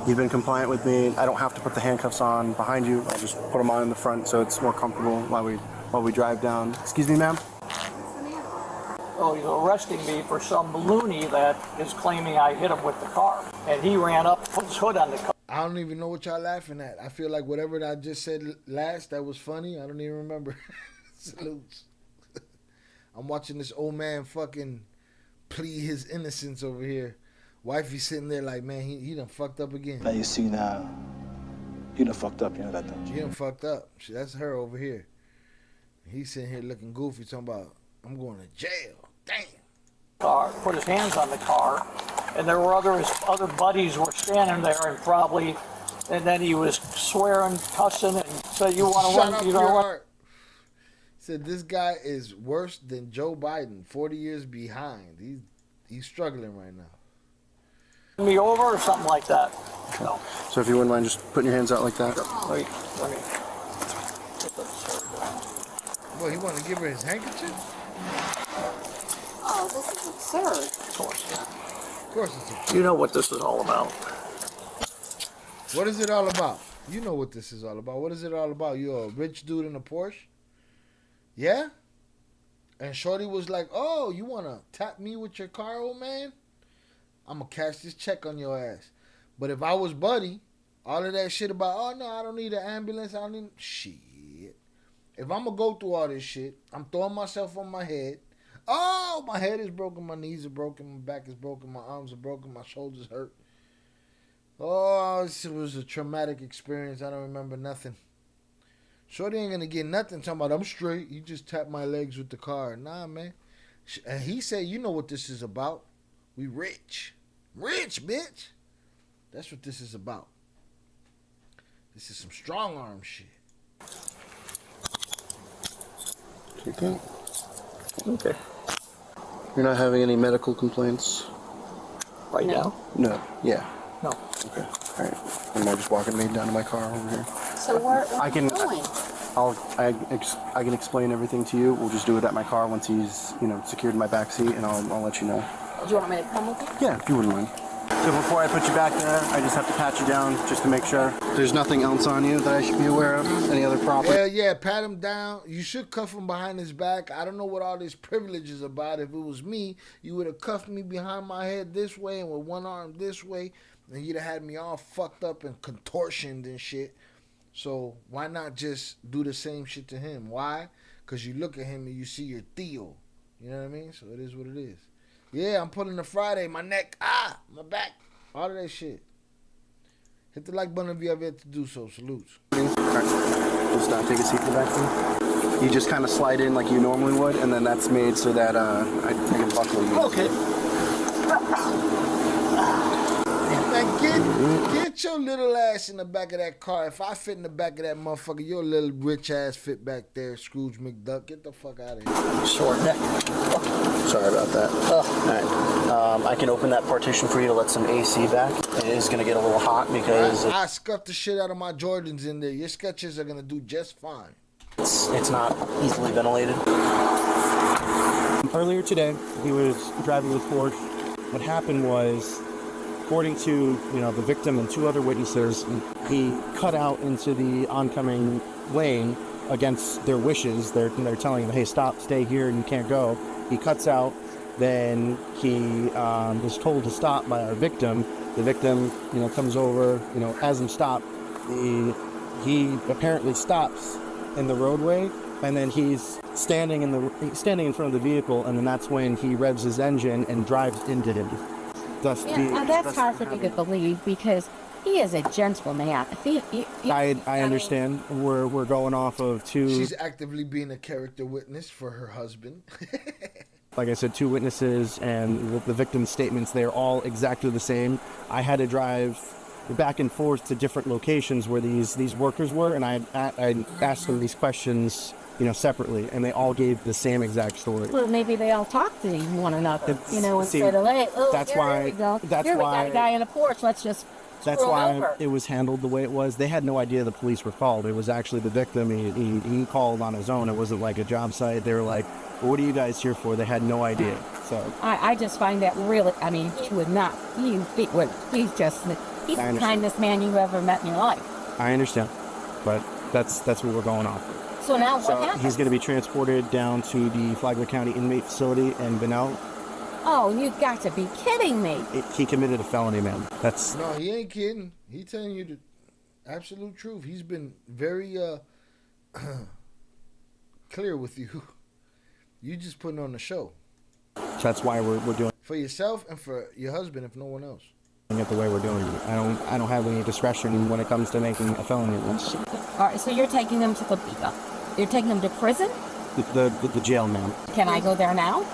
You've been compliant with me. I don't have to put the handcuffs on behind you. I'll just put them on in the front so it's more comfortable while we drive down. Excuse me, ma'am? Oh, he's arresting me for some loony that is claiming I hit him with the car. And he ran up, put his hood on the car. I don't even know what y'all laughing at. I feel like whatever I just said last, that was funny. I don't even remember. Salutes. I'm watching this old man fucking plead his innocence over here. Wifey sitting there like, man, he done fucked up again. Now you see now, you done fucked up, you know that, don't you? She done fucked up. That's her over here. He's sitting here looking goofy, talking about, I'm going to jail. Damn. Car, put his hands on the car, and there were his other buddies were standing there and then he was swearing, cussing, and said, you want to run, you know what? Said this guy is worse than Joe Biden, 40 years behind. He's struggling right now. Me over or something like that. No. So if you wouldn't mind just putting your hands out like that. Wait. Well, he want to give her his handkerchief? Oh, this is absurd. Of course. Of course it's absurd. You know what this is all about. What is it all about? You know what this is all about. What is it all about? You're a rich dude in a Porsche? Yeah? And Shorty was like, oh, you want to tap me with your car, old man? I'm going to cash this check on your ass. But if I was Buddy, all of that shit about, oh, no, I don't need an ambulance. I don't need... Shit. If I'm going to go through all this shit, I'm throwing myself on my head. Oh, my head is broken. My knees are broken. My back is broken. My arms are broken. My shoulders hurt. Oh, it was a traumatic experience. I don't remember nothing. Shorty ain't going to get nothing talking about, I'm straight. You just tap my legs with the car. Nah, man. And he said, you know what this is about. We rich. Rich, bitch. That's what this is about. This is some strong arm shit. Okay. Okay. You're not having any medical complaints? Right now? No. Yeah. No. Okay. All right. Am I just walking me down to my car over here? So where are you going? I can explain everything to you. We'll just do it at my car once he's, secured in my back seat, and I'll let you know. Do you want me to come with you? Yeah, if you wouldn't mind. So before I put you back there, I just have to pat you down just to make sure there's nothing else on you that I should be aware of? Any other property? Yeah, pat him down. You should cuff him behind his back. I don't know what all this privilege is about. If it was me, you would have cuffed me behind my head this way and with one arm this way, and you'd have had me all fucked up and contortioned and shit. So why not just do the same shit to him? Why? Because you look at him and you see your Theo. You know what I mean? So it is what it is. Yeah, I'm pulling the Friday. My neck, my back. All of that shit. Hit the like button if you have yet to do so. Salutes. Just take a seat in the back there. You just kind of slide in like you normally would, and then that's made so that I can buckle you. Okay. Man, get your little ass in the back of that car. If I fit in the back of that motherfucker, your little rich ass fit back there, Scrooge McDuck. Get the fuck out of here. Short neck. Sorry about that. Alright. I can open that partition for you to let some AC back. It is going to get a little hot because... I scuffed the shit out of my Jordans in there. Your sketches are going to do just fine. It's not easily ventilated. Earlier today, he was driving with Porsche. What happened was, according to the victim and two other witnesses, he cut out into the oncoming lane against their wishes. They're telling him, hey, stop, stay here, and you can't go. He cuts out. Then he was told to stop by our victim. The victim, comes over, has him stop. He apparently stops in the roadway, and then he's standing in front of the vehicle, and then that's when he revs his engine and drives into him. That's hard for me to believe because he is a gentleman. I understand. We're going off of two. She's actively being a character witness for her husband. Like I said, two witnesses, and the victim's statements, they're all exactly the same. I had to drive back and forth to different locations where these workers were, and I asked them these questions, separately, and they all gave the same exact story. Well, maybe they all talk to one another, instead of, hey, that's we got a guy in a Porsche, let's just That's why over. It was handled the way it was. They had no idea the police were called. It was actually the victim. He called on his own. It wasn't like a job site. They were like, well, what are you guys here for? They had no idea. So I just find that really, he would not, he's the kindest man you ever met in your life. I understand, but that's what we're going off. So now what happens? He's going to be transported down to the Flagler County Inmate Facility in Benel. Oh, you got to be kidding me. He committed a felony, man. No, he ain't kidding. He telling you the absolute truth. He's been very clear with you. You just putting on the show. So that's why we're doing for yourself and for your husband, if no one else. It the way we're doing it. I don't have any discretion when it comes to making a felony arrest. All right, so you're taking them to you're taking them to prison? The jail, ma'am. Can I go there now?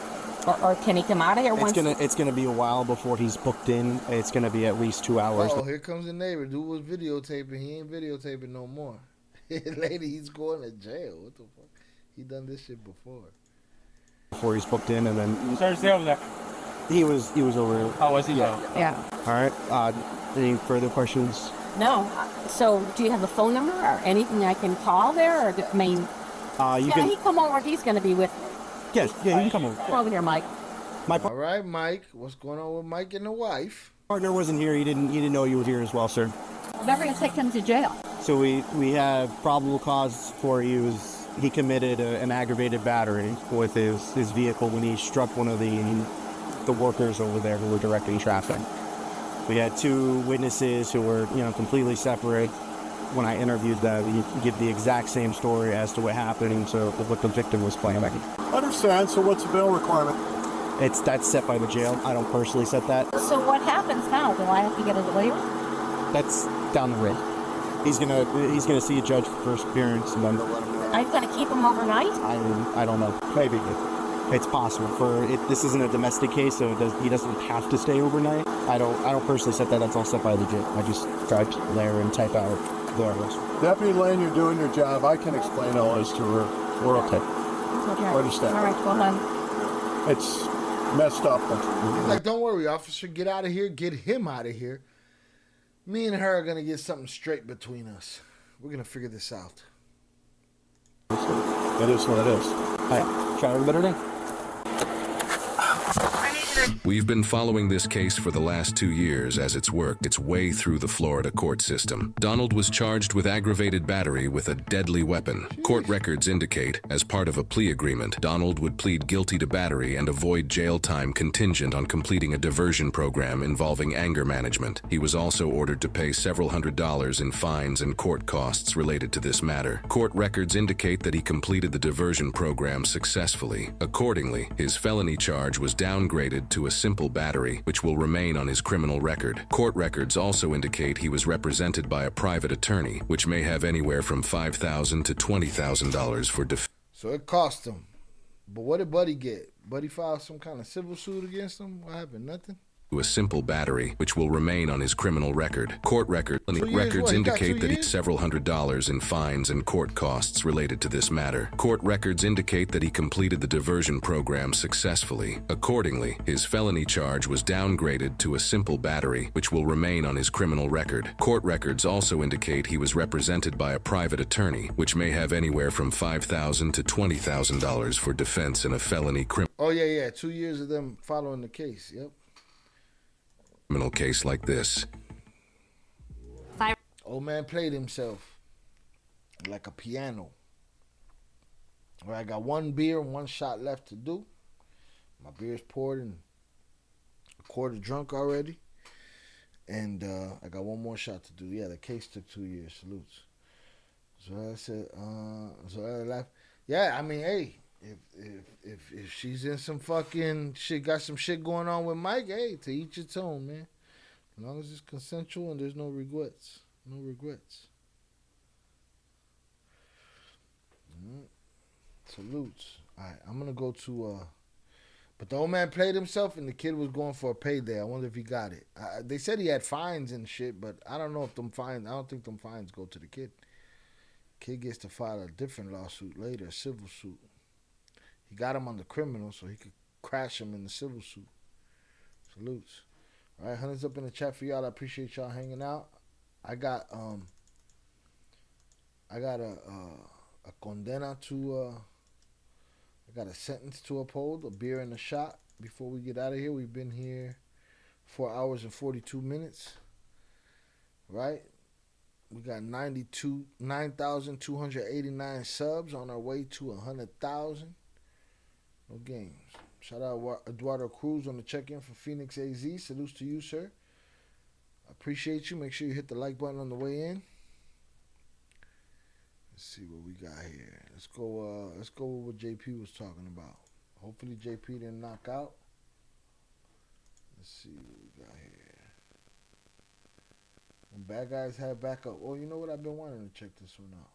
Or can he come out of here once? It's gonna be a while before he's booked in. It's gonna be at least 2 hours. Oh, here comes the neighbor. Dude was videotaping. He ain't videotaping no more. Lady, he's going to jail. What the fuck? He done this shit before. Before he's booked in, and then. Sir, stay over there. He was over. Oh, was he? Yeah. All right. Any further questions? No. So, do you have a phone number or anything I can call there? Or he come over. He's going to be with me. Yes. Yeah, you can come over. Come over here, Mike. All right, Mike. What's going on with Mike and the wife? Partner wasn't here. He didn't know you were here as well, sir. They're going to take him to jail. So we have probable cause for he committed an aggravated battery with his vehicle when he struck one of the workers over there who were directing traffic. We had two witnesses who were completely separate. When I interviewed them, you give the exact same story as to what happened, so what the victim was claiming. Understand. So what's the bail requirement? That's set by the jail. I don't personally set that. So what happens now? Do I have to get a lawyer? That's down the road. He's gonna see a judge for first appearance, and then they'll let him know. Are you gonna keep him overnight? I don't know. Maybe it's possible. This isn't a domestic case, so he doesn't have to stay overnight. I don't personally set that. That's all set by the jail. I just drive there and type out the arrest. Deputy Lane, you're doing your job. I can explain all this to her. We're okay. Okay. Understand. All right, well then. It's messed up. He's like, don't worry, officer. Get out of here. Get him out of here. Me and her are going to get something straight between us. We're going to figure this out. It is what it is. Hi. Try to have a better day. I need you to We've been following this case for the last 2 years as it's worked its way through the Florida court system. Donald was charged with aggravated battery with a deadly weapon. Court records indicate, as part of a plea agreement, Donald would plead guilty to battery and avoid jail time contingent on completing a diversion program involving anger management. He was also ordered to pay several $100s in fines and court costs related to this matter. Court records indicate that he completed the diversion program successfully. Accordingly, his felony charge was downgraded to a simple battery, which will remain on his criminal record. Court records also indicate he was represented by a private attorney, which may have anywhere from $5,000 to $20,000 for defense. So it cost him. But what did Buddy get? Buddy filed some kind of civil suit against him? What happened? Nothing? A simple battery, which will remain on his criminal record. Court records indicate that he several $100s in fines and court costs related to this matter. Court records indicate that he completed the diversion program successfully. Accordingly, his felony charge was downgraded to a simple battery, which will remain on his criminal record. Court records also indicate he was represented by a private attorney, which may have anywhere from $5,000 to $20,000 for defense in a felony criminal. Oh, yeah. 2 years of them following the case. Yep. Criminal case like this. Old man played himself like a piano. All right, I got 1 beer and 1 shot left to do. My beer's poured and a quarter drunk already. And I got 1 more shot to do. Yeah, the case took 2 years. Salutes. So I said, so I laughed. Yeah, I mean, hey, if she's in some fucking shit, got some shit going on with Mike, hey, to each its own, man. As long as it's consensual and there's no regrets. No regrets. Salutes. All right, I'm going to go to, but the old man played himself and the kid was going for a payday. I wonder if he got it. They said he had fines and shit, but I don't know if them fines, I don't think them fines go to the kid. Kid gets to file a different lawsuit later, a civil suit. He got him on the criminal so he could crash him in the civil suit. Salutes. All right, hundreds up in the chat for y'all. I appreciate y'all hanging out. I got a condena to I got a sentence to uphold, a beer and a shot before we get out of here. We've been here 4 hours and 42 minutes. Right? We got 9,289 subs on our way to 100,000. No games. Shout out Eduardo Cruz on the check-in for Phoenix AZ. Salutes to you, sir. I appreciate you. Make sure you hit the like button on the way in. Let's see what we got here. Let's go with what JP was talking about. Hopefully JP didn't knock out. Let's see what we got here. When bad guys have backup. Oh, you know what? I've been wanting to check this one out.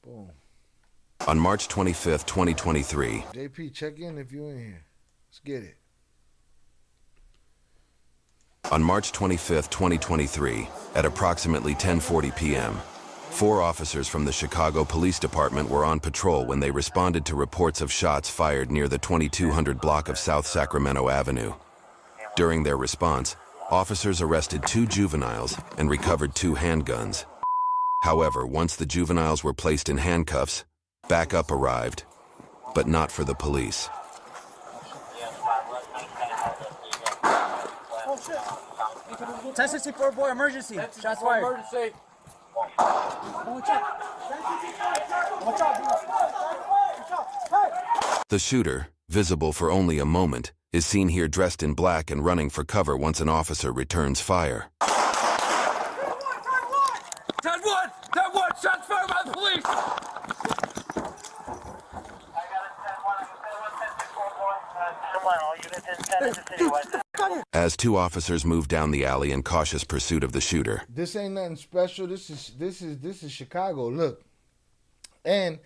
Boom. On March 25th, 2023. JP, check in if you're in here. Let's get it. On March 25th, 2023, at approximately 10:40 p.m., 4 officers from the Chicago Police Department were on patrol when they responded to reports of shots fired near the 2200 block of South Sacramento Avenue. During their response, officers arrested 2 juveniles and recovered 2 handguns. However, once the juveniles were placed in handcuffs, backup arrived, but not for the police. Oh shit! 1064 boy, emergency. Shots fired. Emergency. Watch out! Watch out! The shooter, visible for only a moment, is seen here dressed in black and running for cover once an officer returns fire. 10-1! 10-1! Shots fired by the police! As 2 officers move down the alley in cautious pursuit of the shooter. This ain't nothing special. This is Chicago. Look. And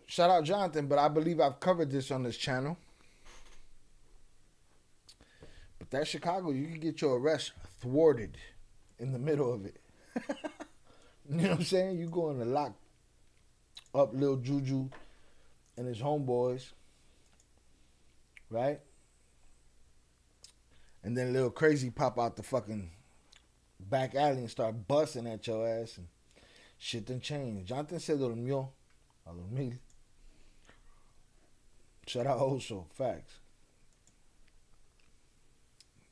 shout out Jonathan, but I believe I've covered this on this channel. But that Chicago, you can get your arrest thwarted in the middle of it. You know what I'm saying? You going to lock up Lil Juju and his homeboys, right? And then Lil Crazy pop out the fucking back alley and start busting at your ass, and shit done changed. Jonathan se durmió a dormir. Shout out Oso, facts.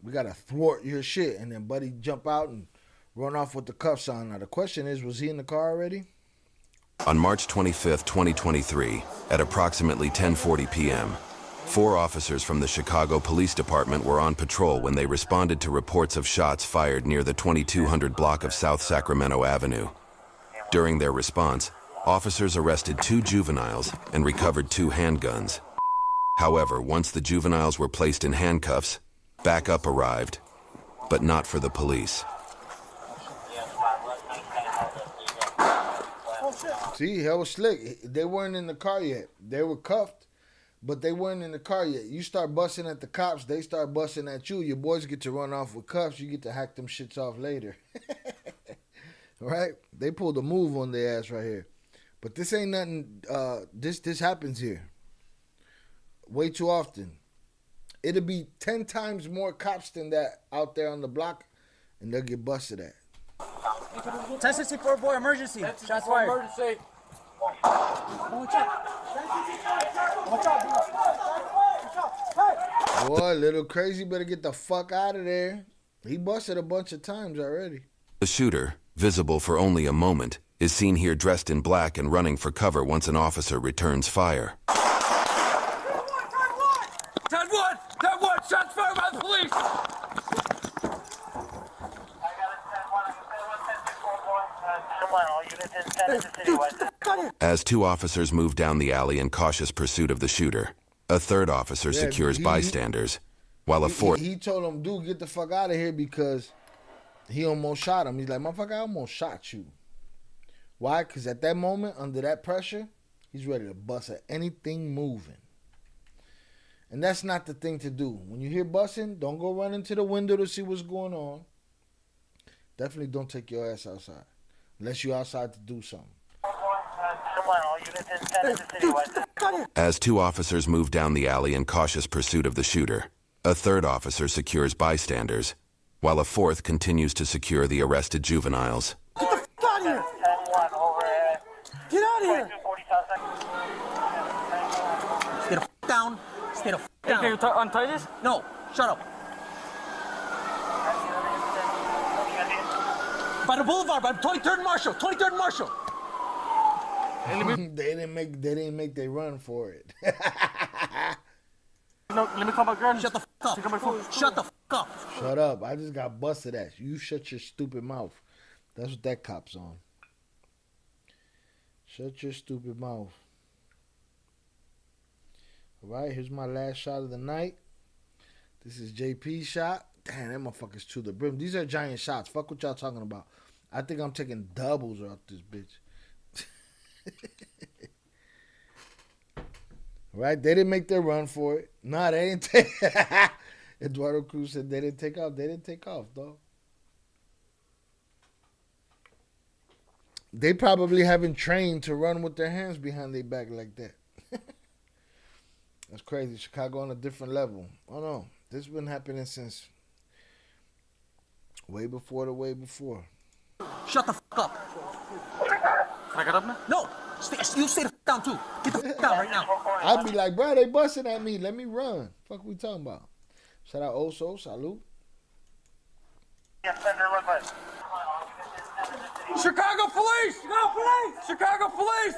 We gotta thwart your shit. And then Buddy jump out and run off with the cuffs on. Now the question is, was he in the car already? On March 25, 2023, at approximately 10:40 p.m., 4 officers from the Chicago Police Department were on patrol when they responded to reports of shots fired near the 2200 block of South Sacramento Avenue. During their response, officers arrested 2 juveniles and recovered 2 handguns. However, once the juveniles were placed in handcuffs, backup arrived, but not for the police. See, hell was slick. They weren't in the car yet. They were cuffed, but they weren't in the car yet. You start busting at the cops, they start busting at you. Your boys get to run off with cuffs. You get to hack them shits off later. Right? They pulled a move on their ass right here. But this ain't nothing. This happens here way too often. It'll be 10 times more cops than that out there on the block, and they'll get busted at. 1064 boy, emergency. Shots fired. Emergency. Boy, little crazy better get the fuck out of there. He busted a bunch of times already. The shooter, visible for only a moment, is seen here dressed in black and running for cover once an officer returns fire. 10-1! 10-1! Shots fired by the police! As 2 officers move down the alley in cautious pursuit of the shooter, a 3rd officer secures bystanders, while a 4th... He told him, dude, get the fuck out of here because he almost shot him. He's like, motherfucker, I almost shot you. Why? Because at that moment, under that pressure, he's ready to bust at anything moving. And that's not the thing to do. When you hear busting, don't go running to the window to see what's going on. Definitely don't take your ass outside. Unless you're outside to do something. As 2 officers move down the alley in cautious pursuit of the shooter, a 3rd officer secures bystanders, while a 4th continues to secure the arrested juveniles. Get the fuck out of here! Get out of here! Stay the fuck down. Stay the fuck down. Can you untie this? No. Shut up. By the boulevard, by 23rd Marshall. 23rd Marshall. They didn't make they run for it. No, let me call my girl. Shut the fuck up. Shut the fuck up. Shut up. I just got busted at. You shut your stupid mouth. That's what that cop's on. Shut your stupid mouth. All right, here's my last shot of the night. This is JP's shot. Damn, that motherfucker's to the brim. These are giant shots. Fuck what y'all talking about. I think I'm taking doubles off this bitch. Right? They didn't make their run for it. Nah, they didn't take. Eduardo Cruz said they didn't take off. They didn't take off, though. They probably haven't trained to run with their hands behind their back like that. That's crazy. Chicago on a different level. Oh no, this has been happening since way before the way before. Shut the fuck up. Can I get up now? No. You stay the fuck down too. Get the fuck down right now. I'd be like, bro, they busting at me. Let me run. Fuck we talking about? Shout out Oso. Salute. Chicago police! Chicago police! Chicago police!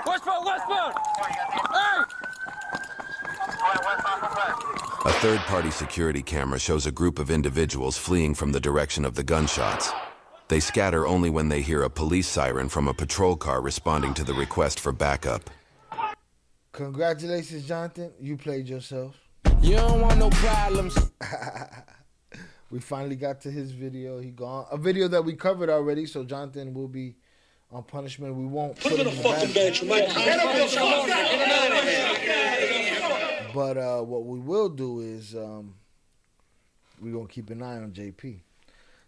Westbound, westbound! Hey! A 3rd-party security camera shows a group of individuals fleeing from the direction of the gunshots. They scatter only when they hear a police siren from a patrol car responding to the request for backup. Congratulations, Jonathan. You played yourself. You don't want no problems. We finally got to his video. He gone. A video that we covered already, so Jonathan will be on punishment. We won't put him in the back. But what we will do is we're going to keep an eye on JP.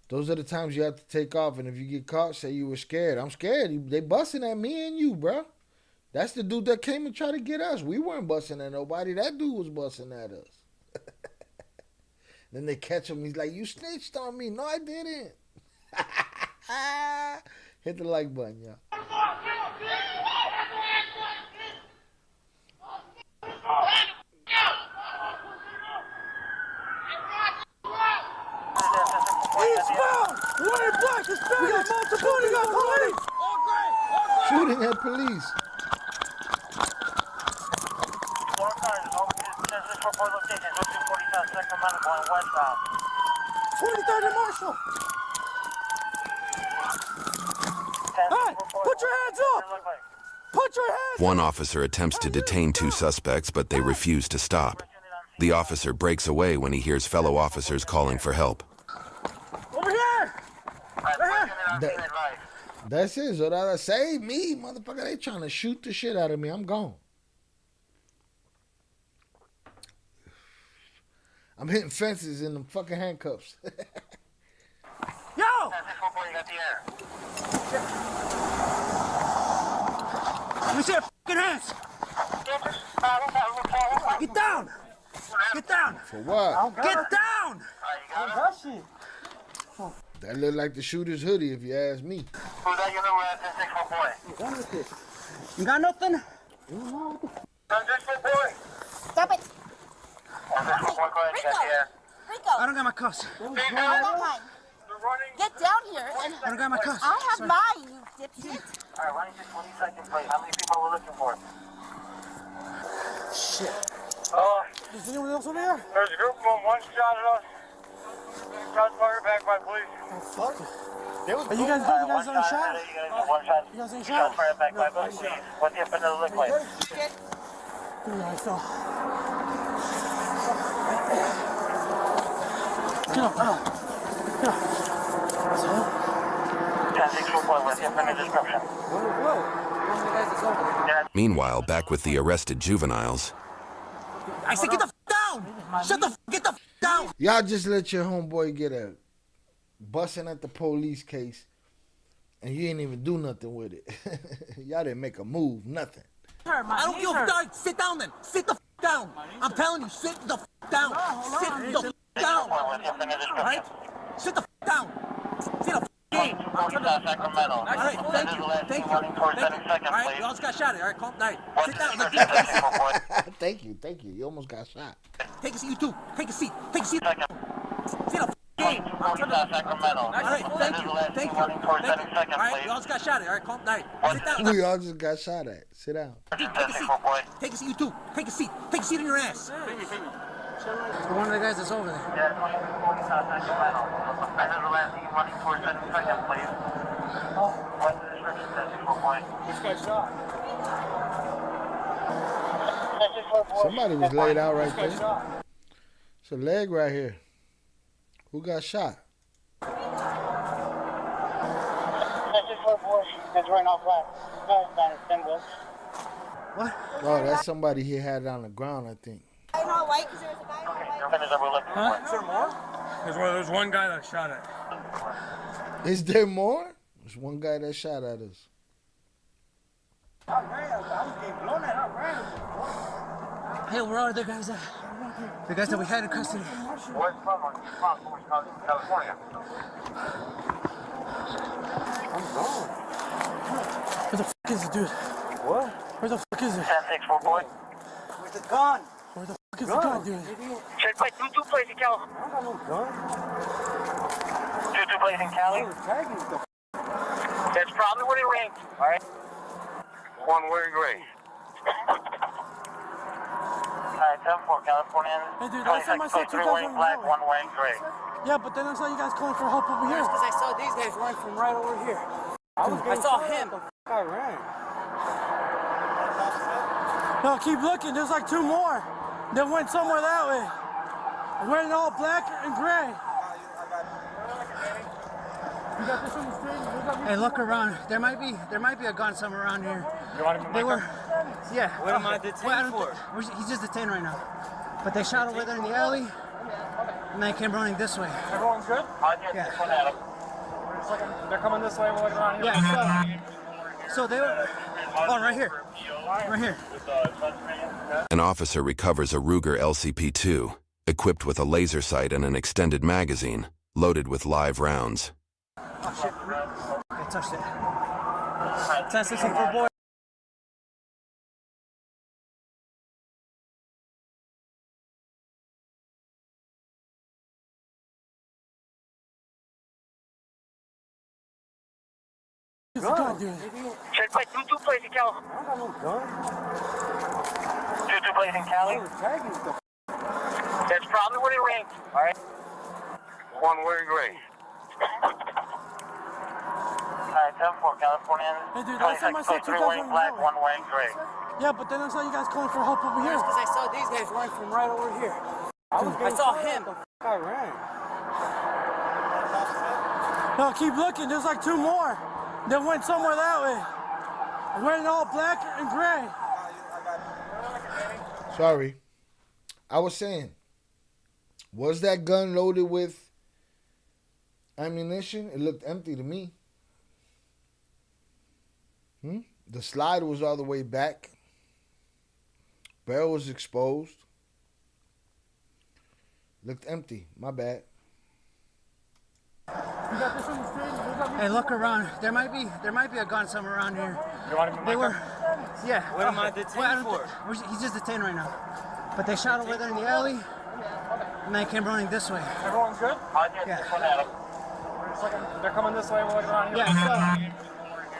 Those are the times you have to take off, and if you get caught, say you were scared. I'm scared. They busting at me and you, bro. That's the dude that came and tried to get us. We weren't busting at nobody. That dude was busting at us. Then they catch him. He's like, you snitched on me. No, I didn't. Hit the like button, y'all. shooting at police. Marshall. Hey, put your hands up. Put your hands. One officer attempts to detain two suspects, but they refuse to stop. The officer breaks away when he hears fellow officers calling for help. Over here. Right here. That's it, Zorada. Save me, motherfucker. They trying to shoot the shit out of me. I'm gone. I'm hitting fences in them fucking handcuffs. Yo! Let me see your fucking hands. Get down. Get down. For what? Get down. That look like the shooter's hoodie, if you ask me. You got nothing? Stop it. I don't got my cuffs. I got mine. Get down here. I don't got my cuffs. I have mine, you dipshit. Alright, why don't you just 20 seconds, please? How many people are we looking for? Shit. Is anyone else over here? There's a group of them. One shot at us. Shots fired back by police. Oh, fuck. Are you guys good? You guys on a shot? You guys on a shot? Shots fired back by police. What's the another look like? Yeah, I saw. Get up, get up. Get up. 10-6-4, what's the offender description? Meanwhile, back with the arrested juveniles, I said get the down! Shut the get the down! Y'all just let your homeboy get a busting at the police case, and you ain't even do nothing with it. Y'all didn't make a move, nothing. I don't give a fuck. Sit down then. Sit the down. I'm telling you, sit the down. Sit the down. Alright? Sit the down. Sit the game. Sacramento. All right, thank you. Thank you. All right, you almost got shot at. All right, calm down. Sit down. Thank you. You almost got shot. Take a seat, you too. Take a seat. Take a seat. Sit the game. Sacramento. All right, thank you. Thank you. All right, you almost got shot at. All right, calm down. Sit down. We all just got shot at. Sit down. Take a seat. Take a seat, you too. Take a seat. Take a seat in your ass. One of the guys that's over there. Yeah, 20-40 South Sacramento. I know the last thing running towards 72nd, please. What's the description, 10-6-4 point? Which guy shot? Somebody was laid out right there. It's a leg right here. Who got shot? 10-6-4, that's right off left. No, it's not a symbol. What? Oh, that's somebody he had on the ground, I think. I know white because there was a guy in white. Huh? Is there more? There's one guy that shot at. Is there more? There's one guy that shot at us. Hey, where are the guys at? The guys that we had in custody. Where's California? Where the fuck is it, dude? What? Where the fuck is it? 10-6-4 boy. Where's the gun? Where the fuck is the gun, dude? Check by 2-2 plays in Cali. I don't got no gun. 2-2 plays in Cali? That's probably where they ran. Alright? One wearing gray. Alright, 10-4, California. Hey, dude, last time I saw two guys wearing black, one wearing gray. Yeah, but then I saw you guys calling for help over here. Because I saw these guys run from right over here. I saw him. I ran. No, keep looking. There's like two more that went somewhere that way. Wearing all black and gray. You got this on the street? Hey, look around. There might be a gun somewhere around here. You want him in my car? Yeah. What am I detained for? He's just detained right now. But they shot over there in the alley, and they came running this way. Everyone's good? Yeah. They're coming this way. We're looking around here. Yeah. So they were. Oh, right here. Right here. an officer recovers a Ruger LCP-2, equipped with a laser sight and an extended magazine, loaded with live rounds. Oh, shit. I touched it. Test this for boy. gun, dude. Check my 2-2 place in Cali. I don't got no gun. 2-2 place in Cali. That's probably where they ran. All right. One wearing gray. Alright, 10-4, California. Hey, dude, last time I saw two guys wearing black, one wearing gray. Yeah, but then I saw you guys calling for help over here. Because I saw these guys running from right over here. I saw him. I ran. No, keep looking. There's like two more. They went somewhere that way. Wearing all black and gray. Sorry. I was saying, was that gun loaded with ammunition? It looked empty to me. The slide was all the way back. Barrel was exposed. Looked empty. My bad. Hey, look around. There might be a gun somewhere around here. You want him in my car? Yeah. What am I detained for? He's just detained right now. But they shot over there in the alley, and they came running this way. Everyone good? Yeah. They're coming this way. We're looking around here. Yeah.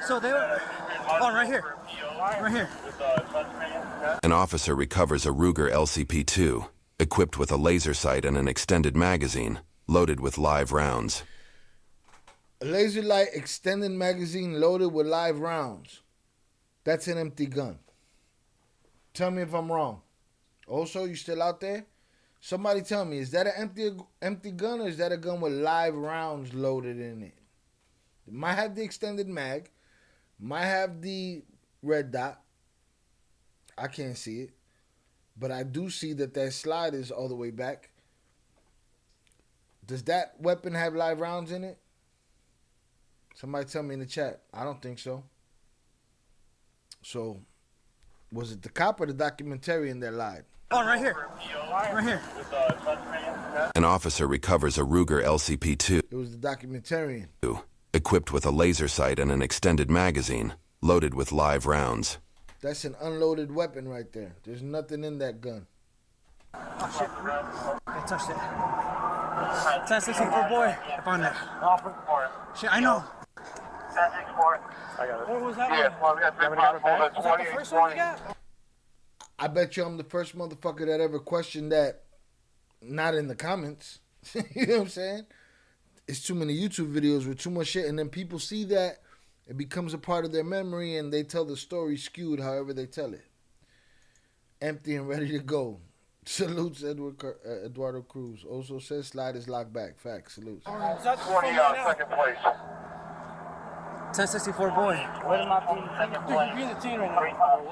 So they were. Oh, right here. Right here. An officer recovers a Ruger LCP-2, equipped with a laser sight and an extended magazine, loaded with live rounds. A laser light extended magazine loaded with live rounds. That's an empty gun. Tell me if I'm wrong. Also, you still out there? Somebody tell me, is that an empty gun or is that a gun with live rounds loaded in it? It might have the extended mag, might have the red dot. I can't see it. But I do see that slide is all the way back. Does that weapon have live rounds in it? Somebody tell me in the chat. I don't think so. So, was it the cop or the documentarian that lied? Oh, right here. Right here. An officer recovers a Ruger LCP-2. It was the documentarian. Equipped with a laser sight and an extended magazine, loaded with live rounds. That's an unloaded weapon right there. There's nothing in that gun. Oh, shit. I touched it. 1064 boy. I found that. Shit, I know. 10-6-4. I got it. What was that Yeah, one? well, we got three Is possible. that the first one you got? I bet you I'm the first motherfucker that ever questioned that. Not in the comments. You know what I'm saying? It's too many YouTube videos with too much shit, and then people see that, it becomes a part of their memory, and they tell the story skewed however they tell it. Empty and ready to go. Salutes Eduardo Cruz. Also says slide is locked back. Facts. Salutes. 20 second place. 1064 boy. What am I being second place? You're in the team right now.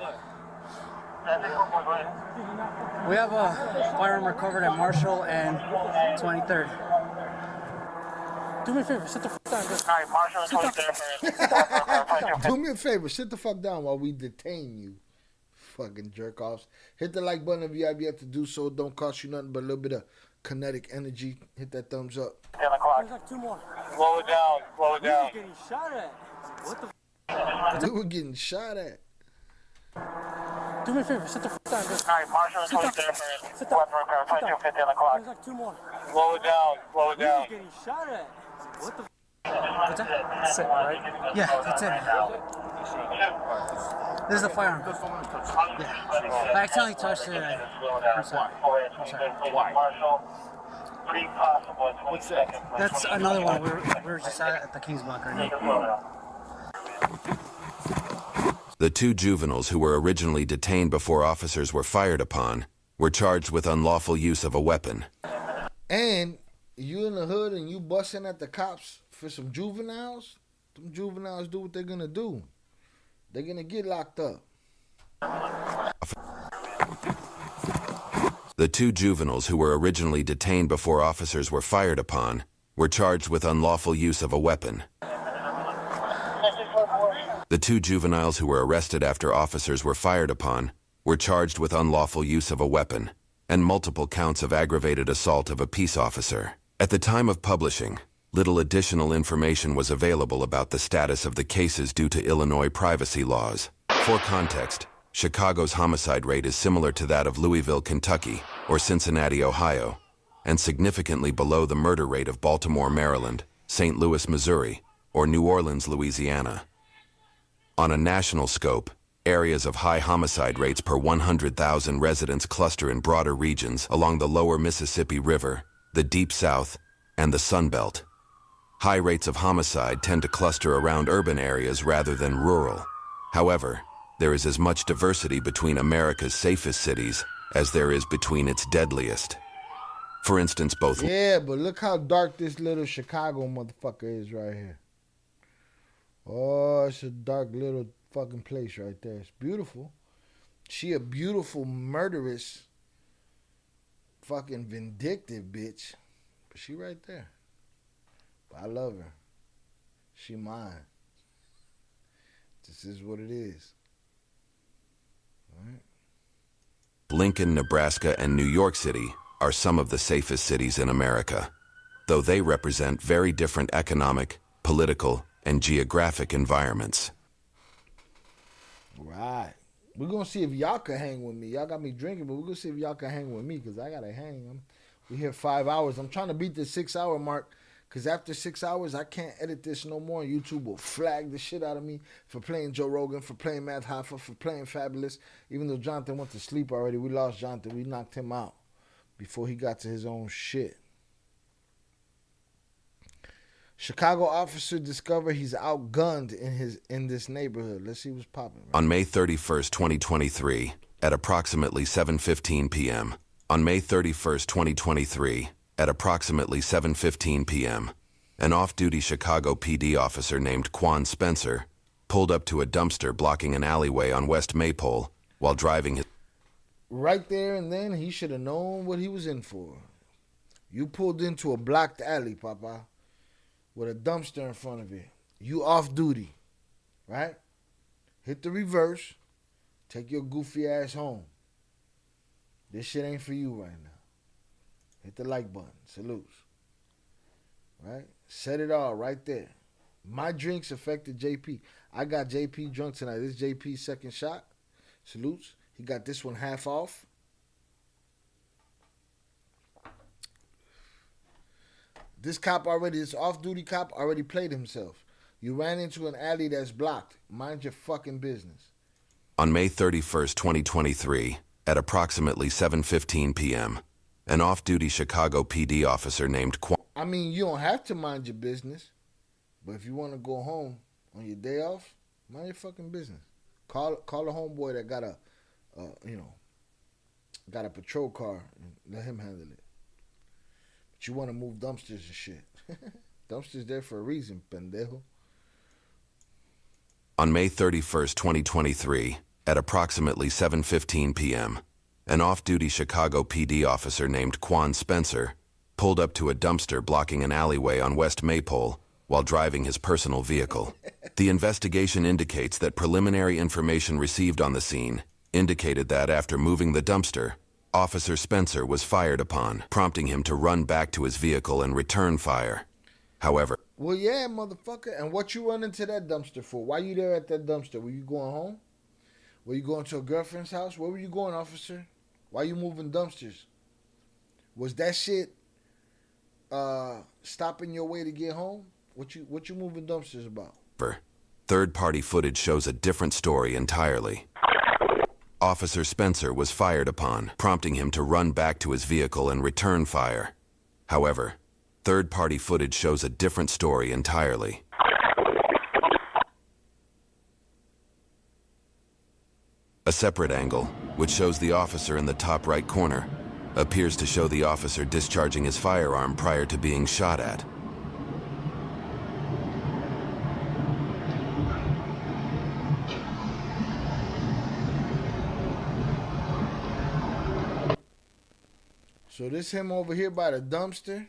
10-6-4 boy, We have a firearm recovered at Marshall and 23rd. Do me a favor, sit the fuck down. Alright, Marshall and 23rd. Do me a favor, sit the fuck down while we detain you. Fucking jerk offs. Hit the like button if you have yet to do so. It don't cost you nothing but a little bit of kinetic energy. Hit that thumbs up. 10 o'clock. There's like two more. Slow it down. Slow it down. Getting shot at. What the We were getting shot at. Do me a favor, sit the fuck down. Alright, Marshall and 23rd. Weapon repair, 2250 on the clock. There's like two more. Slow it down. Slow it down. Getting shot at. What the What's that? That's it, right? Yeah, that's it. This is the firearm. Yeah. I accidentally touched it. I'm sorry. What's that? That's another one. We were just at the King's Block right now. The two juveniles who were originally detained before officers were fired upon were charged with unlawful use of a weapon. And you in the hood and you busting at the cops for some juveniles, them juveniles do what they're gonna do. They're gonna get locked up. The two juveniles who were originally detained before officers were fired upon were charged with unlawful use of a weapon. The two juveniles who were arrested after officers were fired upon were charged with unlawful use of a weapon and multiple counts of aggravated assault of a peace officer. At the time of publishing, little additional information was available about the status of the cases due to Illinois privacy laws. For context, Chicago's homicide rate is similar to that of Louisville, Kentucky, or Cincinnati, Ohio, and significantly below the murder rate of Baltimore, Maryland, St. Louis, Missouri, or New Orleans, Louisiana. On a national scope, areas of high homicide rates per 100,000 residents cluster in broader regions along the lower Mississippi River, the Deep South, and the Sun Belt. High rates of homicide tend to cluster around urban areas rather than rural. However, there is as much diversity between America's safest cities as there is between its deadliest. For instance, both... Yeah, but look how dark this little Chicago motherfucker is right here. Oh, it's a dark little fucking place right there. It's beautiful. She a beautiful, murderous, fucking vindictive bitch. But she right there. But I love her. She mine. This is what it is. All right. Lincoln, Nebraska, and New York City are some of the safest cities in America, though they represent very different economic, political, and geographic environments. Right. We're going to see if y'all can hang with me. Y'all got me drinking, but we're going to see if y'all can hang with me because I got to hang. We here 5 hours. I'm trying to beat the 6 hour mark because after 6 hours, I can't edit this no more. YouTube will flag the shit out of me for playing Joe Rogan, for playing Matt Hoffa, for playing Fabulous. Even though Jonathan went to sleep already, we lost Jonathan. We knocked him out before he got to his own shit. Chicago officer discovered he's outgunned in this neighborhood. Let's see what's popping. Right? On May 31st, 2023, at approximately 7:15 p.m. On May 31st, 2023, at approximately 7:15 p.m., an off-duty Chicago PD officer named Quan Spencer pulled up to a dumpster blocking an alleyway on West Maypole while driving his... Right there and then, he should have known what he was in for. You pulled into a blocked alley, Papa, with a dumpster in front of it. You off duty, right? Hit the reverse. Take your goofy ass home. This shit ain't for you right now. Hit the like button. Salutes. Right? Set it all right there. My drinks affected JP. I got JP drunk tonight. This is JP's second shot. Salutes. He got this one half off. This off-duty cop already played himself. You ran into an alley that's blocked. Mind your fucking business. On May 31st, 2023, at approximately 7:15 p.m., an off-duty Chicago PD officer named Quan... I mean, you don't have to mind your business. But if you want to go home on your day off, mind your fucking business. Call a homeboy that got a patrol car and let him handle it. But you want to move dumpsters and shit. Dumpsters there for a reason, pendejo. On May 31st, 2023, at approximately 7:15 p.m., an off-duty Chicago PD officer named Quan Spencer pulled up to a dumpster blocking an alleyway on West Maypole while driving his personal vehicle. The investigation indicates that preliminary information received on the scene indicated that after moving the dumpster, Officer Spencer was fired upon, prompting him to run back to his vehicle and return fire. However... Well, yeah, motherfucker. And what you running to that dumpster for? Why you there at that dumpster? Were you going home? Were you going to a girlfriend's house? Where were you going, officer? Why you moving dumpsters? Was that shit stopping your way to get home? What you moving dumpsters about? Third-party footage shows a different story entirely. Officer Spencer was fired upon, prompting him to run back to his vehicle and return fire. However, third-party footage shows a different story entirely. A separate angle, which shows the officer in the top right corner, appears to show the officer discharging his firearm prior to being shot at. So this him over here by the dumpster.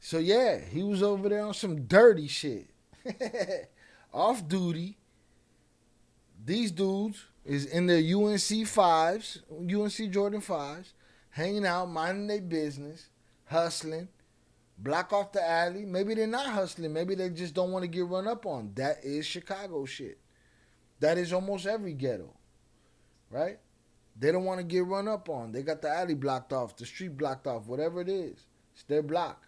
So yeah, he was over there on some dirty shit. Off duty. These dudes is in their UNC 5s, UNC Jordan 5s, hanging out, minding their business, hustling, block off the alley. Maybe they're not hustling. Maybe they just don't want to get run up on. That is Chicago shit. That is almost every ghetto, right? They don't want to get run up on. They got the alley blocked off, the street blocked off, whatever it is. It's their block.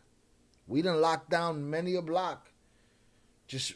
We done locked down many a block just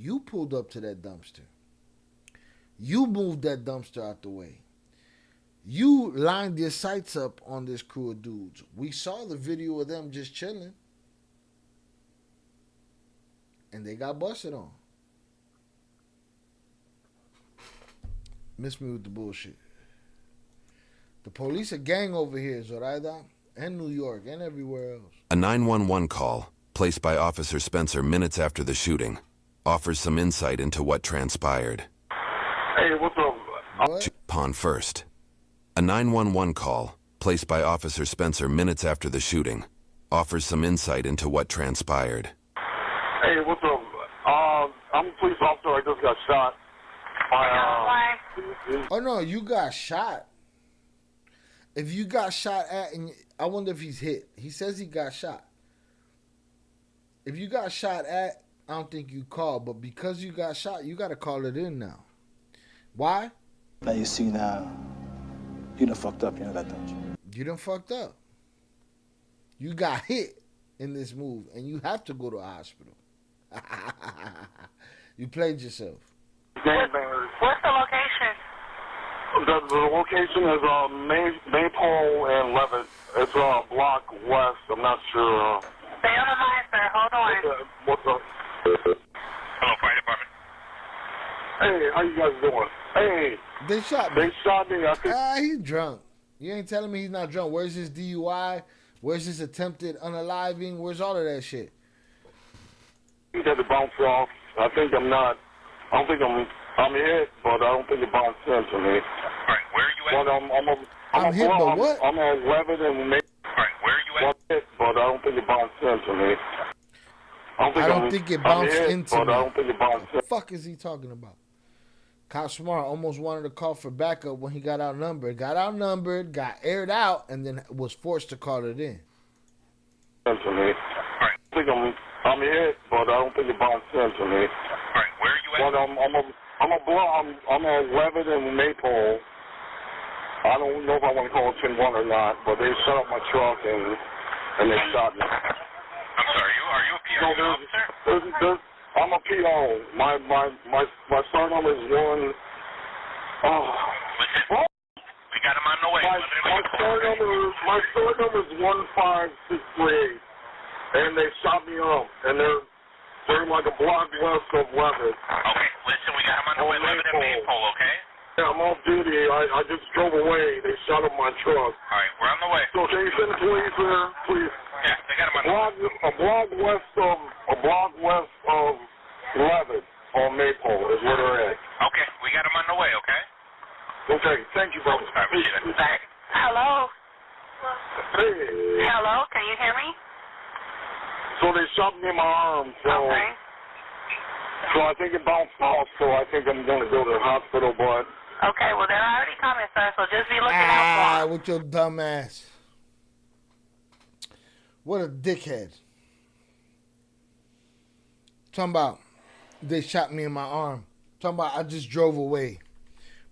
You pulled up to that dumpster. You moved that dumpster out the way. You lined your sights up on this crew of dudes. We saw the video of them just chilling. And they got busted on. Miss me with the bullshit. The police are gang over here, Zoraida, and New York, and everywhere else. A 911 call, placed by Officer Spencer minutes after the shooting, offers some insight into what transpired. Hey, what's up? What? Pawn first. A 911 call, placed by Officer Spencer minutes after the shooting, offers some insight into what transpired. Hey, what's up? I'm a police officer. I just got shot. Oh no, you got shot. If you got shot at, and I wonder if he's hit. He says he got shot. If you got shot at, I don't think you call. But because you got shot, you got to call it in now. Why? Now you see now, you done fucked up, you know that, don't you? You done fucked up. You got hit in this move, and you have to go to a hospital. You played yourself. What's the location? The location is Maypole and Levitt. It's block west. I'm not sure. Stay on the line, sir. Hold on. What's up? Hello, fire department. Hey, how you guys doing? Hey. They shot me. They shot me. I think. He's drunk. You ain't telling me he's not drunk. Where's his DUI? Where's his attempted unaliving? Where's all of that shit? He had to bounce off. I think I'm not. I don't think I'm hit, but I don't think it bounced into me. All right, where are you at? But I'm hit, but what? I'm at Levitt and May. All right, where are you at? Hit, but I don't think it bounced into me. I don't think it bounced into me. But I don't think it bounced. What the fuck is he talking about? Cop Smart almost wanted to call for backup when he got outnumbered. Got aired out, and then was forced to call it in. Into me. All right. I think I'm hit, but I don't think it bounced into me. All right, where are you at? But I'm at Levitt and Maypole. I don't know if I want to call it 10-1 or not, but they shut up my truck and they shot me. I'm sorry, are you a PRU officer? I'm a PO. My surname is one. Listen, we got him on the way. My surname is 15638, and they shot me up, and they're like a block west of Levitt. Okay, listen, we got him on the way. Levitt and Maypole, okay? Yeah, I'm off duty. I just drove away. They shot up my truck. All right, we're on the way. So can you send the police here, please? Yeah, they got him on the way. A block west of Levitt on Maypole is where they're at. Okay, we got him on the way, okay? Okay, thank you, brother. All right, we see you. Hello? Hey. Hello, can you hear me? So they shot me in my arm, so Okay. So I think it bounced off, so I think I'm going to go to the hospital, but... Okay, well, they're already coming, sir, so just be looking out for them. With your dumb ass. What a dickhead. Talking about they shot me in my arm. Talking about I just drove away.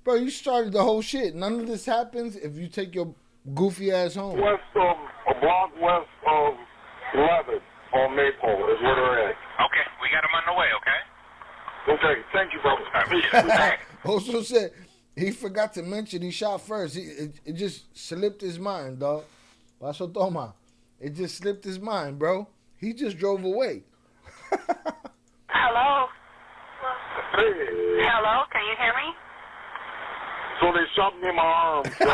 Bro, you started the whole shit. None of this happens if you take your goofy ass home. A block west of Levitt on Maypole is where they're at. Okay, we got him on the way, okay? Okay, thank you, brother. All right, we see you. Also said he forgot to mention he shot first. It just slipped his mind, dog. Paso toma. It just slipped his mind, bro. He just drove away. Hello? Hey. Hello, can you hear me? So they shot me in my arm, so...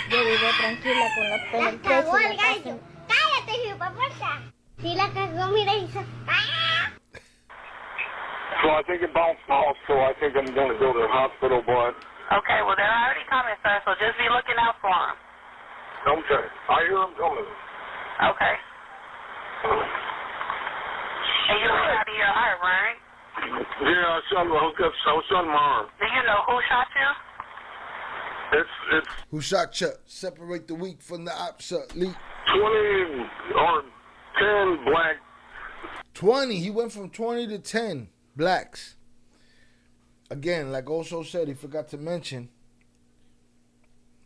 Yo vivo tranquila con la pena. La cagó el gallo. Cállate, hijueputa. Si la cagó, mira, hizo... So I think it bounced off, so I think I'm going to go to the hospital, but... Okay, well, they're already coming, sir, so just be looking out for them. Okay, I hear them coming. Okay. And you were out of your heart, right? Yeah, I was shot in my arm. Do you know who shot you? It's Who shot you? Separate the weak from the obsolete. 20 or 10 black. 20. He went from 20 to 10 blacks. Again, like also said, he forgot to mention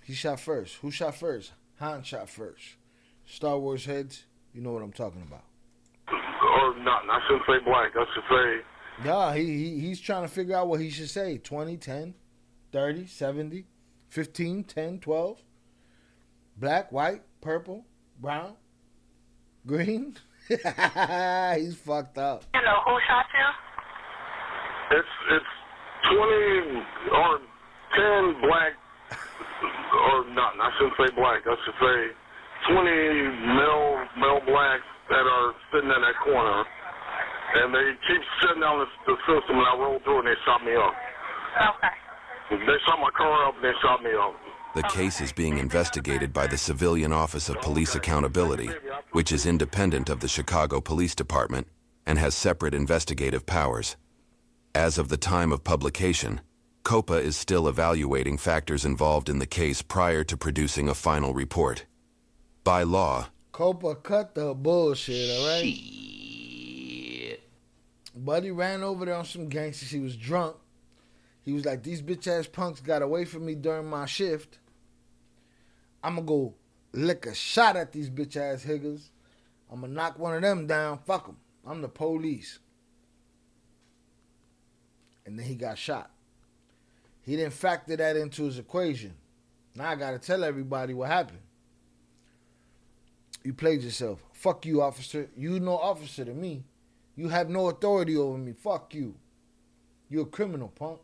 he shot first. Who shot first? Han shot first. Star Wars heads, you know what I'm talking about. or not. I shouldn't say black. I should say. Yeah, he's trying to figure out what he should say. 20, 10, 30, 70, 15, 10, 12. Black, white, purple, brown, green. He's fucked up. You know who shot you? It's 20 or 10 black, or not. I shouldn't say black. I should say 20 male blacks that are sitting in that corner, and they keep shutting down the system. And I rolled through and they shot me up. Okay. They shot my car up and they shot me up. The case is being investigated by the Civilian Office of Police Accountability, which is independent of the Chicago Police Department and has separate investigative powers. As of the time of publication, COPA is still evaluating factors involved in the case prior to producing a final report. By law, Copa cut the bullshit, all right? Buddy ran over there on some gangsters. He was drunk. He was like, these bitch-ass punks got away from me during my shift. I'm going to go lick a shot at these bitch-ass higgers. I'm going to knock one of them down. Fuck them. I'm the police. And then he got shot. He didn't factor that into his equation. Now I got to tell everybody what happened. You played yourself. Fuck you, officer. You no officer to me. You have no authority over me. Fuck you. You're a criminal, punk.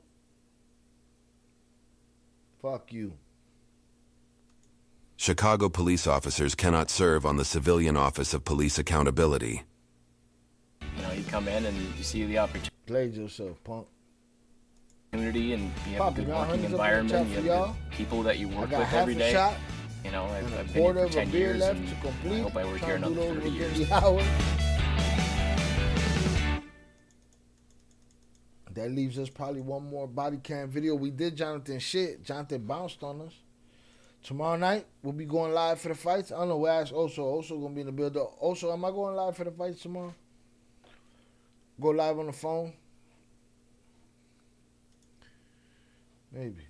Fuck you. Chicago police officers cannot serve on the Civilian Office of Police Accountability. You know, you come in and you see the opportunity. Played yourself, punk. And you have a good working environment. You have good people that you work with every day. You know, I've been here for 10 years, and I hope I work here another 30 years. That leaves us probably one more body cam video. We did Jonathan shit. Jonathan bounced on us. Tomorrow night, we'll be going live for the fights. I don't know where I asked Oso. Oso going to be in the building. Oso, am I going live for the fights tomorrow? Go live on the phone? Maybe.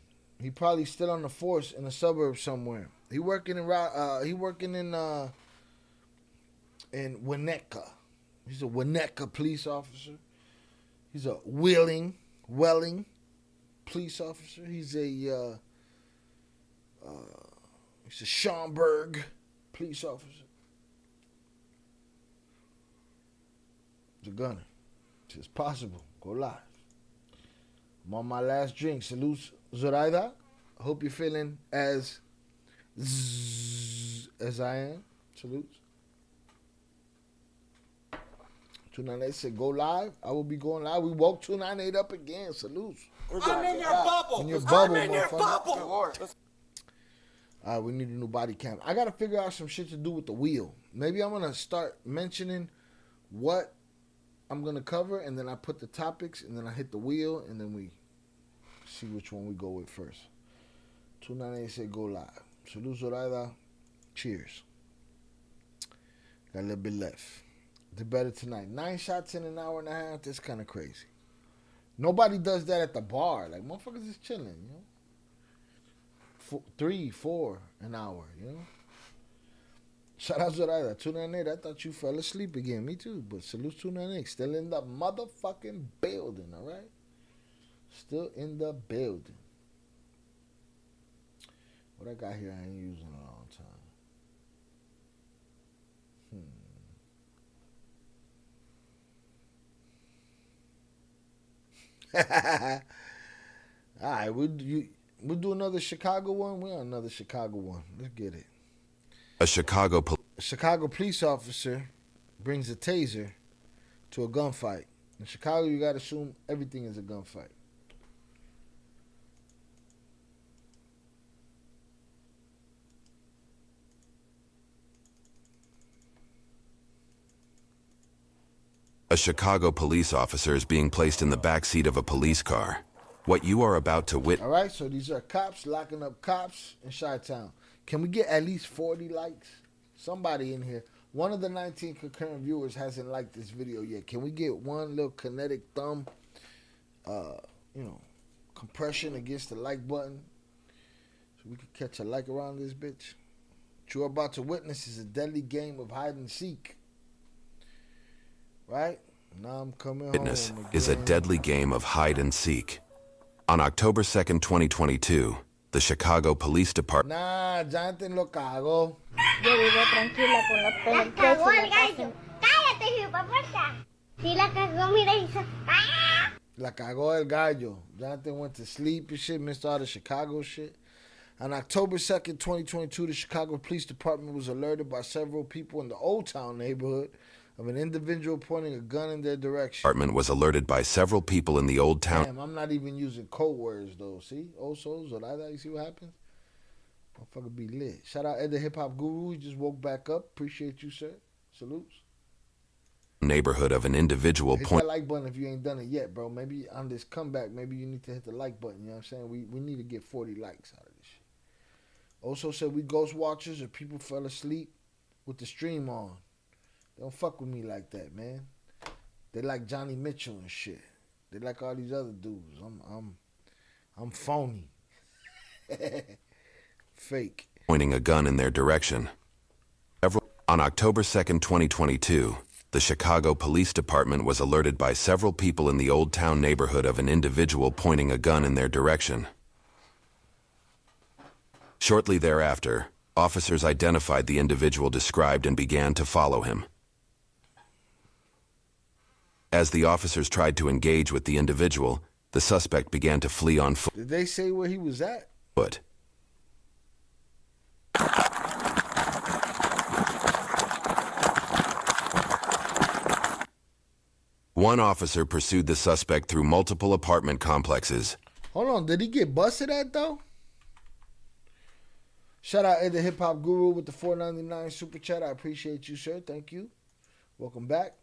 He probably still on the force in the suburbs somewhere. He working in Winnetka. He's a Winnetka police officer. He's a Welling police officer. He's a Schaumburg police officer. He's a gunner. It's possible. Go live. I'm on my last drink. Salute, Zoraida. I hope you're feeling as I am. Salute. 298 said go live. I will be going live. We woke 298 up again. Salute. I'm in your bubble. In your bubble, I'm in your bubble. All right, we need a new body cam. I got to figure out some shit to do with the wheel. Maybe I'm going to start mentioning what I'm going to cover, and then I put the topics, and then I hit the wheel, and then we see which one we go with first. 298 said go live. Salud, Zoraida. Cheers. Got a little bit left. Did better tonight. 9 shots in an hour and a half. That's kind of crazy. Nobody does that at the bar. Like, motherfuckers is chilling, you know? 3, 4 an hour, you know? Shout out Zoraida. 298. I thought you fell asleep again. Me too. But salute 298. Still in the motherfucking building, all right? Still in the building. What I got here I ain't using in a long time. All right, we'll do another Chicago one. We're on another Chicago one. Let's get it. A Chicago police officer brings a taser to a gunfight. In Chicago, you got to assume everything is a gunfight. A Chicago police officer is being placed in the backseat of a police car. What you are about to witness. All right, so these are cops locking up cops in Chi-Town. Can we get at least 40 likes? Somebody in here. One of the 19 concurrent viewers hasn't liked this video yet. Can we get one little kinetic thumb, compression against the like button so we can catch a like around this bitch? What you're about to witness is a deadly game of hide and seek. Right? Now I'm coming Witness home is a again. deadly game of hide and seek. On October 2nd, 2022, the Chicago Police Department. Nah, Jonathan lo cagó. Yo vivo tranquila con la penitencia. La cagó el gallo. Cállate, hijo puerta. Si la cagó, mira, hizo. La cagó el gallo. Jonathan went to sleep and shit, missed all the Chicago shit. On October 2nd, 2022, the Chicago Police Department was alerted by several people in the Old Town neighborhood of an individual pointing a gun in their direction. Department was alerted by several people in the Old Town. Damn, I'm not even using code words though. See? Osos or that. You see what happens? Motherfucker be lit. Shout out Ed the Hip Hop Guru. He just woke back up. Appreciate you, sir. Salutes. Neighborhood of an individual Hit point. that like button if you ain't done it yet, bro. Maybe on this comeback, maybe you need to hit the like button. You know what I'm saying? We need to get 40 likes out of this shit. Also said we ghost watchers or people fell asleep with the stream on. Don't fuck with me like that, man. They like Johnny Mitchell and shit. They like all these other dudes. I'm phony. Fake. Pointing a gun in their direction. On October 2nd, 2022, the Chicago Police Department was alerted by several people in the Old Town neighborhood of an individual pointing a gun in their direction. Shortly thereafter, officers identified the individual described and began to follow him. As the officers tried to engage with the individual, the suspect began to flee on foot. Did they say where he was at? One officer pursued the suspect through multiple apartment complexes. Hold on, did he get busted at though? Shout out Ed the Hip Hop Guru with the $4.99 super chat. I appreciate you, sir. Thank you. Welcome back.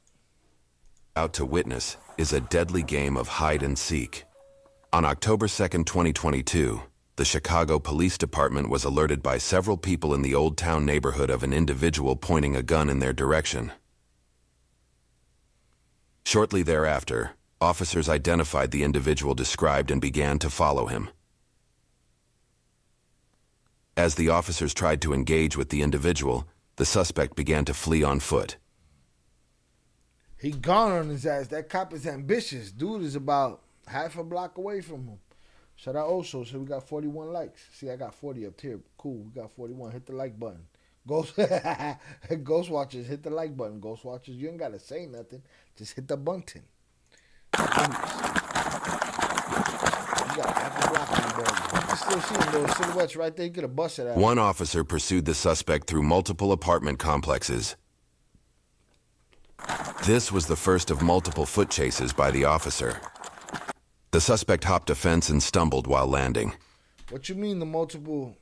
Out to witness is a deadly game of hide and seek. On October 2nd, 2022, the Chicago Police Department was alerted by several people in the Old Town neighborhood of an individual pointing a gun in their direction. Shortly thereafter, officers identified the individual described and began to follow him. As the officers tried to engage with the individual, the suspect began to flee on foot. He gone on his ass. That cop is ambitious. Dude is about half a block away from him. Shout out also. So we got 41 likes. See, I got 40 up here. Cool. We got 41. Hit the like button. Ghost Watchers, hit the like button. Ghost Watchers, you ain't got to say nothing. Just hit the button. You got half a block on the board. You can still see them little silhouettes right there. You could have busted at One officer pursued the suspect through multiple apartment complexes. This was the first of multiple foot chases by the officer. The suspect hopped a fence and stumbled while landing. What you mean the multiple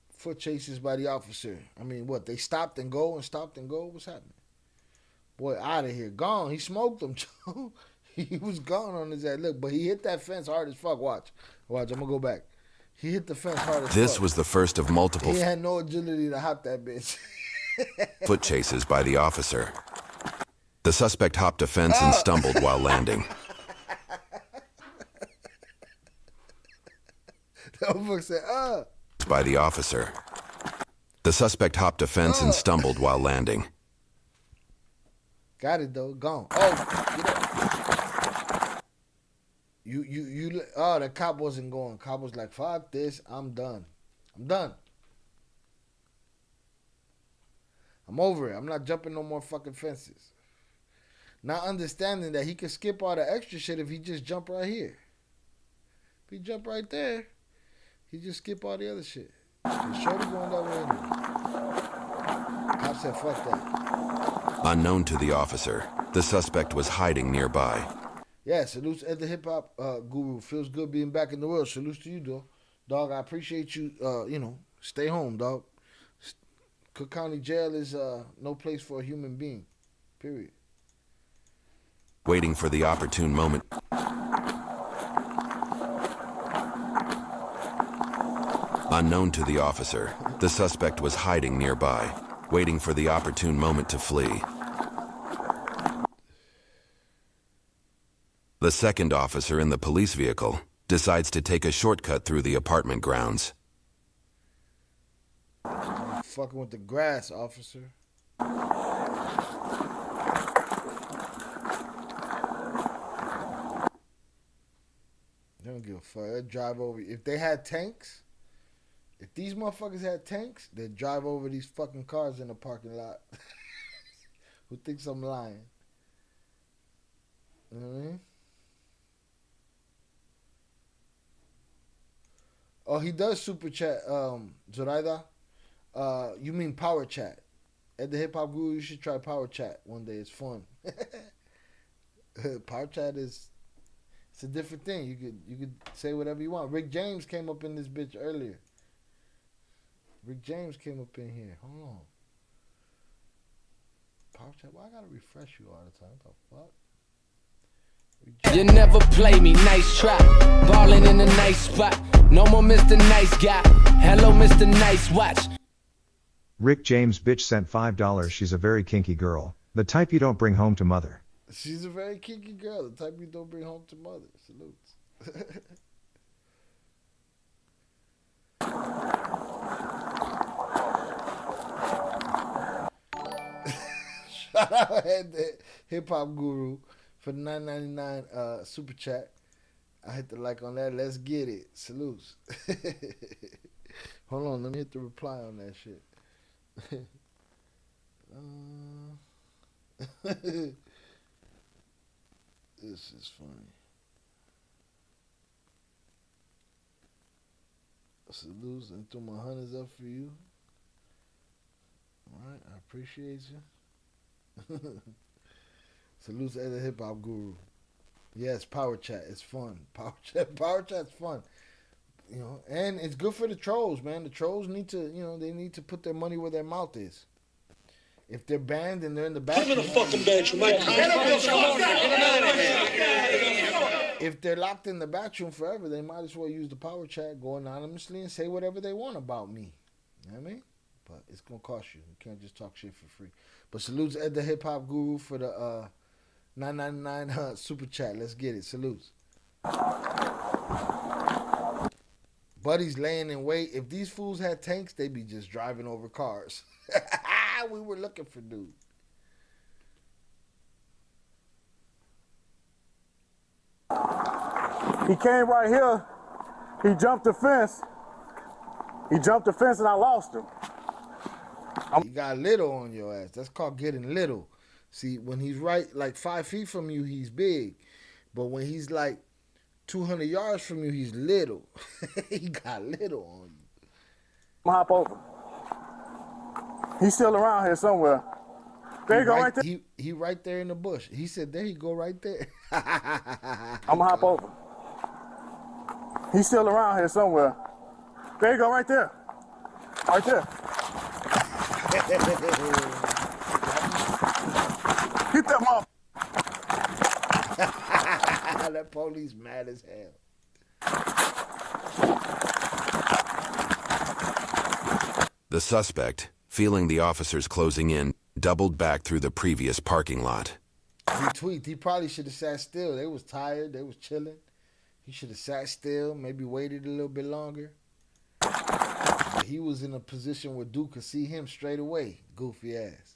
foot chases by the officer? I mean, what? They stopped and go and stopped and go? What's happening? Boy, out of here. Gone. He smoked them, Joe. He was gone on his head. Look, but he hit that fence hard as fuck. Watch. Watch, I'm going to go back. He hit the fence hard as fuck. This was the first of multiple He had no agility to hop that bitch. foot chases by the officer. The suspect hopped a fence and stumbled while landing. The motherfucker said, by the officer. The suspect hopped a fence and stumbled while landing. Got it though. Gone. Oh, get up. The cop wasn't going. Cop was like, fuck this. I'm done. I'm done. I'm over it. I'm not jumping no more fucking fences. Not understanding that he could skip all the extra shit if he just jump right here. If he jump right there, he just skip all the other shit. Shorty going that way anyway. Cop said, fuck that. Unknown to the officer, the suspect was hiding nearby. Yeah, salutes at the Hip Hop Guru. Feels good being back in the world. Salutes to you, though. Dog, I appreciate you, stay home, dog. Cook County Jail is no place for a human being. Period. Waiting for the opportune moment. Unknown to the officer, the suspect was hiding nearby, waiting for the opportune moment to flee. The second officer in the police vehicle decides to take a shortcut through the apartment grounds. Fucking with the grass, officer. don't give a fuck. They'd drive over. If they had tanks, if these motherfuckers had tanks, they'd drive over these fucking cars in the parking lot. Who thinks I'm lying? You know what I mean? Oh, he does super chat, Zoraida. You mean power chat. At the Hip Hop Guru, you should try power chat one day. It's fun. Power chat is, it's a different thing. You could say whatever you want. Rick James came up in this bitch earlier. Rick James came up in here. Hold on. Power chat. Why I gotta refresh you all the time? What the fuck? You never play me, nice try. Ballin' in a nice spot. No more Mr. Nice Guy. Hello, Mr. Nice Watch. Rick James bitch sent $5. She's a very kinky girl. The type you don't bring home to mother. She's a very kinky girl. The type you don't bring home to mother. Salutes. Shout out the Hip Hop Guru for the $9.99 super chat. I hit the like on that. Let's get it. Salutes. Hold on, let me hit the reply on that shit. This is funny. Salutes, and throw my hunters up for you. Alright, I appreciate you. Salutes at the Hip Hop Guru. Yes, power chat. It's fun. Power chat's fun. You know, and it's good for the trolls, man. The trolls need to, they need to put their money where their mouth is. If they're banned and they're in the back, put me in a fucking bedroom. If they're locked in the bathroom forever, they might as well use the power chat, go anonymously, and say whatever they want about me. You know what I mean? But it's gonna cost you. You can't just talk shit for free. But salutes Ed the Hip Hop Guru for the $9.99 super chat. Let's get it. Salutes. Buddy's laying in wait. If these fools had tanks, they'd be just driving over cars. We were looking for dude. He came right here. He jumped the fence. And I lost him. You got little on your ass. That's called getting little. See, when he's right like 5 feet from you, he's big. But when he's like 200 yards from you, he's little. He got little on you. I'm gonna hop over. He's still around here somewhere. There you go, right there. He right there in the bush. He said, there you go, right there. I'm gonna hop over. He's still around here somewhere. There you go, right there. Right there. Get that motherfucker. That police mad as hell. The suspect, feeling the officers closing in, doubled back through the previous parking lot. He probably should have sat still. They was tired. They was chilling. He should have sat still, maybe waited a little bit longer. He was in a position where Duke could see him straight away. Goofy ass.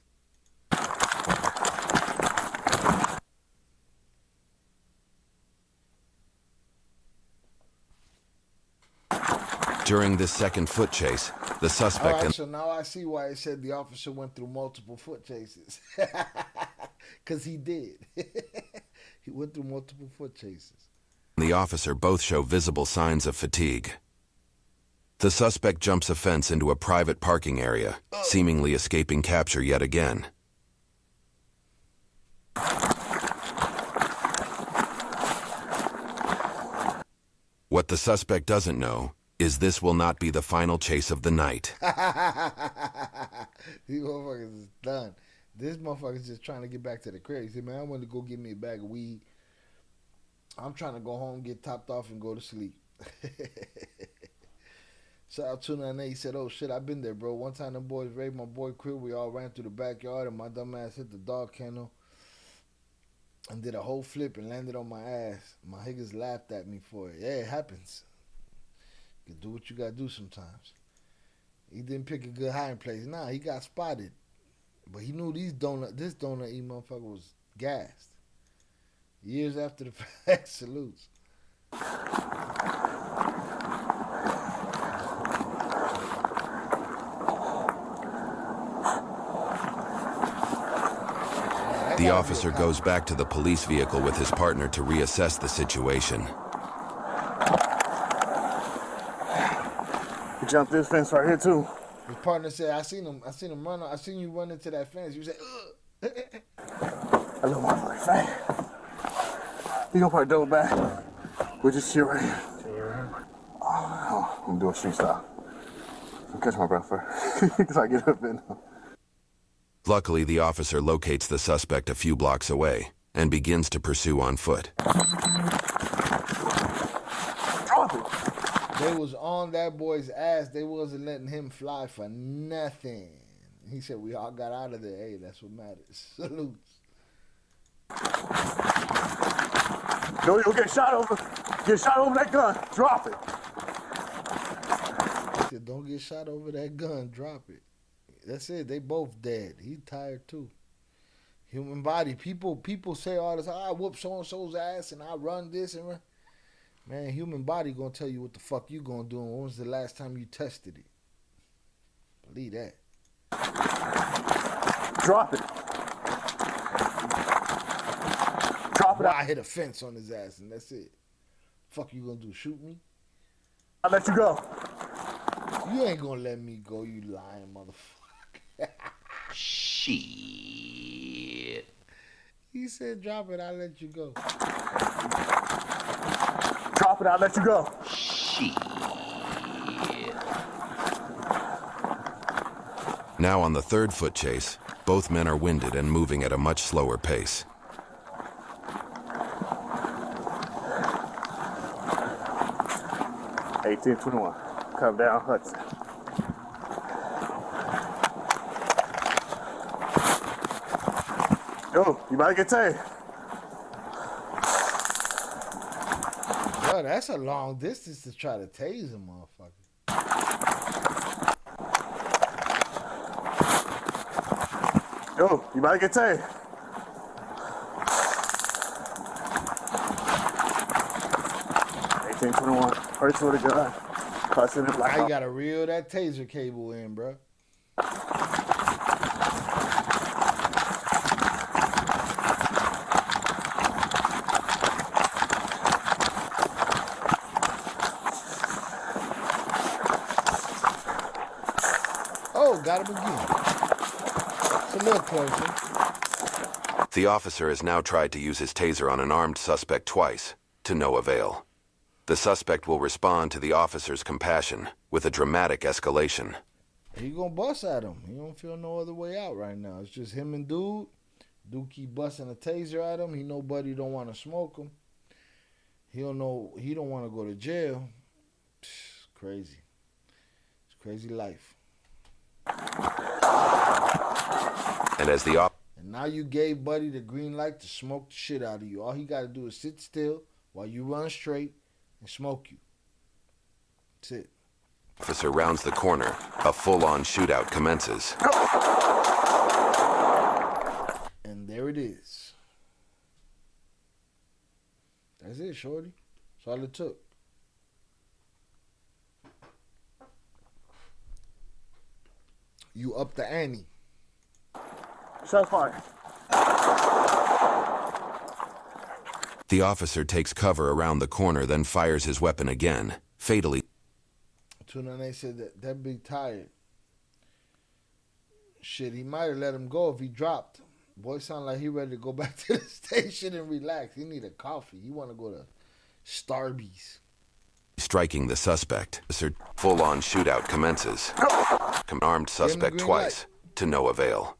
During this second foot chase, the suspect... All right, so now I see why it said the officer went through multiple foot chases. Because he did. He went through multiple foot chases. The officer both show visible signs of fatigue. The suspect jumps a fence into a private parking area, seemingly escaping capture yet again. What the suspect doesn't know is this will not be the final chase of the night. These motherfuckers is done. This motherfucker's just trying to get back to the crib. He said, man, I want to go get me a bag of weed. I'm trying to go home, get topped off, and go to sleep. Shout out to Nane. He said, oh, shit, I've been there, bro. One time them boys raided my boy crib. We all ran through the backyard, and my dumb ass hit the dog kennel and did a whole flip and landed on my ass. My niggas laughed at me for it. Yeah, it happens. You do what you got to do sometimes. He didn't pick a good hiding place. Nah, he got spotted. But he knew this donut eating motherfucker was gassed. Years after the fact, salutes. The officer goes back to the police vehicle with his partner to reassess the situation. He jumped this fence right here too. His partner said, I seen him run. I seen you run into that fence. You said, ugh. That little motherfucker fat. He gonna probably double back. We'll just chill right here. Oh, I'm gonna do a street style. I'll catch my breath first. Because I get up in. Luckily, the officer locates the suspect a few blocks away and begins to pursue on foot. Drop it. They was on that boy's ass. They wasn't letting him fly for nothing. He said, we all got out of there. Hey, that's what matters. Salutes. Yo, get shot over that gun. Drop it. He said, don't get shot over that gun. Drop it. That's it. They both dead. He tired too. Human body. People say all this. I whoop so and so's ass and I run this and run. Man, human body gonna tell you what the fuck you gonna do. And when was the last time you tested it? Believe that. Drop it. Drop it. I hit a fence on his ass and that's it. Fuck you gonna do? Shoot me? I'll let you go. You ain't gonna let me go, you lying motherfucker. Shit. He said, drop it, I'll let you go. Drop it, I'll let you go. Shit. Now on the third foot chase, both men are winded and moving at a much slower pace. $18.21. Come down Hudson. Yo, you might get tagged. Bro, that's a long distance to try to tase a motherfucker. Yo, you might get tagged. $18.21. Hurts with a gun. Cussing it like I gotta reel that taser cable in, bro. Oh, got him again. It's a little closer. The officer has now tried to use his taser on an armed suspect twice, to no avail. The suspect will respond to the officer's compassion with a dramatic escalation. He gonna bust at him. He don't feel no other way out right now. It's just him and dude. Dude keep busting a taser at him. He know buddy don't want to smoke him. He don't know. He don't want to go to jail. It's crazy. It's crazy life. And as the And now you gave buddy the green light to smoke the shit out of you. All he got to do is sit still while you run straight and smoke you. That's it. officer rounds the corner, a full-on shootout commences. And there it is. That's it, shorty. That's all it took. You up the ante. Shots fired. The officer takes cover around the corner, then fires his weapon again, fatally. Tunane said that big tired. Shit, he might have let him go if he dropped. Boy sound like he ready to go back to the station and relax. He need a coffee. He want to go to Starbucks. Striking the suspect. Full-on shootout commences. Armed suspect twice, to no avail.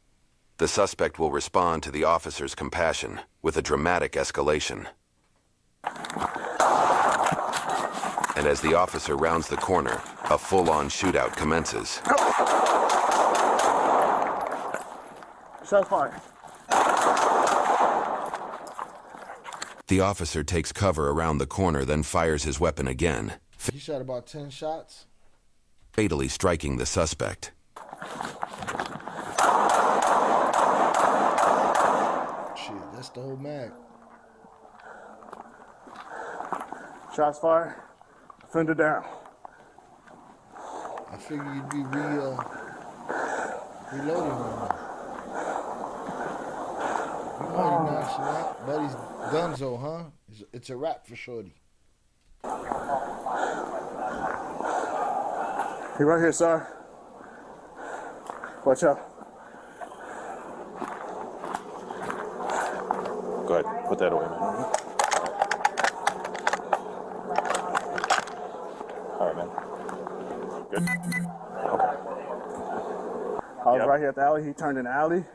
The suspect will respond to the officer's compassion with a dramatic escalation. And as the officer rounds the corner, a full-on shootout commences. Shots fired. The officer takes cover around the corner, then fires his weapon again, He shot about 10 shots. fatally striking the suspect. Shit, that's the whole mag. Shots fired. Offender down. I figured you'd be reloading right now. You mighty nonchalant. Buddy's Dunzo, huh? It's a wrap for Shorty. He right here, sir. Watch out. Go ahead, put that away, man. All right, man. Good. Okay. I was right here at the alley. He turned in the alley.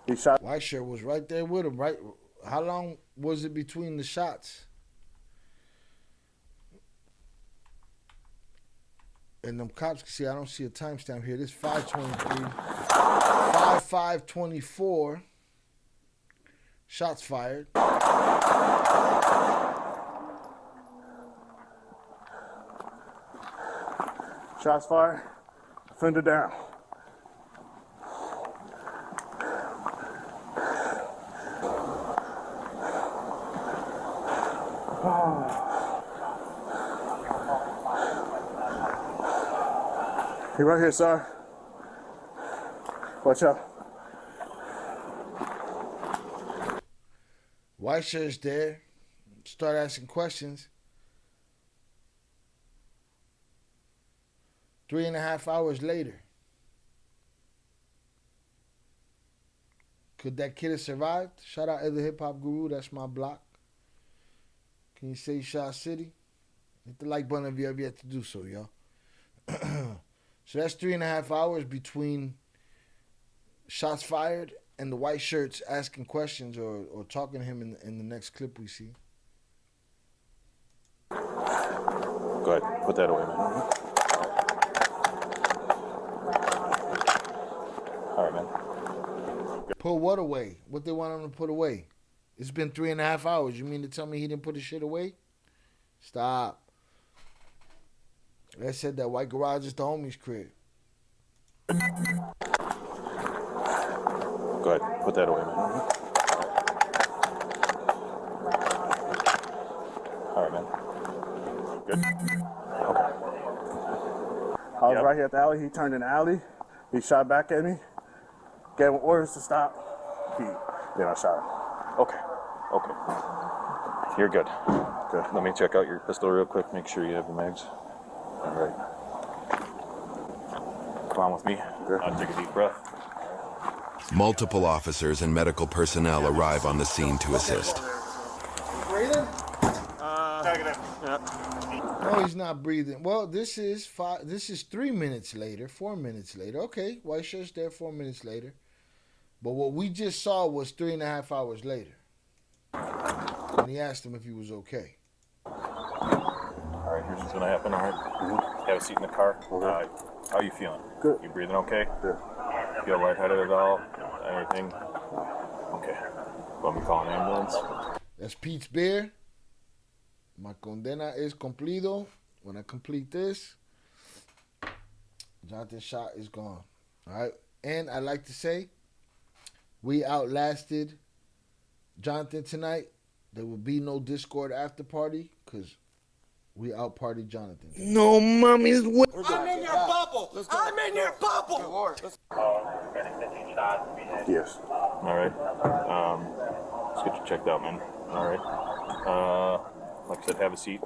He shot. White shirt was right there with him. Right? How long was it between the shots? And them cops, see, I don't see a timestamp here. This 5:23, 5:24. Shots fired. Shots fired. Offender down. He right here, sir. Watch out. White shirt's there. Start asking questions. 3.5 hours later. Could that kid have survived? Shout out Other Hip Hop Guru. That's my block. Can you say Shot City? Hit the like button if you have yet to do so, y'all. So that's 3.5 hours between shots fired and the white shirts asking questions or talking to him in the next clip we see. Go ahead, put that away, man. All right, man. Put what away? What they want him to put away? It's been 3.5 hours. You mean to tell me he didn't put his shit away? Stop. They said that white garage is the homie's crib. Go ahead, put that away, man. All right, man. Good. Okay. I was right here at the alley. He turned in the alley. He shot back at me. Gave him orders to stop. Then I shot him. Okay. Okay. You're good. Good. Let me check out your pistol real quick. Make sure you have your mags. All right. Come on with me. I'll take a deep breath. Multiple officers and medical personnel arrive on the scene to assist. Breathing? Negative. Yeah. No, he's not breathing. Well, this is 3 minutes later, 4 minutes later. Okay, white shirt's there 4 minutes later. But what we just saw was 3.5 hours later. When he asked him if he was okay. All right, here's what's gonna happen. All right. Have a seat in the car. Okay. How you feeling? Good. You breathing okay? Yeah. Feel lightheaded at all? Anything? Okay. Want me to call an ambulance? That's Pete's beer. My condena is cumplido. When I complete this, Jonathan's shot is gone. All right. And I like to say, we outlasted Jonathan tonight. There will be no Discord after party because we out-partied Jonathan. No, mommy's I'm in your bubble. I'm in your bubble. Yes. All right. Let's get you checked out, man. All right. Like I said, have a seat.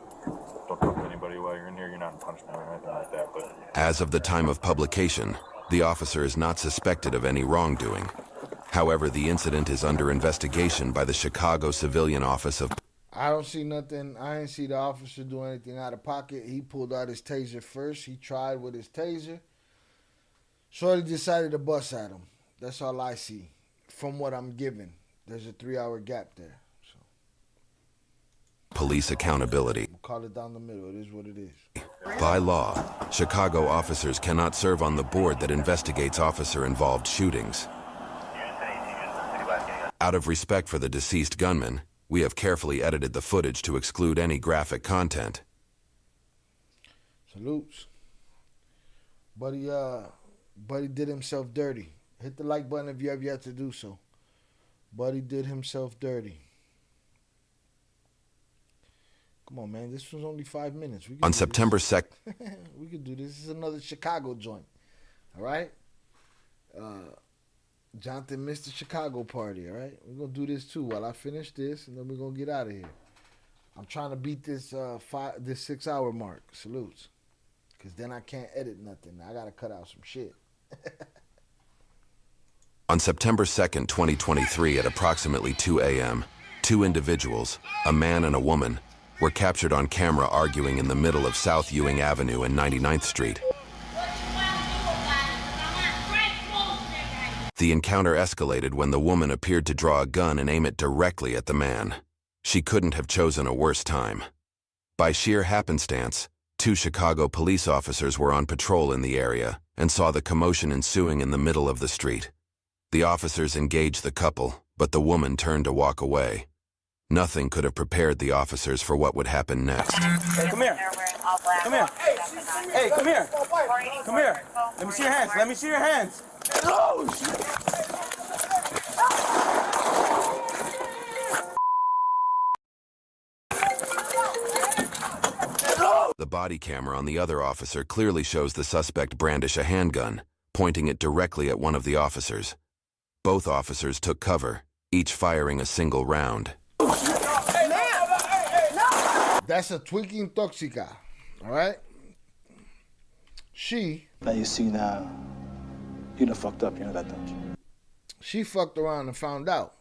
Don't talk to anybody while you're in here. You're not in punishment or anything like that. But As of the time of publication, the officer is not suspected of any wrongdoing. However, the incident is under investigation by the Chicago Civilian Office of... I don't see nothing. I didn't see the officer do anything out of pocket. He pulled out his taser first. He tried with his taser. Shorty decided to bust at him. That's all I see from what I'm given. There's a 3-hour gap there. So Police accountability. we'll call it down the middle. It is what it is. By law, Chicago officers cannot serve on the board that investigates officer-involved shootings. Out of respect for the deceased gunman, we have carefully edited the footage to exclude any graphic content. Salutes. Buddy did himself dirty. Hit the like button if you have yet to do so. Buddy did himself dirty. Come on, man. This was only 5 minutes. On September 2nd, we could do this. This is another Chicago joint. All right? Jonathan missed the Chicago party, all right? We're going to do this too while I finish this, and then we're going to get out of here. I'm trying to beat this 6 hour mark. Salutes. Because then I can't edit nothing. I got to cut out some shit. on September 2nd, 2023 at approximately 2 a.m., two individuals, a man and a woman, were captured on camera arguing in the middle of South Ewing Avenue and 99th Street. The encounter escalated when the woman appeared to draw a gun and aim it directly at the man. She couldn't have chosen a worse time. By sheer happenstance, two Chicago police officers were on patrol in the area and saw the commotion ensuing in the middle of the street. The officers engaged the couple, but the woman turned to walk away. Nothing could have prepared the officers for what would happen next. Hey, come here. Come here. Hey, come here. Come here. Let me see your hands. Let me see your hands. Oh, shit. The body camera on the other officer clearly shows the suspect brandish a handgun, pointing it directly at one of the officers. Both officers took cover, each firing a single round. That's a tweaking toxica, all right? Now you see now, you done fucked up, you know that, don't you? She fucked around and found out.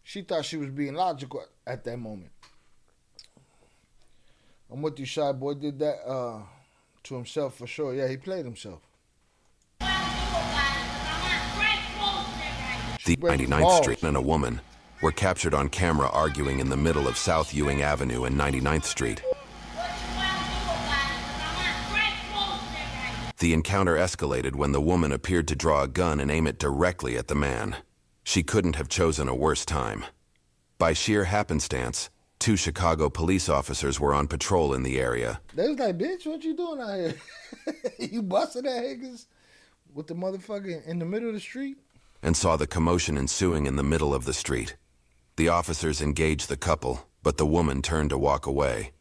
She thought she was being logical at that moment. I'm with you, Shy Boy. Did that to himself for sure. Yeah, he played himself. The 99th Street and a woman were captured on camera arguing in the middle of South Ewing Avenue and 99th Street. The encounter escalated when the woman appeared to draw a gun and aim it directly at the man. She couldn't have chosen a worse time. By sheer happenstance, two Chicago police officers were on patrol in the area. They was like, bitch, what you doing out here? You busted that Higgins with the motherfucker in the middle of the street? And saw the commotion ensuing in the middle of the street. The officers engaged the couple, but the woman turned to walk away.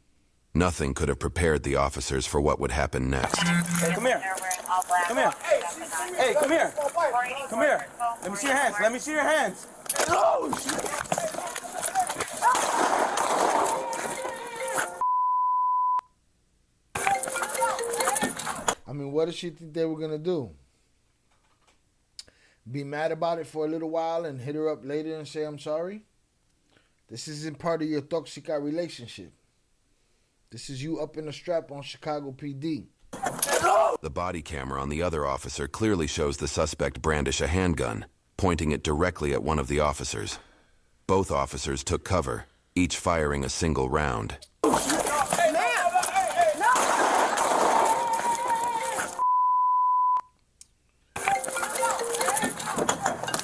Nothing could have prepared the officers for what would happen next. Hey, come here. Come here. Hey, come here. Come here. Let me see your hands. Let me see your hands. Oh, shit. I mean, what did she think they were going to do? Be mad about it for a little while and hit her up later and say, I'm sorry? This isn't part of your toxica relationship. This is you up in the strap on Chicago PD. The body camera on the other officer clearly shows the suspect brandish a handgun, pointing it directly at one of the officers. Both officers took cover, each firing a single round. Hey, man! No!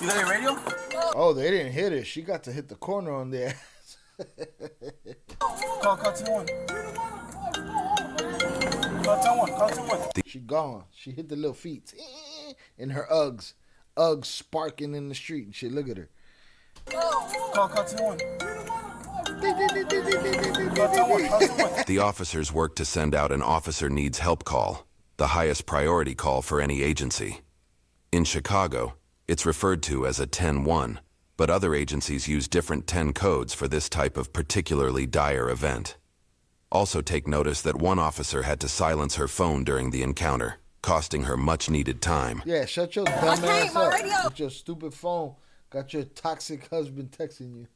You got your radio? Oh, they didn't hit her. She got to hit the corner on their ass. Call 2-1. Call 2-1. She gone. She hit the little feet. In her Uggs. Uggs sparking in the street and shit. Look at her. Call 2-1. The officers worked to send out an officer needs help call, the highest priority call for any agency. In Chicago, it's referred to as a 10-1, but other agencies use different 10 codes for this type of particularly dire event. Also take notice that one officer had to silence her phone during the encounter, costing her much-needed time. Yeah, shut your dumb ass up. With your stupid phone. Got your toxic husband texting you.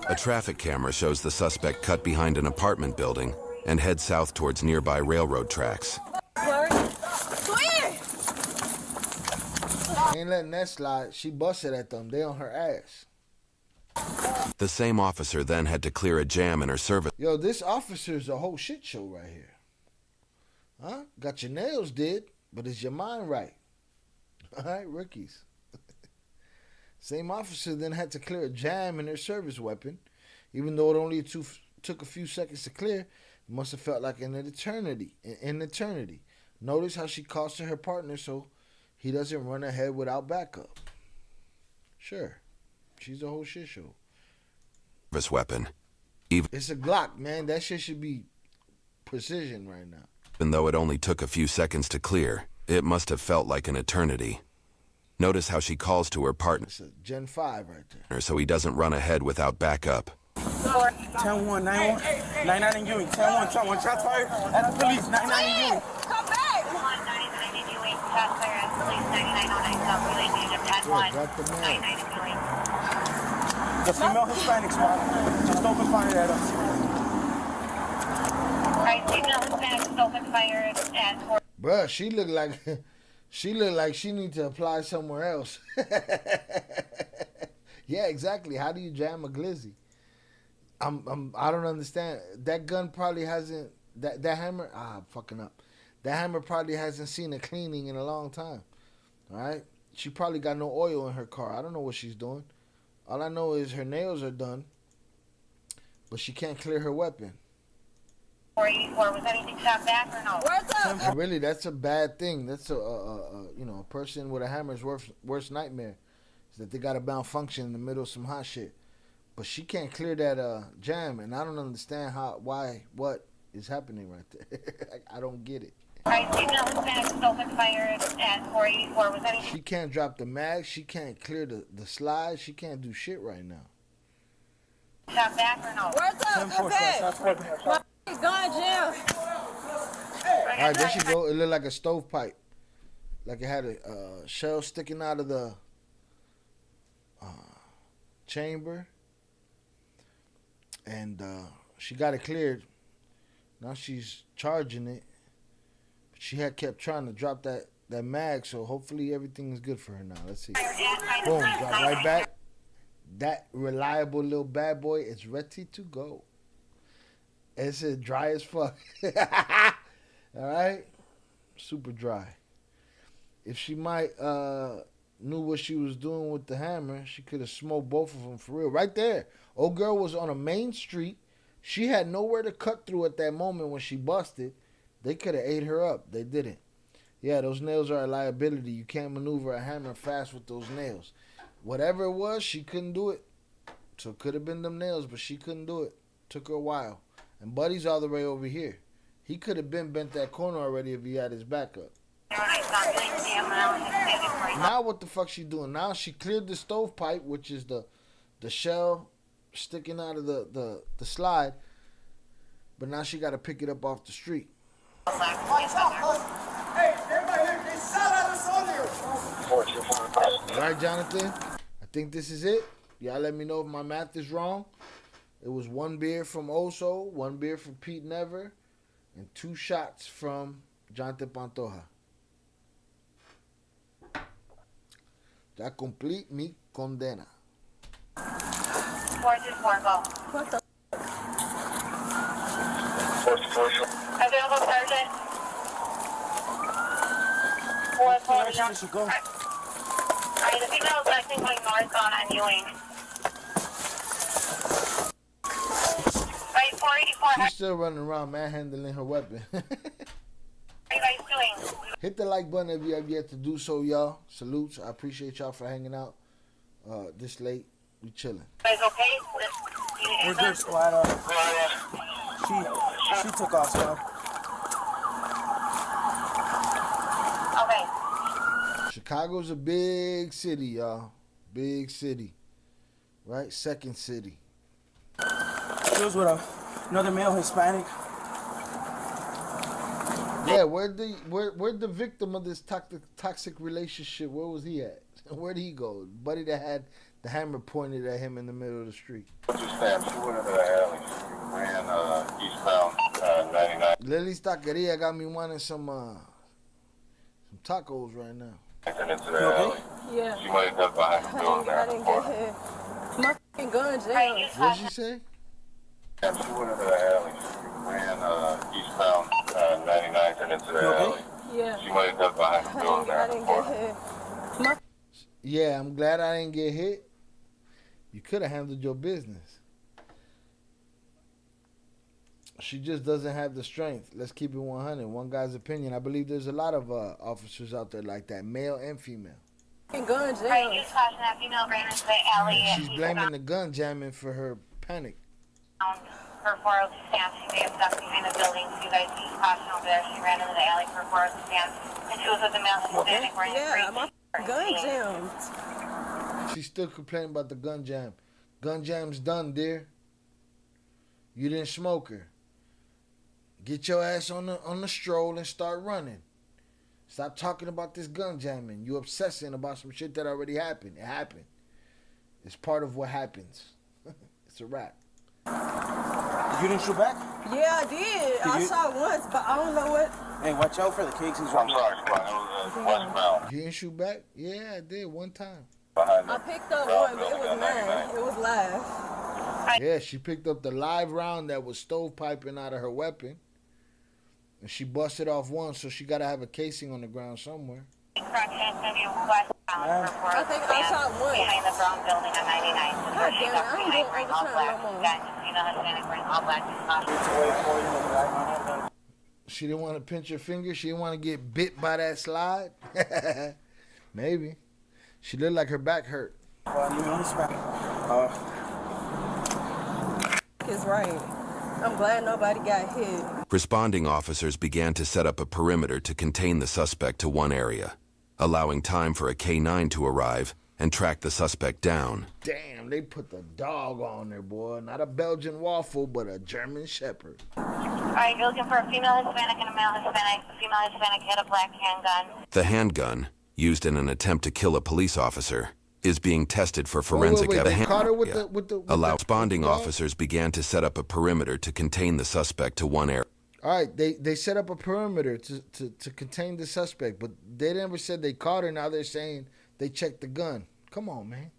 A traffic camera shows the suspect cut behind an apartment building and head south towards nearby railroad tracks. Ain't letting that slide. She busted at them. They on her ass. The same officer then had to clear a jam in her service. Yo, this officer's a whole shit show right here. Huh? Got your nails did, but is your mind right? All right, rookies. Same officer then had to clear a jam in her service weapon. Even though it only took a few seconds to clear, it must have felt like an eternity. Notice how she costed her partner so he doesn't run ahead without backup. Sure. She's a whole shit show. Weapon. It's a Glock, man. That shit should be precision right now. Even though it only took a few seconds to clear, it must have felt like an eternity. Notice how she calls to her partner. It's a Gen 5 right there. So he doesn't run ahead without backup. 10-1, 9-1, 9-9 in Ewing. 10-1, shot 1, shots fired at the police. 9-9 in Ewing. Come back! 199 in Ewing, shots fired at police. 9909 South Relay Unit 10-1, 99 in Ewing. The female Hispanic squad just opened fire at us. Alright, female Hispanic just opened fire at 4. Bruh, she looked like she need to apply somewhere else. Yeah, exactly. How do you jam a glizzy? I don't understand. That gun probably hasn't that hammer. I'm fucking up. That hammer probably hasn't seen a cleaning in a long time. All right, she probably got no oil in her car. I don't know what she's doing. All I know is her nails are done, but she can't clear her weapon. 484, was anything shot back or no? What's up? And really, that's a bad thing. That's a person with a hammer's worst nightmare is that they got a malfunction in the middle of some hot shit. But she can't clear that jam, and I don't understand what is happening right there. I don't get it. Alright, female Hispanic just opened fire at 484, was anything? She can't drop the mag. She can't clear the slide. She can't do shit right now. Shot back or no? What's up? He's going jail. All right, there she go. It looked like a stovepipe. Like it had a shell sticking out of the chamber. And she got it cleared. Now she's charging it. But she had kept trying to drop that mag, so hopefully everything is good for her now. Let's see. Boom, drop right back. That reliable little bad boy is ready to go. It's dry as fuck. All right? Super dry. If she might knew what she was doing with the hammer, she could have smoked both of them for real. Right there. Old girl was on a main street. She had nowhere to cut through at that moment when she busted. They could have ate her up. They didn't. Yeah, those nails are a liability. You can't maneuver a hammer fast with those nails. Whatever it was, she couldn't do it. So it could have been them nails, but she couldn't do it. Took her a while. And Buddy's all the way over here. He could have been bent that corner already if he had his back up. Now what the fuck she doing? Now she cleared the stovepipe, which is the shell sticking out of the slide. But now she got to pick it up off the street. Hey, everybody, they shot at us on there. All right, Jonathan. I think this is it. Y'all let me know if my math is wrong. It was 1 beer from Oso, 1 beer from Pete Never, and 2 shots from Jonathan Pantoja. Ya cumplí mi condena. 424, go. What the? Available, Sergeant. 440. Alright, the female is actually going northbound on Ewing. Right, 484. She's still running around manhandling her weapon. What are you guys doing? Hit the like button if you have yet to do so, y'all. Salutes. I appreciate y'all for hanging out this late. We chilling. You guys okay? We're good, squad. She took off, squad. Okay. Chicago's a big city, y'all. Big city. Right? Second city. She was with another male Hispanic. Yeah, where'd the victim of this toxic relationship, where was he at? Where'd he go? Buddy that had the hammer pointed at him in the middle of the street. She went into the alley. She ran eastbound 99. Lily's Taqueria got me wanting some tacos right now. And into the alley. Yeah. She might have got behind the building there. I didn't get hit. My fucking gun jail. What'd she say? She went into the alley. She ran eastbound 99 and into the alley. Yeah. She might have got behind the building there. I didn't get hit. Yeah, I'm glad I didn't get hit. You could have handled your business. She just doesn't have the strength. Let's keep it 100. One guy's opinion. I believe there's a lot of officers out there like that, male and female. gun Right, jam. use caution that female ran into the alley. She's blaming the gun jamming for her panic. For 402 stance, she may have ducked behind the building. So you guys use caution over there. She ran into the alley for 402 stance, and she was with the male Hispanic wearing a my gun jammed. She's still complaining about the gun jam. Gun jam's done, dear. You didn't smoke her. Get your ass on the stroll and start running. Stop talking about this gun jamming. You obsessing about some shit that already happened. It happened. It's part of what happens. It's a wrap. You didn't shoot back? Yeah, I did. I shot once, but I don't know what. Hey, watch out for the cakes. He's I'm sorry, Squad. It was westbound. You didn't shoot back? Yeah, I did one time. I picked up one, but it was mine. It was live. Yeah, she picked up the live round that was stovepiping out of her weapon. And she busted off one, so she got to have a casing on the ground somewhere. I think I shot one. Behind the brown building on 99. God damn it, I don't do overtime no more. Female Hispanic wearing all black, use caution. She didn't want to pinch her finger. She didn't want to get bit by that slide. Maybe. She looked like her back hurt. Is right. I'm glad nobody got hit. Responding officers began to set up a perimeter to contain the suspect to one area, allowing time for a K-9 to arrive and track the suspect down. Damn, they put the dog on there, boy. Not a Belgian waffle, but a German Shepherd. All right, you're looking for a female Hispanic and a male Hispanic. The female Hispanic had a black handgun. The handgun, used in an attempt to kill a police officer, is being tested for forensic evidence. They caught her with the Responding officers began to set up a perimeter to contain the suspect to one area. All right, they set up a perimeter to contain the suspect, but they never said they caught her. Now they're saying they checked the gun. Come on, man.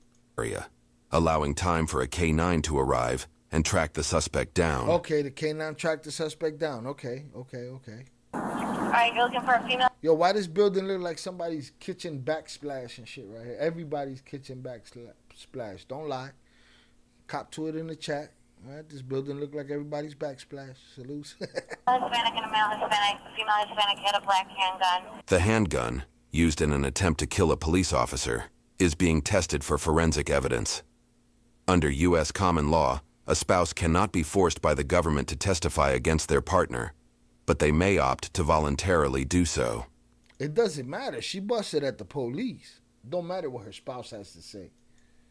Allowing time for a K-9 to arrive and track the suspect down. Okay, the K-9 tracked the suspect down. Okay. All right, you're looking for a female. Yo, why this building look like somebody's kitchen backsplash and shit right here? Everybody's kitchen backsplash. Don't lie. Cop to it in the chat. All right, this building look like everybody's backsplash. Salute. Hispanic and a male Hispanic. The female Hispanic had a black handgun. The handgun, used in an attempt to kill a police officer, is being tested for forensic evidence. Under U.S. common law, a spouse cannot be forced by the government to testify against their partner, but they may opt to voluntarily do so. It doesn't matter. She busted at the police. Don't matter what her spouse has to say.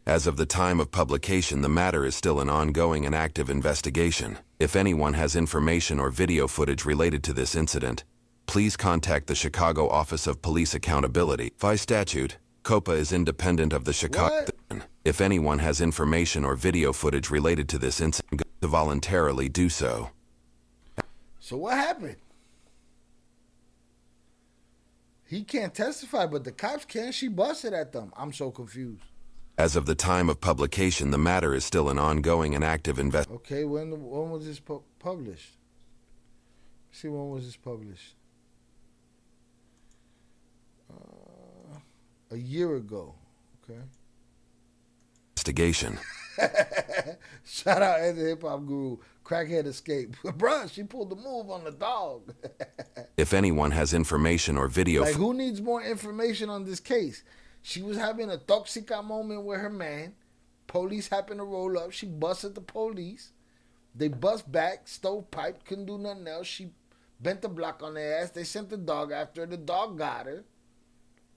As of the time of publication, the matter is still an ongoing and active investigation. If anyone has information or video footage related to this incident, please contact the Chicago Office of Police Accountability. By statute, COPA is independent of the Chicago. If anyone has information or video footage related to this incident, to voluntarily do so. So what happened? He can't testify, but the cops can. She busted at them. I'm so confused. As of the time of publication, the matter is still an ongoing and active investigation. Okay, when was this published? See, when was this published? A year ago. Okay. Investigation. Shout out as a hip hop guru. Crackhead escape. Bruh, she pulled the move on the dog. If anyone has information or video. Like, who needs more information on this case? She was having a toxica moment with her man. Police happened to roll up. She busted the police. They bust back, stovepipe, couldn't do nothing else. She bent the block on their ass. They sent the dog after her. The dog got her.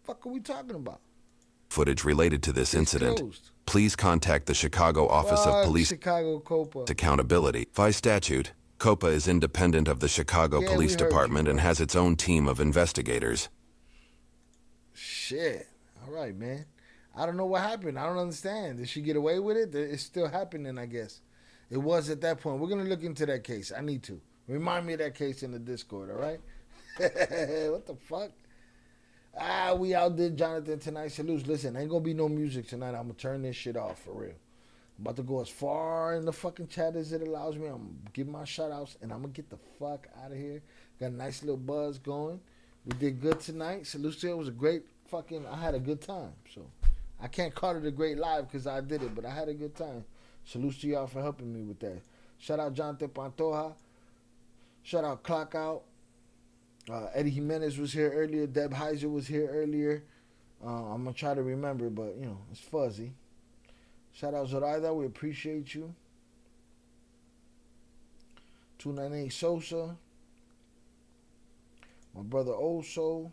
Fuck are we talking about? Footage related to this incident, please contact the Chicago Office of Police Chicago COPA. Accountability. By statute, COPA is independent of the Chicago Police Department and has its own team of investigators. Shit. All right, man. I don't know what happened. I don't understand. Did she get away with it? It's still happening, I guess. It was at that point. We're going to look into that case. I need to. Remind me of that case in the Discord, all right? What the fuck? We outdid Jonathan tonight. Salutes. Listen, ain't going to be no music tonight. I'm going to turn this shit off for real. I'm about to go as far in the fucking chat as it allows me. I'm going to give my shout outs and I'm going to get the fuck out of here. Got a nice little buzz going. We did good tonight. Salutes to you. It was a great I had a good time. So I can't call it a great live because I did it, but I had a good time. Salutes to y'all for helping me with that. Shout out Jonathan Pantoja. Shout out Clock Out. Eddie Jimenez was here earlier. Deb Heiser was here earlier. I'm going to try to remember, but, you know, it's fuzzy. Shout out Zoraida. We appreciate you. 298 Sosa. My brother Oso.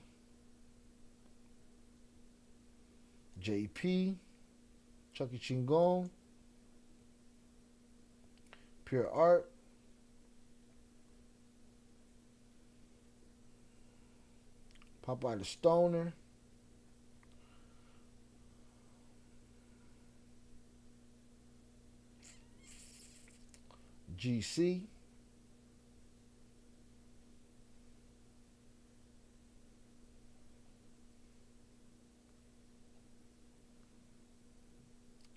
JP. Chucky Chingon. Pure Art. Popeye the Stoner. GC.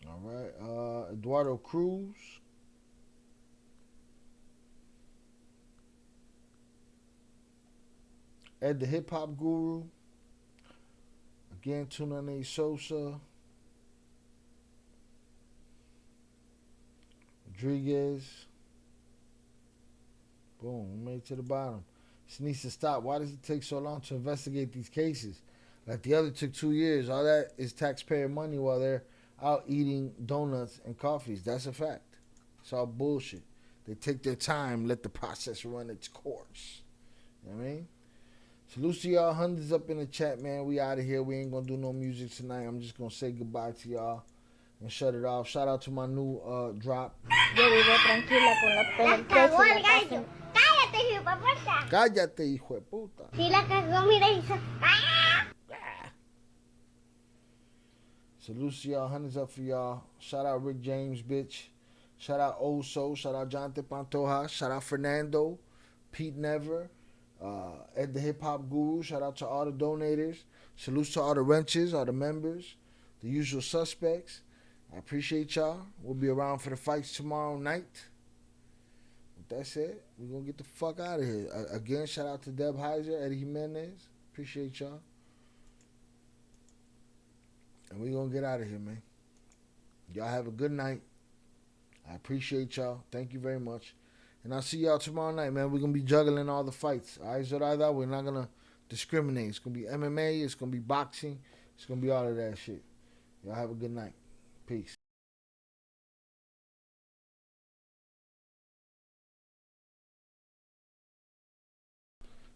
All right. Eduardo Cruz. Ed the Hip Hop Guru. Again, 298 Sosa. Rodriguez. Boom, made it to the bottom. This needs to stop. Why does it take so long to investigate these cases? Like the other took 2 years. All that is taxpayer money while they're out eating donuts and coffees. That's a fact. It's all bullshit. They take their time, let the process run its course. You know what I mean? Salute to y'all. Hundreds up in the chat, man. We out of here. We ain't gonna do no music tonight. I'm just gonna say goodbye to y'all and shut it off. Shout out to my new drop. Yo vivo tranquila con la cagó el gallo. Cállate, hijo de puta. Cállate, hijo de puta. Si la cagó, mira, hizo. Salute to y'all. Hundreds up for y'all. Shout out Rick James, bitch. Shout out Oso. Shout out Jonathan Pantoja. Shout out Fernando. Pete Never. Ed the Hip Hop Guru. Shout out to all the donators. Salute to all the wrenches, all the members, the usual suspects. I appreciate y'all. We'll be around for the fights tomorrow night. With that said, we're going to get the fuck out of here. Again, shout out to Deb Heiser, Eddie Jimenez. Appreciate y'all. And we're going to get out of here, man. Y'all have a good night. I appreciate y'all. Thank you very much. And I'll see y'all tomorrow night, man. We're going to be juggling all the fights. All right, Zoraida? We're not going to discriminate. It's going to be MMA. It's going to be boxing. It's going to be all of that shit. Y'all have a good night. Peace.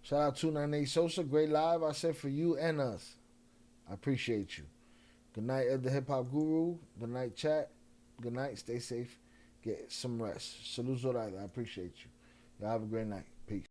Shout out 298 Sosa. Great live, I said, for you and us. I appreciate you. Good night, Ed the Hip Hop Guru. Good night, chat. Good night. Stay safe. Get some rest. Salute Zoraida. I appreciate you. Y'all have a great night. Peace.